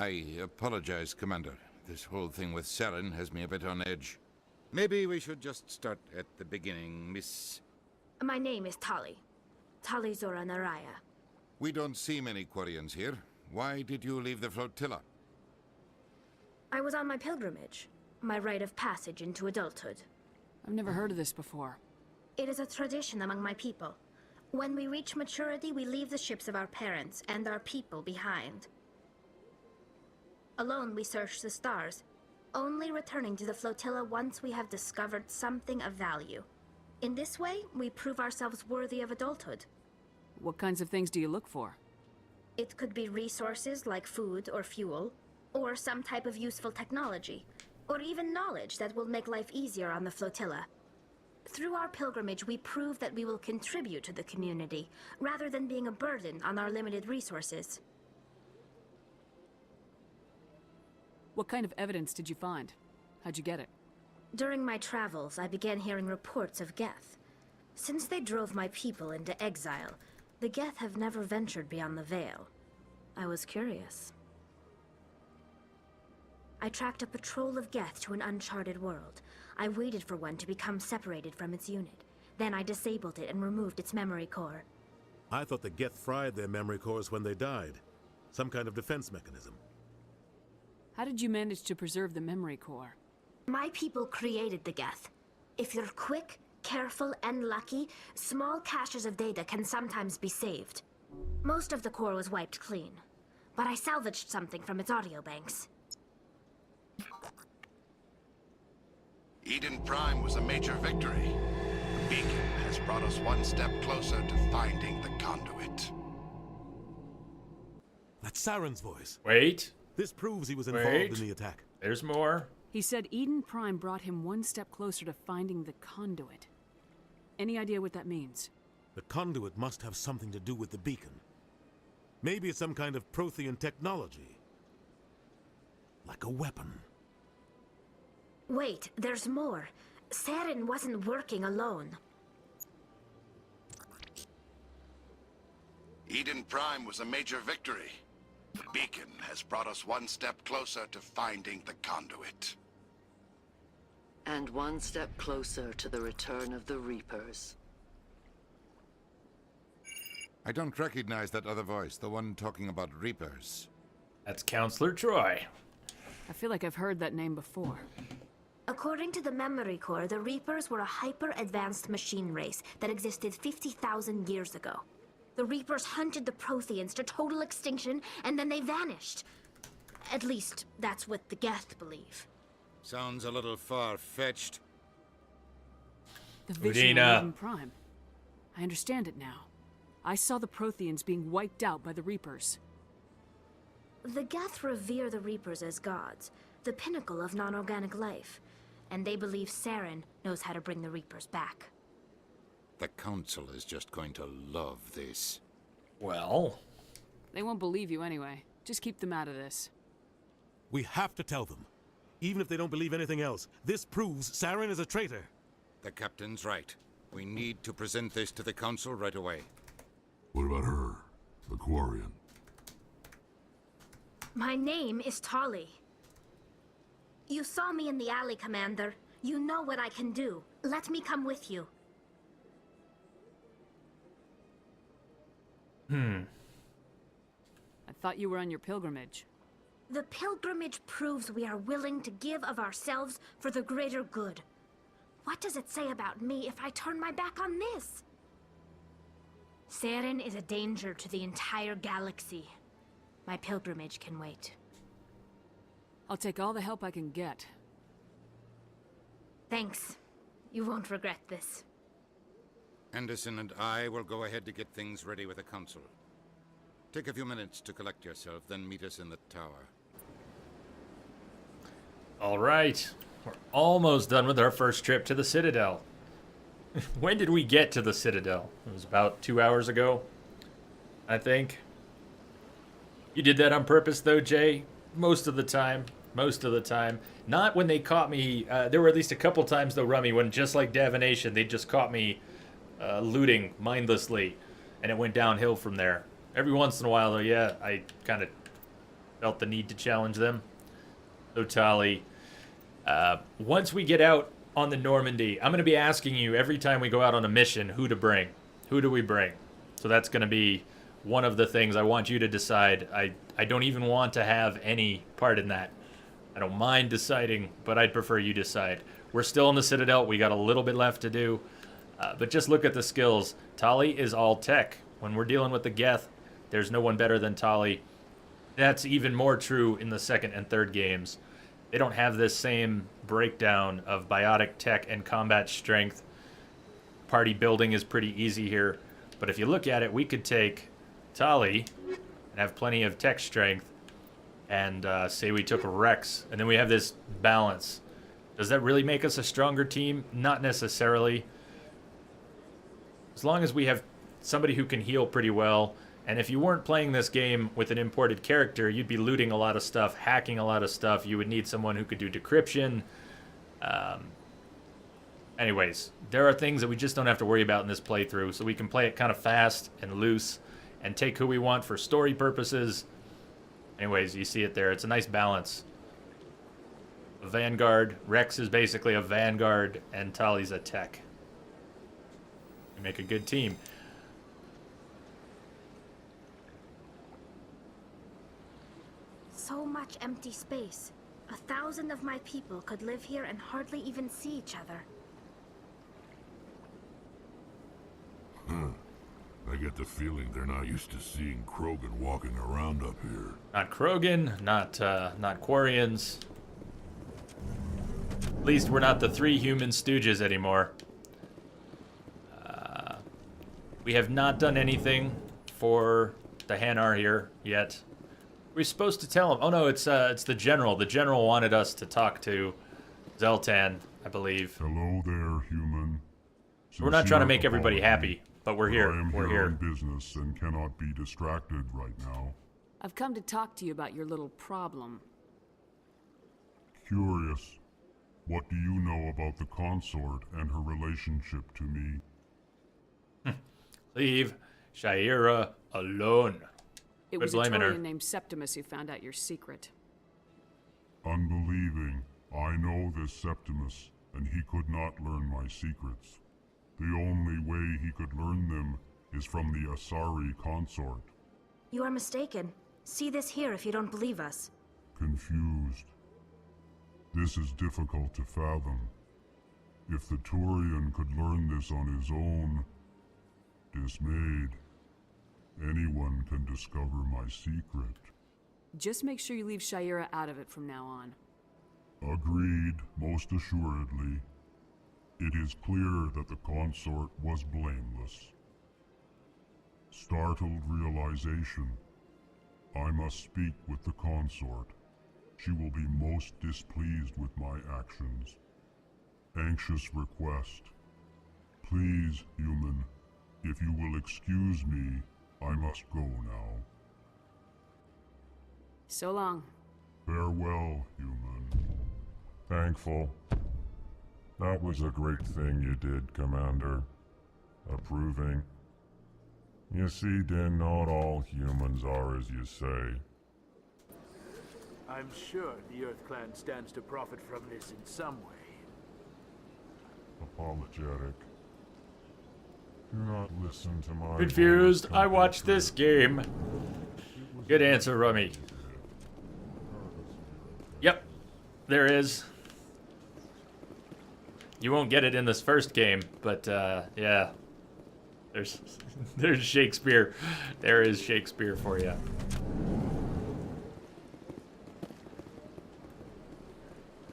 I apologize, Commander. This whole thing with Saren has me a bit on edge. Maybe we should just start at the beginning, Miss... My name is Tali. Tali Zora Naraya. We don't see many Quarians here. Why did you leave the flotilla? I was on my pilgrimage. My rite of passage into adulthood. I've never heard of this before. It is a tradition among my people. When we reach maturity, we leave the ships of our parents and our people behind. Alone, we search the stars, only returning to the flotilla once we have discovered something of value. In this way, we prove ourselves worthy of adulthood. What kinds of things do you look for? It could be resources like food or fuel, or some type of useful technology, or even knowledge that will make life easier on the flotilla. Through our pilgrimage, we prove that we will contribute to the community, rather than being a burden on our limited resources. What kind of evidence did you find? How'd you get it? During my travels, I began hearing reports of Geth. Since they drove my people into exile, the Geth have never ventured beyond the Veil. I was curious. I tracked a patrol of Geth to an uncharted world. I waited for one to become separated from its unit. Then I disabled it and removed its memory core. I thought the Geth fried their memory cores when they died. Some kind of defense mechanism. How did you manage to preserve the memory core? My people created the Geth. If you're quick, careful, and lucky, small caches of data can sometimes be saved. Most of the core was wiped clean, but I salvaged something from its audio banks. Eden Prime was a major victory. The beacon has brought us one step closer to finding the conduit. That's Saren's voice. Wait. This proves he was involved in the attack. There's more. He said Eden Prime brought him one step closer to finding the conduit. Any idea what that means? The conduit must have something to do with the beacon. Maybe it's some kind of Prothean technology. Like a weapon. Wait, there's more. Saren wasn't working alone. Eden Prime was a major victory. The beacon has brought us one step closer to finding the conduit. And one step closer to the return of the Reapers. I don't recognize that other voice, the one talking about Reapers. That's Counselor Troy. I feel like I've heard that name before. According to the memory core, the Reapers were a hyper-advanced machine race that existed 50,000 years ago. The Reapers hunted the Protheans to total extinction, and then they vanished. At least, that's what the Geth believe. Sounds a little far-fetched. The vision Udina. of Eden Prime. I understand it now. I saw the Protheans being wiped out by the Reapers. The Geth revere the Reapers as gods, the pinnacle of non-organic life, and they believe Saren knows how to bring the Reapers back. The Council is just going to love this. Well, They won't believe you anyway. Just keep them out of this. We have to tell them. Even if they don't believe anything else, this proves Saren is a traitor. The captain's right. We need to present this to the Council right away. What about her, the Quarian? My name is Tali. You saw me in the alley, Commander. You know what I can do. Let me come with you. I thought you were on your pilgrimage. The pilgrimage proves we are willing to give of ourselves for the greater good. What does it say about me if I turn my back on this? Saren is a danger to the entire galaxy. My pilgrimage can wait. I'll take all the help I can get. Thanks. You won't regret this. Anderson and I will go ahead to get things ready with the Council. Take a few minutes to collect yourself, then meet us in the tower. all right. We're almost done with our first trip to the Citadel. When did we get to the Citadel? It was about 2 hours ago, I think. You did that on purpose, though, Jay? Most of the time. Most of the time. Not when they caught me. There were at least a couple times, though, Rummy, when just like Divination, they just caught me looting mindlessly, and it went downhill from there. Every once in a while, though, yeah, I kind of felt the need to challenge them. So, Tali, once we get out on the Normandy, I'm going to be asking you every time we go out on a mission who to bring. Who do we bring? So that's going to be one of the things I want you to decide. I don't even want to have any part in that. I don't mind deciding, but I'd prefer you decide. We're still in the Citadel. We got a little bit left to do. But just look at the skills. Tali is all tech. When we're dealing with the Geth, there's no one better than Tali. That's even more true in the second and third games. They don't have this same breakdown of biotic tech and combat strength. Party building is pretty easy here. But if you look at it, we could take Tali and have plenty of tech strength and say we took Rex, and then we have this balance. Does that really make us a stronger team? Not necessarily. As long as we have somebody who can heal pretty well, and if you weren't playing this game with an imported character, you'd be looting a lot of stuff, hacking a lot of stuff. You would need someone who could do decryption. Anyways, there are things that we just don't have to worry about in this playthrough, so we can play it kind of fast and loose and take who we want for story purposes. Anyways, you see it there. It's a nice balance. A Vanguard. Rex is basically a Vanguard, and Tali's a tech. We make a good team. So much empty space. 1,000 of my people could live here and hardly even see each other. I get the feeling they're not used to seeing Krogan walking around up here. Not Krogan, not Quarians. At least we're not the three human stooges anymore. We have not done anything for the Hanar here yet. We're supposed to tell him. Oh no, it's the general. The general wanted us to talk to Zeltan, I believe. Hello there, human. We're not trying to make everybody happy, but we're here. I am We're here here. on business and cannot be distracted right now. I've come to talk to you about your little problem. Curious. What do you know about the consort and her relationship to me? Leave Shaira alone. It Quit was a blaming her. Turian named Septimus who found out your secret. Unbelieving. I know this Septimus, and he could not learn my secrets. The only way he could learn them is from the Asari consort. You are mistaken. See this here if you don't believe us. Confused. This is difficult to fathom. If the Turian could learn this on his own, dismayed. Anyone can discover my secret. Just make sure you leave Shaira out of it from now on. Agreed, most assuredly. It is clear that the consort was blameless. Startled realization. I must speak with the consort. She will be most displeased with my actions. Anxious request. Please, human, if you will excuse me, I must go now. So long. Farewell, human. Thankful. That was a great thing you did, Commander. Approving. You see, Din, not all humans are as you say. I'm sure the Earth Clan stands to profit from this in some way. Apologetic. Do not listen to my Confused. bold I watched this game. Good answer, Rummy. Yep. There is. You won't get it in this first game, but yeah. There's Shakespeare. There is Shakespeare for you.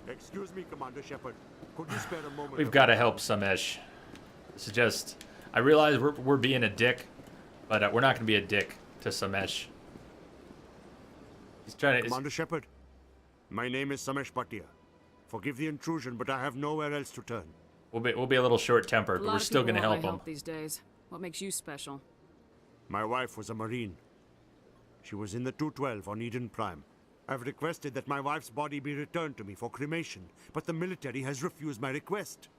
Excuse me, Commander Shepard. Could you spare a moment? We've got to help Samesh. This is just... I realize we're being a dick, but we're not going to be a dick to Samesh. He's trying to... Commander Shepard, my name is Samesh Bhatia. Forgive the intrusion, but I have nowhere else to turn. We'll be a little short-tempered, but we're still going to help him. These days. What makes you special? My wife was a Marine. She was in the 212 on Eden Prime. I've requested that my wife's body be returned to me for cremation, but the military has refused my request.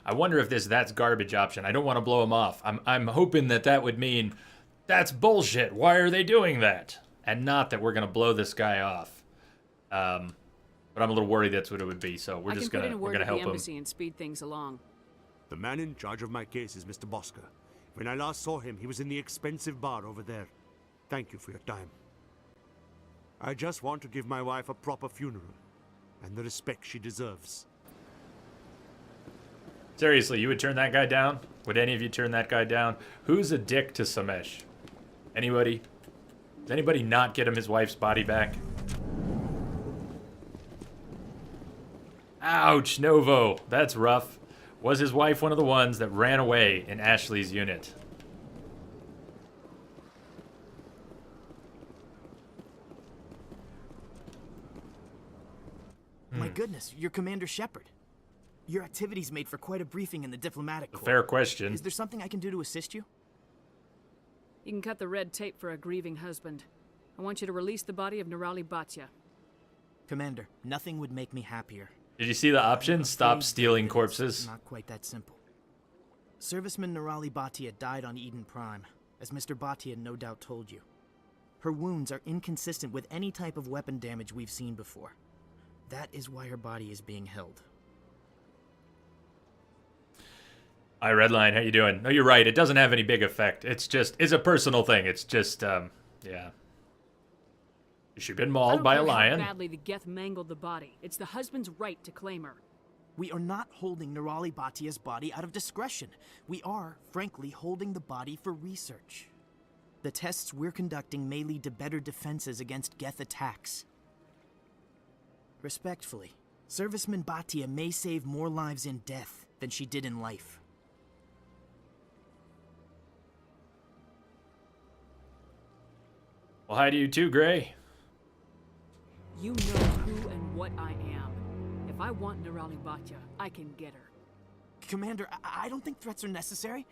I wonder if that's garbage option. I don't want to blow him off. I'm hoping that would mean that's bullshit. Why are they doing that? And not that we're going to blow this guy off. But I'm a little worried that's what it would be. So we're just going to help him. I can put in a word at the embassy and speed things along. The man in charge of my case is Mr. Bosker. When I last saw him, he was in the expensive bar over there. Thank you for your time. I just want to give my wife a proper funeral and the respect she deserves. Seriously, you would turn that guy down? Would any of you turn that guy down? Who's a dick to Samesh? Anybody? Does anybody not get him his wife's body back? Ouch, Novo. That's rough. Was his wife one of the ones that ran away in Ashley's unit? My goodness, you're Commander Shepard. Your activities made for quite a briefing in the diplomatic corps. Fair question. Is there something I can do to assist you? You can cut the red tape for a grieving husband. I want you to release the body of Nirali Bhatia. Commander, nothing would make me happier. Did you see the option? Stop stealing corpses. Not quite that simple. Serviceman Nirali Bhatia died on Eden Prime, as Mr. Bhatia no doubt told you. Her wounds are inconsistent with any type of weapon damage we've seen before. That is why her body is being held. Hi, Redline. How you doing? No, you're right. It doesn't have any big effect. It's a personal thing. It's just, yeah. She's been mauled by a lion. How badly the Geth mangled the body. It's the husband's right to claim her. We are not holding Nirali Bhatia's body out of discretion. We are, frankly, holding the body for research. The tests we're conducting may lead to better defenses against Geth attacks. Respectfully, Serviceman Bhatia may save more lives in death than she did in life. Well, hi to you too, Gray. You know who and what I am. If I want Nirali Bhatia, I can get her. Commander, I don't think threats are necessary.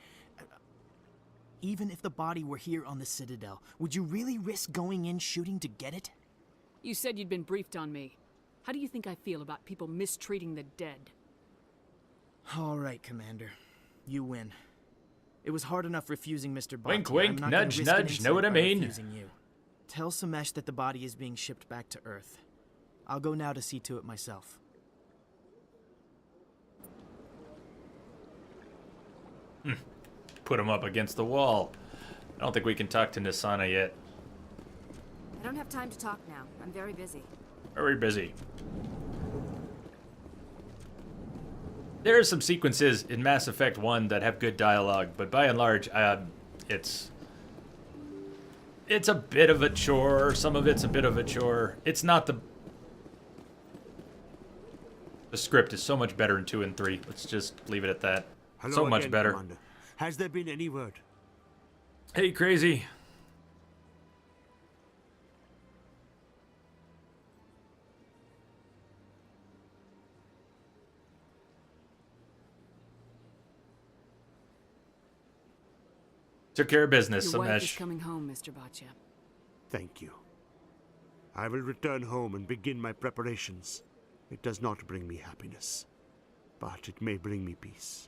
Even if the body were here on the Citadel, would you really risk going in shooting to get it? You said you'd been briefed on me. How do you think I feel about people mistreating the dead? All right, Commander. You win. It was hard enough refusing Mr. Bhatia. Wink, wink, nudge, nudge. Know what I mean? You. Tell Samesh that the body is being shipped back to Earth. I'll go now to see to it myself. Put him up against the wall. I don't think we can talk to Nisana yet. I don't have time to talk now. I'm very busy. Very busy. There are some sequences in Mass Effect 1 that have good dialogue, but by and large, it's a bit of a chore. Some of it's a bit of a chore. It's not the script is so much better in 2 and 3. Let's just leave it at that. Hello So much again, better. Commander. Has there been any word? Hey, Crazy. Took care of business, Your wife is Samesh. coming home, Mr. Baccia. Thank you. I will return home and begin my preparations. It does not bring me happiness, but it may bring me peace.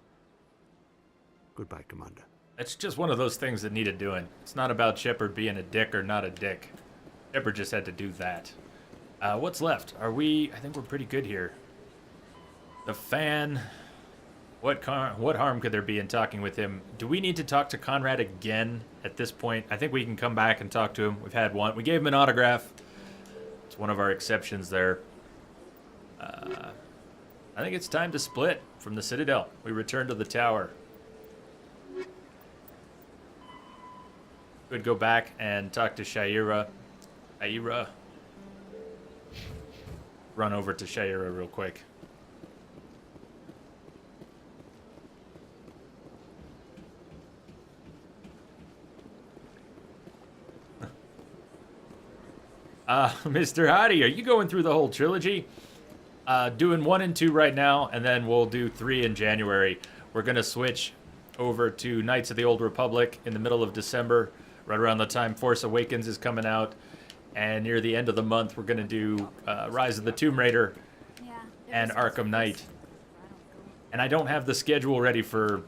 Goodbye, Commander. It's just one of those things that needed doing. It's not about Shepard being a dick or not a dick. Shepard just had to do that. What's left? I think we're pretty good here. The fan. What harm could there be in talking with him? Do we need to talk to Conrad again at this point? I think we can come back and talk to him. We've had one. We gave him an autograph. It's one of our exceptions there. I think it's time to split from the Citadel. We return to the tower. Could go back and talk to Shaira. Run over to Shaira real quick. Mr. Hottie, are you going through the whole trilogy? Doing 1 and 2 right now, and then we'll do 3 in January. We're going to switch over to Knights of the Old Republic in the middle of December, right around the time Force Awakens is coming out. And near the end of the month, we're going to do Rise of the Tomb Raider and Arkham Knight. And I don't have the schedule ready for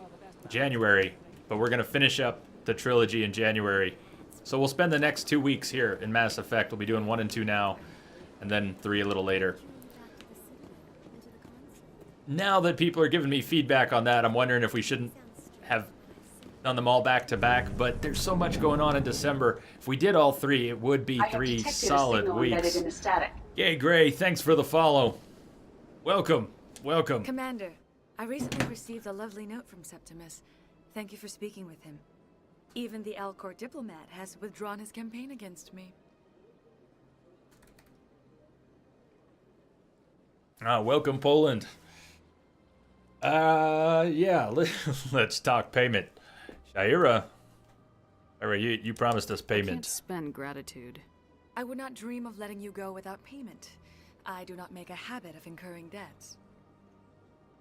January, but we're going to finish up the trilogy in January. So we'll spend the next 2 weeks here in Mass Effect. We'll be doing 1 and 2 now, and then 3 a little later. Now that people are giving me feedback on that, I'm wondering if we shouldn't have done them all back to back, but there's so much going on in December. If we did all 3, it would be 3 solid weeks. Yay, Gray, thanks for the follow. Welcome. Commander, I recently received a lovely note from Septimus. Thank you for speaking with him. Even the Alcor diplomat has withdrawn his campaign against me. Welcome, Poland. Yeah, let's talk payment. Shaira, you promised us I can't payment. spend gratitude. I would not dream of letting you go without payment. I do not make a habit of incurring debts.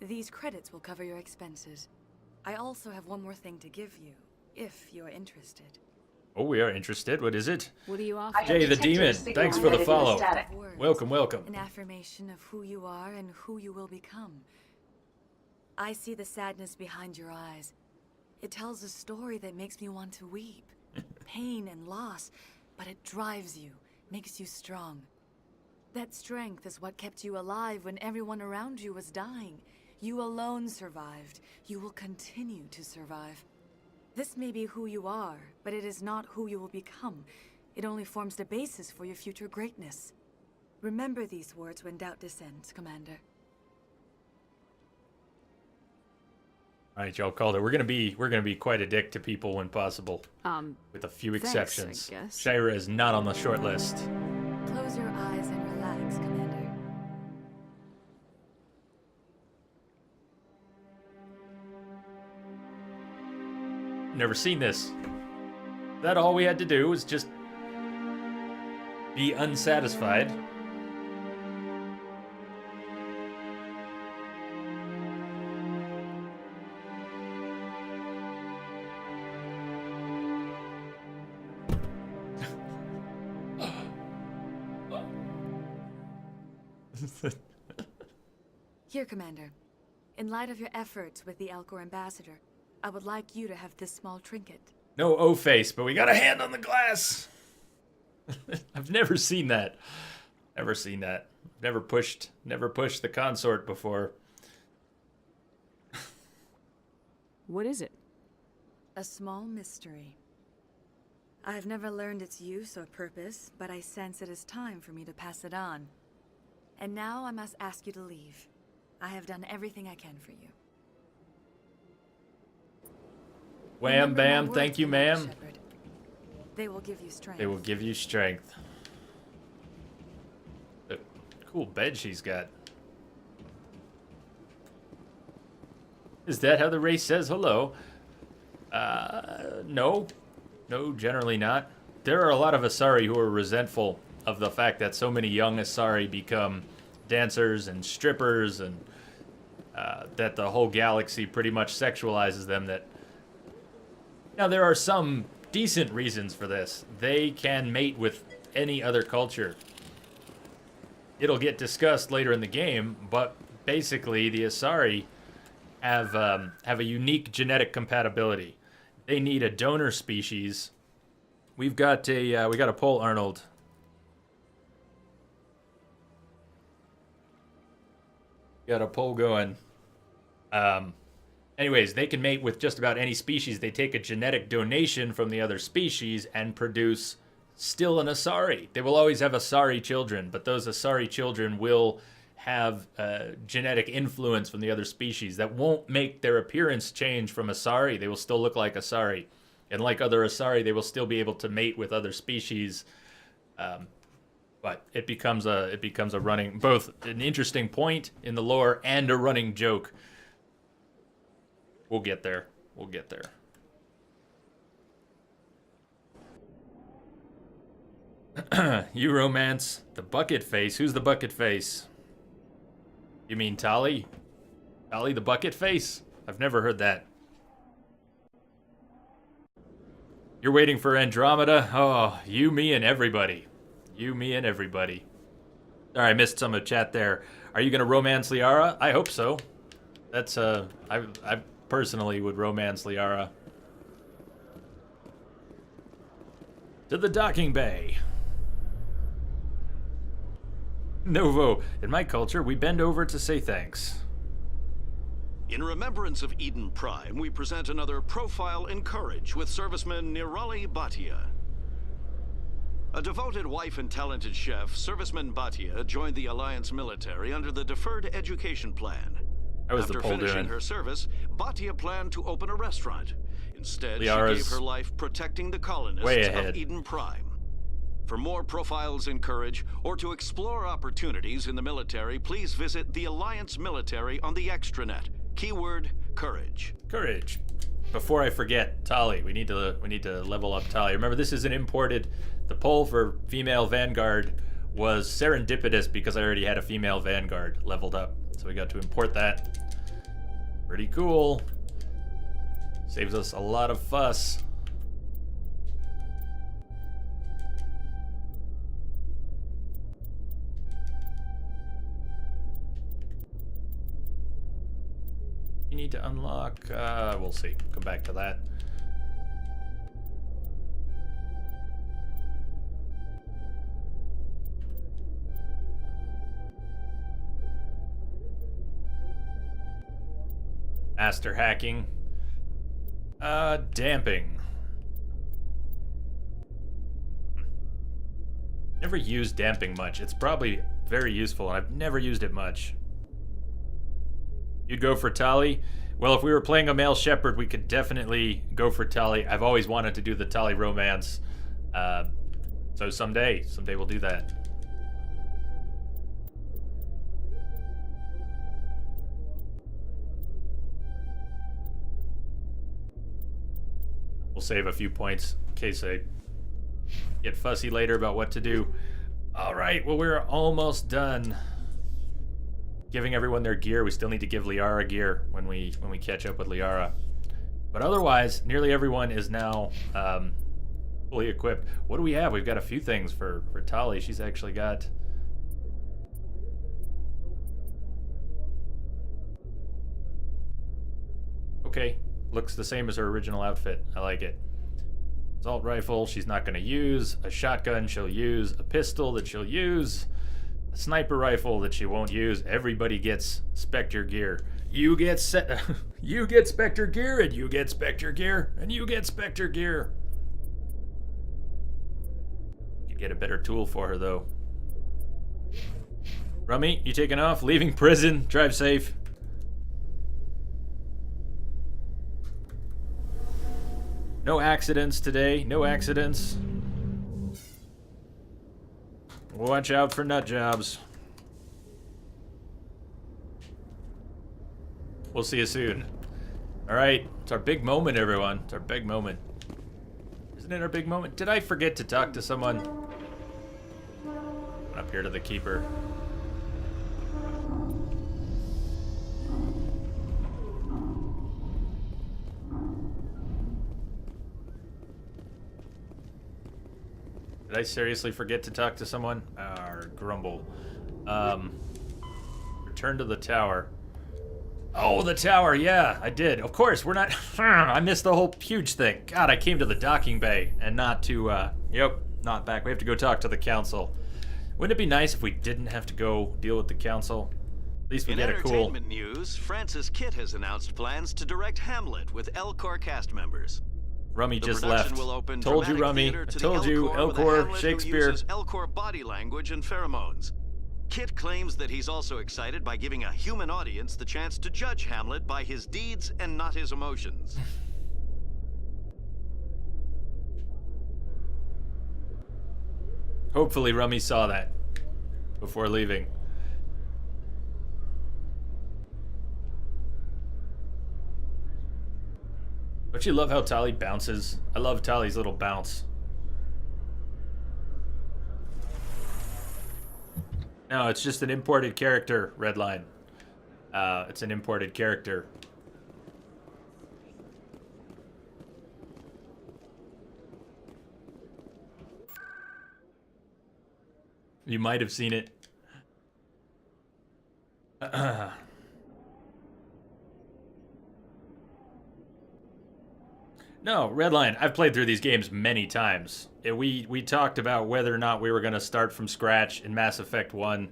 These credits will cover your expenses. I also have one more thing to give you, if you're interested. Oh, we are interested. What is it? What do you offer? Jay the Demon, thanks for the follow. Welcome. An affirmation of who you are and who you will become. I see the sadness behind your eyes. It tells a story that makes me want to weep. Pain and loss, but it drives you, makes you strong. That strength is what kept you alive when everyone around you was dying. You alone survived. You will continue to survive. This may be who you are, but it is not who you will become. It only forms the basis for your future greatness. Remember these words when doubt descends, Commander. All right, y'all called it. We're gonna be quite a dick to people when possible, with a few thanks, exceptions. I guess. Shaira is not on the short list. Close your eyes and relax, Commander. Never seen this. That all we had to do was just be unsatisfied. Here, Commander. In light of your efforts with the Alcor ambassador, I would like you to have this small trinket. No O-face, but we got a hand on the glass. I've never seen that. Never seen that. Never pushed the consort before. What is it? A small mystery. I have never learned its use or purpose, but I sense it is time for me to pass it on. And now I must ask you to leave. I have done everything I can for you. Wham, Remember my bam, words thank you, tonight, ma'am. Shepard. They will give you strength. They will give you strength. The cool bed she's got. Is that how the race says hello? No. No, generally not. There are a lot of Asari who are resentful of the fact that so many young Asari become dancers and strippers, and that the whole galaxy pretty much sexualizes them. That now there are some decent reasons for this. They can mate with any other culture. It'll get discussed later in the game, but basically the Asari have a unique genetic compatibility. They need a donor species. We got a poll, Arnold. Got a poll going. Anyways, they can mate with just about any species. They take a genetic donation from the other species and produce still an Asari. They will always have Asari children, but those Asari children will have genetic influence from the other species that won't make their appearance change from Asari. They will still look like Asari. And like other Asari, they will still be able to mate with other species. But it becomes a running, both an interesting point in the lore and a running joke. We'll get there. We'll get there. You romance the bucket face. Who's the bucket face? You mean Tali? Tali the bucket face? I've never heard that. You're waiting for Andromeda? Oh, you, me, and everybody. You, me, and everybody. Sorry, I missed some of the chat there. Are you going to romance Liara? I hope so. That's, I personally would romance Liara. To the docking bay. Novo, in my culture, we bend over to say thanks. In remembrance of Eden Prime, we present another Profile in Courage with serviceman Nirali Bhatia. A devoted wife and talented chef, Serviceman Bhatia joined the Alliance military under the Deferred Education Plan. How was the After poll finishing doing? her service, Bhatia planned to open a restaurant. Instead, Liara's she gave her life protecting the colonists way of ahead. Eden Prime. For more Profiles in Courage, or to explore opportunities in the military, please visit the Alliance Military on the extranet. Keyword, courage. Courage. Before I forget, Tali, we need to level up Tali. Remember, this is an imported. The poll for female Vanguard was serendipitous because I already had a female Vanguard leveled up. So we got to import that. Pretty cool. Saves us a lot of fuss. You need to unlock, we'll see. Come back to that. Master hacking. Damping. Never used damping much. It's probably very useful, and I've never used it much. You'd go for Tali? Well, if we were playing a male Shepard, we could definitely go for Tali. I've always wanted to do the Tali romance. So someday we'll do that. We'll save a few points in case I get fussy later about what to do. All right, well, we're almost done giving everyone their gear. We still need to give Liara gear when we catch up with Liara. But otherwise, nearly everyone is now fully equipped. What do we have? We've got a few things for Tali. She's actually got... Okay, looks the same as her original outfit. I like it. Assault rifle she's not going to use. A shotgun she'll use. A pistol that she'll use. A sniper rifle that she won't use. Everybody gets Spectre gear. You get you get Spectre gear, and you get Spectre gear, and you get Spectre gear. You get a better tool for her, though. Rummy, you taking off? Leaving prison? Drive safe. No accidents today. No accidents. Watch out for nut jobs. We'll see you soon. Alright, it's our big moment, everyone. It's our big moment. Isn't it our big moment? Did I forget to talk to someone? Up here to the keeper. Did I seriously forget to talk to someone? Or grumble. Return to the tower. Oh, the tower, yeah, I did. Of course, we're not... I missed the whole huge thing. God, I came to the docking bay and not to, Yep, not back. We have to go talk to the council. Wouldn't it be nice if we didn't have to go deal with the council? At least we get a cool... In entertainment news, Francis Kitt has announced plans to direct Hamlet with Elcor cast members. Rummy The just production left. will open Told you, dramatic Rummy. theater I to the told you, with a Elcor, Hamlet who Shakespeare. uses Elcor body language and pheromones. Kit claims that he's also excited by giving a human audience the chance to judge Hamlet by his deeds and not his emotions. Hopefully Rummy saw that before leaving. Don't you love how Tali bounces? I love Tali's little bounce. No, it's just an imported character, Redline. It's an imported character. You might have seen it. No, Redline, I've played through these games many times. We talked about whether or not we were going to start from scratch in Mass Effect 1.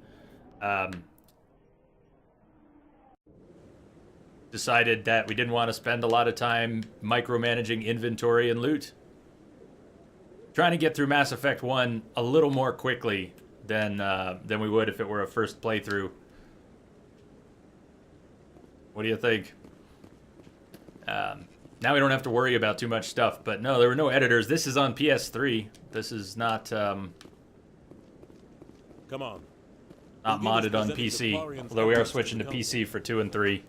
Decided that we didn't want to spend a lot of time micromanaging inventory and loot. Trying to get through Mass Effect 1 a little more quickly than we would if it were a first playthrough. What do you think? Now we don't have to worry about too much stuff, but no, there were no editors. This is on PS3. This is not Come on. Not modded on PC, although we are switching to PC for 2 and 3.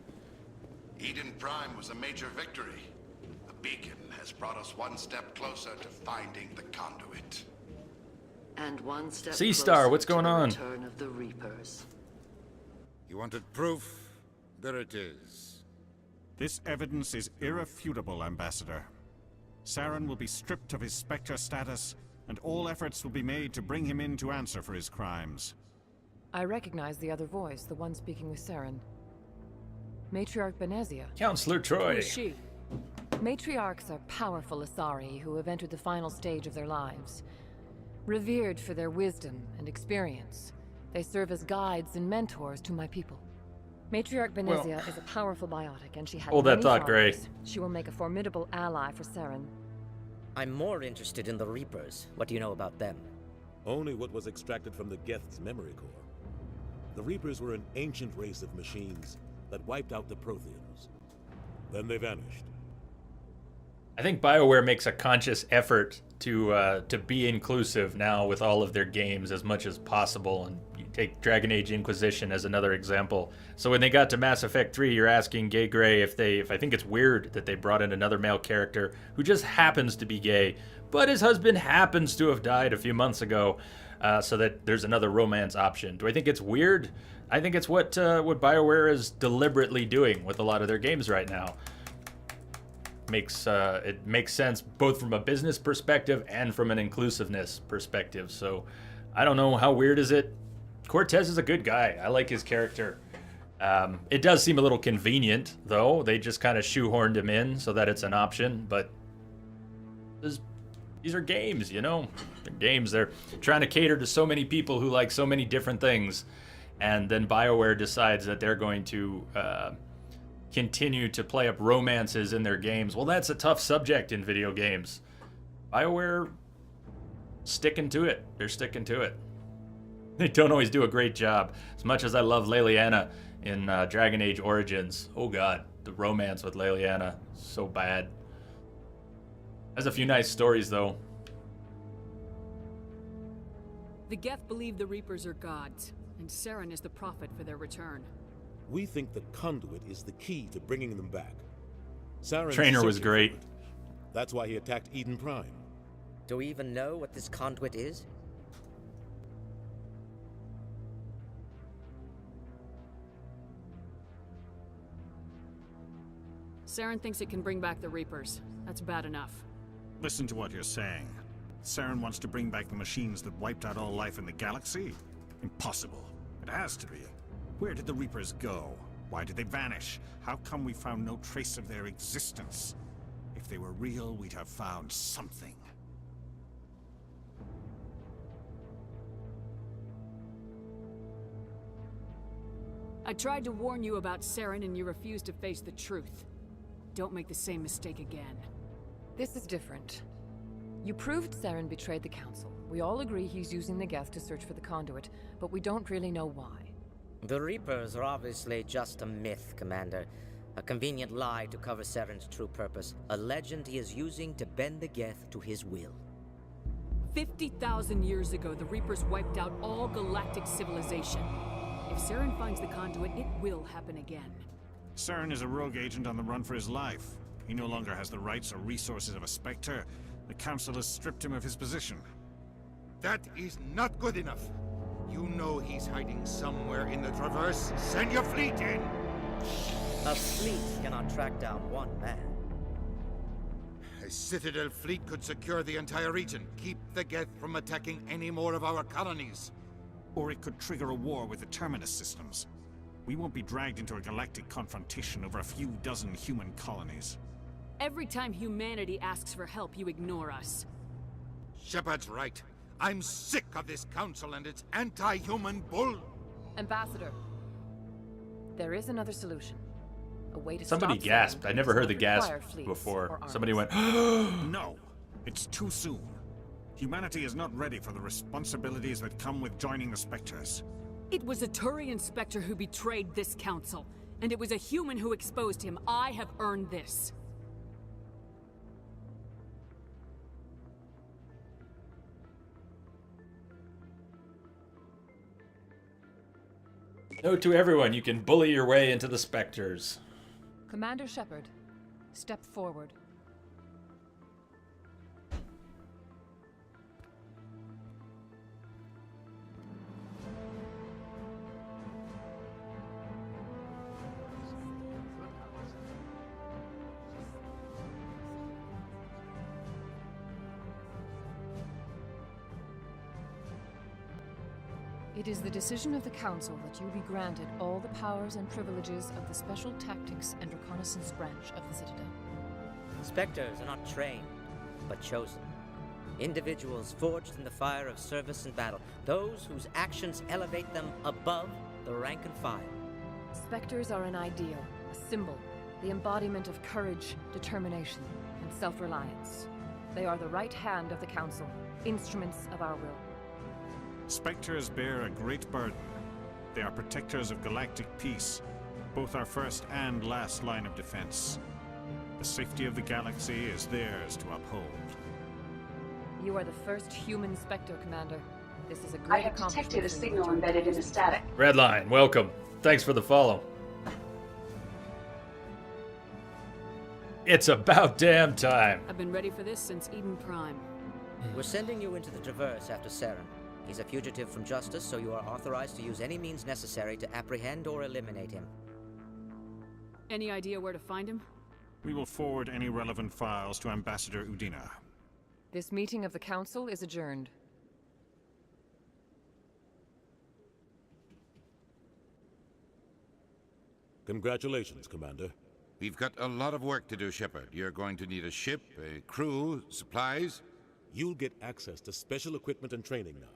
Eden Prime was a major victory. The beacon has brought us one step closer to finding the conduit. And one step Seastar, what's going on? Return of the Reapers. You wanted proof? There it is. This evidence is irrefutable, Ambassador. Saren will be stripped of his Spectre status, and all efforts will be made to bring him in to answer for his crimes. I recognize the other voice, the one speaking with Saren. Matriarch Benezia. Counselor Troy. Who is she? Matriarchs are powerful Asari who have entered the final stage of their lives. Revered for their wisdom and experience, they serve as guides and mentors to my people. Matriarch Benezia is a powerful biotic, and she has Hold that thought, Gray. She will make a formidable ally for Saren. I'm more interested in the Reapers. What do you know about them? Only what was extracted from the Geth's memory core. The Reapers were an ancient race of machines that wiped out the Protheans. Then they vanished. I think BioWare makes a conscious effort to be inclusive now with all of their games as much as possible, and you take Dragon Age Inquisition as another example. So when they got to Mass Effect 3, you're asking Gay Gray if I think it's weird that they brought in another male character who just happens to be gay, but his husband happens to have died a few months ago, so that there's another romance option. Do I think it's weird? I think it's what BioWare is deliberately doing with a lot of their games right now. It makes sense both from a business perspective and from an inclusiveness perspective. So I don't know, how weird is it? Cortez is a good guy. I like his character. It does seem a little convenient, though. They just kind of shoehorned him in so that it's an option, but these are games, you know? They're games. They're trying to cater to so many people who like so many different things, and then BioWare decides that they're going to continue to play up romances in their games. Well, that's a tough subject in video games. BioWare sticking to it. They're sticking to it. They don't always do a great job. As much as I love Leliana in Dragon Age Origins, oh god, the romance with Leliana, so bad. Has a few nice stories though. The Geth believe the Reapers are gods, and Saren is the prophet for their return. We think the conduit is the key to bringing them back. Saren's Trainer was searching great. for it. That's why he attacked Eden Prime. Do we even know what this conduit is? Saren thinks it can bring back the Reapers. That's bad enough. Listen to what you're saying. Saren wants to bring back the machines that wiped out all life in the galaxy? Impossible. It has to be. Where did the Reapers go? Why did they vanish? How come we found no trace of their existence? If they were real, we'd have found something. I tried to warn you about Saren and you refused to face the truth. Don't make the same mistake again. This is different. You proved Saren betrayed the Council. We all agree he's using the Geth to search for the conduit, but we don't really know why. The Reapers are obviously just a myth, Commander. A convenient lie to cover Saren's true purpose. A legend he is using to bend the Geth to his will. 50,000 years ago, the Reapers wiped out all galactic civilization. If Saren finds the conduit, it will happen again. Saren is a rogue agent on the run for his life. He no longer has the rights or resources of a Spectre. The Council has stripped him of his position. That is not good enough. You know he's hiding somewhere in the Traverse. Send your fleet in! A fleet cannot track down one man. A Citadel fleet could secure the entire region. Keep the Geth from attacking any more of our colonies. Or it could trigger a war with the Terminus systems. We won't be dragged into a galactic confrontation over a few dozen human colonies. Every time humanity asks for help, you ignore us. Shepard's right. I'm sick of this council and its anti-human bull. Ambassador, there is another solution. A way to Somebody stop gasped. Saren I never heard the does not gasp require fleets before. or Somebody went, armies. No, it's too soon. Humanity is not ready for the responsibilities that come with joining the Spectres. It was a Turian Spectre who betrayed this council, and it was a human who exposed him. I have earned this. Note to everyone, you can bully your way into the Spectres. Commander Shepard, step forward. It is the decision of the Council that you be granted all the powers and privileges of the Special Tactics and Reconnaissance branch of the Citadel. Spectres are not trained, but chosen. Individuals forged in the fire of service and battle. Those whose actions elevate them above the rank and file. Spectres are an ideal, a symbol, the embodiment of courage, determination, and self-reliance. They are the right hand of the Council, instruments of our will. Spectres bear a great burden. They are protectors of galactic peace, both our first and last line of defense. The safety of the galaxy is theirs to uphold. You are the first human Spectre, Commander. This is a great I have accomplishment. detected a signal embedded in the static. Redline, welcome. Thanks for the follow. It's about damn time. I've been ready for this since Eden Prime. We're sending you into the Traverse after Saren. He's a fugitive from justice, so you are authorized to use any means necessary to apprehend or eliminate him. Any idea where to find him? We will forward any relevant files to Ambassador Udina. This meeting of the Council is adjourned. Congratulations, Commander. We've got a lot of work to do, Shepard. You're going to need a ship, a crew, supplies. You'll get access to special equipment and training now.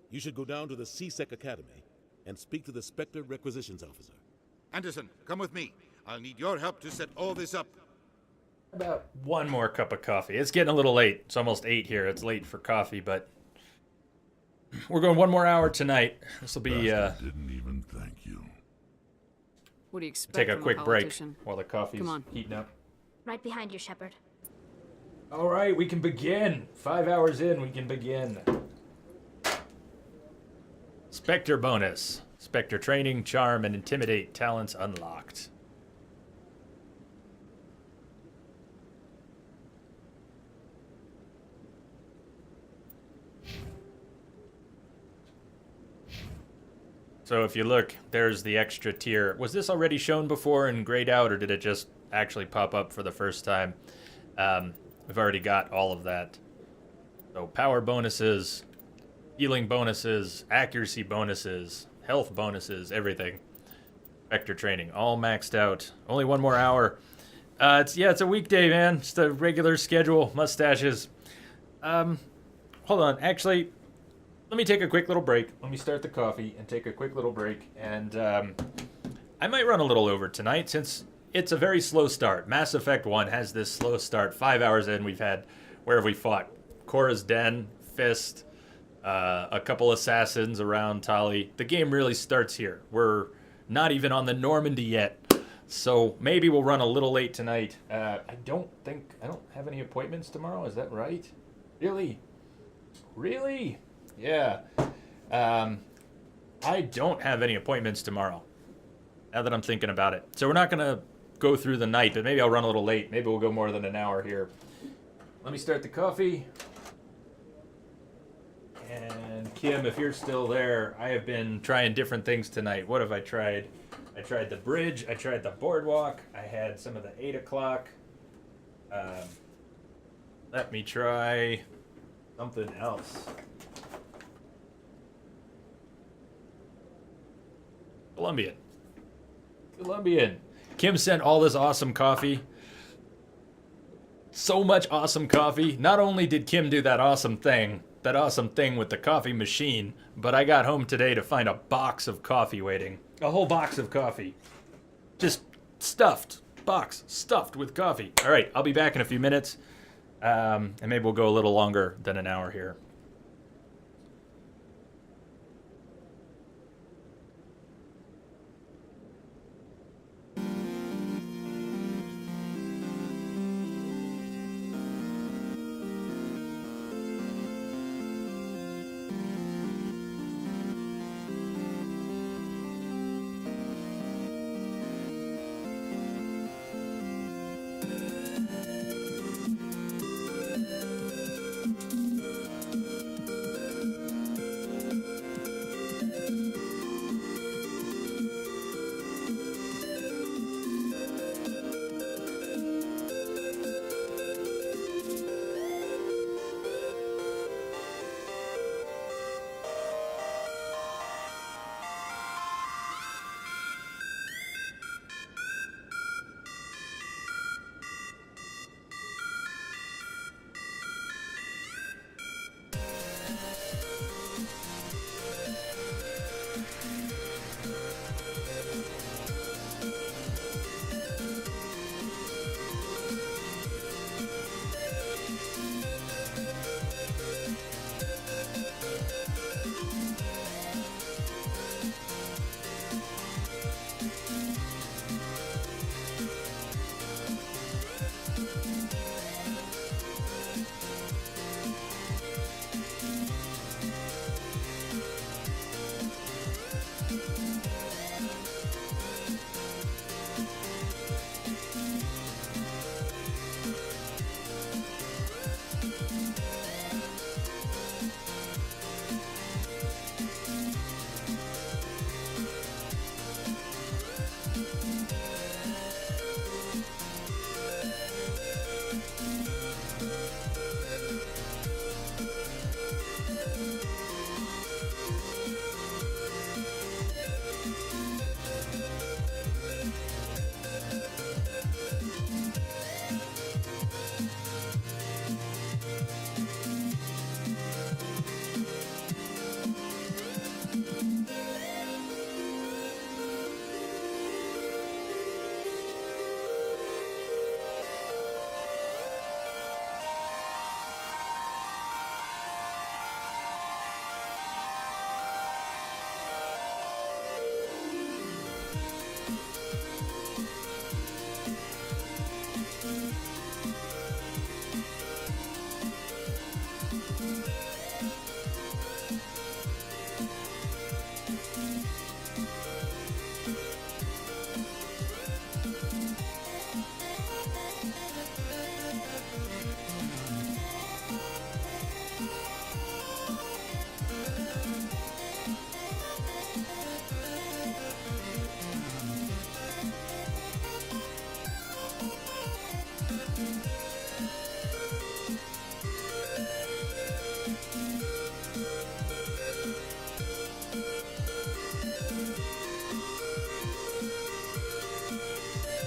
You should go down to the CSEC Academy and speak to the Spectre Requisitions Officer. Anderson, come with me. I'll need your help to set all this up. About one more cup of coffee. It's getting a little late. It's almost 8 here. It's late for coffee, but We're going 1 more hour tonight. This will be. Didn't even thank you. What do you expect Take a from quick break politician? while the coffee's Come on. heating up. Right behind you, Shepard. All right, we can begin. 5 hours in, we can begin. Spectre bonus. Spectre training, charm, and intimidate talents unlocked. So if you look, there's the extra tier. Was this already shown before and grayed out, or did it just actually pop up for the first time? We've already got all of that. So power bonuses, healing bonuses, accuracy bonuses, health bonuses, everything. Vector training, all maxed out. Only 1 more hour. It's a weekday, man. Just a regular schedule. Mustaches. Hold on. Actually, let me take a quick little break. Let me start the coffee and take a quick little break. And I might run a little over tonight since it's a very slow start. Mass Effect 1 has this slow start. 5 hours in, we've had, where have we fought? Cora's Den, Fist, a couple assassins around Tali. The game really starts here. We're not even on the Normandy yet. So maybe we'll run a little late tonight. I don't have any appointments tomorrow. Is that right? Really? Really? Yeah. I don't have any appointments tomorrow. Now that I'm thinking about it. So we're not going to go through the night, but maybe I'll run a little late. Maybe we'll go more than an hour here. Let me start the coffee. And Kim, if you're still there, I have been trying different things tonight. What have I tried? I tried the bridge. I tried the boardwalk. I had some of the 8 o'clock. Let me try something else. Colombian. Kim sent all this awesome coffee. So much awesome coffee. Not only did Kim do that awesome thing with the coffee machine, but I got home today to find a box of coffee waiting. A whole box of coffee. Just stuffed. Box stuffed with coffee. All right, I'll be back in a few minutes. And maybe we'll go a little longer than an hour here.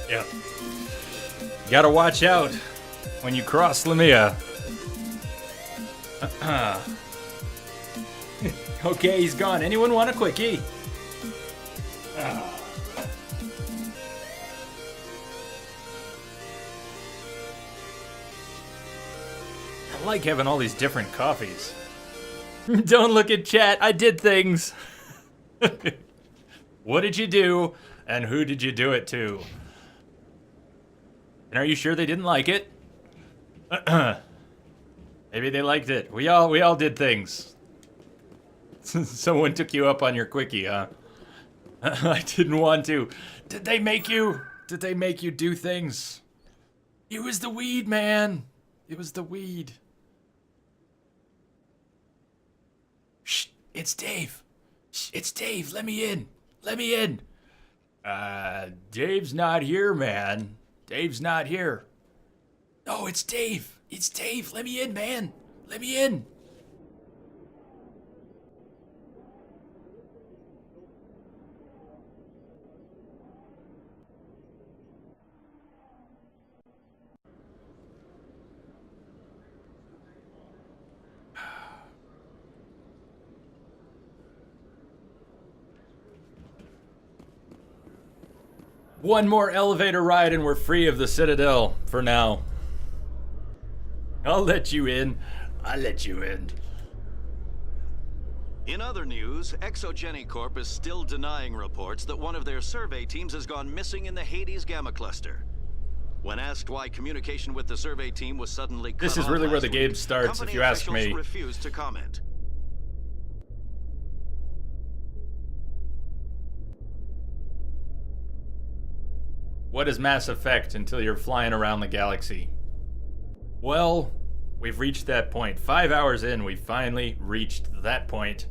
Yeah. You gotta watch out when you cross Lamia. Okay, he's gone. Anyone want a quickie? I like having all these different coffees. Don't look at chat. I did things. What did you do? And who did you do it to? And are you sure they didn't like it? Maybe they liked it. We all did things. Someone took you up on your quickie, huh? I didn't want to. Did they make you? Did they make you do things? It was the weed, man. It was the weed. Shh, it's Dave. Shh, it's Dave. Let me in. Let me in. Dave's not here, man. Dave's not here. No, it's Dave. It's Dave. Let me in, man. Let me in. One more elevator ride and we're free of the Citadel for now. I'll let you in. I'll let you in. In other news, Exogeny Corp is still denying reports that one of their survey teams has gone missing in the Hades Gamma Cluster. When asked why communication with the survey team was suddenly cut This is off really where last the game week, starts, if you ask company me. officials refused to comment. What is Mass Effect until you're flying around the galaxy? Well, we've reached that point. 5 hours in, we finally reached that point.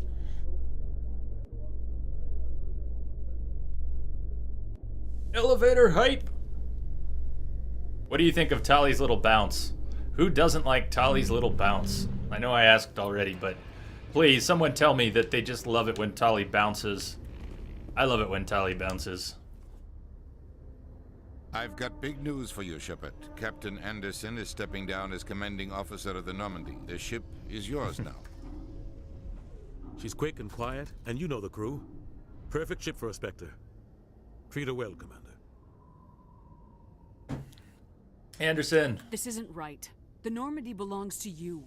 Elevator hype! What do you think of Tali's little bounce? Who doesn't like Tali's little bounce? I know I asked already, but please, someone tell me that they just love it when Tali bounces. I love it when Tali bounces. I've got big news for you, Shepard. Captain Anderson is stepping down as commanding officer of the Normandy. The ship is yours now. She's quick and quiet, and you know the crew. Perfect ship for a Spectre. Treat her well, Commander. Anderson. This isn't right. The Normandy belongs to you.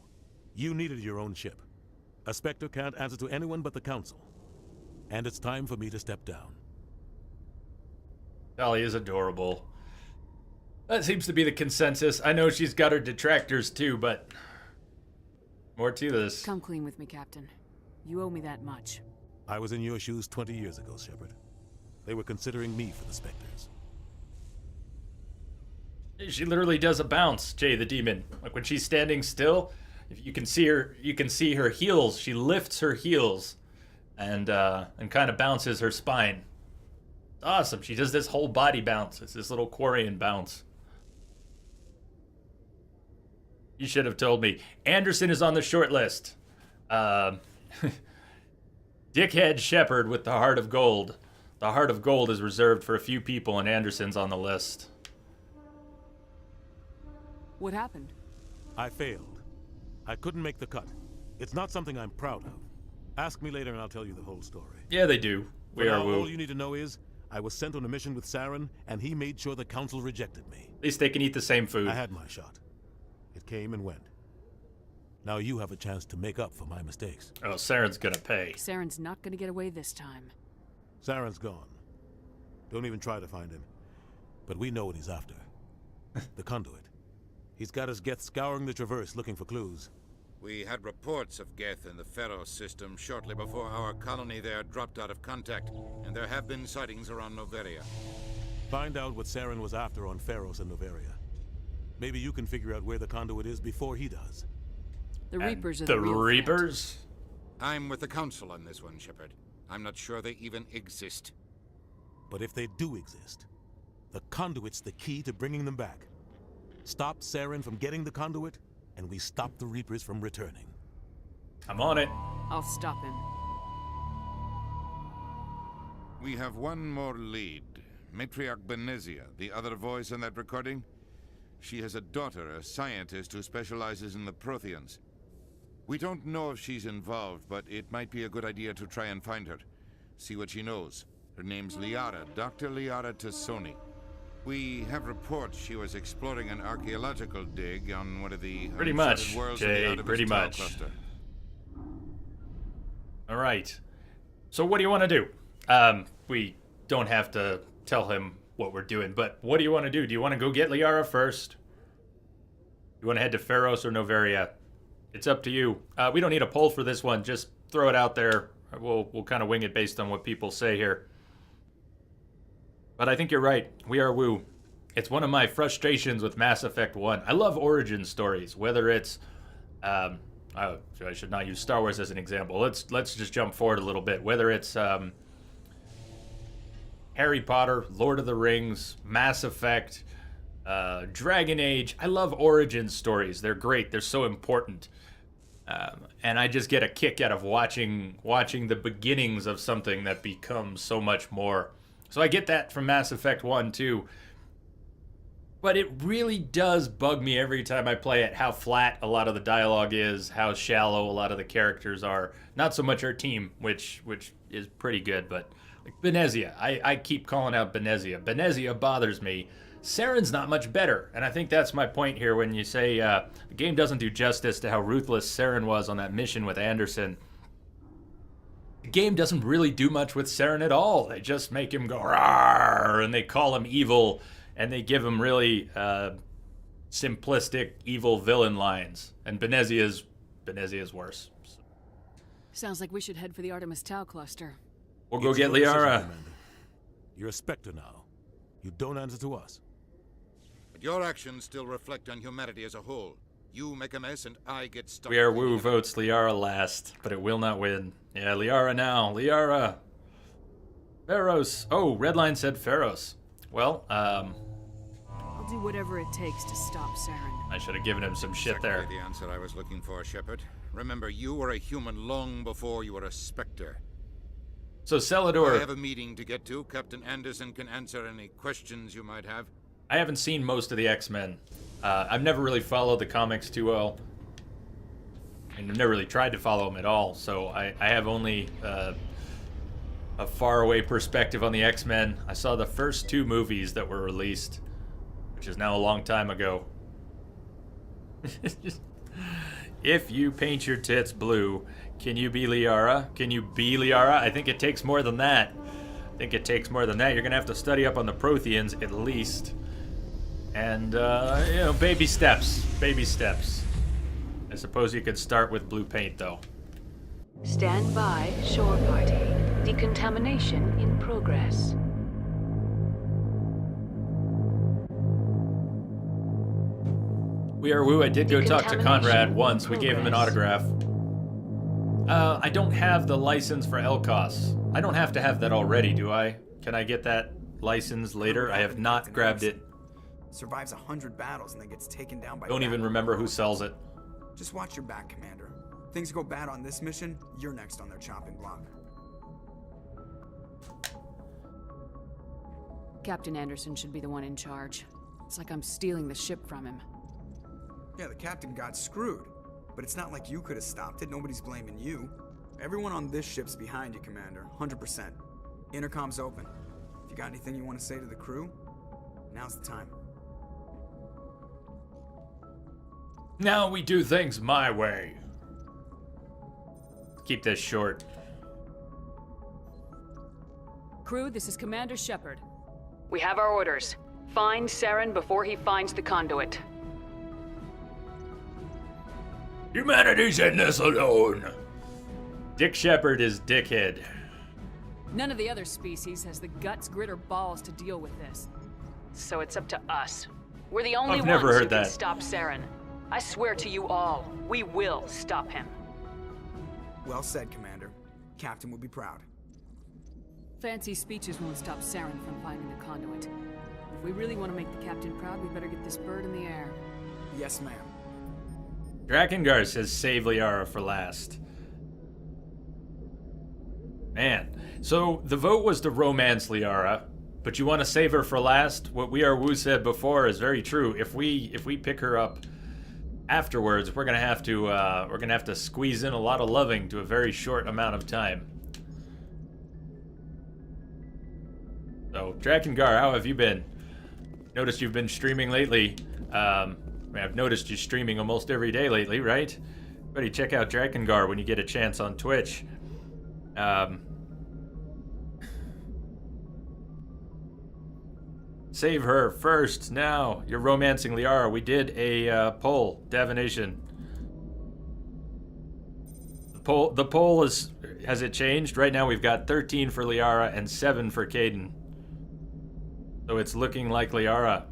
You needed your own ship. A Spectre can't answer to anyone but the Council. And it's time for me to step down. Tali is adorable. That seems to be the consensus. I know she's got her detractors too, but more to this. Come clean with me, Captain. You owe me that much. I was in your shoes 20 years ago, Shepard. They were considering me for the Spectres. She literally does a bounce, Jay the Demon. Like when she's standing still, if you can see her heels. She lifts her heels and kind of bounces her spine. Awesome. She does this whole body bounce. It's this little Quarian bounce. You should have told me. Anderson is on the short list. Dickhead Shepard with the Heart of Gold. The Heart of Gold is reserved for a few people, and Anderson's on the list. What happened? I failed. I couldn't make the cut. It's not something I'm proud of. Ask me later and I'll tell you the whole story. Yeah, they do. We are woo. All you need to know is, I was sent on a mission with Saren, and he made sure the Council rejected me. At least they can eat the same food. I had my shot. It came and went. Now you have a chance to make up for my mistakes. Oh, Saren's gonna pay. Saren's not gonna get away this time. Saren's gone. Don't even try to find him. But we know what he's after. The conduit. He's got his Geth scouring the Traverse looking for clues. We had reports of Geth in the Pharaoh system shortly before our colony there dropped out of contact, and there have been sightings around Noveria. Find out what Saren was after on Pharos and Noveria. Maybe you can figure out where the conduit is before he does. The Reapers are the real Reapers? threat. I'm with the Council on this one, Shepard. I'm not sure they even exist. But if they do exist, the conduit's the key to bringing them back. Stop Saren from getting the conduit, and we stop the Reapers from returning. I'm on it. I'll stop him. We have one more lead. Matriarch Benezia, the other voice in that recording? She has a daughter, a scientist who specializes in the Protheans. We don't know if she's involved, but it might be a good idea to try and find her. See what she knows. Her name's Liara, Dr. Liara Tassoni. We have reports she was exploring an archaeological dig on one of the pretty uncharted much, worlds Jay, of the pretty Tau much. cluster. All right. So what do you want to do? We don't have to tell him what we're doing, but what do you want to do? Do you want to go get Liara first? You want to head to Pharos or Noveria? It's up to you. We don't need a poll for this one. Just throw it out there. We'll kind of wing it based on what people say here. But I think you're right. We are Woo. It's one of my frustrations with Mass Effect 1. I love origin stories, whether it's... I should not use Star Wars as an example. Let's just jump forward a little bit. Whether it's Harry Potter, Lord of the Rings, Mass Effect, Dragon Age. I love origin stories. They're great. They're so important. And I just get a kick out of watching the beginnings of something that becomes so much more. So I get that from Mass Effect 1 too. But it really does bug me every time I play it, how flat a lot of the dialogue is, how shallow a lot of the characters are. Not so much our team, which is pretty good, but like Benezia. I keep calling out Benezia. Benezia bothers me. Saren's not much better, and I think that's my point here when you say the game doesn't do justice to how ruthless Saren was on that mission with Anderson. The game doesn't really do much with Saren at all. They just make him go rawr, and they call him evil, and they give him really simplistic evil villain lines. And Benezia's worse. Sounds like we should head for the Artemis Tau cluster. We'll go get Liara. You're a Spectre now. You don't answer to us. But your actions still reflect on humanity as a whole. You make a mess and I get stuck. We are Woo votes Liara last, but it will not win. Yeah, Liara now. Liara. Pharos. Oh, Redline said Pharos. Well, I'll do whatever it takes to stop Saren. I should have given him some shit there. Exactly the answer I was looking for, Shepard. Remember, you were a human long before you were a Spectre. So Celador... I have a meeting to get to. Captain Anderson can answer any questions you might have. I haven't seen most of the X-Men. I've never really followed the comics too well. And I've never really tried to follow them at all. So I have only a faraway perspective on the X-Men. I saw the first 2 movies that were released, which is now a long time ago. If you paint your tits blue, can you be Liara? Can you be Liara? I think it takes more than that. You're going to have to study up on the Protheans at least. And, baby steps. Baby steps. I suppose you could start with blue paint, though. Stand by, shore party. Decontamination in progress. We are Woo. I did go talk to Conrad once. We gave him an autograph. I don't have the license for Elkos. I don't have to have that already, do I? Can I get that license later? I have not grabbed it. Survives 100 battles and then gets taken down by... Don't even remember who sells it. Just watch your back, Commander. Things go bad on this mission, you're next on their chopping block. Captain Anderson should be the one in charge. It's like I'm stealing the ship from him. Yeah, the captain got screwed. But it's not like you could have stopped it. Nobody's blaming you. Everyone on this ship's behind you, Commander. 100%. Intercom's open. If you got anything you want to say to the crew, now's the time. Now we do things my way. Keep this short. Crew, this is Commander Shepard. We have our orders. Find Saren before he finds the conduit. Humanity's in this alone. Dick Shepard is dickhead. None of the other species has the guts, grit, or balls to deal with this. So it's up to us. We're the only I've never ones heard who can that. stop Saren. I swear to you all, we will stop him. Well said, Commander. Captain will be proud. Fancy speeches won't stop Saren from finding the conduit. If we really want to make the captain proud, we better get this bird in the air. Yes, ma'am. Drakengard says save Liara for last. Man. So the vote was to romance Liara. but you want to save her for last. What We Are Wu said before is very true. If we pick her up afterwards, we're gonna have to squeeze in a lot of loving to a very short amount of time. So, Drakengard, how have you been? Noticed you've been streaming lately. I've noticed you streaming almost every day lately, right? Everybody check out Drakengard when you get a chance on Twitch. Save her first now. You're romancing Liara. We did a poll, divination. The poll has it changed? Right now we've got 13 for Liara and 7 for Caden. So it's looking like Liara.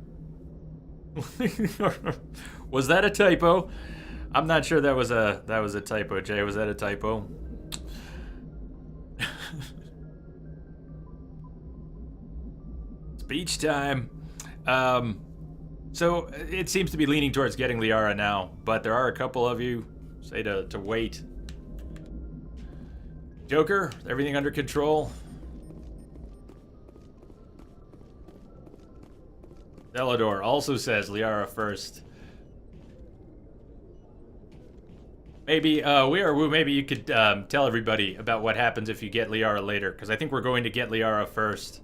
Was that a typo? I'm not sure that was a typo, Jay. Was that a typo? Speech time. So it seems to be leaning towards getting Liara now, but there are a couple of you say to wait. Joker, everything under control? Delador also says Liara first. Maybe, maybe you could tell everybody about what happens if you get Liara later, because I think we're going to get Liara first.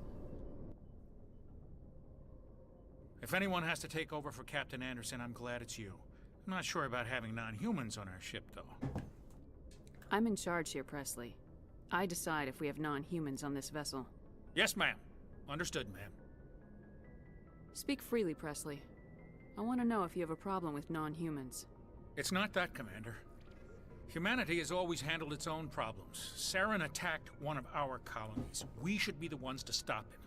If anyone has to take over for Captain Anderson, I'm glad it's you. I'm not sure about having non-humans on our ship, though. I'm in charge here, Presley. I decide if we have non-humans on this vessel. Yes, ma'am. Understood, ma'am. Speak freely, Presley. I want to know if you have a problem with non-humans. It's not that, Commander. Humanity has always handled its own problems. Saren attacked one of our colonies. We should be the ones to stop him.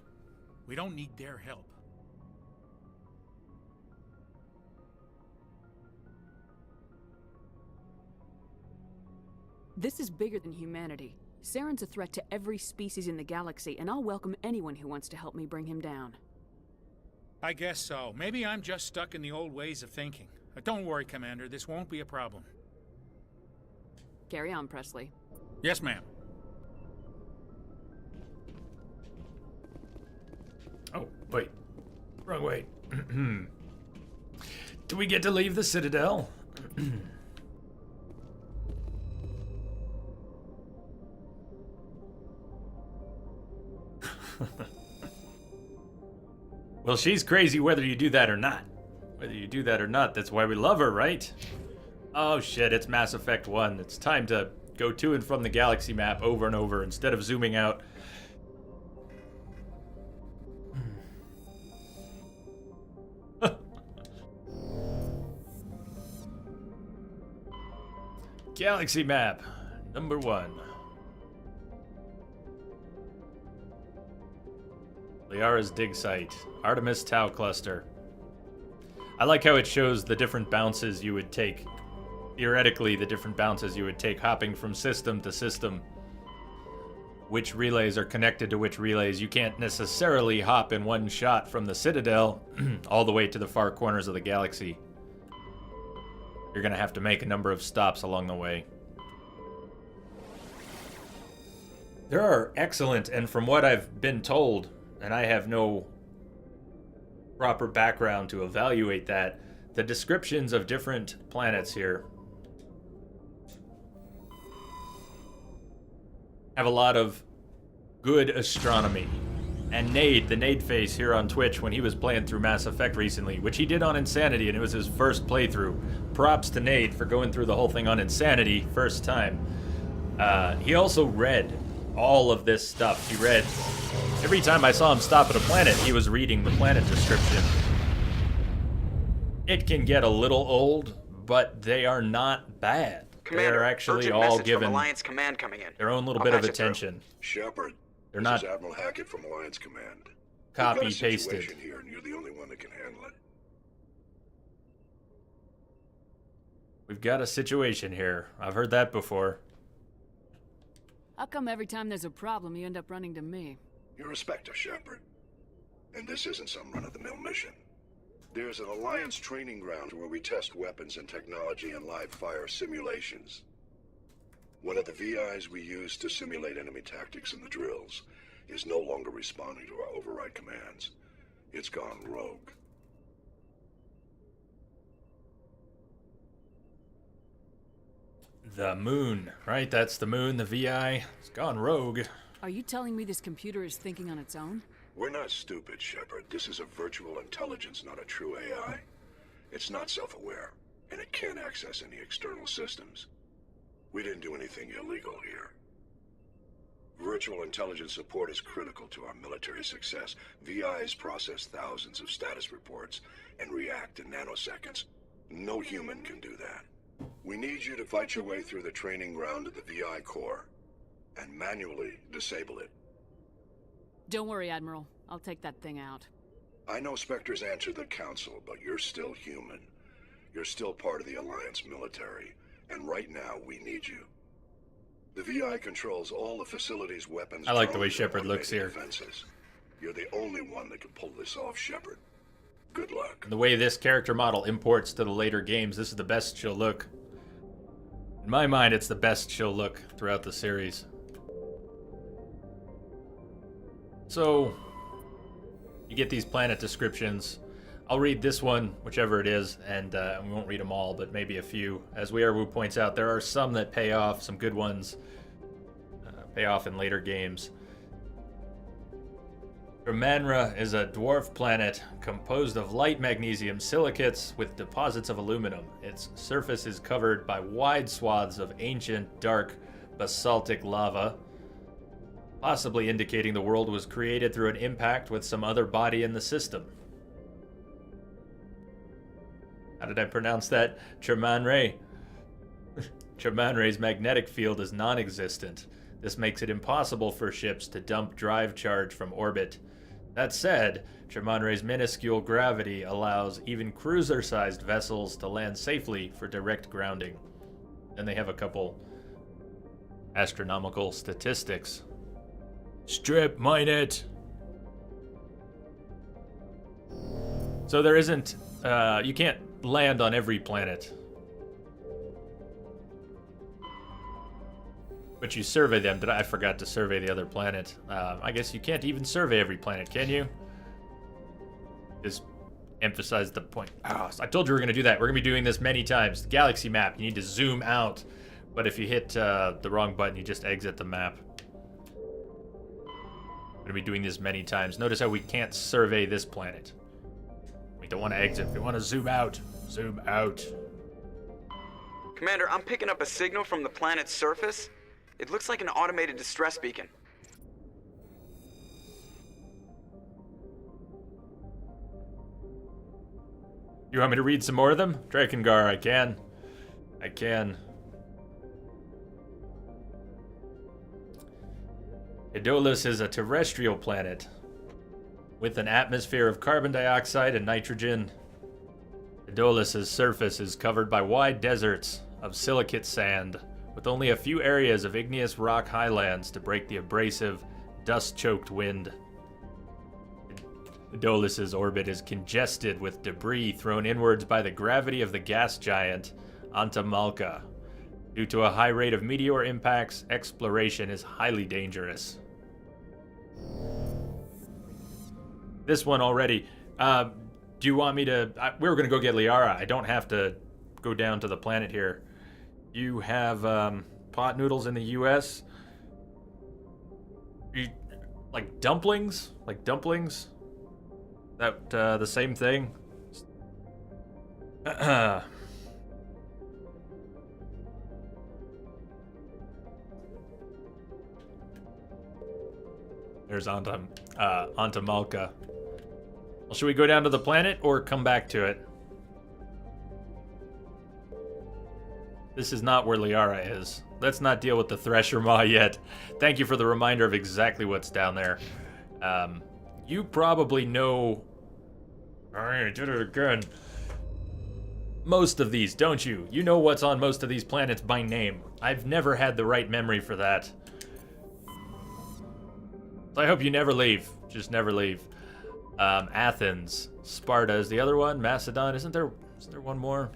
We don't need their help. This is bigger than humanity. Saren's a threat to every species in the galaxy, and I'll welcome anyone who wants to help me bring him down. I guess so. Maybe I'm just stuck in the old ways of thinking. But don't worry, Commander. This won't be a problem. Carry on, Presley. Yes, ma'am. Oh, wait. Wrong way. Do we get to leave the Citadel? Well, she's crazy whether you do that or not. Whether you do that or not, that's why we love her, right? Oh shit, it's Mass Effect 1. It's time to go to and from the galaxy map over and over instead of zooming out. Galaxy map, number 1. Liara's dig site, Artemis Tau cluster. I like how it shows the different bounces you would take. Theoretically, the different bounces you would take hopping from system to system. Which relays are connected to which relays. You can't necessarily hop in one shot from the Citadel all the way to the far corners of the galaxy. You're gonna have to make a number of stops along the way. There are excellent, and from what I've been told, and I have no proper background to evaluate that, the descriptions of different planets here have a lot of good astronomy. And Nade, the Nade face here on Twitch when he was playing through Mass Effect recently, which he did on Insanity, and it was his first playthrough. Props to Nade for going through the whole thing on Insanity, first time. He also read all of this stuff. He read, every time I saw him stop at a planet, he was reading the planet description. It can get a little old, but they are not bad. Commander, They're actually urgent all message from given Alliance Command coming in. their own little I'll bit of patch it through. attention. Shepard, They're this not is Admiral Hackett from Alliance Command. copy We've got a pasted. situation here, and you're the only one that can handle it. We've got a situation here. I've heard that before. How come every time there's a problem, you end up running to me? You're a Spectre, Shepard. And this isn't some run-of-the-mill mission. There's an Alliance training ground where we test weapons and technology in live fire simulations. One of the VIs we use to simulate enemy tactics in the drills is no longer responding to our override command. It's gone rogue. The moon, right? That's the moon, the VI. It's gone rogue. Are you telling me this computer is thinking on its own? We're not stupid, Shepard. This is a virtual intelligence, not a true AI. It's not self-aware, and it can't access any external systems. We didn't do anything illegal here. Virtual intelligence support is critical to our military success. VIs process thousands of status reports and react in nanoseconds. No human can do that. We need you to fight your way through the training ground of the VI core and manually disable it. Don't worry, Admiral. I'll take that thing out. I know Spectres answered the Council, but you're still human. You're still part of the Alliance military, and right now we need you. The VI controls all the facility's weapons. I like the way Shepard looks here. Defenses. You're the only one that can pull this off, Shepard. Good luck. And the way this character model imports to the later games, this is the best she'll look. In my mind, it's the best she'll look throughout the series. So, you get these planet descriptions. I'll read this one, whichever it is, and we won't read them all, but maybe a few. As Weirwoo points out, there are some that pay off, some good ones pay off in later games. Tremanra is a dwarf planet composed of light magnesium silicates with deposits of aluminum. Its surface is covered by wide swaths of ancient, dark, basaltic lava, possibly indicating the world was created through an impact with some other body in the system. How did I pronounce that? Tremanre. Tremanre's magnetic field is non-existent. This makes it impossible for ships to dump drive charge from orbit. That said, Tremanre's minuscule gravity allows even cruiser-sized vessels to land safely for direct grounding. And they have a couple astronomical statistics. Strip mine it! So there isn't, you can't land on every planet. But you survey them. I forgot to survey the other planet. I guess you can't even survey every planet, can you? Just emphasize the point. Oh, I told you we were going to do that. We're going to be doing this many times. The galaxy map, you need to zoom out. But if you hit the wrong button, you just exit the map. We're going to be doing this many times. Notice how we can't survey this planet. We don't want to exit. We want to zoom out. Zoom out. Commander, I'm picking up a signal from the planet's surface. It looks like an automated distress beacon. You want me to read some more of them? Drakengard, I can. I can. Idolus is a terrestrial planet with an atmosphere of carbon dioxide and nitrogen. Idolus's surface is covered by wide deserts of silicate sand, with only a few areas of igneous rock highlands to break the abrasive, dust-choked wind. Idolus's orbit is congested with debris thrown inwards by the gravity of the gas giant Antamalka. Due to a high rate of meteor impacts, exploration is highly dangerous. This one already. Do you want me to... we were going to go get Liara. I don't have to go down to the planet here. You have pot noodles in the U.S. Like dumplings? Like dumplings? That the same thing? There's Antamalka. Well, should we go down to the planet or come back to it? This is not where Liara is. Let's not deal with the Thresher Maw yet. Thank you for the reminder of exactly what's down there. You probably know... I did it again. Most of these, don't you? You know what's on most of these planets by name. I've never had the right memory for that. So I hope you never leave. Just never leave. Athens. Sparta is the other one. Macedon. Isn't there one more?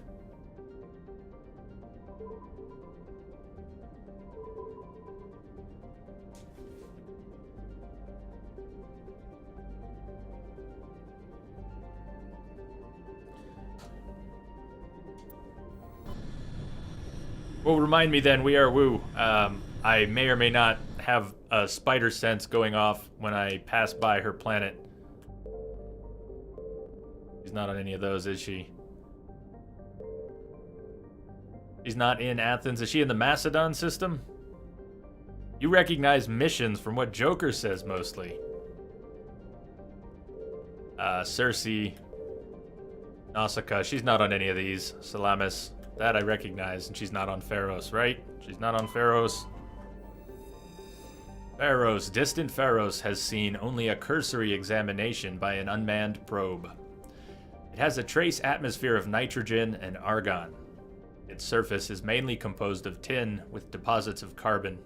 Well, remind me then, we are Woo. I may or may not have a spider sense going off when I pass by her planet. She's not on any of those, is she? She's not in Athens. Is she in the Macedon system? You recognize missions from what Joker says mostly. Cersei, Nausicaa, she's not on any of these. Salamis, that I recognize, and she's not on Pharos, right? She's not on Pharos. Pharos, distant Pharos has seen only a cursory examination by an unmanned probe. It has a trace atmosphere of nitrogen and argon. Its surface is mainly composed of tin with deposits of carbon.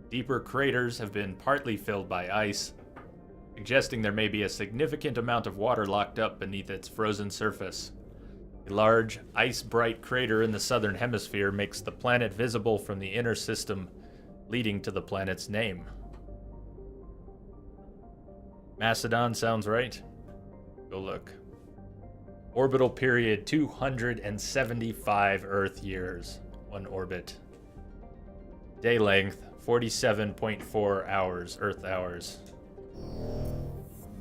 Deeper craters have been partly filled by ice, suggesting there may be a significant amount of water locked up beneath its frozen surface. A large, ice-bright crater in the southern hemisphere makes the planet visible from the inner system, leading to the planet's name. Macedon sounds right. Go look. Orbital period 275 Earth years. One orbit. Day length 47.4 hours, Earth hours.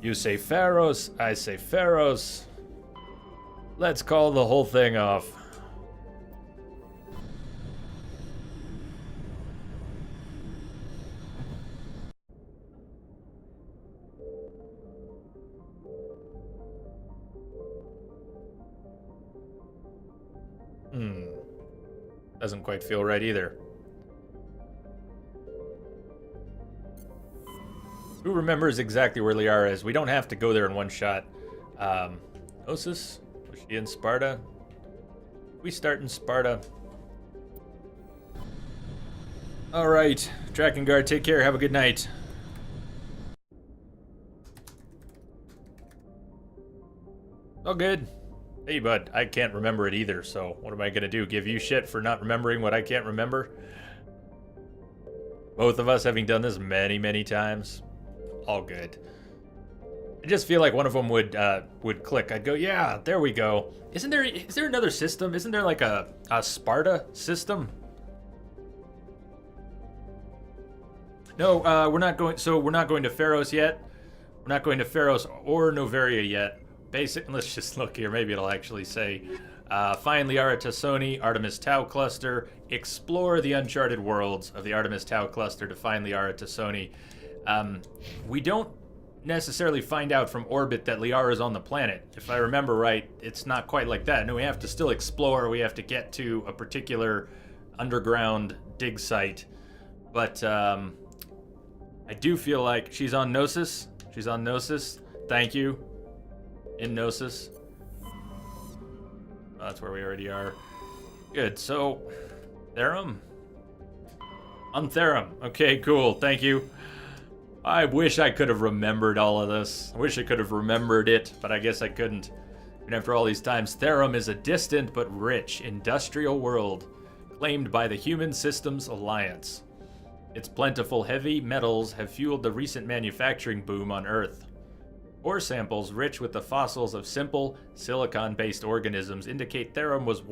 You say Pharos, I say Pharos. Let's call the whole thing off. Doesn't quite feel right either. Who remembers exactly where Liara is? We don't have to go there in one shot. Osis? Was she in Sparta? We start in Sparta. Alright. Tracking guard, take care. Have a good night. All good. Hey, bud. I can't remember it either, so what am I gonna do? Give you shit for not remembering what I can't remember? Both of us having done this many, many times. All good. I just feel like one of them would click. I'd go, yeah, there we go. Is there another system? Isn't there like a Sparta system? No, we're not going to Pharos yet. We're not going to Pharos or Novaria yet. Let's just look here. Maybe it'll actually say, find Liara Tassoni, Artemis Tau Cluster, explore the uncharted worlds of the Artemis Tau Cluster to find Liara Tassoni. We don't necessarily find out from orbit that Liara is on the planet. If I remember right, it's not quite like that. No, we have to still explore. We have to get to a particular underground dig site. But I do feel like she's on Gnosis. She's on Gnosis. Thank you. In Gnosis. Oh, that's where we already are. Good, so Therum? On Therum. Okay, cool. Thank you. I wish I could have remembered all of this. I wish I could have remembered it, but I guess I couldn't. And after all these times, Therum is a distant but rich industrial world claimed by the Human Systems Alliance. Its plentiful heavy metals have fueled the recent manufacturing boom on Earth. Ore samples rich with the fossils of simple, silicon-based organisms indicate Therum was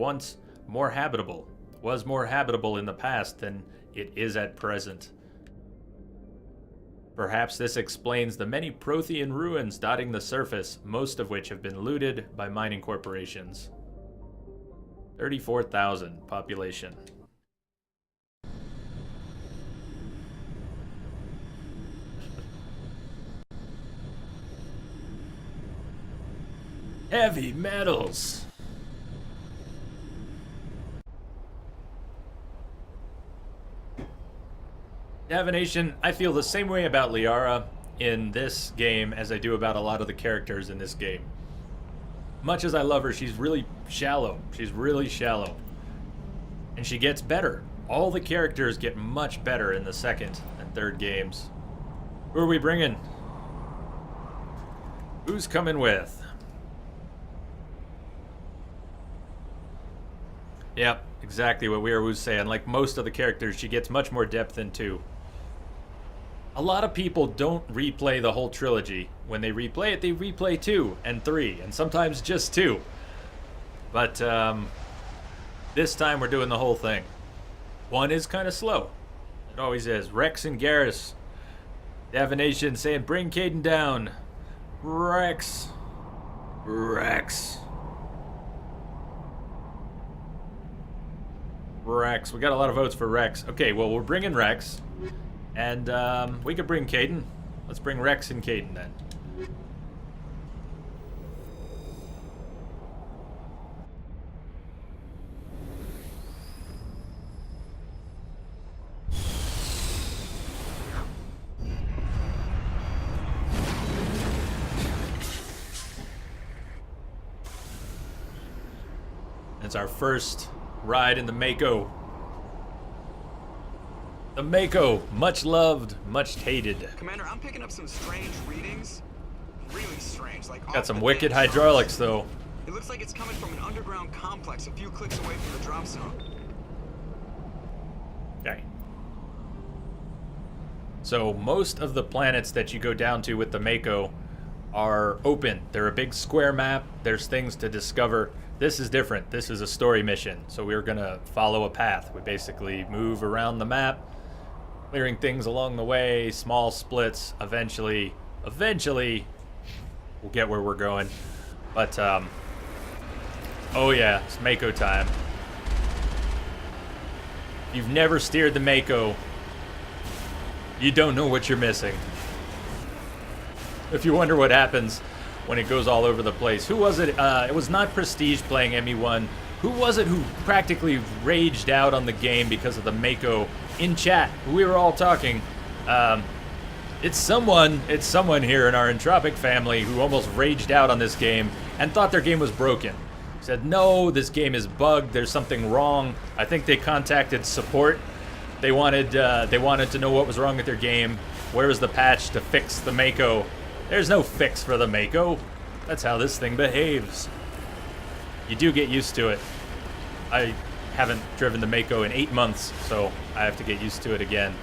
more habitable in the past than it is at present. Perhaps this explains the many Prothean ruins dotting the surface, most of which have been looted by mining corporations. 34,000 population. Heavy metals. Divination, I feel the same way about Liara in this game as I do about a lot of the characters in this game. Much as I love her, she's really shallow. She's really shallow. And she gets better. All the characters get much better in the second and third games. Who are we bringing? Who's coming with? Yep, exactly what Weird was saying. Like most of the characters, she gets much more depth into. A lot of people don't replay the whole trilogy. When they replay it, they replay 2 and 3, and sometimes just 2. But this time we're doing the whole thing. One is kind of slow. It always is. Rex and Garrus. Divination saying, bring Caden down. Rex. Rex. Rex. We got a lot of votes for Rex. Okay, well, we're bringing Rex. And we could bring Caden. Let's bring Rex and Caden then. It's our first ride in the Mako. The Mako, much loved, much hated. Commander, I'm picking up some strange readings. Really strange, like Got some wicked hydraulics though. It looks like it's coming from an underground complex a few clicks away from the drop zone. Okay. So most of the planets that you go down to with the Mako are open. They're a big square map. There's things to discover. This is different. This is a story mission. So we're gonna follow a path. We basically move around the map, clearing things along the way, small splits. Eventually, we'll get where we're going. But, oh yeah, it's Mako time. If you've never steered the Mako, you don't know what you're missing. If you wonder what happens when it goes all over the place. Who was it? It was not Prestige playing ME1. Who was it who practically raged out on the game because of the Mako in chat? We were all talking. It's someone here in our Entropic family who almost raged out on this game and thought their game was broken. Said, no, this game is bugged. There's something wrong. I think they contacted support. They wanted to know what was wrong with their game. Where is the patch to fix the Mako? There's no fix for the Mako. That's how this thing behaves. You do get used to it. I haven't driven the Mako in 8 months, so I have to get used to it again.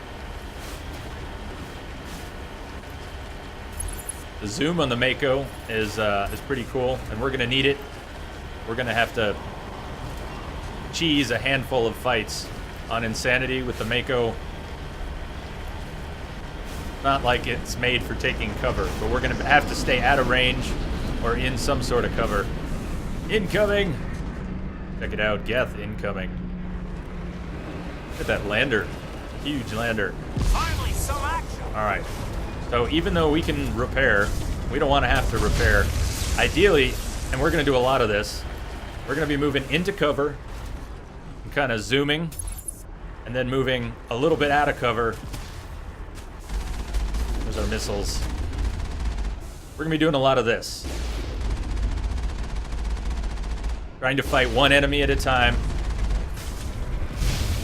The zoom on the Mako is pretty cool, and we're gonna need it. We're gonna have to cheese a handful of fights on Insanity with the Mako. Not like it's made for taking cover, but we're gonna have to stay out of range or in some sort of cover. Incoming! Check it out, Geth incoming. Look at that lander. Huge lander. Finally, some action! Alright. So even though we can repair, we don't want to have to repair. Ideally, and we're gonna do a lot of this, we're gonna be moving into cover, and kind of zooming, and then moving a little bit out of cover. There's our missiles. We're gonna be doing a lot of this. Trying to fight one enemy at a time,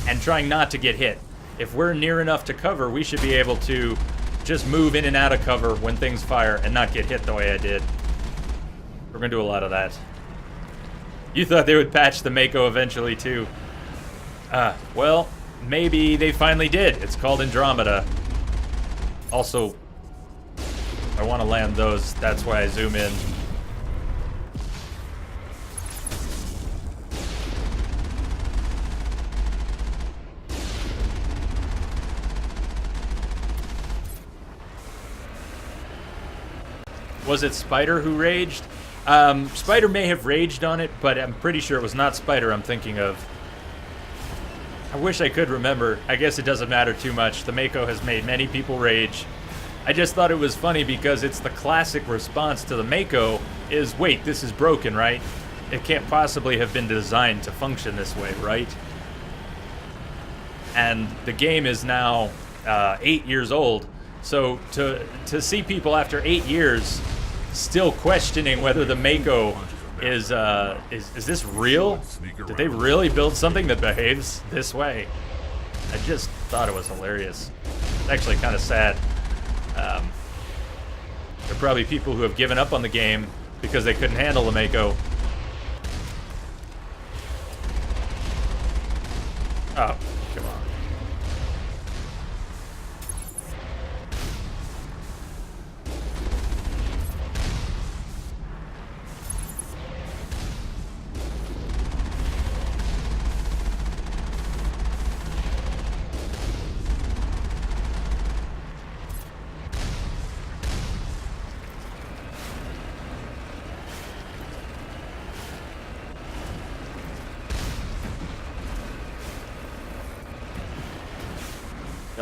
and trying not to get hit. If we're near enough to cover, we should be able to just move in and out of cover when things fire and not get hit the way I did. We're gonna do a lot of that. You thought they would patch the Mako eventually too. Well, maybe they finally did. It's called Andromeda. Also, I want to land those. That's why I zoom in. Was it Spider who raged? Spider may have raged on it, but I'm pretty sure it was not Spider I'm thinking of. I wish I could remember. I guess it doesn't matter too much. The Mako has made many people rage. I just thought it was funny because it's the classic response to the Mako is, wait, this is broken, right? It can't possibly have been designed to function this way, right? And the game is now 8 years old. So to see people after 8 years still questioning whether the Mako is this real? Did they really build something that behaves this way? I just thought it was hilarious. It's actually kind of sad. There are probably people who have given up on the game because they couldn't handle the Mako. Oh, come on.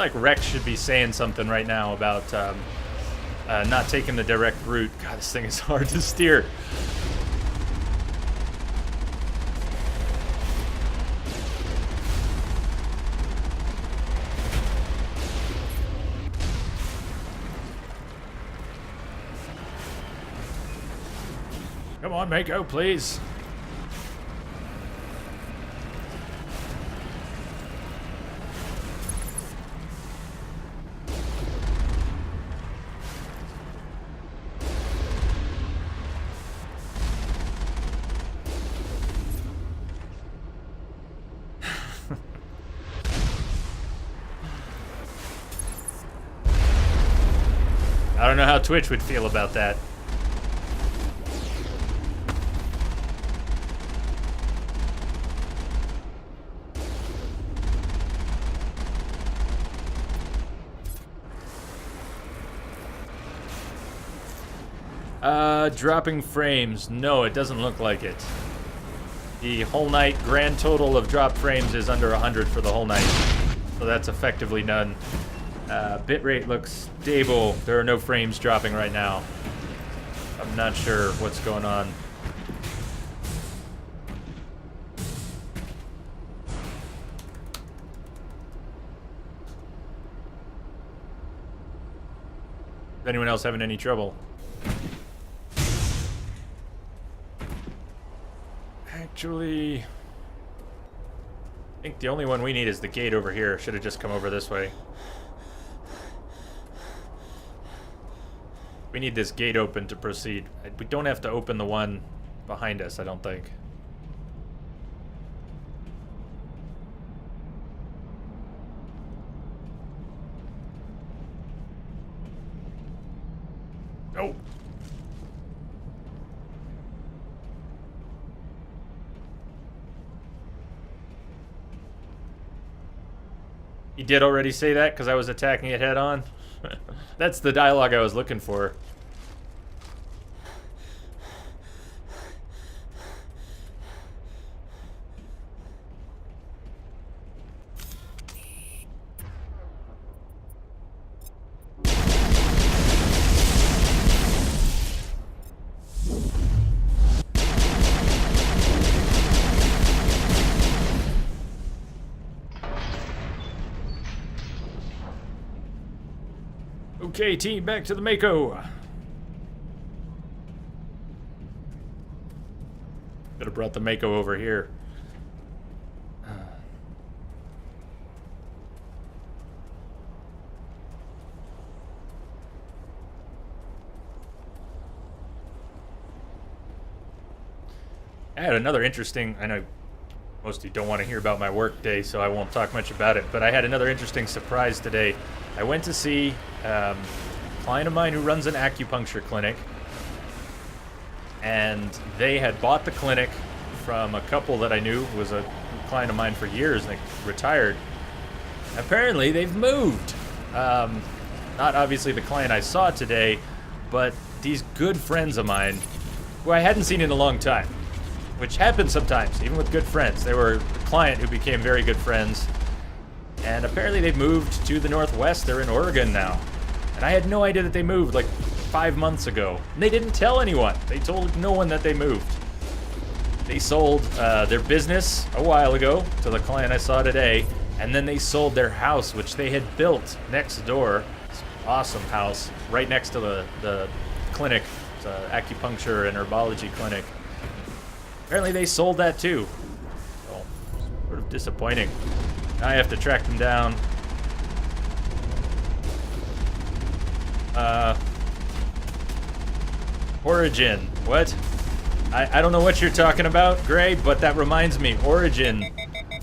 feel like Rex should be saying something right now about not taking the direct route. God, this thing is hard to steer. Come on, Mako, please. I don't know how Twitch would feel about that. Dropping frames. No, it doesn't look like it. The whole night grand total of drop frames is under 100 for the whole night. So that's effectively none. Bitrate looks stable. There are no frames dropping right now. I'm not sure what's going on. Is anyone else having any trouble? Actually, I think the only one we need is the gate over here. Should have just come over this way. We need this gate open to proceed. We don't have to open the one behind us, I don't think. Oh! You did already say that because I was attacking it head on? That's the dialogue I was looking for. Okay, team, back to the Mako. Could have brought the Mako over here. I had another interesting, I know most of you don't want to hear about my work day, so I won't talk much about it, but I had another interesting surprise today. I went to see a client of mine who runs an acupuncture clinic, and they had bought the clinic from a couple that I knew was a client of mine for years, and they retired. Apparently, they've moved. Not obviously the client I saw today, but these good friends of mine who I hadn't seen in a long time, which happens sometimes, even with good friends. They were a client who became very good friends. And apparently they've moved to the Northwest. They're in Oregon now. And I had no idea that they moved like 5 months ago. And they didn't tell anyone. They told no one that they moved. They sold their business a while ago to the client I saw today. And then they sold their house, which they had built next door. It's an awesome house right next to the clinic. It's an acupuncture and herbology clinic. Apparently they sold that too. So, sort of disappointing. Now I have to track them down. Origin. What? I don't know what you're talking about, Gray, but that reminds me. Origin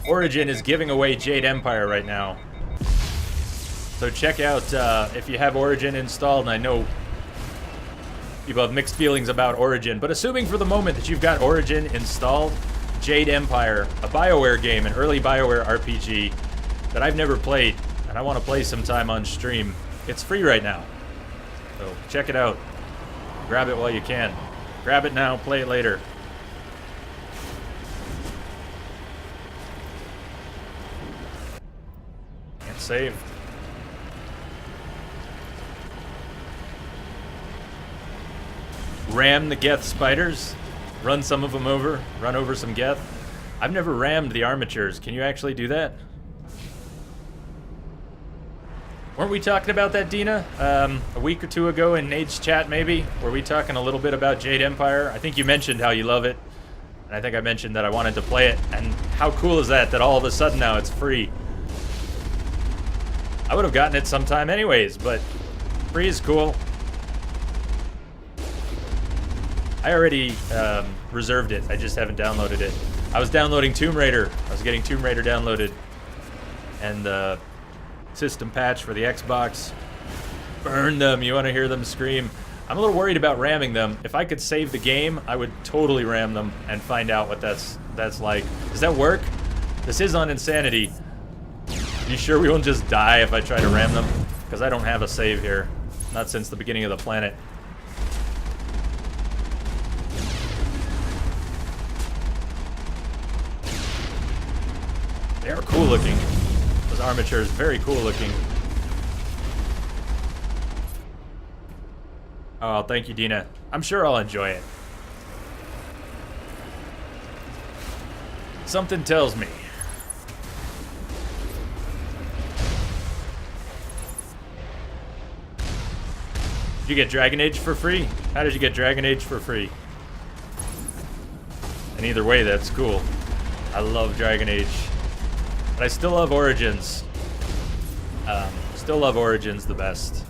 is giving away Jade Empire right now. So check out if you have Origin installed, and I know people have mixed feelings about Origin, but assuming for the moment that you've got Origin installed, Jade Empire, a BioWare game, an early BioWare RPG that I've never played, and I want to play sometime on stream. It's free right now, so check it out. Grab it while you can. Grab it now, play it later. Can't save. ram the Geth spiders? Run some of them over? Run over some Geth? I've never rammed the armatures. Can you actually do that? Weren't we talking about that, Dina? A week or two ago in Nade's chat, maybe? Were we talking a little bit about Jade Empire? I think you mentioned how you love it. And I think I mentioned that I wanted to play it. And how cool is that all of a sudden now it's free? I would have gotten it sometime anyways, but free is cool. I already reserved it. I just haven't downloaded it. I was downloading Tomb Raider. I was getting Tomb Raider downloaded. And the system patch for the Xbox. Burn them. You want to hear them scream. I'm a little worried about ramming them. If I could save the game, I would totally ram them and find out what that's like. Does that work? This is on Insanity. You sure we won't just die if I try to ram them? Because I don't have a save here. Not since the beginning of the planet. They're cool looking. Those armatures, very cool looking. Oh, thank you, Dina. I'm sure I'll enjoy it. Something tells me. Did you get Dragon Age for free? How did you get Dragon Age for free? And either way, that's cool. I love Dragon Age. But I still love Origins. Still love Origins the best.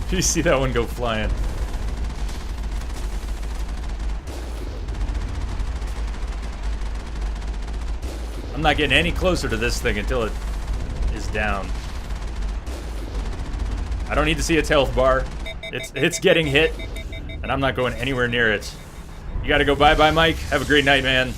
You see that one go flying. I'm not getting any closer to this thing until it is down. I don't need to see its health bar. It's getting hit, and I'm not going anywhere near it. You gotta go bye-bye, Mike. Have a great night, man.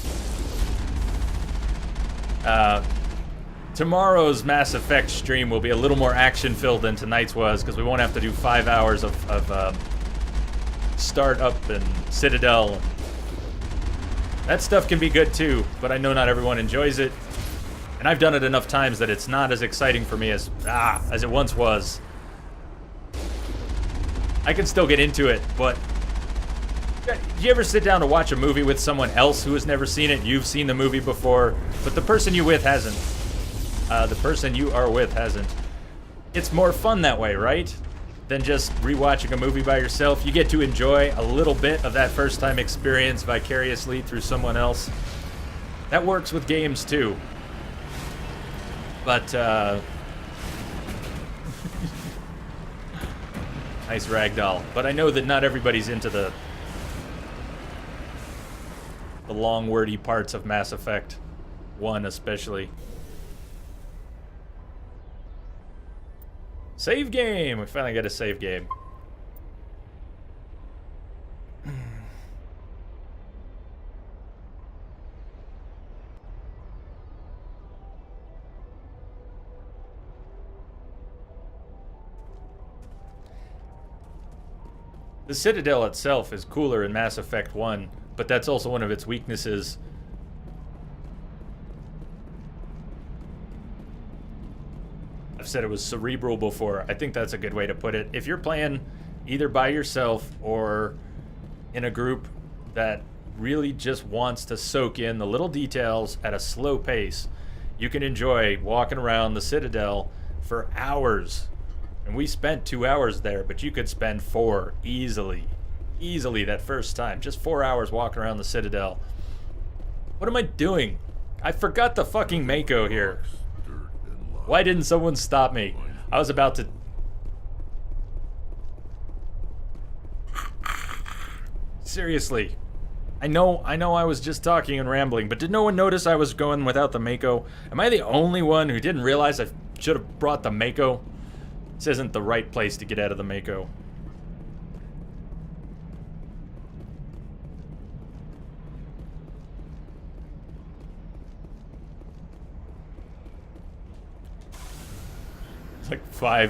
Tomorrow's Mass Effect stream will be a little more action-filled than tonight's was, because we won't have to do 5 hours of start-up and Citadel. That stuff can be good too, but I know not everyone enjoys it. And I've done it enough times that it's not as exciting for me as it once was. I can still get into it, but... Do you ever sit down to watch a movie with someone else who has never seen it? You've seen the movie before, but the person you with hasn't. The person you are with hasn't. It's more fun that way, right? Than just rewatching a movie by yourself. You get to enjoy a little bit of that first time experience vicariously through someone else. That works with games too. But, nice ragdoll. But I know that not everybody's into the long wordy parts of Mass Effect 1 especially. Save game! We finally got a save game. The Citadel itself is cooler in Mass Effect 1, but that's also one of its weaknesses. I've said it was cerebral before. I think that's a good way to put it. If you're playing either by yourself or in a group that really just wants to soak in the little details at a slow pace, you can enjoy walking around the Citadel for hours. And we spent 2 hours there, but you could spend 4 easily. Easily that first time. Just 4 hours walking around the Citadel. What am I doing? I forgot the fucking Mako here. Why didn't someone stop me? I was about to... Seriously. I know I was just talking and rambling, but did no one notice I was going without the Mako? Am I the only one who didn't realize I should have brought the Mako? This isn't the right place to get out of the Mako. It's like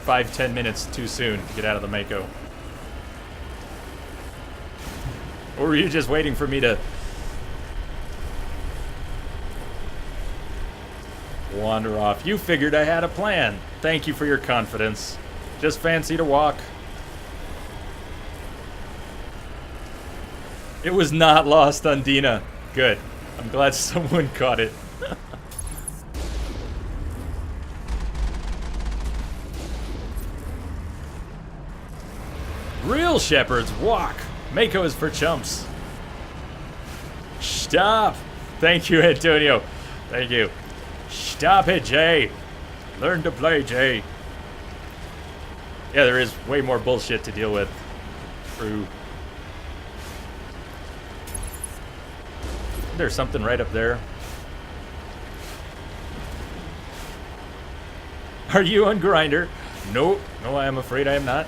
5-10 minutes too soon to get out of the Mako. Or were you just waiting for me to wander off? You figured I had a plan. Thank you for your confidence. Just fancy to walk. It was not lost on Dina. Good. I'm glad someone caught it. Real Shepards walk. Mako is for chumps. Stop. Thank you, Antonio. Thank you. Stop it, Jay. Learn to play, Jay. Yeah, there is way more bullshit to deal with. True. There's something right up there. Are you on Grinder? No, no, I am afraid I am not.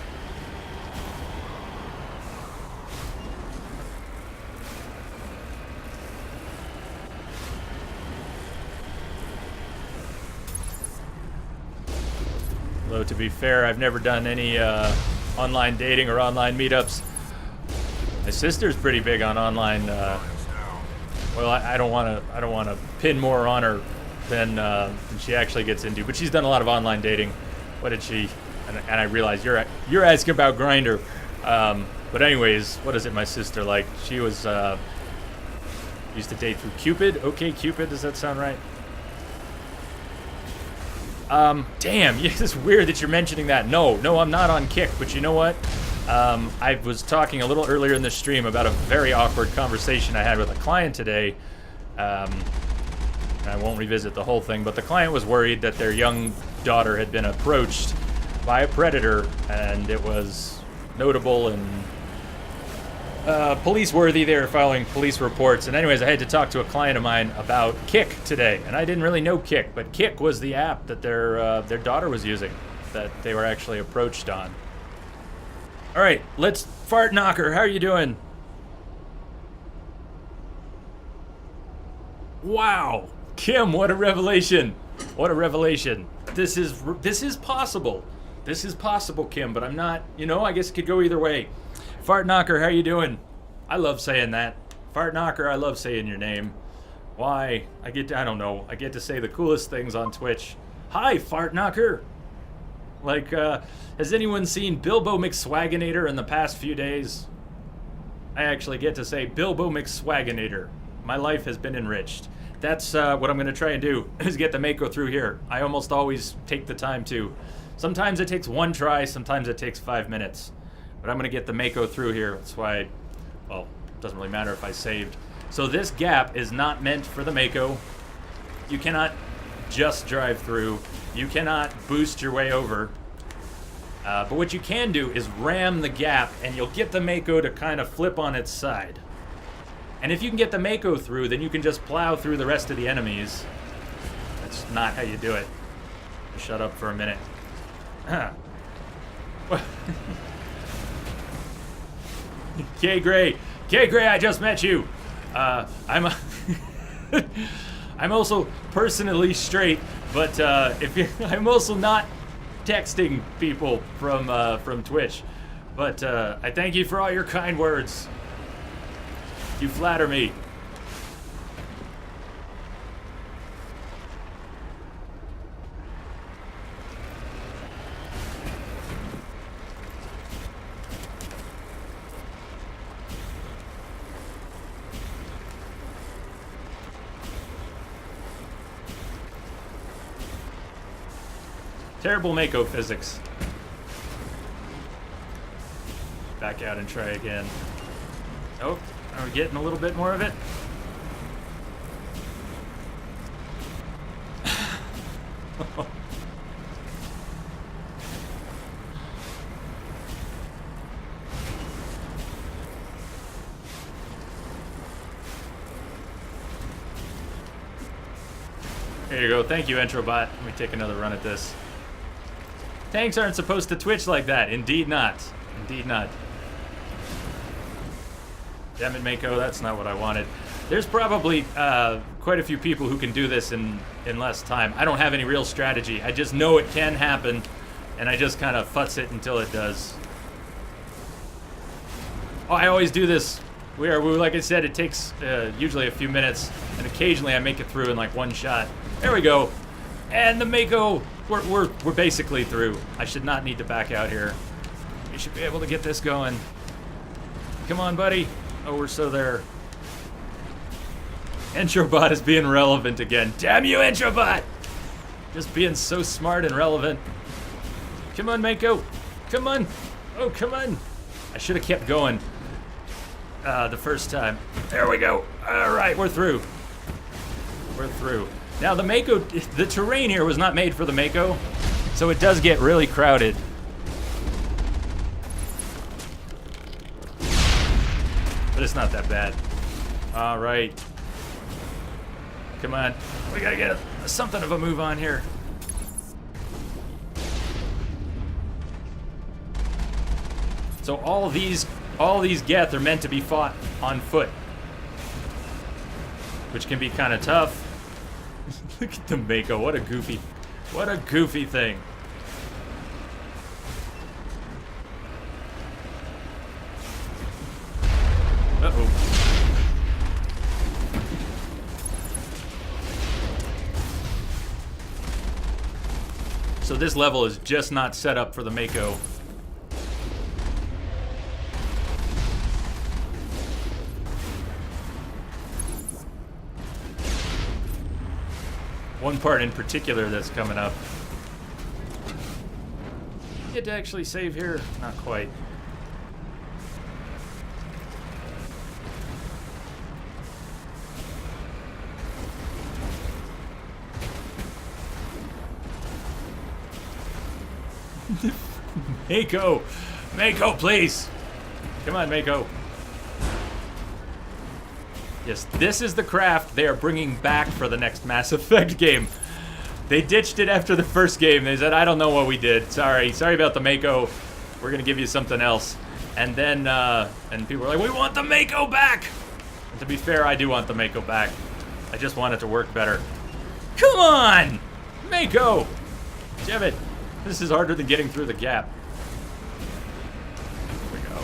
Though to be fair, I've never done any online dating or online meetups. My sister's pretty big on online. Well, I don't want to pin more on her than she actually gets into. But she's done a lot of online dating. What did she? And I realize you're asking about Grindr. But anyways, what is it? My sister like? She was used to date through Cupid. Okay, Cupid. Does that sound right? Damn, it's weird that you're mentioning that. No, I'm not on Kick, but you know what? I was talking a little earlier in the stream about a very awkward conversation I had with a client today. I won't revisit the whole thing, but the client was worried that their young daughter had been approached by a predator, and it was notable and police-worthy. They were filing police reports. And anyways, I had to talk to a client of mine about Kick today, and I didn't really know Kick, but Kick was the app that their daughter was using, that they were actually approached on. All right, let's Fart Knocker. How are you doing? Wow, Kim, what a revelation! What a revelation! This is possible. This is possible, Kim, but I'm not. You know, I guess it could go either way. Fart Knocker, how you doing? I love saying that. Fart Knocker, I love saying your name. Why? I don't know. I get to say the coolest things on Twitch. Hi, Fart Knocker. Like, has anyone seen Bilbo McSwagginator in the past few days? I actually get to say Bilbo McSwagginator. My life has been enriched. That's what I'm going to try and do, is get the Mako through here. I almost always take the time to. Sometimes it takes one try, sometimes it takes 5 minutes. But I'm going to get the Mako through here. That's why, well, it doesn't really matter if I saved. So this gap is not meant for the Mako. You cannot just drive through. You cannot boost your way over. But what you can do is ram the gap, and you'll get the Mako to kind of flip on its side. And if you can get the Mako through, then you can just plow through the rest of the enemies. That's not how you do it. Shut up for a minute. K Gray, I just met you. I'm also personally straight, but I'm also not texting people from Twitch. But I thank you for all your kind words. You flatter me. Terrible Mako physics. Back out and try again. Oh, are we getting a little bit more of it? There you go. Thank you, Entrobot. Let me take another run at this. Tanks aren't supposed to twitch like that. Indeed not. Indeed not. Damn it, Mako, that's not what I wanted. There's probably quite a few people who can do this in less time. I don't have any real strategy. I just know it can happen, and I just kind of futz it until it does. Oh, I always do this Like I said, it takes usually a few minutes, and occasionally I make it through in like one shot. There we go. And the Mako, we're basically through. I should not need to back out here. We should be able to get this going. Come on, buddy. Oh, we're so there. Introbot is being relevant again. Damn you, Introbot! Just being so smart and relevant. Come on, Mako. Come on. Oh, come on. I should have kept going the first time. There we go. All right, we're through. We're through. Now, the Mako, the terrain here was not made for the Mako, so it does get really crowded. But it's not that bad. All right. Come on. We gotta get something of a move on here. So all these Geth are meant to be fought on foot, which can be kind of tough. Look at the Mako. What a goofy thing. Uh-oh. So this level is just not set up for the Mako. One part in particular that's coming up. Get to actually save here? Not quite. Mako! Mako, please! Come on, Mako. Yes, this is the craft they are bringing back for the next Mass Effect game. They ditched it after the first game. They said, I don't know what we did. Sorry about the Mako. We're gonna give you something else. And then, and people were like, we want the Mako back! And to be fair, I do want the Mako back. I just want it to work better. Come on! Mako! Damn it. This is harder than getting through the gap. Here we go.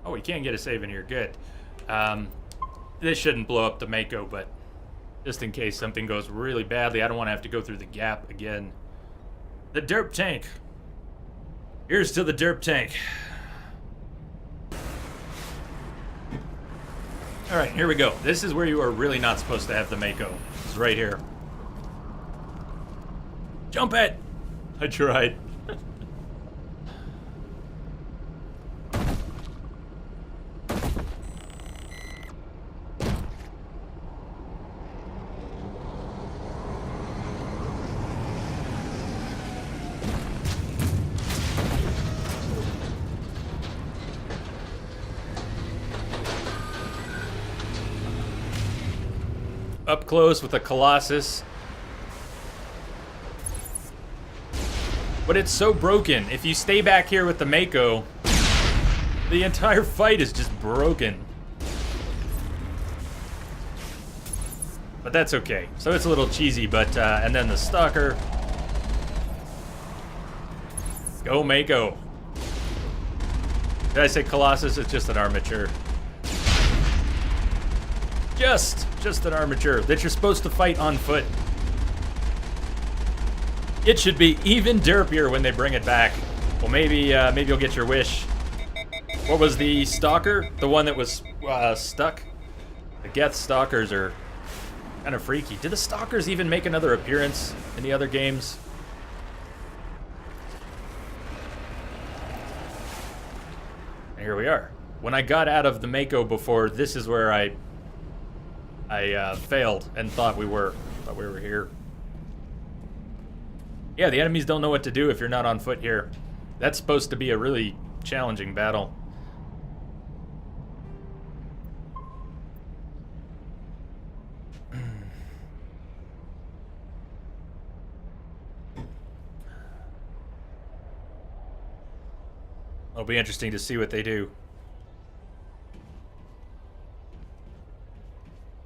Oh, we can get a save in here. Good. This shouldn't blow up the Mako, but just in case something goes really badly, I don't want to have to go through the gap again. The derp tank. Here's to the derp tank. All right, here we go. This is where you are really not supposed to have the Mako. It's right here. Jump it! I tried. Up close with a Colossus. But it's so broken. If you stay back here with the Mako, the entire fight is just broken. But that's okay. So it's a little cheesy, but, and then the Stalker. Go Mako. Did I say Colossus? It's just an armature. Just an armature that you're supposed to fight on foot. It should be even derpier when they bring it back. Well, maybe you'll get your wish. What was the Stalker? The one that was stuck? The Geth Stalkers are kind of freaky. Did the Stalkers even make another appearance in the other games? And here we are. When I got out of the Mako before, this is where I failed and thought we were here. Yeah, the enemies don't know what to do if you're not on foot here. That's supposed to be a really challenging battle. It'll be interesting to see what they do.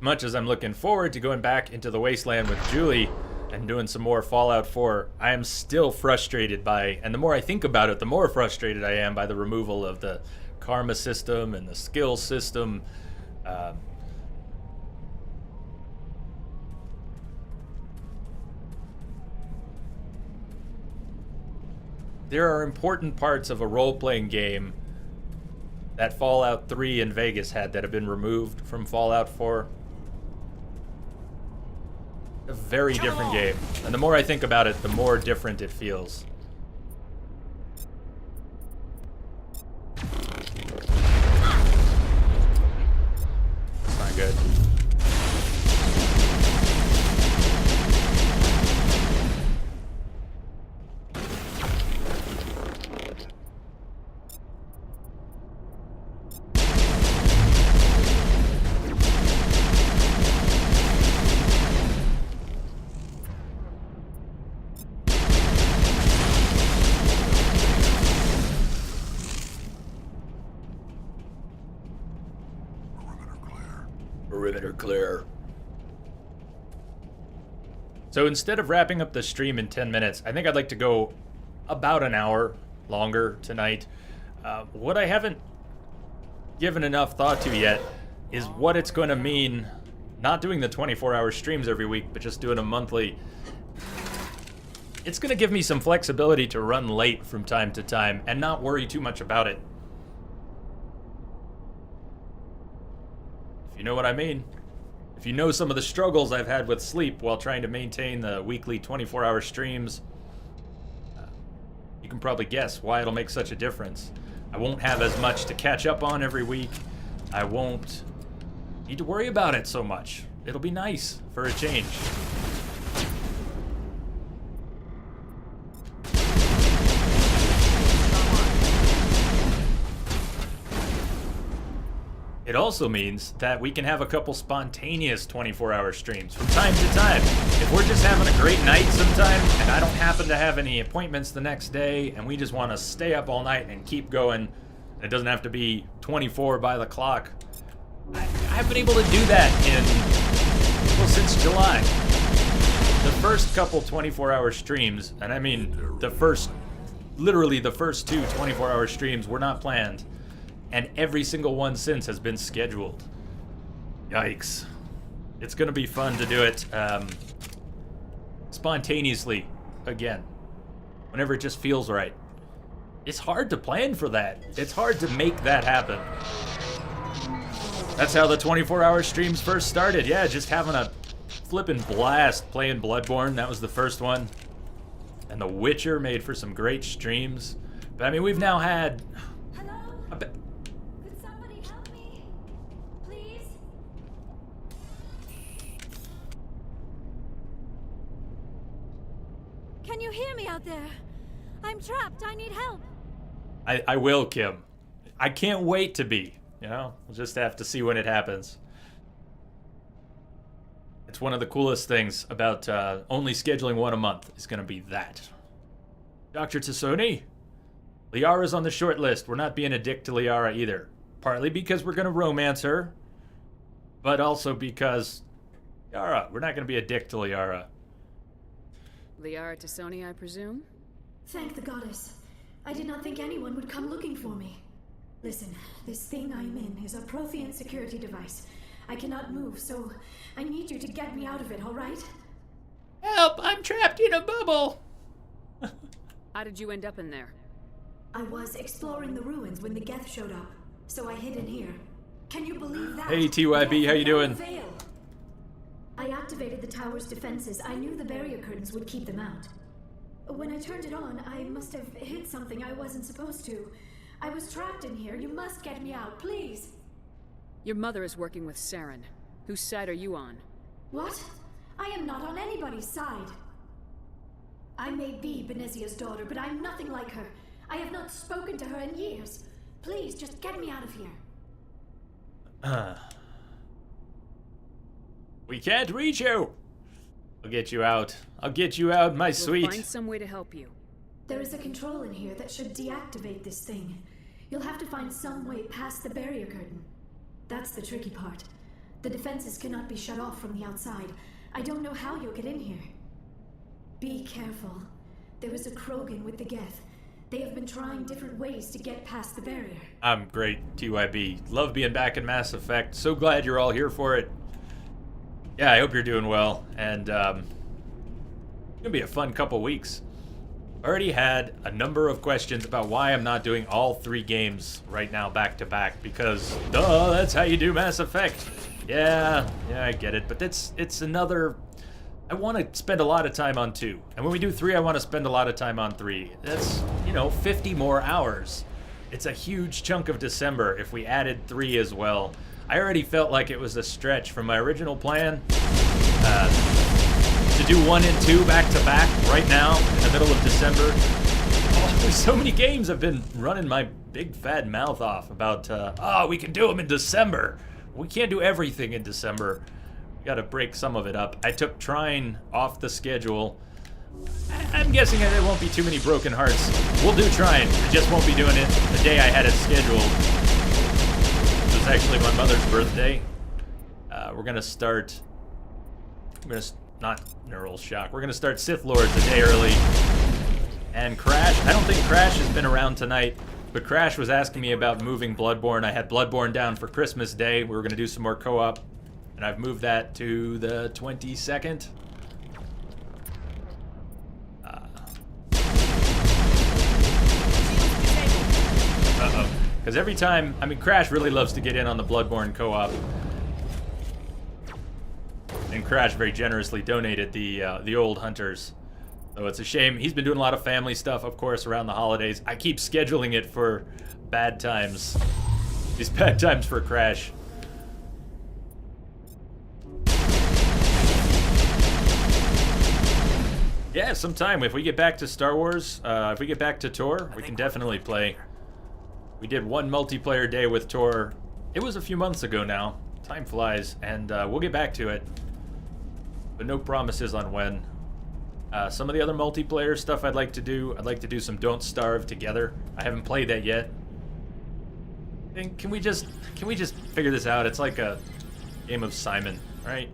Much as I'm looking forward to going back into the wasteland with Julie and doing some more Fallout 4, I am still frustrated by, and the more I think about it, the more frustrated I am by the removal of the karma system and the skill system. There are important parts of a role-playing game that Fallout 3 and Vegas had that have been removed from Fallout 4. A very different game. And the more I think about it, the more different it feels. It's not good. Perimeter clear. So instead of wrapping up the stream in 10 minutes, I think I'd like to go about an hour longer tonight. What I haven't given enough thought to yet is what it's going to mean not doing the 24-hour streams every week, but just doing a monthly. It's going to give me some flexibility to run late from time to time and not worry too much about it. If you know what I mean. If you know some of the struggles I've had with sleep while trying to maintain the weekly 24-hour streams, you can probably guess why it'll make such a difference. I won't have as much to catch up on every week. I won't need to worry about it so much. It'll be nice for a change. It also means that we can have a couple spontaneous 24-hour streams from time to time. If we're just having a great night sometime, and I don't happen to have any appointments the next day, and we just want to stay up all night and keep going, it doesn't have to be 24 by the clock. I've been able to do that since July. The first couple 24-hour streams, and I mean literally the first two 24-hour streams were not planned. And every single one since has been scheduled. Yikes. It's gonna be fun to do it spontaneously again. Whenever it just feels right. It's hard to plan for that. It's hard to make that happen. That's how the 24-hour streams first started. Yeah, just having a flippin' blast playing Bloodborne. That was the first one. And The Witcher made for some great streams. But I mean, we've now had... Can you hear me out there? I'm trapped. I need help. I will, Kim. I can't wait to be. You know, we'll just have to see when it happens. It's one of the coolest things about only scheduling one a month is going to be that. Dr. Tassoni, Liara's on the short list. We're not being a dick to Liara either. Partly because we're going to romance her, but also because, Liara, we're not going to be a dick to Liara. Liara Tassoni, I presume? Thank the goddess. I did not think anyone would come looking for me. Listen, this thing I'm in is a Prothean security device. I cannot move, so I need you to get me out of it, all right? Help! I'm trapped in a bubble! How did you end up in there? I was exploring the ruins when the Geth showed up, so I hid in here. Can you believe that? Hey, TYB, how you doing? I activated the tower's defenses. I knew the barrier curtains would keep them out. When I turned it on, I must have hit something I wasn't supposed to. I was trapped in here. You must get me out, please. Your mother is working with Saren. Whose side are you on? What? I am not on anybody's side. I may be Benezia's daughter, but I'm nothing like her. I have not spoken to her in years. Please, just get me out of here. We can't reach you! I'll get you out. I'll get you out, my sweet. We'll find some way to help you. There is a control in here that should deactivate this thing. You'll have to find some way past the barrier curtain. That's the tricky part. The defenses cannot be shut off from the outside. I don't know how you'll get in here. Be careful. There was a Krogan with the Geth. They have been trying different ways to get past the barrier. I'm great, TYB. Love being back in Mass Effect. So glad you're all here for it. Yeah, I hope you're doing well. And it's gonna be a fun couple weeks. Already had a number of questions about why I'm not doing all 3 games right now back to back, because duh, that's how you do Mass Effect. Yeah, I get it, but it's another. I want to spend a lot of time on 2, and when we do 3, I want to spend a lot of time on 3. That's 50 more hours. It's a huge chunk of December if we added 3 as well. I already felt like it was a stretch from my original plan to do 1 and 2 back to back right now in the middle of December. Oh, there's so many games I've been running my big fat mouth off about, we can do them in December. We can't do everything in December. We gotta break some of it up. I took Trine off the schedule. I'm guessing there won't be too many broken hearts. We'll do Trine. We just won't be doing it the day I had it scheduled. It was actually my mother's birthday. We're gonna start... not Neural Shock. We're gonna start Sith Lords a day early. And Crash, I don't think Crash has been around tonight, but Crash was asking me about moving Bloodborne. I had Bloodborne down for Christmas Day. We were gonna do some more co-op, and I've moved that to the 22nd. Uh-oh. Because every time, Crash really loves to get in on the Bloodborne co-op. And Crash very generously donated the old hunters. So it's a shame. He's been doing a lot of family stuff, of course, around the holidays. I keep scheduling it for bad times. These bad times for Crash. Yeah, sometime. If we get back to Star Wars, if we get back to Tor, we can definitely play. We did 1 multiplayer day with Tor. It was a few months ago now. Time flies, and we'll get back to it. But no promises on when. Some of the other multiplayer stuff I'd like to do some Don't Starve together. I haven't played that yet. Can we just figure this out? It's like a game of Simon, right?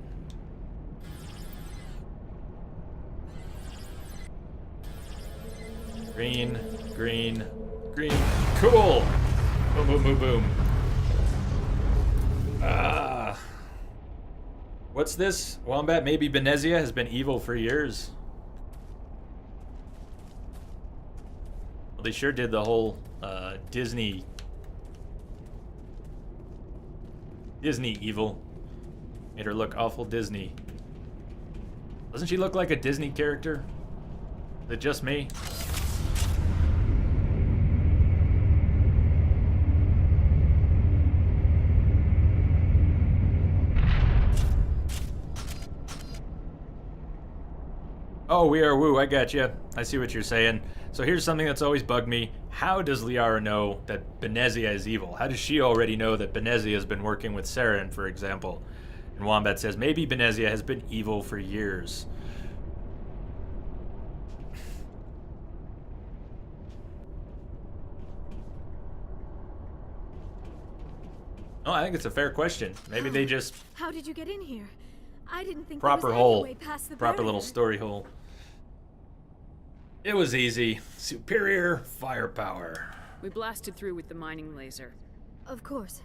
Green, green, green. Cool! Boom, boom, boom, boom. What's this? Wombat, maybe Benezia has been evil for years. Well, they sure did the whole Disney evil. Made her look awful Disney. Doesn't she look like a Disney character? Is it just me? Oh, we are woo, I got you. I see what you're saying. So here's something that's always bugged me. How does Liara know that Benezia is evil? How does she already know that Benezia has been working with Saren, for example? And Wombat says, maybe Benezia has been evil for years. Oh, I think it's a fair question. Maybe they just... How did you get in here? I didn't think proper there was hole. any way past the Proper barrier. little story hole. It was easy. Superior firepower. We blasted through with the mining laser. Of course.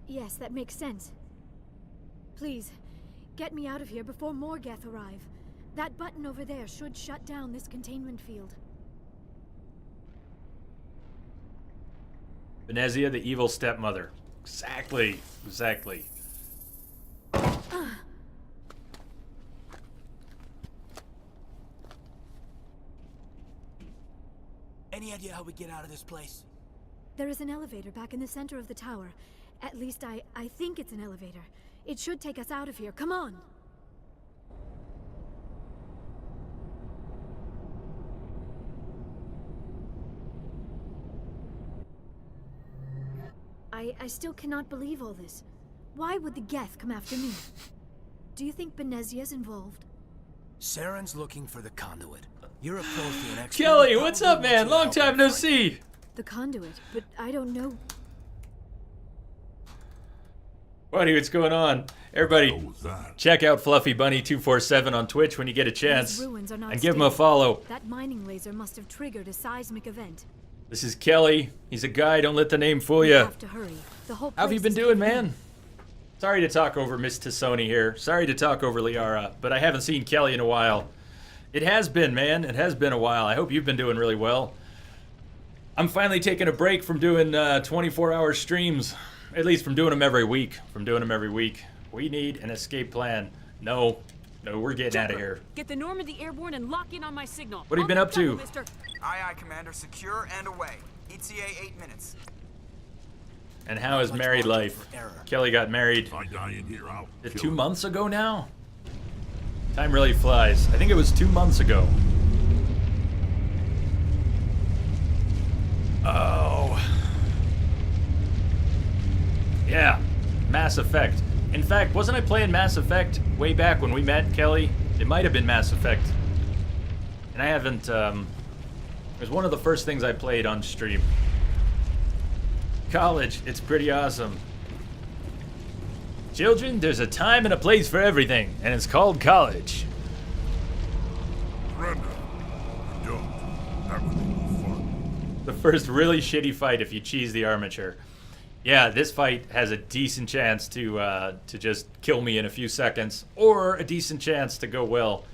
Yes, that makes sense. Please, get me out of here before more Geth arrive. That button over there should shut down this containment field. Benezia, the evil stepmother. Exactly. Exactly. Any idea how we get out of this place? There is an elevator back in the center of the tower. At least I think it's an elevator. It should take us out of here. Come on! I still cannot believe all this. Why would the Geth come after me? Do you think Benezia's involved? Saren's looking for the conduit. You're a Prothean expert. Kelly, what's up, man? Long time no see. The conduit, but I don't know. Buddy, what's going on? Everybody, check out Fluffy Bunny 247 on Twitch when you get a chance, These ruins are not and give him a stable. follow. That mining laser must have triggered a seismic event. This is Kelly. He's a guy. Don't let the name fool We you. have to hurry. The whole How have you place been is doing, caving man? Sorry to talk over Miss Tassoni here. Sorry to talk over Liara, but I haven't seen Kelly in a while. It has been, man. It has been a while. I hope you've been doing really well. I'm finally taking a break from doing 24-hour streams. At least from doing them every week. We need an escape plan. No, we're getting out of here. Get the Normandy airborne and lock in on my signal. What have you been up to? Aye, Commander. Secure and away. ETA 8 minutes. And how is married life? Kelly got married. If I die in here, I'll Is it kill 2 him. months ago now? Time really flies. I think it was 2 months ago. Oh. Yeah, Mass Effect. In fact, wasn't I playing Mass Effect way back when we met, Kelly? It might have been Mass Effect. And I haven't, it was one of the first things I played on stream. College, it's pretty awesome. Children, there's a time and a place for everything, and it's called college. Brenda, I don't. That would be no fun. The first really shitty fight if you cheese the armature. Yeah, this fight has a decent chance to just kill me in a few seconds, or a decent chance to go well.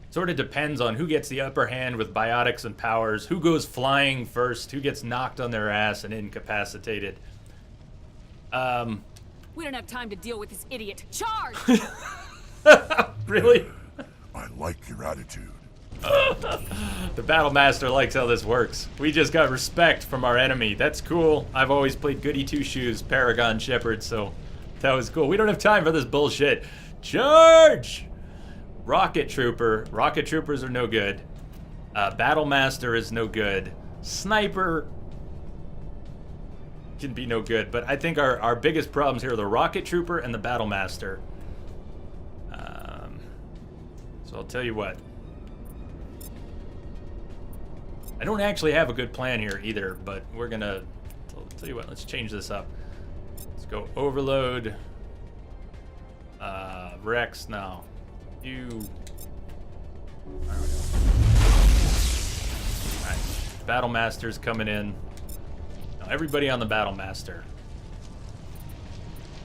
Sort of depends on who gets the upper hand with biotics and powers, who goes flying first, who gets knocked on their ass and incapacitated. We don't have time to deal with this idiot. Charge! Really? I like your attitude. The Battle Master likes how this works. We just got respect from our enemy. That's cool. I've always played goody two-shoes, Paragon Shepard, so that was cool. We don't have time for this bullshit. Charge! Rocket Trooper. Rocket Troopers are no good. Battle Master is no good. Sniper can be no good, but I think our biggest problems here are the Rocket Trooper and the Battle Master. So I'll tell you what. I don't actually have a good plan here either, but we're gonna, I'll tell you what, let's change this up. Let's go Overload. Rex now. You. Alright. Battle Master's coming in. Now everybody on the Battle Master.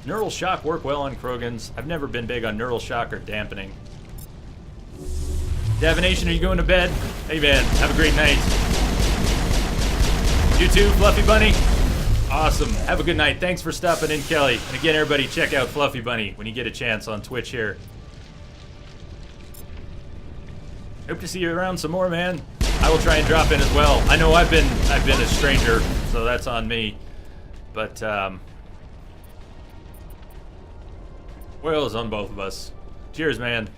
Neural Shock work well on Krogans. I've never been big on Neural Shock or Dampening. Davination, are you going to bed? Hey man, have a great night. You too, Fluffy Bunny? Awesome. Have a good night. Thanks for stopping in, Kelly. And again, everybody, check out Fluffy Bunny when you get a chance on Twitch here. Hope to see you around some more, man. I will try and drop in as well. I know I've been a stranger, so that's on me. But oil is on both of us. Cheers, man.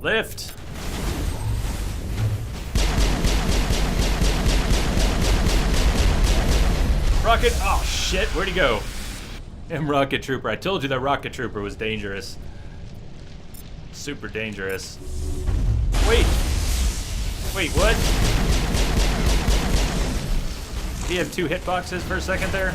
Lift. Rocket. Oh shit, where'd he go? Damn Rocket Trooper. I told you that Rocket Trooper was dangerous. Super dangerous. Wait, what? Did he have 2 hitboxes for a second there?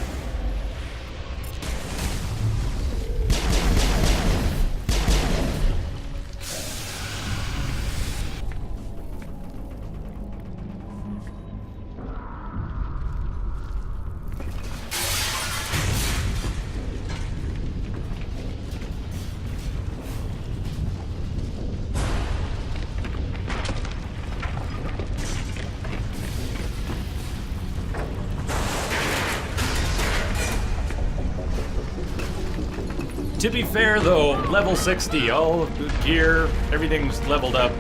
To be fair though, level 60, all of the gear, everything's leveled up.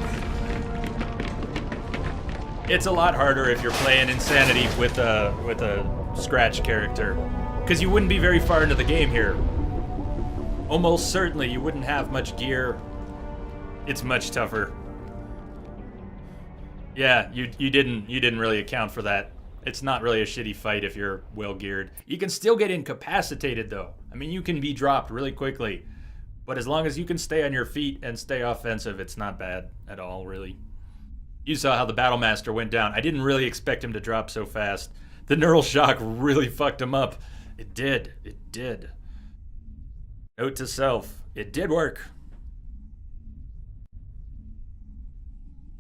It's a lot harder if you're playing Insanity with a scratch character, because you wouldn't be very far into the game here. Almost certainly you wouldn't have much gear. It's much tougher. Yeah, you didn't really account for that. It's not really a shitty fight if you're well geared. You can still get incapacitated though. I mean, you can be dropped really quickly, but as long as you can stay on your feet and stay offensive, it's not bad at all, really. You saw how the Battle Master went down. I didn't really expect him to drop so fast. The neural shock really fucked him up. It did. It did. Note to self, it did work.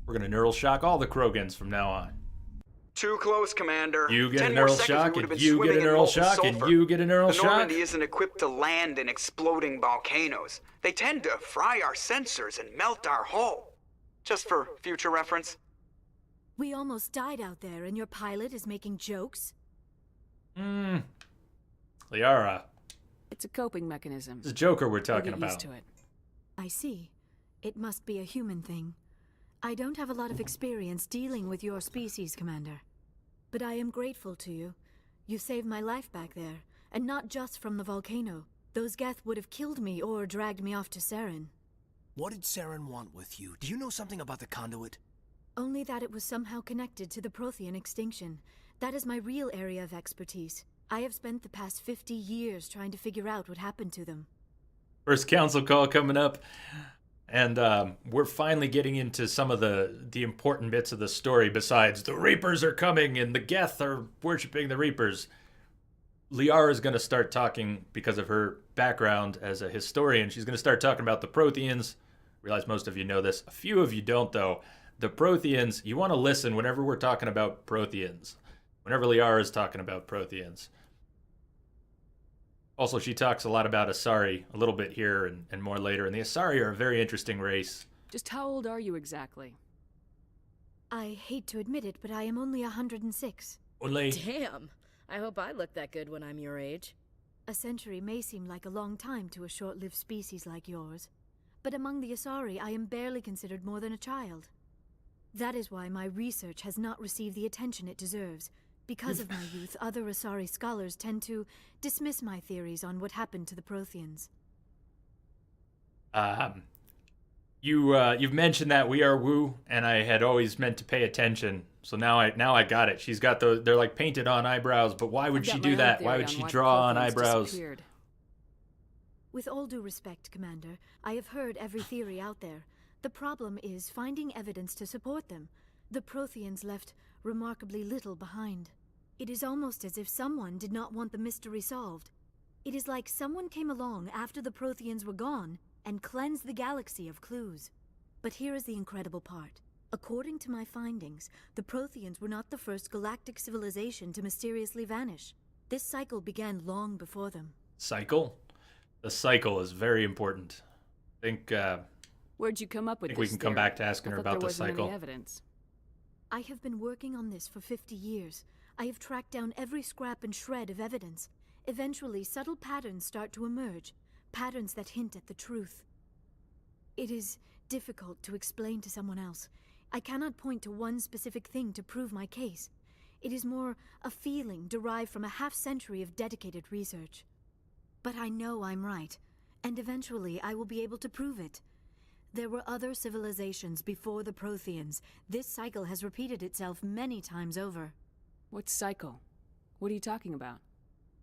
We're gonna neural shock all the Krogans from now on. Too close, Commander. You get a 10 more neural seconds, shock, we would've and been you get a swimming in neural molten shock, sulfur. and you get a neural The shock. Normandy isn't equipped to land in exploding volcanoes. They tend to fry our sensors and melt our hull. Just for future reference. We almost died out there, and your pilot is making jokes? Liara. It's a coping mechanism. It's Joker we're We'll talking get about. used to it. I see. It must be a human thing. I don't have a lot of experience dealing with your species, Commander. But I am grateful to you. You saved my life back there, and not just from the volcano. Those Geth would have killed me or dragged me off to Saren. What did Saren want with you? Do you know something about the conduit? Only that it was somehow connected to the Prothean extinction. That is my real area of expertise. I have spent the past 50 years trying to figure out what happened to them. First council call coming up. And we're finally getting into some of the important bits of the story besides the Reapers are coming and the Geth are worshipping the Reapers. Liara is going to start talking, because of her background as a historian, she's going to start talking about the Protheans. Realize most of you know this. A few of you don't, though. The Protheans, you want to listen whenever we're talking about Protheans. Whenever Liara is talking about Protheans. Also, she talks a lot about Asari, a little bit here and more later. And the Asari are a very interesting race. Just how old are you exactly? I hate to admit it, but I am only 106. Only? Damn. I hope I look that good when I'm your age. A century may seem like a long time to a short-lived species like yours. But among the Asari, I am barely considered more than a child. That is why my research has not received the attention it deserves. Because of my youth, other Asari scholars tend to dismiss my theories on what happened to the Protheans. You've mentioned that we are Wu, and I had always meant to pay attention. So now I got it. She's got they're like painted on eyebrows, but why would she do that? Why would she draw on eyebrows? With all due respect, Commander, I have heard every theory out there. The problem is finding evidence to support them. The Protheans left remarkably little behind. It is almost as if someone did not want the mystery solved. It is like someone came along after the Protheans were gone and cleansed the galaxy of clues. But here is the incredible part. According to my findings, the Protheans were not the first galactic civilization to mysteriously vanish. This cycle began long before them. Cycle? The cycle is very important. Where'd you come up with I think this we can come theory? back to asking her I thought about there the wasn't cycle. Any evidence. I have been working on this for 50 years. I have tracked down every scrap and shred of evidence. Eventually, subtle patterns start to emerge, patterns that hint at the truth. It is difficult to explain to someone else. I cannot point to one specific thing to prove my case. It is more a feeling derived from a half-century of dedicated research. But I know I'm right, and eventually I will be able to prove it. There were other civilizations before the Protheans. This cycle has repeated itself many times over. What cycle? What are you talking about?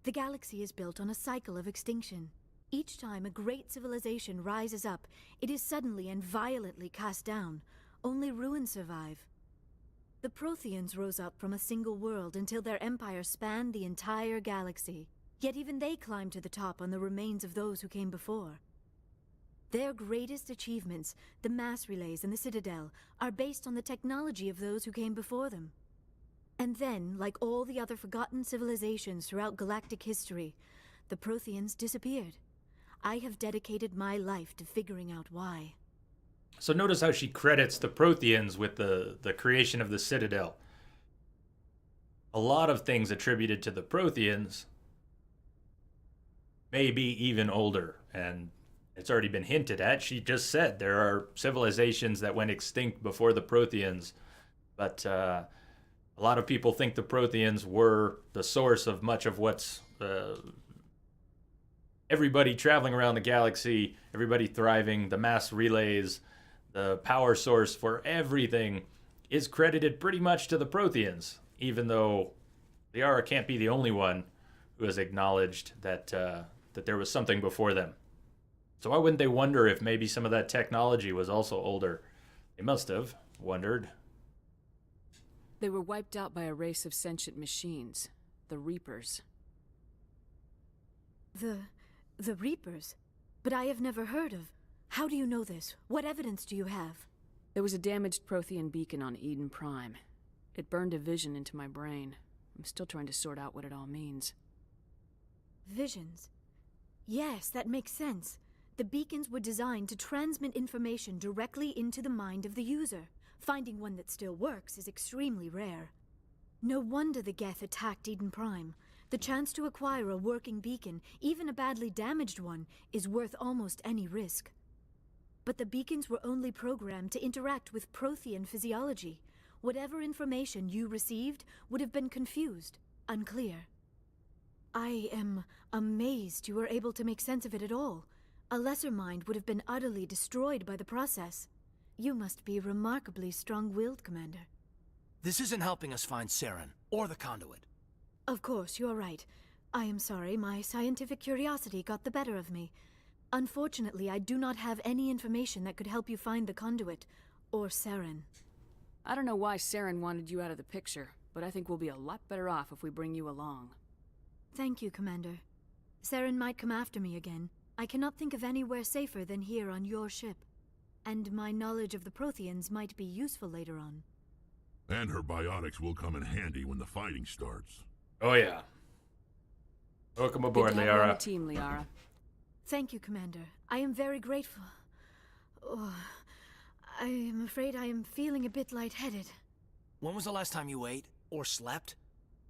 The galaxy is built on a cycle of extinction. Each time a great civilization rises up, it is suddenly and violently cast down. Only ruins survive. The Protheans rose up from a single world until their empire spanned the entire galaxy. Yet even they climbed to the top on the remains of those who came before. Their greatest achievements, the mass relays and the Citadel, are based on the technology of those who came before them. And then, like all the other forgotten civilizations throughout galactic history, the Protheans disappeared. I have dedicated my life to figuring out why. So notice how she credits the Protheans with the creation of the Citadel. A lot of things attributed to the Protheans may be even older, and it's already been hinted at. She just said there are civilizations that went extinct before the Protheans, but a lot of people think the Protheans were the source of much of what's everybody traveling around the galaxy, everybody thriving, the mass relays, the power source for everything is credited pretty much to the Protheans, even though Liara can't be the only one who has acknowledged that that there was something before them. So why wouldn't they wonder if maybe some of that technology was also older? They must have wondered. They were wiped out by a race of sentient machines, the Reapers. The Reapers? But I have never heard of. How do you know this? What evidence do you have? There was a damaged Prothean beacon on Eden Prime. It burned a vision into my brain. I'm still trying to sort out what it all means. Visions? Yes, that makes sense. The beacons were designed to transmit information directly into the mind of the user. Finding one that still works is extremely rare. No wonder the Geth attacked Eden Prime. The chance to acquire a working beacon, even a badly damaged one, is worth almost any risk. But the beacons were only programmed to interact with Prothean physiology. Whatever information you received would have been confused, unclear. I am amazed you were able to make sense of it at all. A lesser mind would have been utterly destroyed by the process. You must be remarkably strong-willed, Commander. This isn't helping us find Saren, or the conduit. Of course, you're right. I am sorry, my scientific curiosity got the better of me. Unfortunately, I do not have any information that could help you find the conduit, or Saren. I don't know why Saren wanted you out of the picture, but I think we'll be a lot better off if we bring you along. Thank you, Commander. Saren might come after me again. I cannot think of anywhere safer than here on your ship. And my knowledge of the Protheans might be useful later on. And her biotics will come in handy when the fighting starts. Oh yeah. Welcome aboard, Good to have you on the Liara. team, Liara. Thank you, Commander. I am very grateful. Oh, I am afraid I am feeling a bit lightheaded. When was the last time you ate, or slept?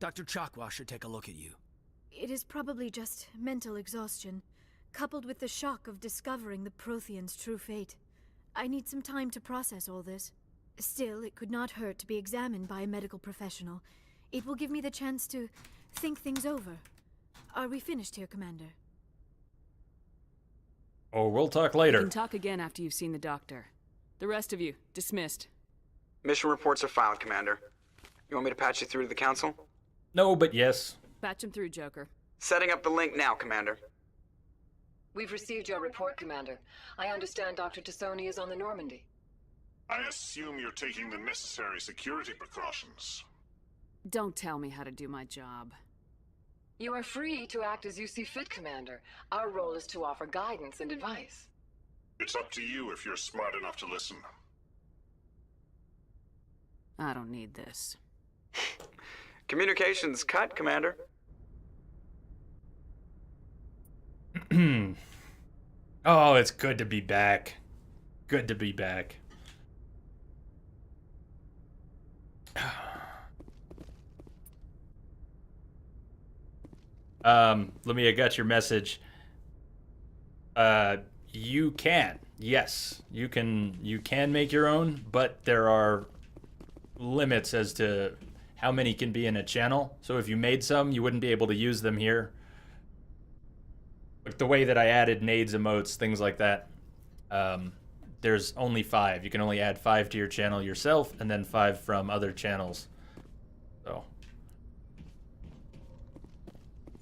Dr. Chakwa should take a look at you. It is probably just mental exhaustion, coupled with the shock of discovering the Protheans' true fate. I need some time to process all this. Still, it could not hurt to be examined by a medical professional. It will give me the chance to think things over. Are we finished here, Commander? Oh, we'll talk We later. can talk again after you've seen the doctor. The rest of you, dismissed. Mission reports are filed, Commander. You want me to patch you through to the Council? No, but yes. Patch him through, Joker. Setting up the link now, Commander. We've received your report, Commander. I understand Dr. Tassoni is on the Normandy. I assume you're taking the necessary security precautions. Don't tell me how to do my job. You are free to act as you see fit, Commander. Our role is to offer guidance and advice. It's up to you if you're smart enough to listen. I don't need this. Communications cut, Commander. Oh, it's good to be back. Good to be back. Lemmy, I got your message. You can. Yes, you can make your own, but there are limits as to how many can be in a channel. So if you made some, you wouldn't be able to use them here. Like the way that I added nades, emotes, things like that. There's only 5. You can only add 5 to your channel yourself, and then 5 from other channels. So.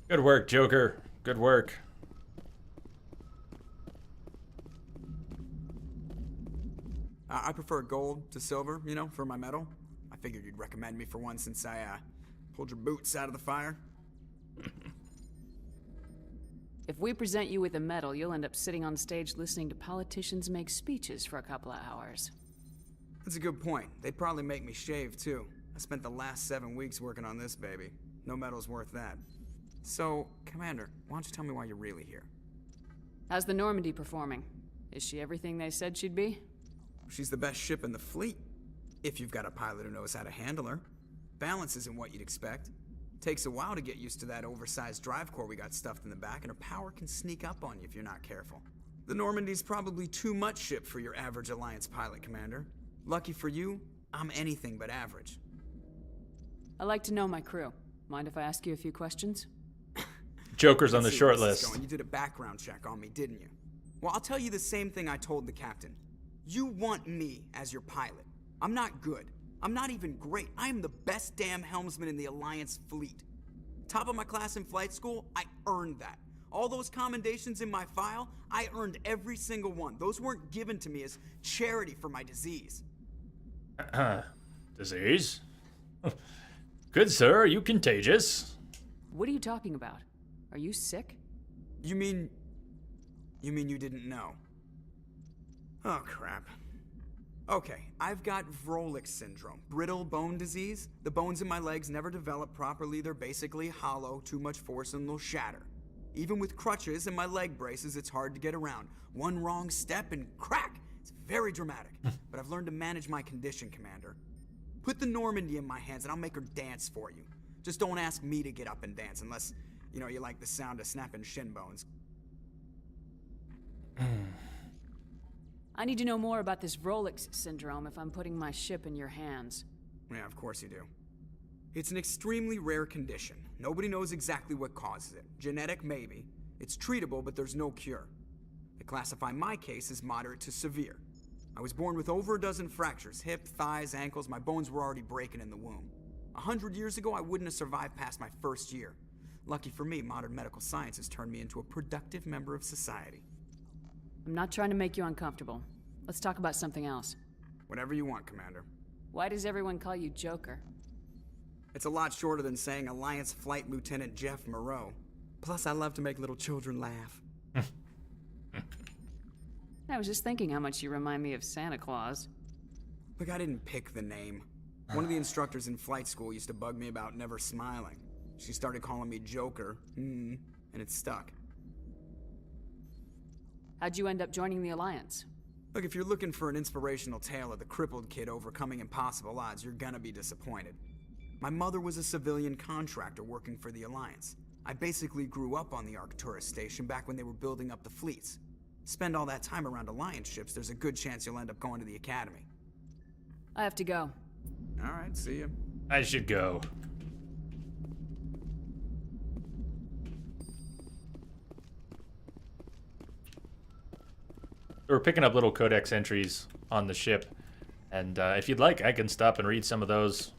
Good work, Joker. Good work. I prefer gold to silver, you know, for my medal. I figured you'd recommend me for one since I pulled your boots out of the fire. If we present you with a medal, you'll end up sitting on stage listening to politicians make speeches for a couple of hours. That's a good point. They'd probably make me shave, too. I spent the last 7 weeks working on this baby. No medal's worth that. So, Commander, why don't you tell me why you're really here? How's the Normandy performing? Is she everything they said she'd be? She's the best ship in the fleet. If you've got a pilot who knows how to handle her. Balance isn't what you'd expect. Takes a while to get used to that oversized drive core we got stuffed in the back, and her power can sneak up on you if you're not careful. The Normandy's probably too much ship for your average Alliance pilot, Commander. Lucky for you, I'm anything but average. I like to know my crew. Mind if I ask you a few questions? Joker's on the Let's see short where this is list. going. You did a background check on me, didn't you? Well, I'll tell you the same thing I told the captain. You want me as your pilot. I'm not good. I'm not even great. I am the best damn helmsman in the Alliance fleet. Top of my class in flight school, I earned that. All those commendations in my file, I earned every single one. Those weren't given to me as charity for my disease. Disease? Good sir, are you contagious? What are you talking about? Are you sick? You mean you didn't know? Oh, crap. Okay, I've got Vrolik syndrome, brittle bone disease. The bones in my legs never develop properly. They're basically hollow, too much force and they'll shatter. Even with crutches and my leg braces, it's hard to get around. One wrong step and crack! It's very dramatic. But I've learned to manage my condition, Commander. Put the Normandy in my hands and I'll make her dance for you. Just don't ask me to get up and dance unless, you like the sound of snapping shin bones. I need to know more about this Vrolik syndrome if I'm putting my ship in your hands. Yeah, of course you do. It's an extremely rare condition. Nobody knows exactly what causes it. Genetic, maybe. It's treatable, but there's no cure. They classify my case as moderate to severe. I was born with over a dozen fractures, hip, thighs, ankles. My bones were already breaking in the womb. 100 years ago, I wouldn't have survived past my first year. Lucky for me, modern medical science has turned me into a productive member of society. I'm not trying to make you uncomfortable. Let's talk about something else. Whatever you want, Commander. Why does everyone call you Joker? It's a lot shorter than saying Alliance Flight Lieutenant Jeff Moreau. Plus, I love to make little children laugh. I was just thinking how much you remind me of Santa Claus. Look, I didn't pick the name. One of the instructors in flight school used to bug me about never smiling. She started calling me Joker, and it stuck. How'd you end up joining the Alliance? Look, if you're looking for an inspirational tale of the crippled kid overcoming impossible odds, you're gonna be disappointed. My mother was a civilian contractor working for the Alliance. I basically grew up on the Arcturus station back when they were building up the fleets. Spend all that time around Alliance ships, there's a good chance you'll end up going to the Academy. I have to go. Alright, see ya. I should go. We're picking up little codex entries on the ship. And if you'd like, I can stop and read some of those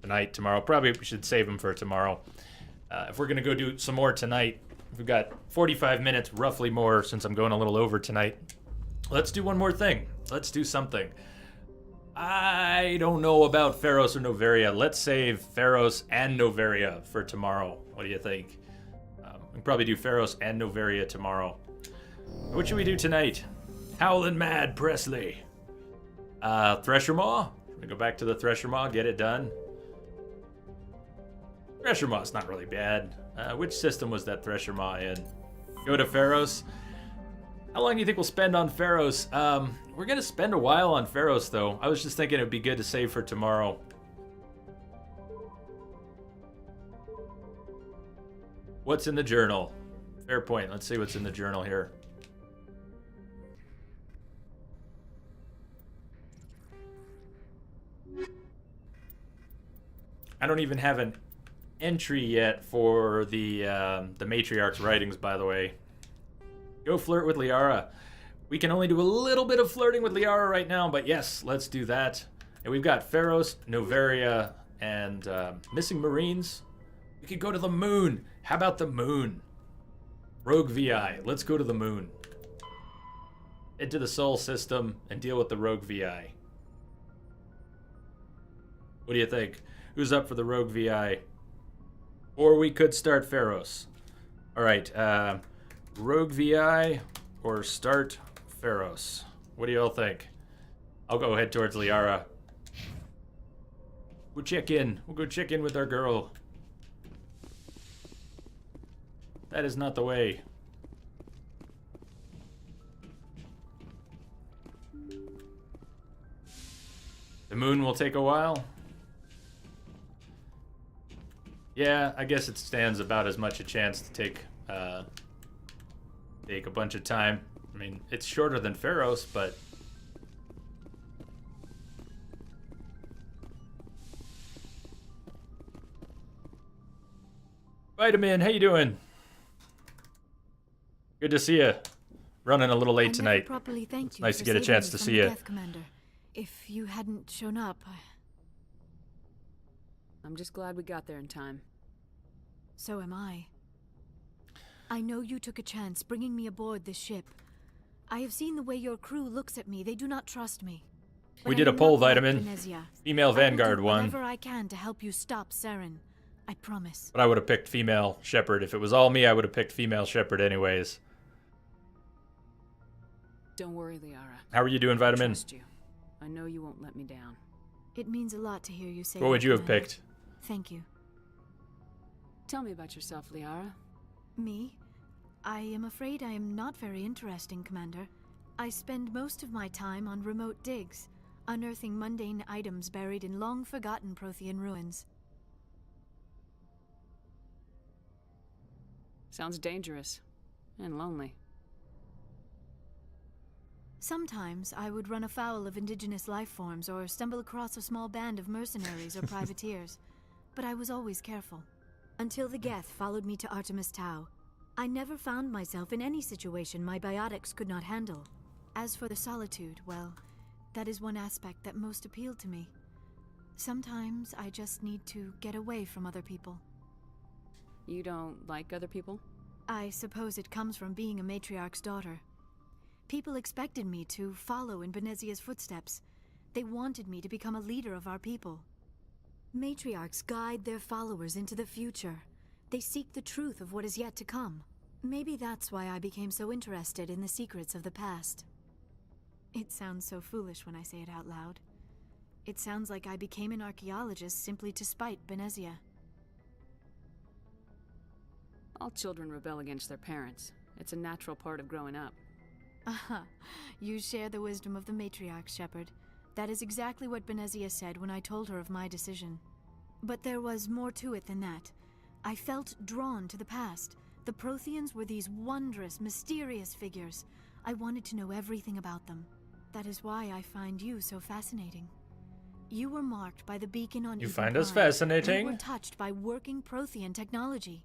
tonight, tomorrow. Probably we should save them for tomorrow. If we're going to go do some more tonight, we've got 45 minutes, roughly more, since I'm going a little over tonight. Let's do one more thing. Let's do something. I don't know about Pharos or Noveria. Let's save Pharos and Noveria for tomorrow. What do you think? We can probably do Pharos and Noveria tomorrow. What should we do tonight? Howlin' Mad Presley. Thresher Maw? We go back to the Thresher Maw, get it done. Thresher Maw's not really bad. Which system was that Thresher Maw in? Go to Pharos. How long do you think we'll spend on Pharos? We're gonna spend a while on Pharos, though. I was just thinking it'd be good to save for tomorrow. What's in the journal? Fair point. Let's see what's in the journal here. I don't even have an entry yet for the Matriarch's writings, by the way. Go flirt with Liara. We can only do a little bit of flirting with Liara right now, but yes, let's do that. And we've got Pharos, Noveria, and missing Marines. We could go to the moon. How about the moon? Rogue VI. Let's go to the moon. Head to the Sol system and deal with the Rogue VI. What do you think? Who's up for the Rogue VI? Or we could start Pharos. All right, Rogue VI or start Pharos. What do y'all think? I'll go head towards Liara. We'll check in. We'll go check in with our girl. That is not the way. The moon will take a while. Yeah, I guess it stands about as much a chance to take a bunch of time. I mean, it's shorter than Pharos, but Vitamin, how you doing? Good to see you. Running a little late tonight. Properly thanked you Nice for to get a saving chance me to from see the you. Death Commander. If you hadn't shown up, I'm just glad we got there in time. So am I. I know you took a chance bringing me aboard this ship. I have seen the way your crew looks at me. They do not trust me. We did a poll, Vitamin. Female Vanguard won. Whatever I can to help you stop Saren. I promise. But I would have picked female Shepard. If it was all me, I would have picked female Shepard anyways. Don't worry, Liara. How are you doing, Vitamin? I trust you. I know you won't let me down. It means a lot to hear you say What would you have picked? Thank you. Tell me about yourself, Liara. Me? I am afraid I am not very interesting, Commander. I spend most of my time on remote digs, unearthing mundane items buried in long-forgotten Prothean ruins. Sounds dangerous. And lonely. Sometimes I would run afoul of indigenous life forms or stumble across a small band of mercenaries or privateers, but I was always careful. Until the Geth followed me to Artemis Tau, I never found myself in any situation my biotics could not handle. As for the solitude, well, that is one aspect that most appealed to me. Sometimes I just need to get away from other people. You don't like other people? I suppose it comes from being a matriarch's daughter. People expected me to follow in Benezia's footsteps. They wanted me to become a leader of our people. Matriarchs guide their followers into the future. They seek the truth of what is yet to come. Maybe that's why I became so interested in the secrets of the past. It sounds so foolish when I say it out loud. It sounds like I became an archaeologist simply to spite Benezia. All children rebel against their parents. It's a natural part of growing up. Aha, you share the wisdom of the matriarch, Shepard. That is exactly what Benezia said when I told her of my decision. But there was more to it than that. I felt drawn to the past. The Protheans were these wondrous, mysterious figures. I wanted to know everything about them. That is why I find you so fascinating. You were marked by the beacon on You Ethan find us Prime. fascinating? You were touched by working Prothean technology.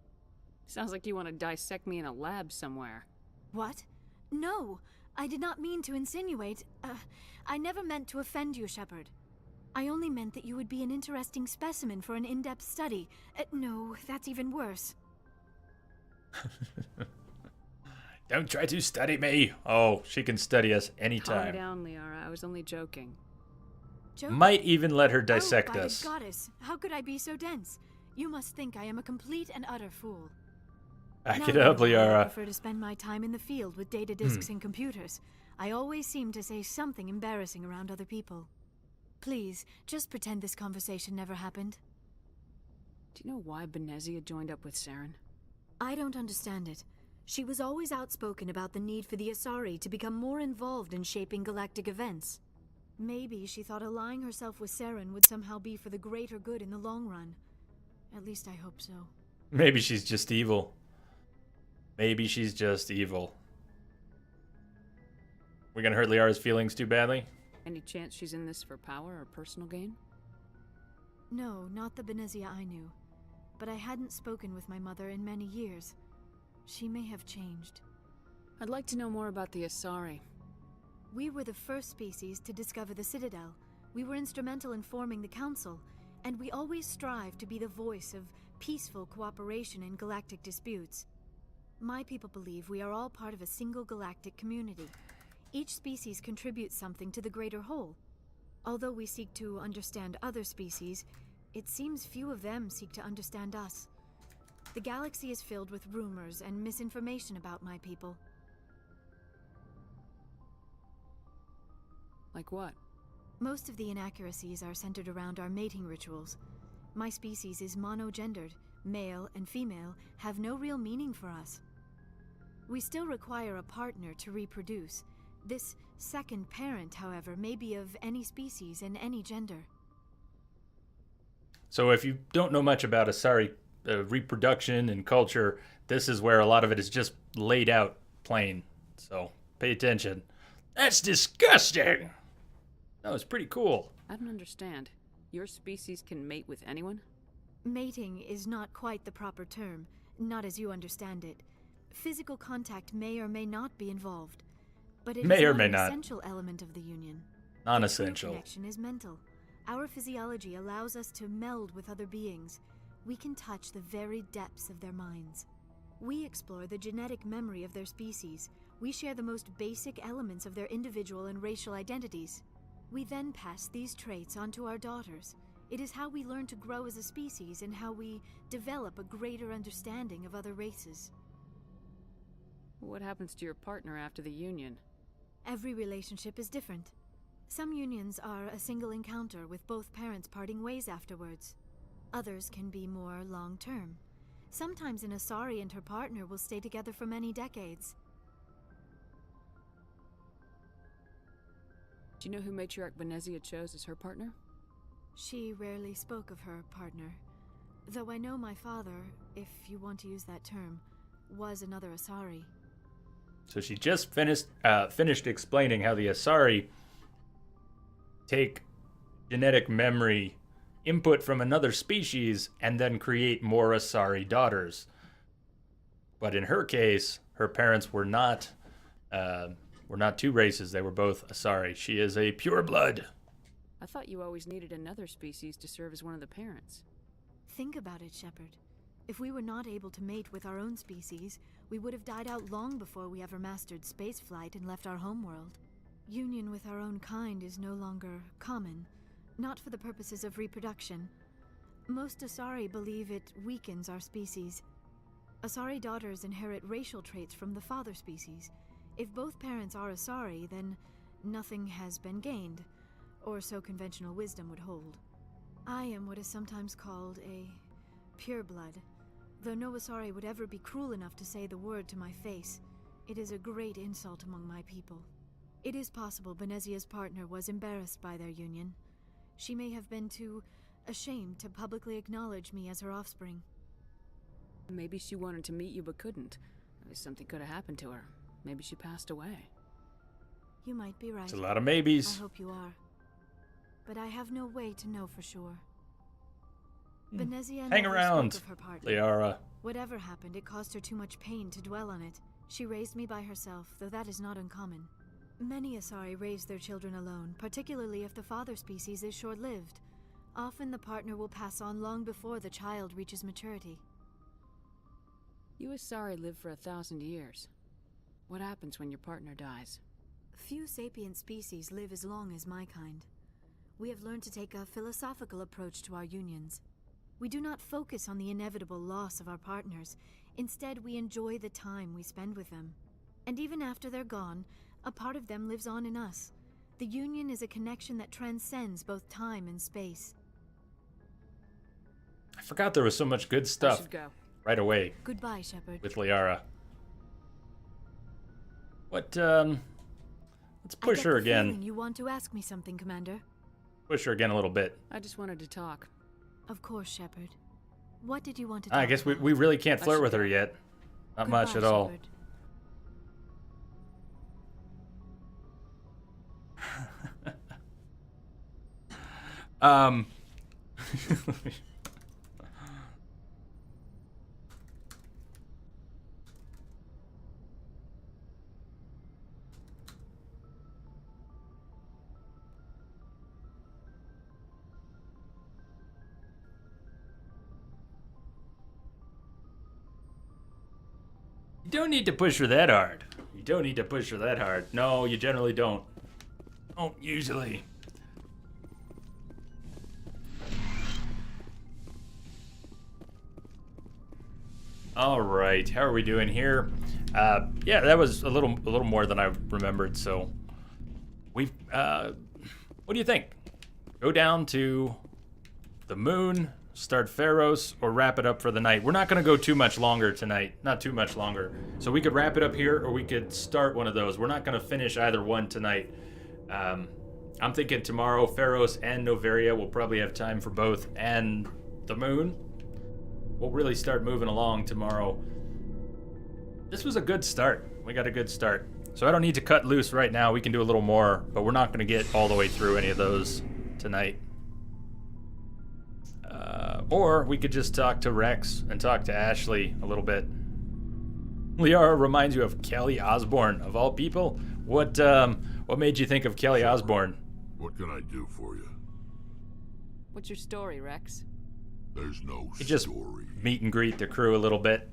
Sounds like you want to dissect me in a lab somewhere. What? No, I did not mean to insinuate. I never meant to offend you, Shepard. I only meant that you would be an interesting specimen for an in-depth study. No, that's even worse. Don't try to study me. Oh, she can study us Calm anytime. down, Liara. I was only joking. Might even let her dissect by us. the goddess, how could I be so dense? You must think I am a complete and utter fool. Back it up, Liara. I prefer to spend my time in the field with data disks and computers. I always seem to say something embarrassing around other people. Please, just pretend this conversation never happened. Do you know why Benezia joined up with Saren? I don't understand it. She was always outspoken about the need for the Asari to become more involved in shaping galactic events. Maybe she thought allying herself with Saren would somehow be for the greater good in the long run. At least I hope so. Maybe she's just evil. Maybe she's just evil. We're gonna hurt Liara's feelings too badly? Any chance she's in this for power or personal gain? No, not the Benezia I knew. But I hadn't spoken with my mother in many years. She may have changed. I'd like to know more about the Asari. We were the first species to discover the Citadel. We were instrumental in forming the Council, and we always strive to be the voice of peaceful cooperation in galactic disputes. My people believe we are all part of a single galactic community. Each species contributes something to the greater whole. Although we seek to understand other species, it seems few of them seek to understand us. The galaxy is filled with rumors and misinformation about my people. Like what? Most of the inaccuracies are centered around our mating rituals. My species is monogendered. Male and female have no real meaning for us. We still require a partner to reproduce. This second parent, however, may be of any species and any gender. So if you don't know much about Asari reproduction and culture, this is where a lot of it is just laid out plain. So pay attention. That's disgusting! That was pretty cool. I don't understand. Your species can mate with anyone? Mating is not quite the proper term, not as you understand it. Physical contact may or may not be involved, but it May is or not may an not. essential element of the union. Non-essential. The true connection is mental. Our physiology allows us to meld with other beings. we can touch the very depths of their minds. We explore the genetic memory of their species. We share the most basic elements of their individual and racial identities. We then pass these traits onto our daughters. It is how we learn to grow as a species and how we develop a greater understanding of other races. What happens to your partner after the union? Every relationship is different. Some unions are a single encounter with both parents parting ways afterwards. Others can be more long-term. Sometimes an Asari and her partner will stay together for many decades. Do you know who Matriarch Venezia chose as her partner? She rarely spoke of her partner. Though I know my father, if you want to use that term, was another Asari. So she just finished explaining how the Asari take genetic memory input from another species and then create more Asari daughters. But in her case, her parents were not two races. They were both Asari. She is a pureblood. I thought you always needed another species to serve as one of the parents. Think about it, Shepard. If we were not able to mate with our own species, we would have died out long before we ever mastered spaceflight and left our homeworld. Union with our own kind is no longer common, not for the purposes of reproduction. Most Asari believe it weakens our species. Asari daughters inherit racial traits from the father species. If both parents are Asari, then nothing has been gained, or so conventional wisdom would hold. I am what is sometimes called a pureblood. Though no Asari would ever be cruel enough to say the word to my face, it is a great insult among my people. It is possible Venezia's partner was embarrassed by their union. She may have been too ashamed to publicly acknowledge me as her offspring. Maybe she wanted to meet you but couldn't. Something could have happened to her. Maybe she passed away. You might be right. It's a lot of maybes. I hope you are. But I have no way to know for sure. Venezia Hang never around, spoke of her partner. Liara. Whatever happened, it caused her too much pain to dwell on it. She raised me by herself, though that is not uncommon. Many Asari raise their children alone, particularly if the father species is short-lived. Often the partner will pass on long before the child reaches maturity. You Asari live for 1,000 years. What happens when your partner dies? Few sapient species live as long as my kind. We have learned to take a philosophical approach to our unions. We do not focus on the inevitable loss of our partners. Instead, we enjoy the time we spend with them. And even after they're gone, a part of them lives on in us. The union is a connection that transcends both time and space. I forgot there was so much good stuff right away. Goodbye, Shepard. With Liara. What, let's push her again. You want to ask me something, Commander? Push her again a little bit. I just wanted to talk. Of course, Shepard. What did you want to talk I guess we really can't flirt with her yet. Not Goodbye, much at all. You don't need to push her that hard. You don't need to push her that hard. No, you generally don't. Don't usually. All right, how are we doing here? Yeah, that was a little more than I remembered. So, what do you think? Go down to the moon, start Pharos, or wrap it up for the night? We're not going to go too much longer tonight. Not too much longer. So we could wrap it up here, or we could start one of those. We're not going to finish either one tonight. I'm thinking tomorrow, Pharos and Noveria will probably have time for both, and the moon. We'll really start moving along tomorrow. This was a good start. We got a good start. So I don't need to cut loose right now. We can do a little more, but we're not going to get all the way through any of those tonight. Or we could just talk to Rex and talk to Ashley a little bit. Liara reminds you of Kelly Osbourne, of all people. What made you think of Kelly Osbourne? What can I do for you? What's your story, Rex? There's no You just meet and greet the crew a little bit.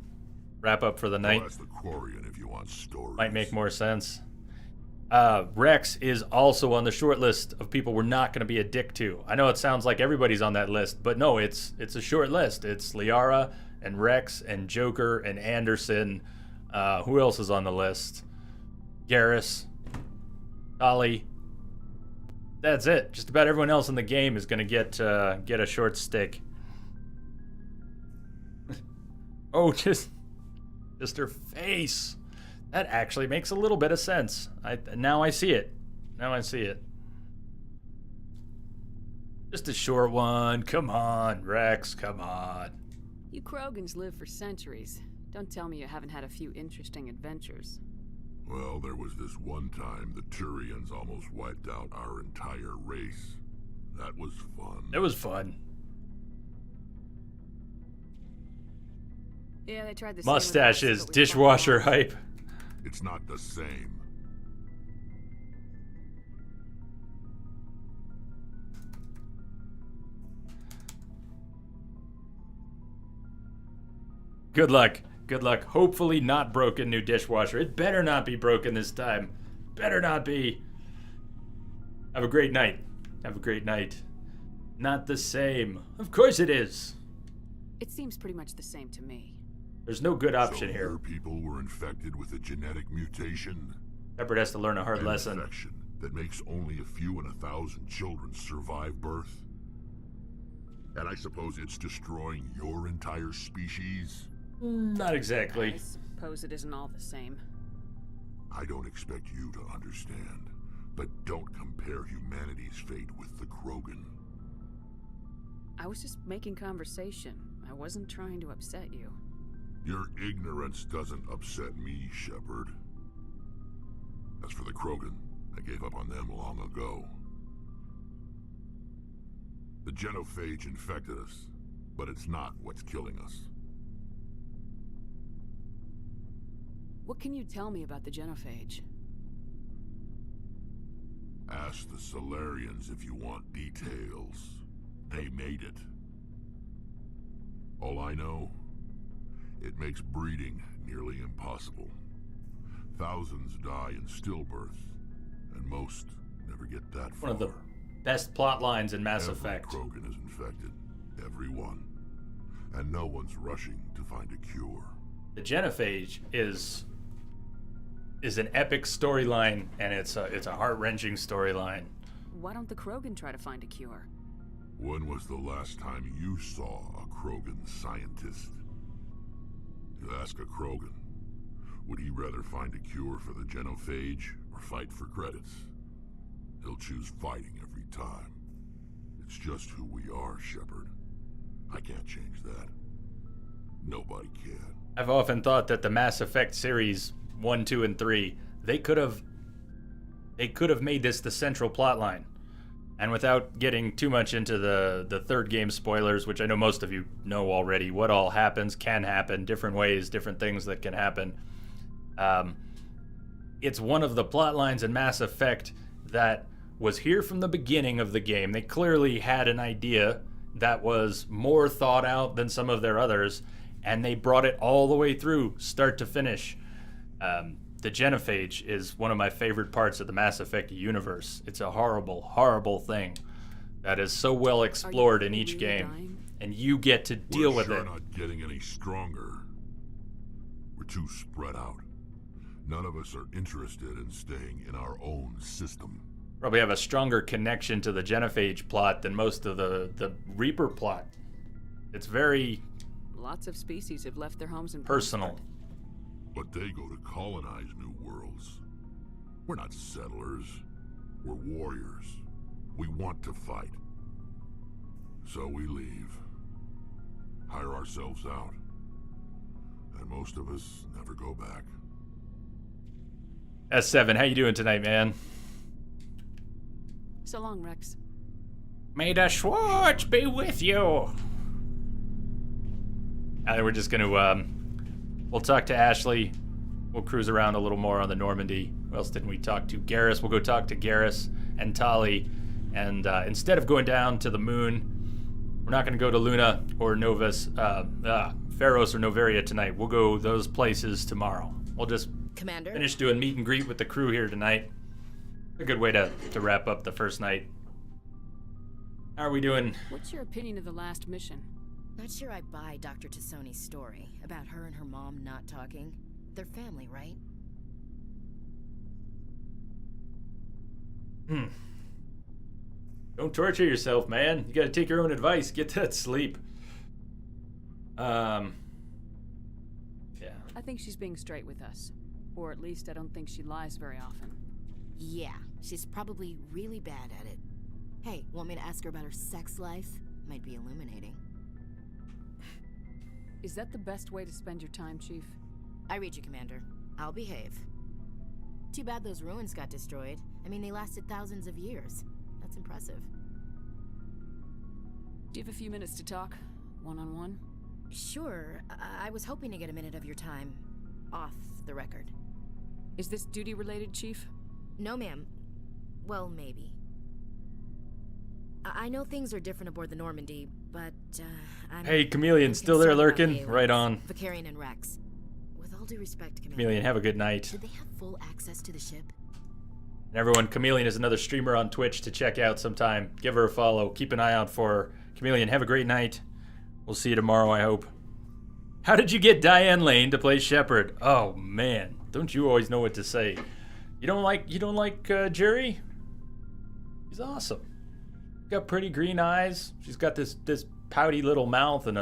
Wrap up for the night. Ask the Quarian if you want stories. Might make more sense. Rex is also on the short list of people we're not going to be a dick to. I know it sounds like everybody's on that list, but no, it's a short list. It's Liara and Rex and Joker and Anderson. Who else is on the list? Garrus, Tali. That's it. Just about everyone else in the game is going to get a short stick. Oh, just her face. That actually makes a little bit of sense. Now I see it. Now I see it. Just a short one. Come on, Rex. Come on. You Krogans live for centuries. Don't tell me you haven't had a few interesting adventures. Well, there was this one time the Turians almost wiped out our entire race. That was fun. It was fun. Yeah, they tried the Mustaches, dishwasher hype. It's not the same. Good luck. Good luck. Hopefully not broken new dishwasher. It better not be broken this time. Better not be. Have a great night. Have a great night. Not the same. Of course it is. It seems pretty much the same to me. There's no good option here. Your people were infected with a genetic mutation. Shepard has to learn a hard lesson. Infection that makes only a few in 1,000 children survive birth. And I suppose it's destroying your entire species? Not exactly. I suppose it isn't all the same. I don't expect you to understand, but don't compare humanity's fate with the Krogan. I was just making conversation. I wasn't trying to upset you. Your ignorance doesn't upset me, Shepard. As for the Krogan, I gave up on them long ago. The genophage infected us, but it's not what's killing us. What can you tell me about the genophage? Ask the Solarians if you want details. They made it. All I know, it makes breeding nearly impossible. Thousands die in stillbirth, and most never get that far. One of the best plot lines in Mass Effect. Every Krogan is infected. Every one. And no one's rushing to find a cure. The genophage is an epic storyline, and it's a heart-wrenching storyline. Why don't the Krogan try to find a cure? When was the last time you saw a Krogan scientist? You ask a Krogan, would he rather find a cure for the genophage or fight for credits? He'll choose fighting every time. It's just who we are, Shepard. I can't change that. Nobody can. I've often thought that the Mass Effect series 1, 2, and 3, they could have made this the central plot line. And without getting too much into the third game spoilers, which I know most of you know already, what all happens, can happen, different ways, different things that can happen. It's one of the plot lines in Mass Effect that was here from the beginning of the game. They clearly had an idea that was more thought out than some of their others, and they brought it all the way through, start to finish. The genophage is one of my favorite parts of the Mass Effect universe. It's a horrible, horrible thing that is so well explored in each game, and you get to deal with it. We're not getting any stronger. We're too spread out. None of us are interested in staying in our own system. Probably have a stronger connection to the genophage plot than most of the Reaper plot. It's very... Lots of species have left their homes and personal. But they go to colonize new worlds. We're not settlers. We're warriors. We want to fight. So we leave. Hire ourselves out. And most of us never go back. S7, how you doing tonight, man? So long, Rex. May the Schwartz be with you. We're just gonna, we'll talk to Ashley. We'll cruise around a little more on the Normandy. Who else didn't we talk to? Garrus. We'll go talk to Garrus and Tali. And instead of going down to the moon, We're not going to go to Luna or Novus, Pharos or Novaria tonight. We'll go those places tomorrow. We'll just Commander? finish doing meet and greet with the crew here tonight. A good way to wrap up the first night. How are we doing? What's your opinion of the last mission? Not sure I buy Dr. Tassoni's story about her and her mom not talking. They're family, right? Don't torture yourself, man. You gotta take your own advice. Get that sleep. Yeah. I think she's being straight with us. Or at least I don't think she lies very often. Yeah, she's probably really bad at it. Hey, want me to ask her about her sex life? Might be illuminating. Is that the best way to spend your time, Chief? I read you, Commander. I'll behave. Too bad those ruins got destroyed. I mean, they lasted thousands of years. That's impressive. Do you have a few minutes to talk? One-on-one? Sure. I was hoping to get a minute of your time. Off the record. Is this duty-related, Chief? No, ma'am. Well, maybe. I know things are different aboard the Normandy, but, Hey, Chameleon, still there lurking? Right on. Vicarian and Rex. With all due respect, Commander. Chameleon, have a good night. Did they have full access to the ship? And everyone, Chameleon is another streamer on Twitch to check out sometime. Give her a follow. Keep an eye out for her. Chameleon, have a great night. We'll see you tomorrow, I hope. How did you get Diane Lane to play Shepard? Oh, man. Don't you always know what to say? You don't like Jerry? He's awesome. Got pretty green eyes. She's got this pouty little mouth and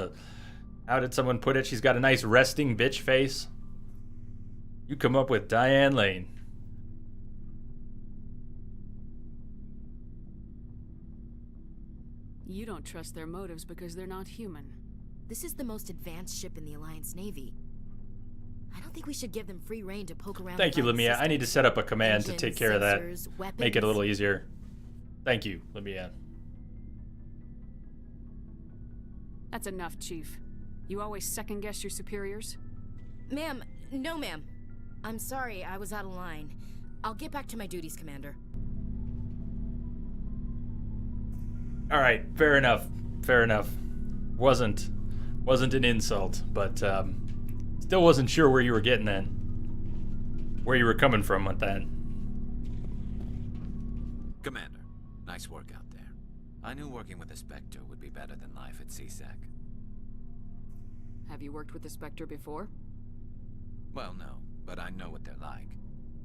how did someone put it? She's got a nice resting bitch face. You come up with Diane Lane. You don't trust their motives because they're not human. This is the most advanced ship in the Alliance Navy. I don't think we should give them free rein to poke around. Thank you, Lamia. I need to set up a command to take care of that. Weapons. Make it a little easier. Thank you, Lamia. That's enough, Chief. You always second-guess your superiors? Ma'am, no ma'am. I'm sorry, I was out of line. I'll get back to my duties, Commander. Alright, fair enough. Fair enough. Wasn't an insult, but still wasn't sure where you were getting then. Where you were coming from with that. Commander, nice work out there. I knew working with a Spectre would be better than life at CSEC. Have you worked with the Spectre before? Well, no, but I know what they're like.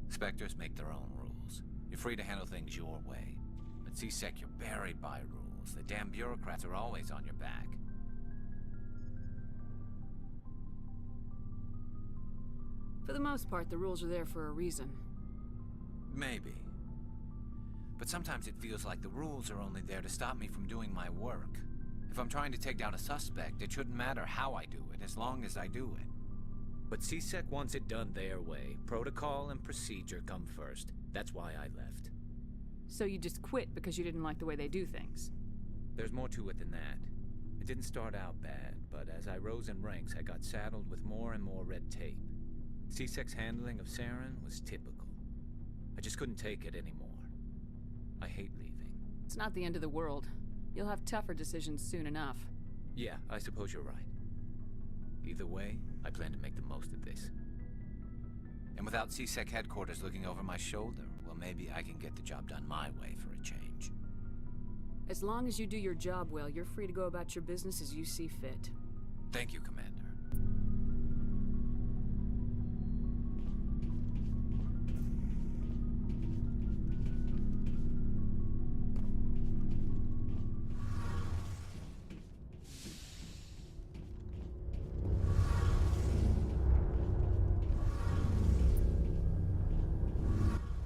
Spectres make their own rules. You're free to handle things your way. At CSEC, you're buried by rules. The damn bureaucrats are always on your back. For the most part, the rules are there for a reason. Maybe. But sometimes it feels like the rules are only there to stop me from doing my work. If I'm trying to take down a suspect, it shouldn't matter how I do it, as long as I do it. But CSEC wants it done their way. Protocol and procedure come first. That's why I left. So you just quit because you didn't like the way they do things? There's more to it than that. It didn't start out bad, but as I rose in ranks, I got saddled with more and more red tape. CSEC's handling of Saren was typical. I just couldn't take it anymore. I hate leaving. It's not the end of the world. You'll have tougher decisions soon enough. Yeah, I suppose you're right. Either way, I plan to make the most of this. And without CSEC headquarters looking over my shoulder, well, maybe I can get the job done my way for a change. As long as you do your job well, you're free to go about your business as you see fit. Thank you, Commander.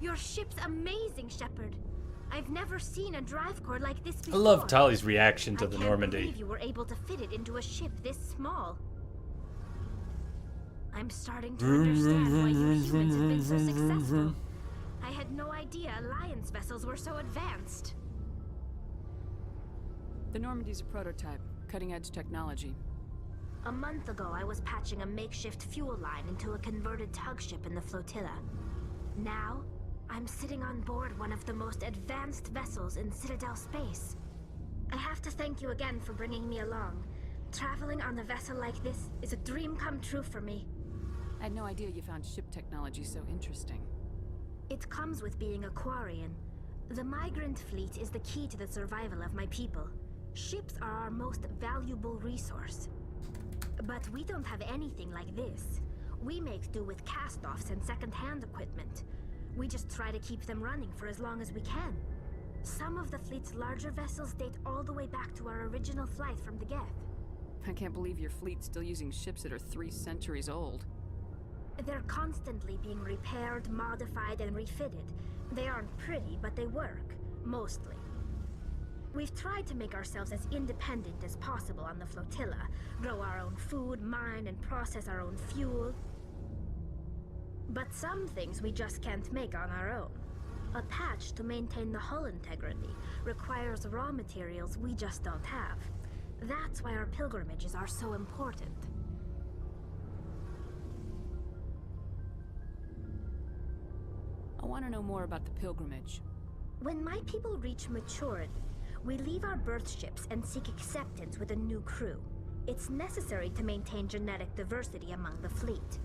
Your ship's amazing, Shepard. I've never seen a drive core like this before. I love Tali's reaction to the I can't Normandy. believe you were able to fit it into a ship this small. I'm starting to understand why you humans have been so successful. I had no idea Alliance vessels were so advanced. The Normandy's a prototype, cutting-edge technology. A month ago, I was patching a makeshift fuel line into a converted tug ship in the flotilla. Now, I'm sitting on board one of the most advanced vessels in Citadel space. I have to thank you again for bringing me along. Traveling on a vessel like this is a dream come true for me. I had no idea you found ship technology so interesting. It comes with being a Quarian. The migrant fleet is the key to the survival of my people. Ships are our most valuable resource. But we don't have anything like this. We make do with cast-offs and second-hand equipment. We just try to keep them running for as long as we can. Some of the fleet's larger vessels date all the way back to our original flight from the Geth. I can't believe your fleet's still using ships that are 3 centuries old. They're constantly being repaired, modified, and refitted. They aren't pretty, but they work. Mostly. We've tried to make ourselves as independent as possible on the flotilla. Grow our own food, mine, and process our own fuel. But some things we just can't make on our own. A patch to maintain the hull integrity requires raw materials we just don't have. That's why our pilgrimages are so important. I want to know more about the pilgrimage. When my people reach maturity, we leave our birth ships and seek acceptance with a new crew. It's necessary to maintain genetic diversity among the fleet.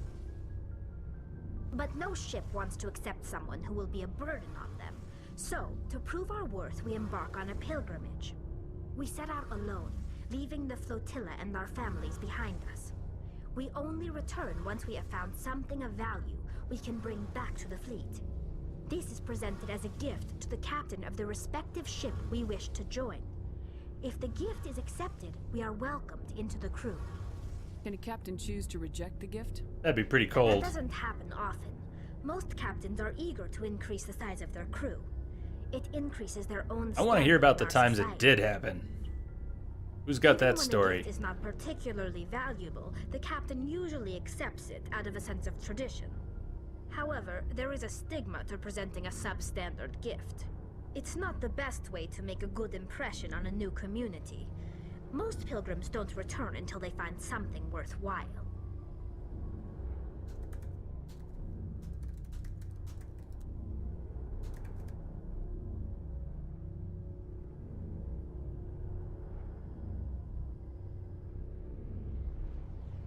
But no ship wants to accept someone who will be a burden on them. So, to prove our worth, we embark on a pilgrimage. We set out alone, leaving the flotilla and our families behind us. We only return once we have found something of value we can bring back to the fleet. This is presented as a gift to the captain of the respective ship we wish to join. If the gift is accepted, we are welcomed into the crew. Can a captain choose to reject the gift? That'd be pretty cold. That doesn't happen often. Most captains are eager to increase the size of their crew. It increases their own. I want to hear about the times it did happen. Who's got that story? When a gift is not particularly valuable, the captain usually accepts it out of a sense of tradition. However, there is a stigma to presenting a substandard gift. It's not the best way to make a good impression on a new community. Most pilgrims don't return until they find something worthwhile.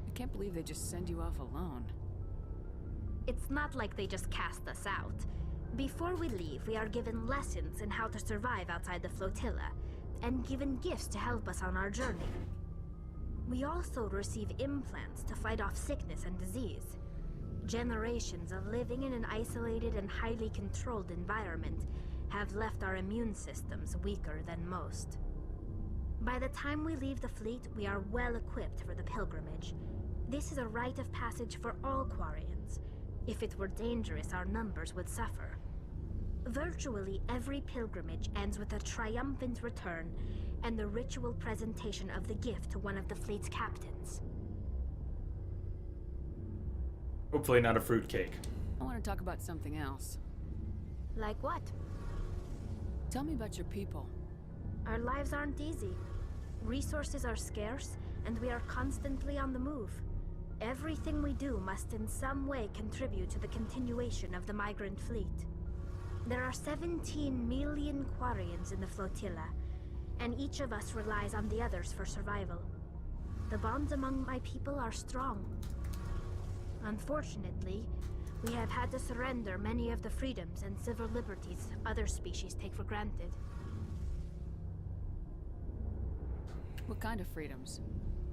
I can't believe they just send you off alone. It's not like they just cast us out. Before we leave, we are given lessons in how to survive outside the flotilla, and given gifts to help us on our journey. We also receive implants to fight off sickness and disease. Generations of living in an isolated and highly controlled environment have left our immune systems weaker than most. By the time we leave the fleet, we are well equipped for the pilgrimage. This is a rite of passage for all Quarians. If it were dangerous, our numbers would suffer. Virtually every pilgrimage ends with a triumphant return and the ritual presentation of the gift to one of the fleet's captains. Hopefully not a fruitcake. I want to talk about something else. Like what? Tell me about your people. Our lives aren't easy. Resources are scarce, and we are constantly on the move. Everything we do must in some way contribute to the continuation of the migrant fleet. There are 17 million Quarians in the flotilla, and each of us relies on the others for survival. The bonds among my people are strong. Unfortunately, we have had to surrender many of the freedoms and civil liberties other species take for granted. What kind of freedoms?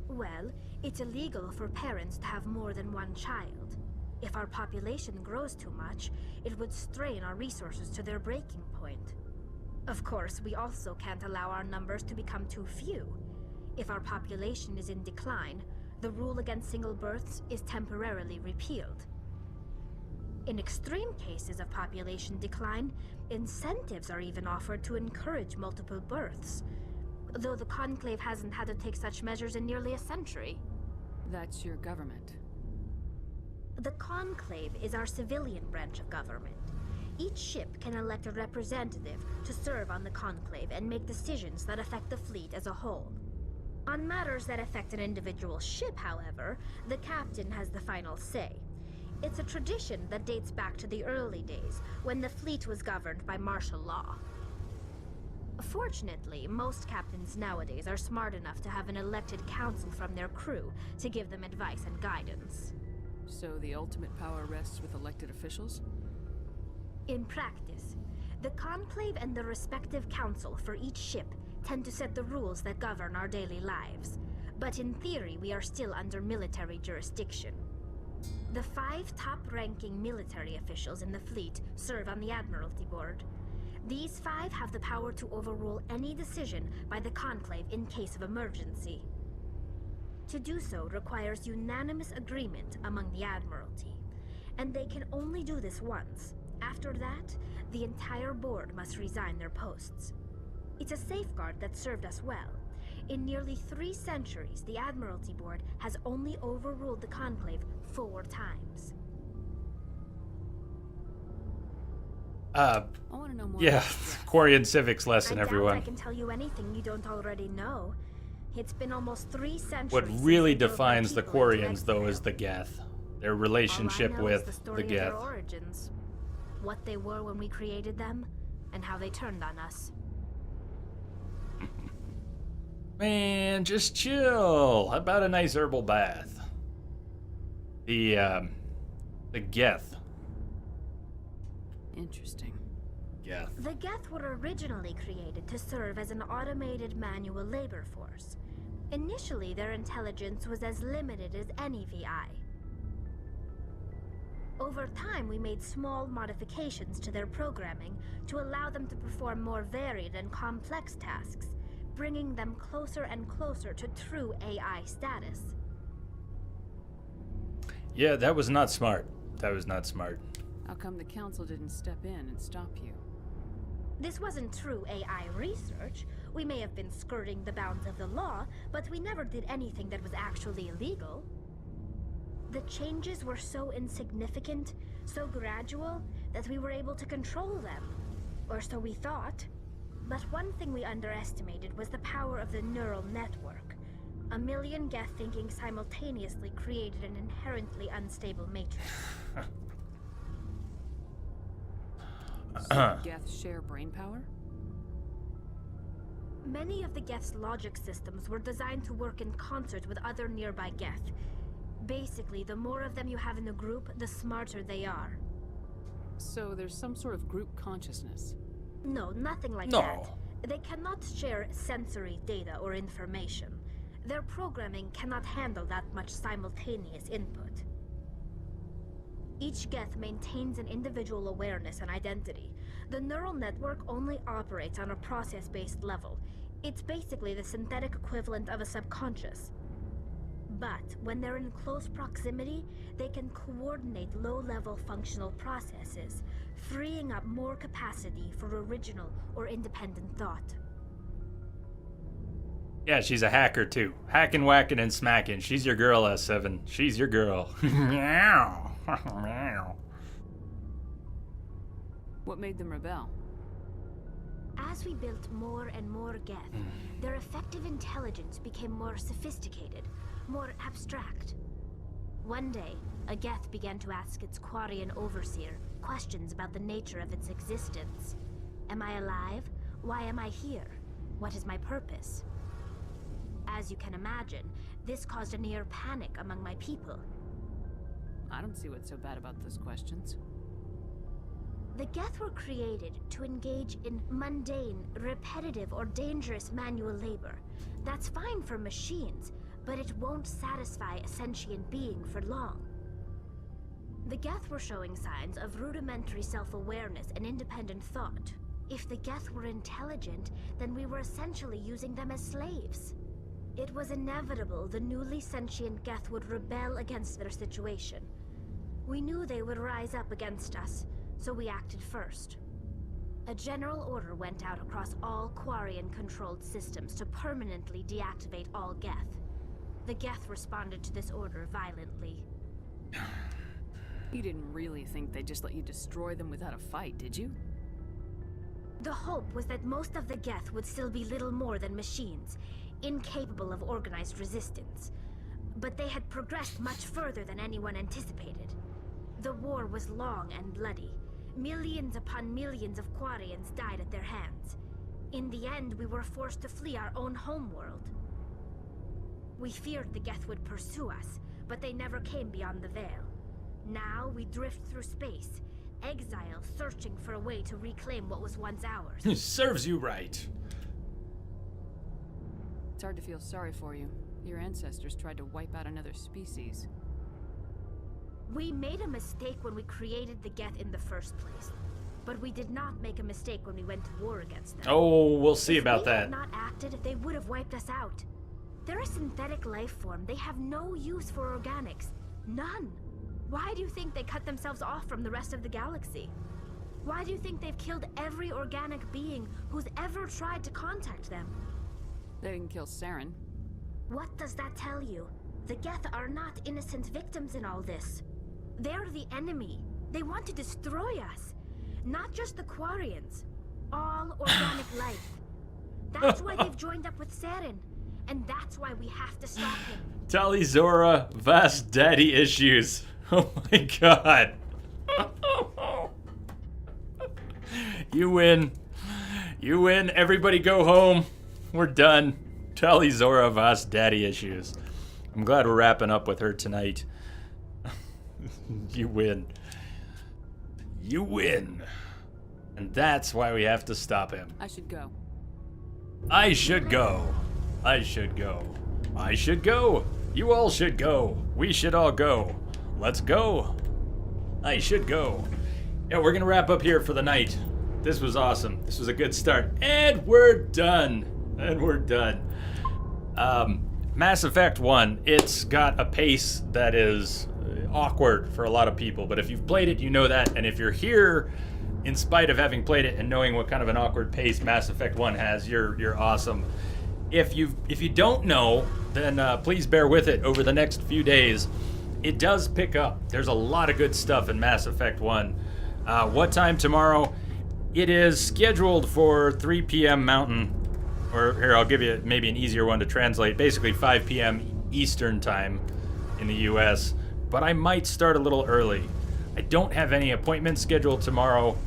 Well, it's illegal for parents to have more than one child. If our population grows too much, it would strain our resources to their breaking point. Of course, we also can't allow our numbers to become too few. If our population is in decline, the rule against single births is temporarily repealed. In extreme cases of population decline, incentives are even offered to encourage multiple births, though the Conclave hasn't had to take such measures in nearly a century. That's your government. The Conclave is our civilian branch of government. Each ship can elect a representative to serve on the Conclave and make decisions that affect the fleet as a whole. On matters that affect an individual ship, however, the captain has the final say. It's a tradition that dates back to the early days, when the fleet was governed by martial law. Fortunately, most captains nowadays are smart enough to have an elected council from their crew to give them advice and guidance. So the ultimate power rests with elected officials? In practice, the Conclave and the respective council for each ship tend to set the rules that govern our daily lives. But in theory, we are still under military jurisdiction. The 5 top-ranking military officials in the fleet serve on the Admiralty Board. These 5 have the power to overrule any decision by the Conclave in case of emergency. To do so requires unanimous agreement among the Admiralty, and they can only do this once. After that, the entire board must resign their posts. It's a safeguard that served us well. In nearly 3 centuries, the Admiralty Board has only overruled the Conclave 4 times. I want to know more. Yeah, Quarian civics lesson, I doubt everyone. I can tell you anything you don't already know. It's been almost 3 centuries. What really defines the Quarians, though, is the Geth. Their relationship with the the story of Geth. their origins, what they were when we created them, and how they turned on us. Man, just chill. How about a nice herbal bath? The Geth. Interesting. Geth. The Geth were originally created to serve as an automated manual labor force. Initially, their intelligence was as limited as any VI. Over time, we made small modifications to their programming to allow them to perform more varied and complex tasks, bringing them closer and closer to true AI status. Yeah, that was not smart. That was not smart. How come the council didn't step in and stop you? This wasn't true AI research. We may have been skirting the bounds of the law, but we never did anything that was actually illegal. The changes were so insignificant, so gradual, that we were able to control them. Or so we thought. But one thing we underestimated was the power of the neural network. 1 million Geth thinking simultaneously created an inherently unstable matrix. So Geth share brain power? Many of the Geth's logic systems were designed to work in concert with other nearby Geth. Basically, the more of them you have in a group, the smarter they are. So there's some sort of group consciousness? No, nothing like that. They cannot share sensory data or information. Their programming cannot handle that much simultaneous input. Each Geth maintains an individual awareness and identity. The neural network only operates on a process-based level. It's basically the synthetic equivalent of a subconscious. But when they're in close proximity, they can coordinate low-level functional processes, freeing up more capacity for original or independent thought. Yeah, she's a hacker too. Hacking, whacking, and smacking. She's your girl, S7. She's your girl. Meow. Meow. What made them rebel? As we built more and more Geth, their effective intelligence became more sophisticated, more abstract. One day, a Geth began to ask its Quarian overseer questions about the nature of its existence. Am I alive? Why am I here? What is my purpose? As you can imagine, this caused a near panic among my people. I don't see what's so bad about those questions. The Geth were created to engage in mundane, repetitive, or dangerous manual labor. That's fine for machines, but it won't satisfy a sentient being for long. The Geth were showing signs of rudimentary self-awareness and independent thought. If the Geth were intelligent, then we were essentially using them as slaves. It was inevitable the newly sentient Geth would rebel against their situation. We knew they would rise up against us, so we acted first. A general order went out across all Quarian-controlled systems to permanently deactivate all Geth. The Geth responded to this order violently. You didn't really think they'd just let you destroy them without a fight, did you? The hope was that most of the Geth would still be little more than machines, incapable of organized resistance. But they had progressed much further than anyone anticipated. The war was long and bloody. Millions upon millions of Quarians died at their hands. In the end, we were forced to flee our own homeworld. We feared the Geth would pursue us, but they never came beyond the Veil. Now we drift through space, exile searching for a way to reclaim what was once ours. Serves you right. It's hard to feel sorry for you. Your ancestors tried to wipe out another species. We made a mistake when we created the Geth in the first place. But we did not make a mistake when we went to war against them. Oh, we'll see about that. If we had not acted, they would have wiped us out. They're a synthetic life form. They have no use for organics. None. Why do you think they cut themselves off from the rest of the galaxy? Why do you think they've killed every organic being who's ever tried to contact them? They didn't kill Saren. What does that tell you? The Geth are not innocent victims in all this. They're the enemy. They want to destroy us. Not just the Quarians. All organic life. That's why they've joined up with Saren. And that's why we have to stop him. Tali Zora, vast daddy issues. Oh my god. You win. You win. Everybody go home. We're done. Tali Zora, vast daddy issues. I'm glad we're wrapping up with her tonight. You win. You win. And that's why we have to stop him. I should go. I should go. I should go. I should go. You all should go. We should all go. Let's go. I should go. Yeah, we're gonna wrap up here for the night. This was awesome. This was a good start. And we're done. And we're done. Mass Effect 1, it's got a pace that is awkward for a lot of people, but if you've played it, you know that, and if you're here in spite of having played it and knowing what kind of an awkward pace Mass Effect 1 has, you're awesome. If you don't know, then please bear with it over the next few days. It does pick up. There's a lot of good stuff in Mass Effect 1. What time tomorrow? It is scheduled for 3 p.m. Mountain, or here, I'll give you maybe an easier one to translate. Basically 5 p.m. Eastern time in the U.S., but I might start a little early. I don't have any appointments scheduled tomorrow.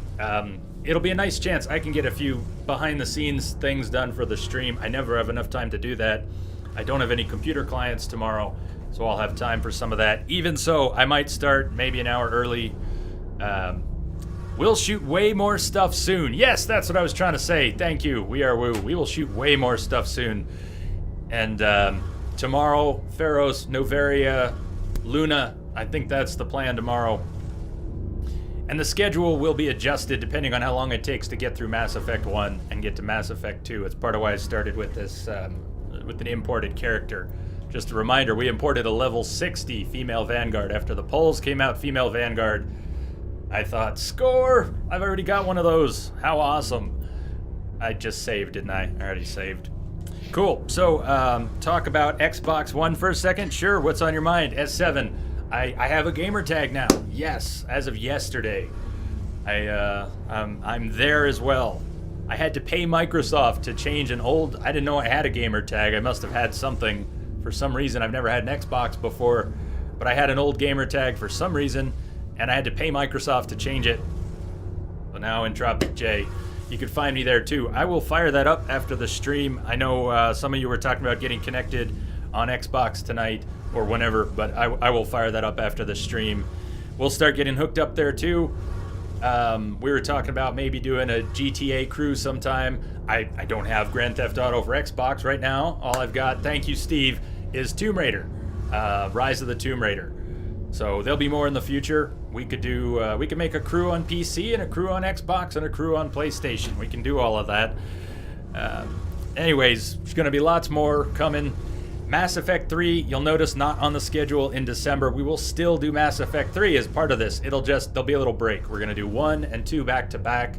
It'll be a nice chance I can get a few behind-the-scenes things done for the stream. I never have enough time to do that. I don't have any computer clients tomorrow, so I'll have time for some of that. Even so, I might start maybe an hour early. We'll shoot way more stuff soon. Yes, that's what I was trying to say. Thank you. We are Woo. We will shoot way more stuff soon. And tomorrow, Pharos, Novaria, Luna. I think that's the plan tomorrow. And the schedule will be adjusted depending on how long it takes to get through Mass Effect 1 and get to Mass Effect 2. It's part of why I started with this, with an imported character. Just a reminder, we imported a level 60 female Vanguard. After the polls came out, female Vanguard, I thought, score! I've already got one of those. How awesome. I just saved, didn't I? I already saved. Cool. So, talk about Xbox One for a second. Sure, what's on your mind? S7. I have a gamer tag now. Yes, as of yesterday. I'm there as well. I had to pay Microsoft to change an old... I didn't know I had a gamer tag. I must have had something. For some reason, I've never had an Xbox before. But I had an old gamer tag for some reason, and I had to pay Microsoft to change it. So now Entropic J. You can find me there too. I will fire that up after the stream. I know some of you were talking about getting connected on Xbox tonight or whenever, but I will fire that up after the stream. We'll start getting hooked up there too. We were talking about maybe doing a GTA crew sometime. I don't have Grand Theft Auto for Xbox right now. All I've got, thank you Steve, is Tomb Raider. Rise of the Tomb Raider. So there'll be more in the future. We could do, we could make a crew on PC and a crew on Xbox and a crew on PlayStation. We can do all of that. Anyways, there's going to be lots more coming. Mass Effect 3, you'll notice not on the schedule in December. We will still do Mass Effect 3 as part of this. There'll be a little break. We're going to do 1 and 2 back to back.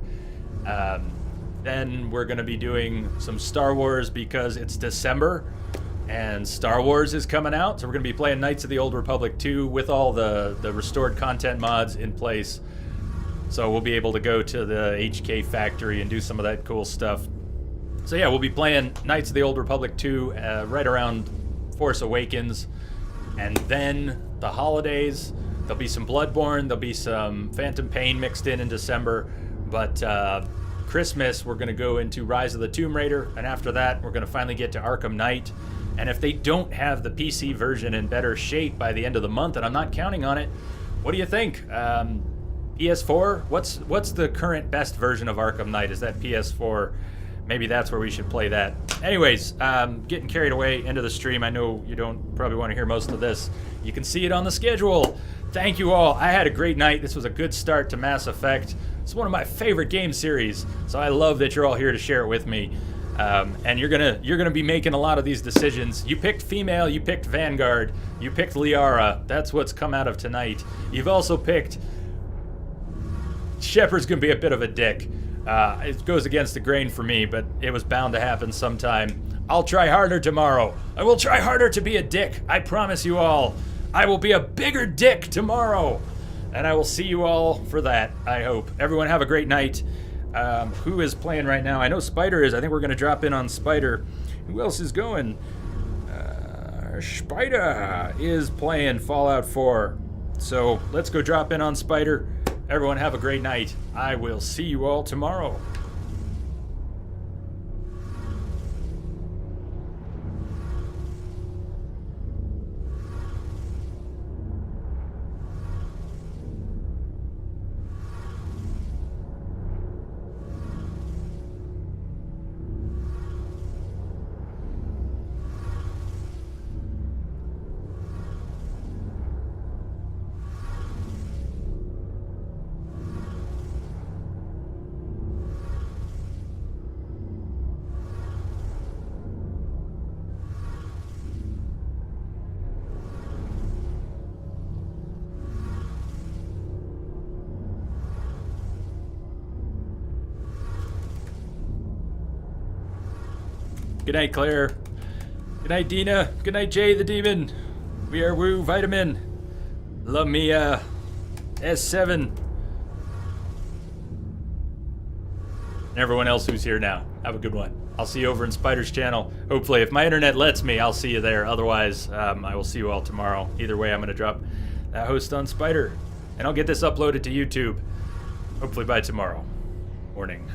Then we're going to be doing some Star Wars because it's December and Star Wars is coming out. So we're going to be playing Knights of the Old Republic 2 with all the restored content mods in place. So we'll be able to go to the HK factory and do some of that cool stuff. So yeah, we'll be playing Knights of the Old Republic 2 right around Force Awakens. And then the holidays, there'll be some Bloodborne, there'll be some Phantom Pain mixed in December. But Christmas, we're going to go into Rise of the Tomb Raider, and after that, we're going to finally get to Arkham Knight. And if they don't have the PC version in better shape by the end of the month, and I'm not counting on it, what do you think? PS4? What's the current best version of Arkham Knight? Is that PS4? Maybe that's where we should play that. Anyways, getting carried away into the stream. I know you don't probably want to hear most of this. You can see it on the schedule. Thank you all. I had a great night. This was a good start to Mass Effect. It's one of my favorite game series, so I love that you're all here to share it with me. And you're gonna be making a lot of these decisions. You picked female, you picked Vanguard, you picked Liara. That's what's come out of tonight. You've also picked Shepard's gonna be a bit of a dick. It goes against the grain for me, but it was bound to happen sometime. I'll try harder tomorrow. I will try harder to be a dick. I promise you all. I will be a bigger dick tomorrow. And I will see you all for that, I hope. Everyone have a great night. Who is playing right now? I know Spider is. I think we're going to drop in on Spider. Who else is going? Spider is playing Fallout 4. So let's go drop in on Spider. Everyone have a great night. I will see you all tomorrow. Good night, Claire. Good night, Dina. Good night, Jay the Demon. We are Woo Vitamin. Love me, S7. And everyone else who's here now. Have a good one. I'll see you over in Spider's channel. Hopefully, if my internet lets me, I'll see you there. Otherwise, I will see you all tomorrow. Either way, I'm going to drop that host on Spider. And I'll get this uploaded to YouTube. Hopefully by tomorrow morning.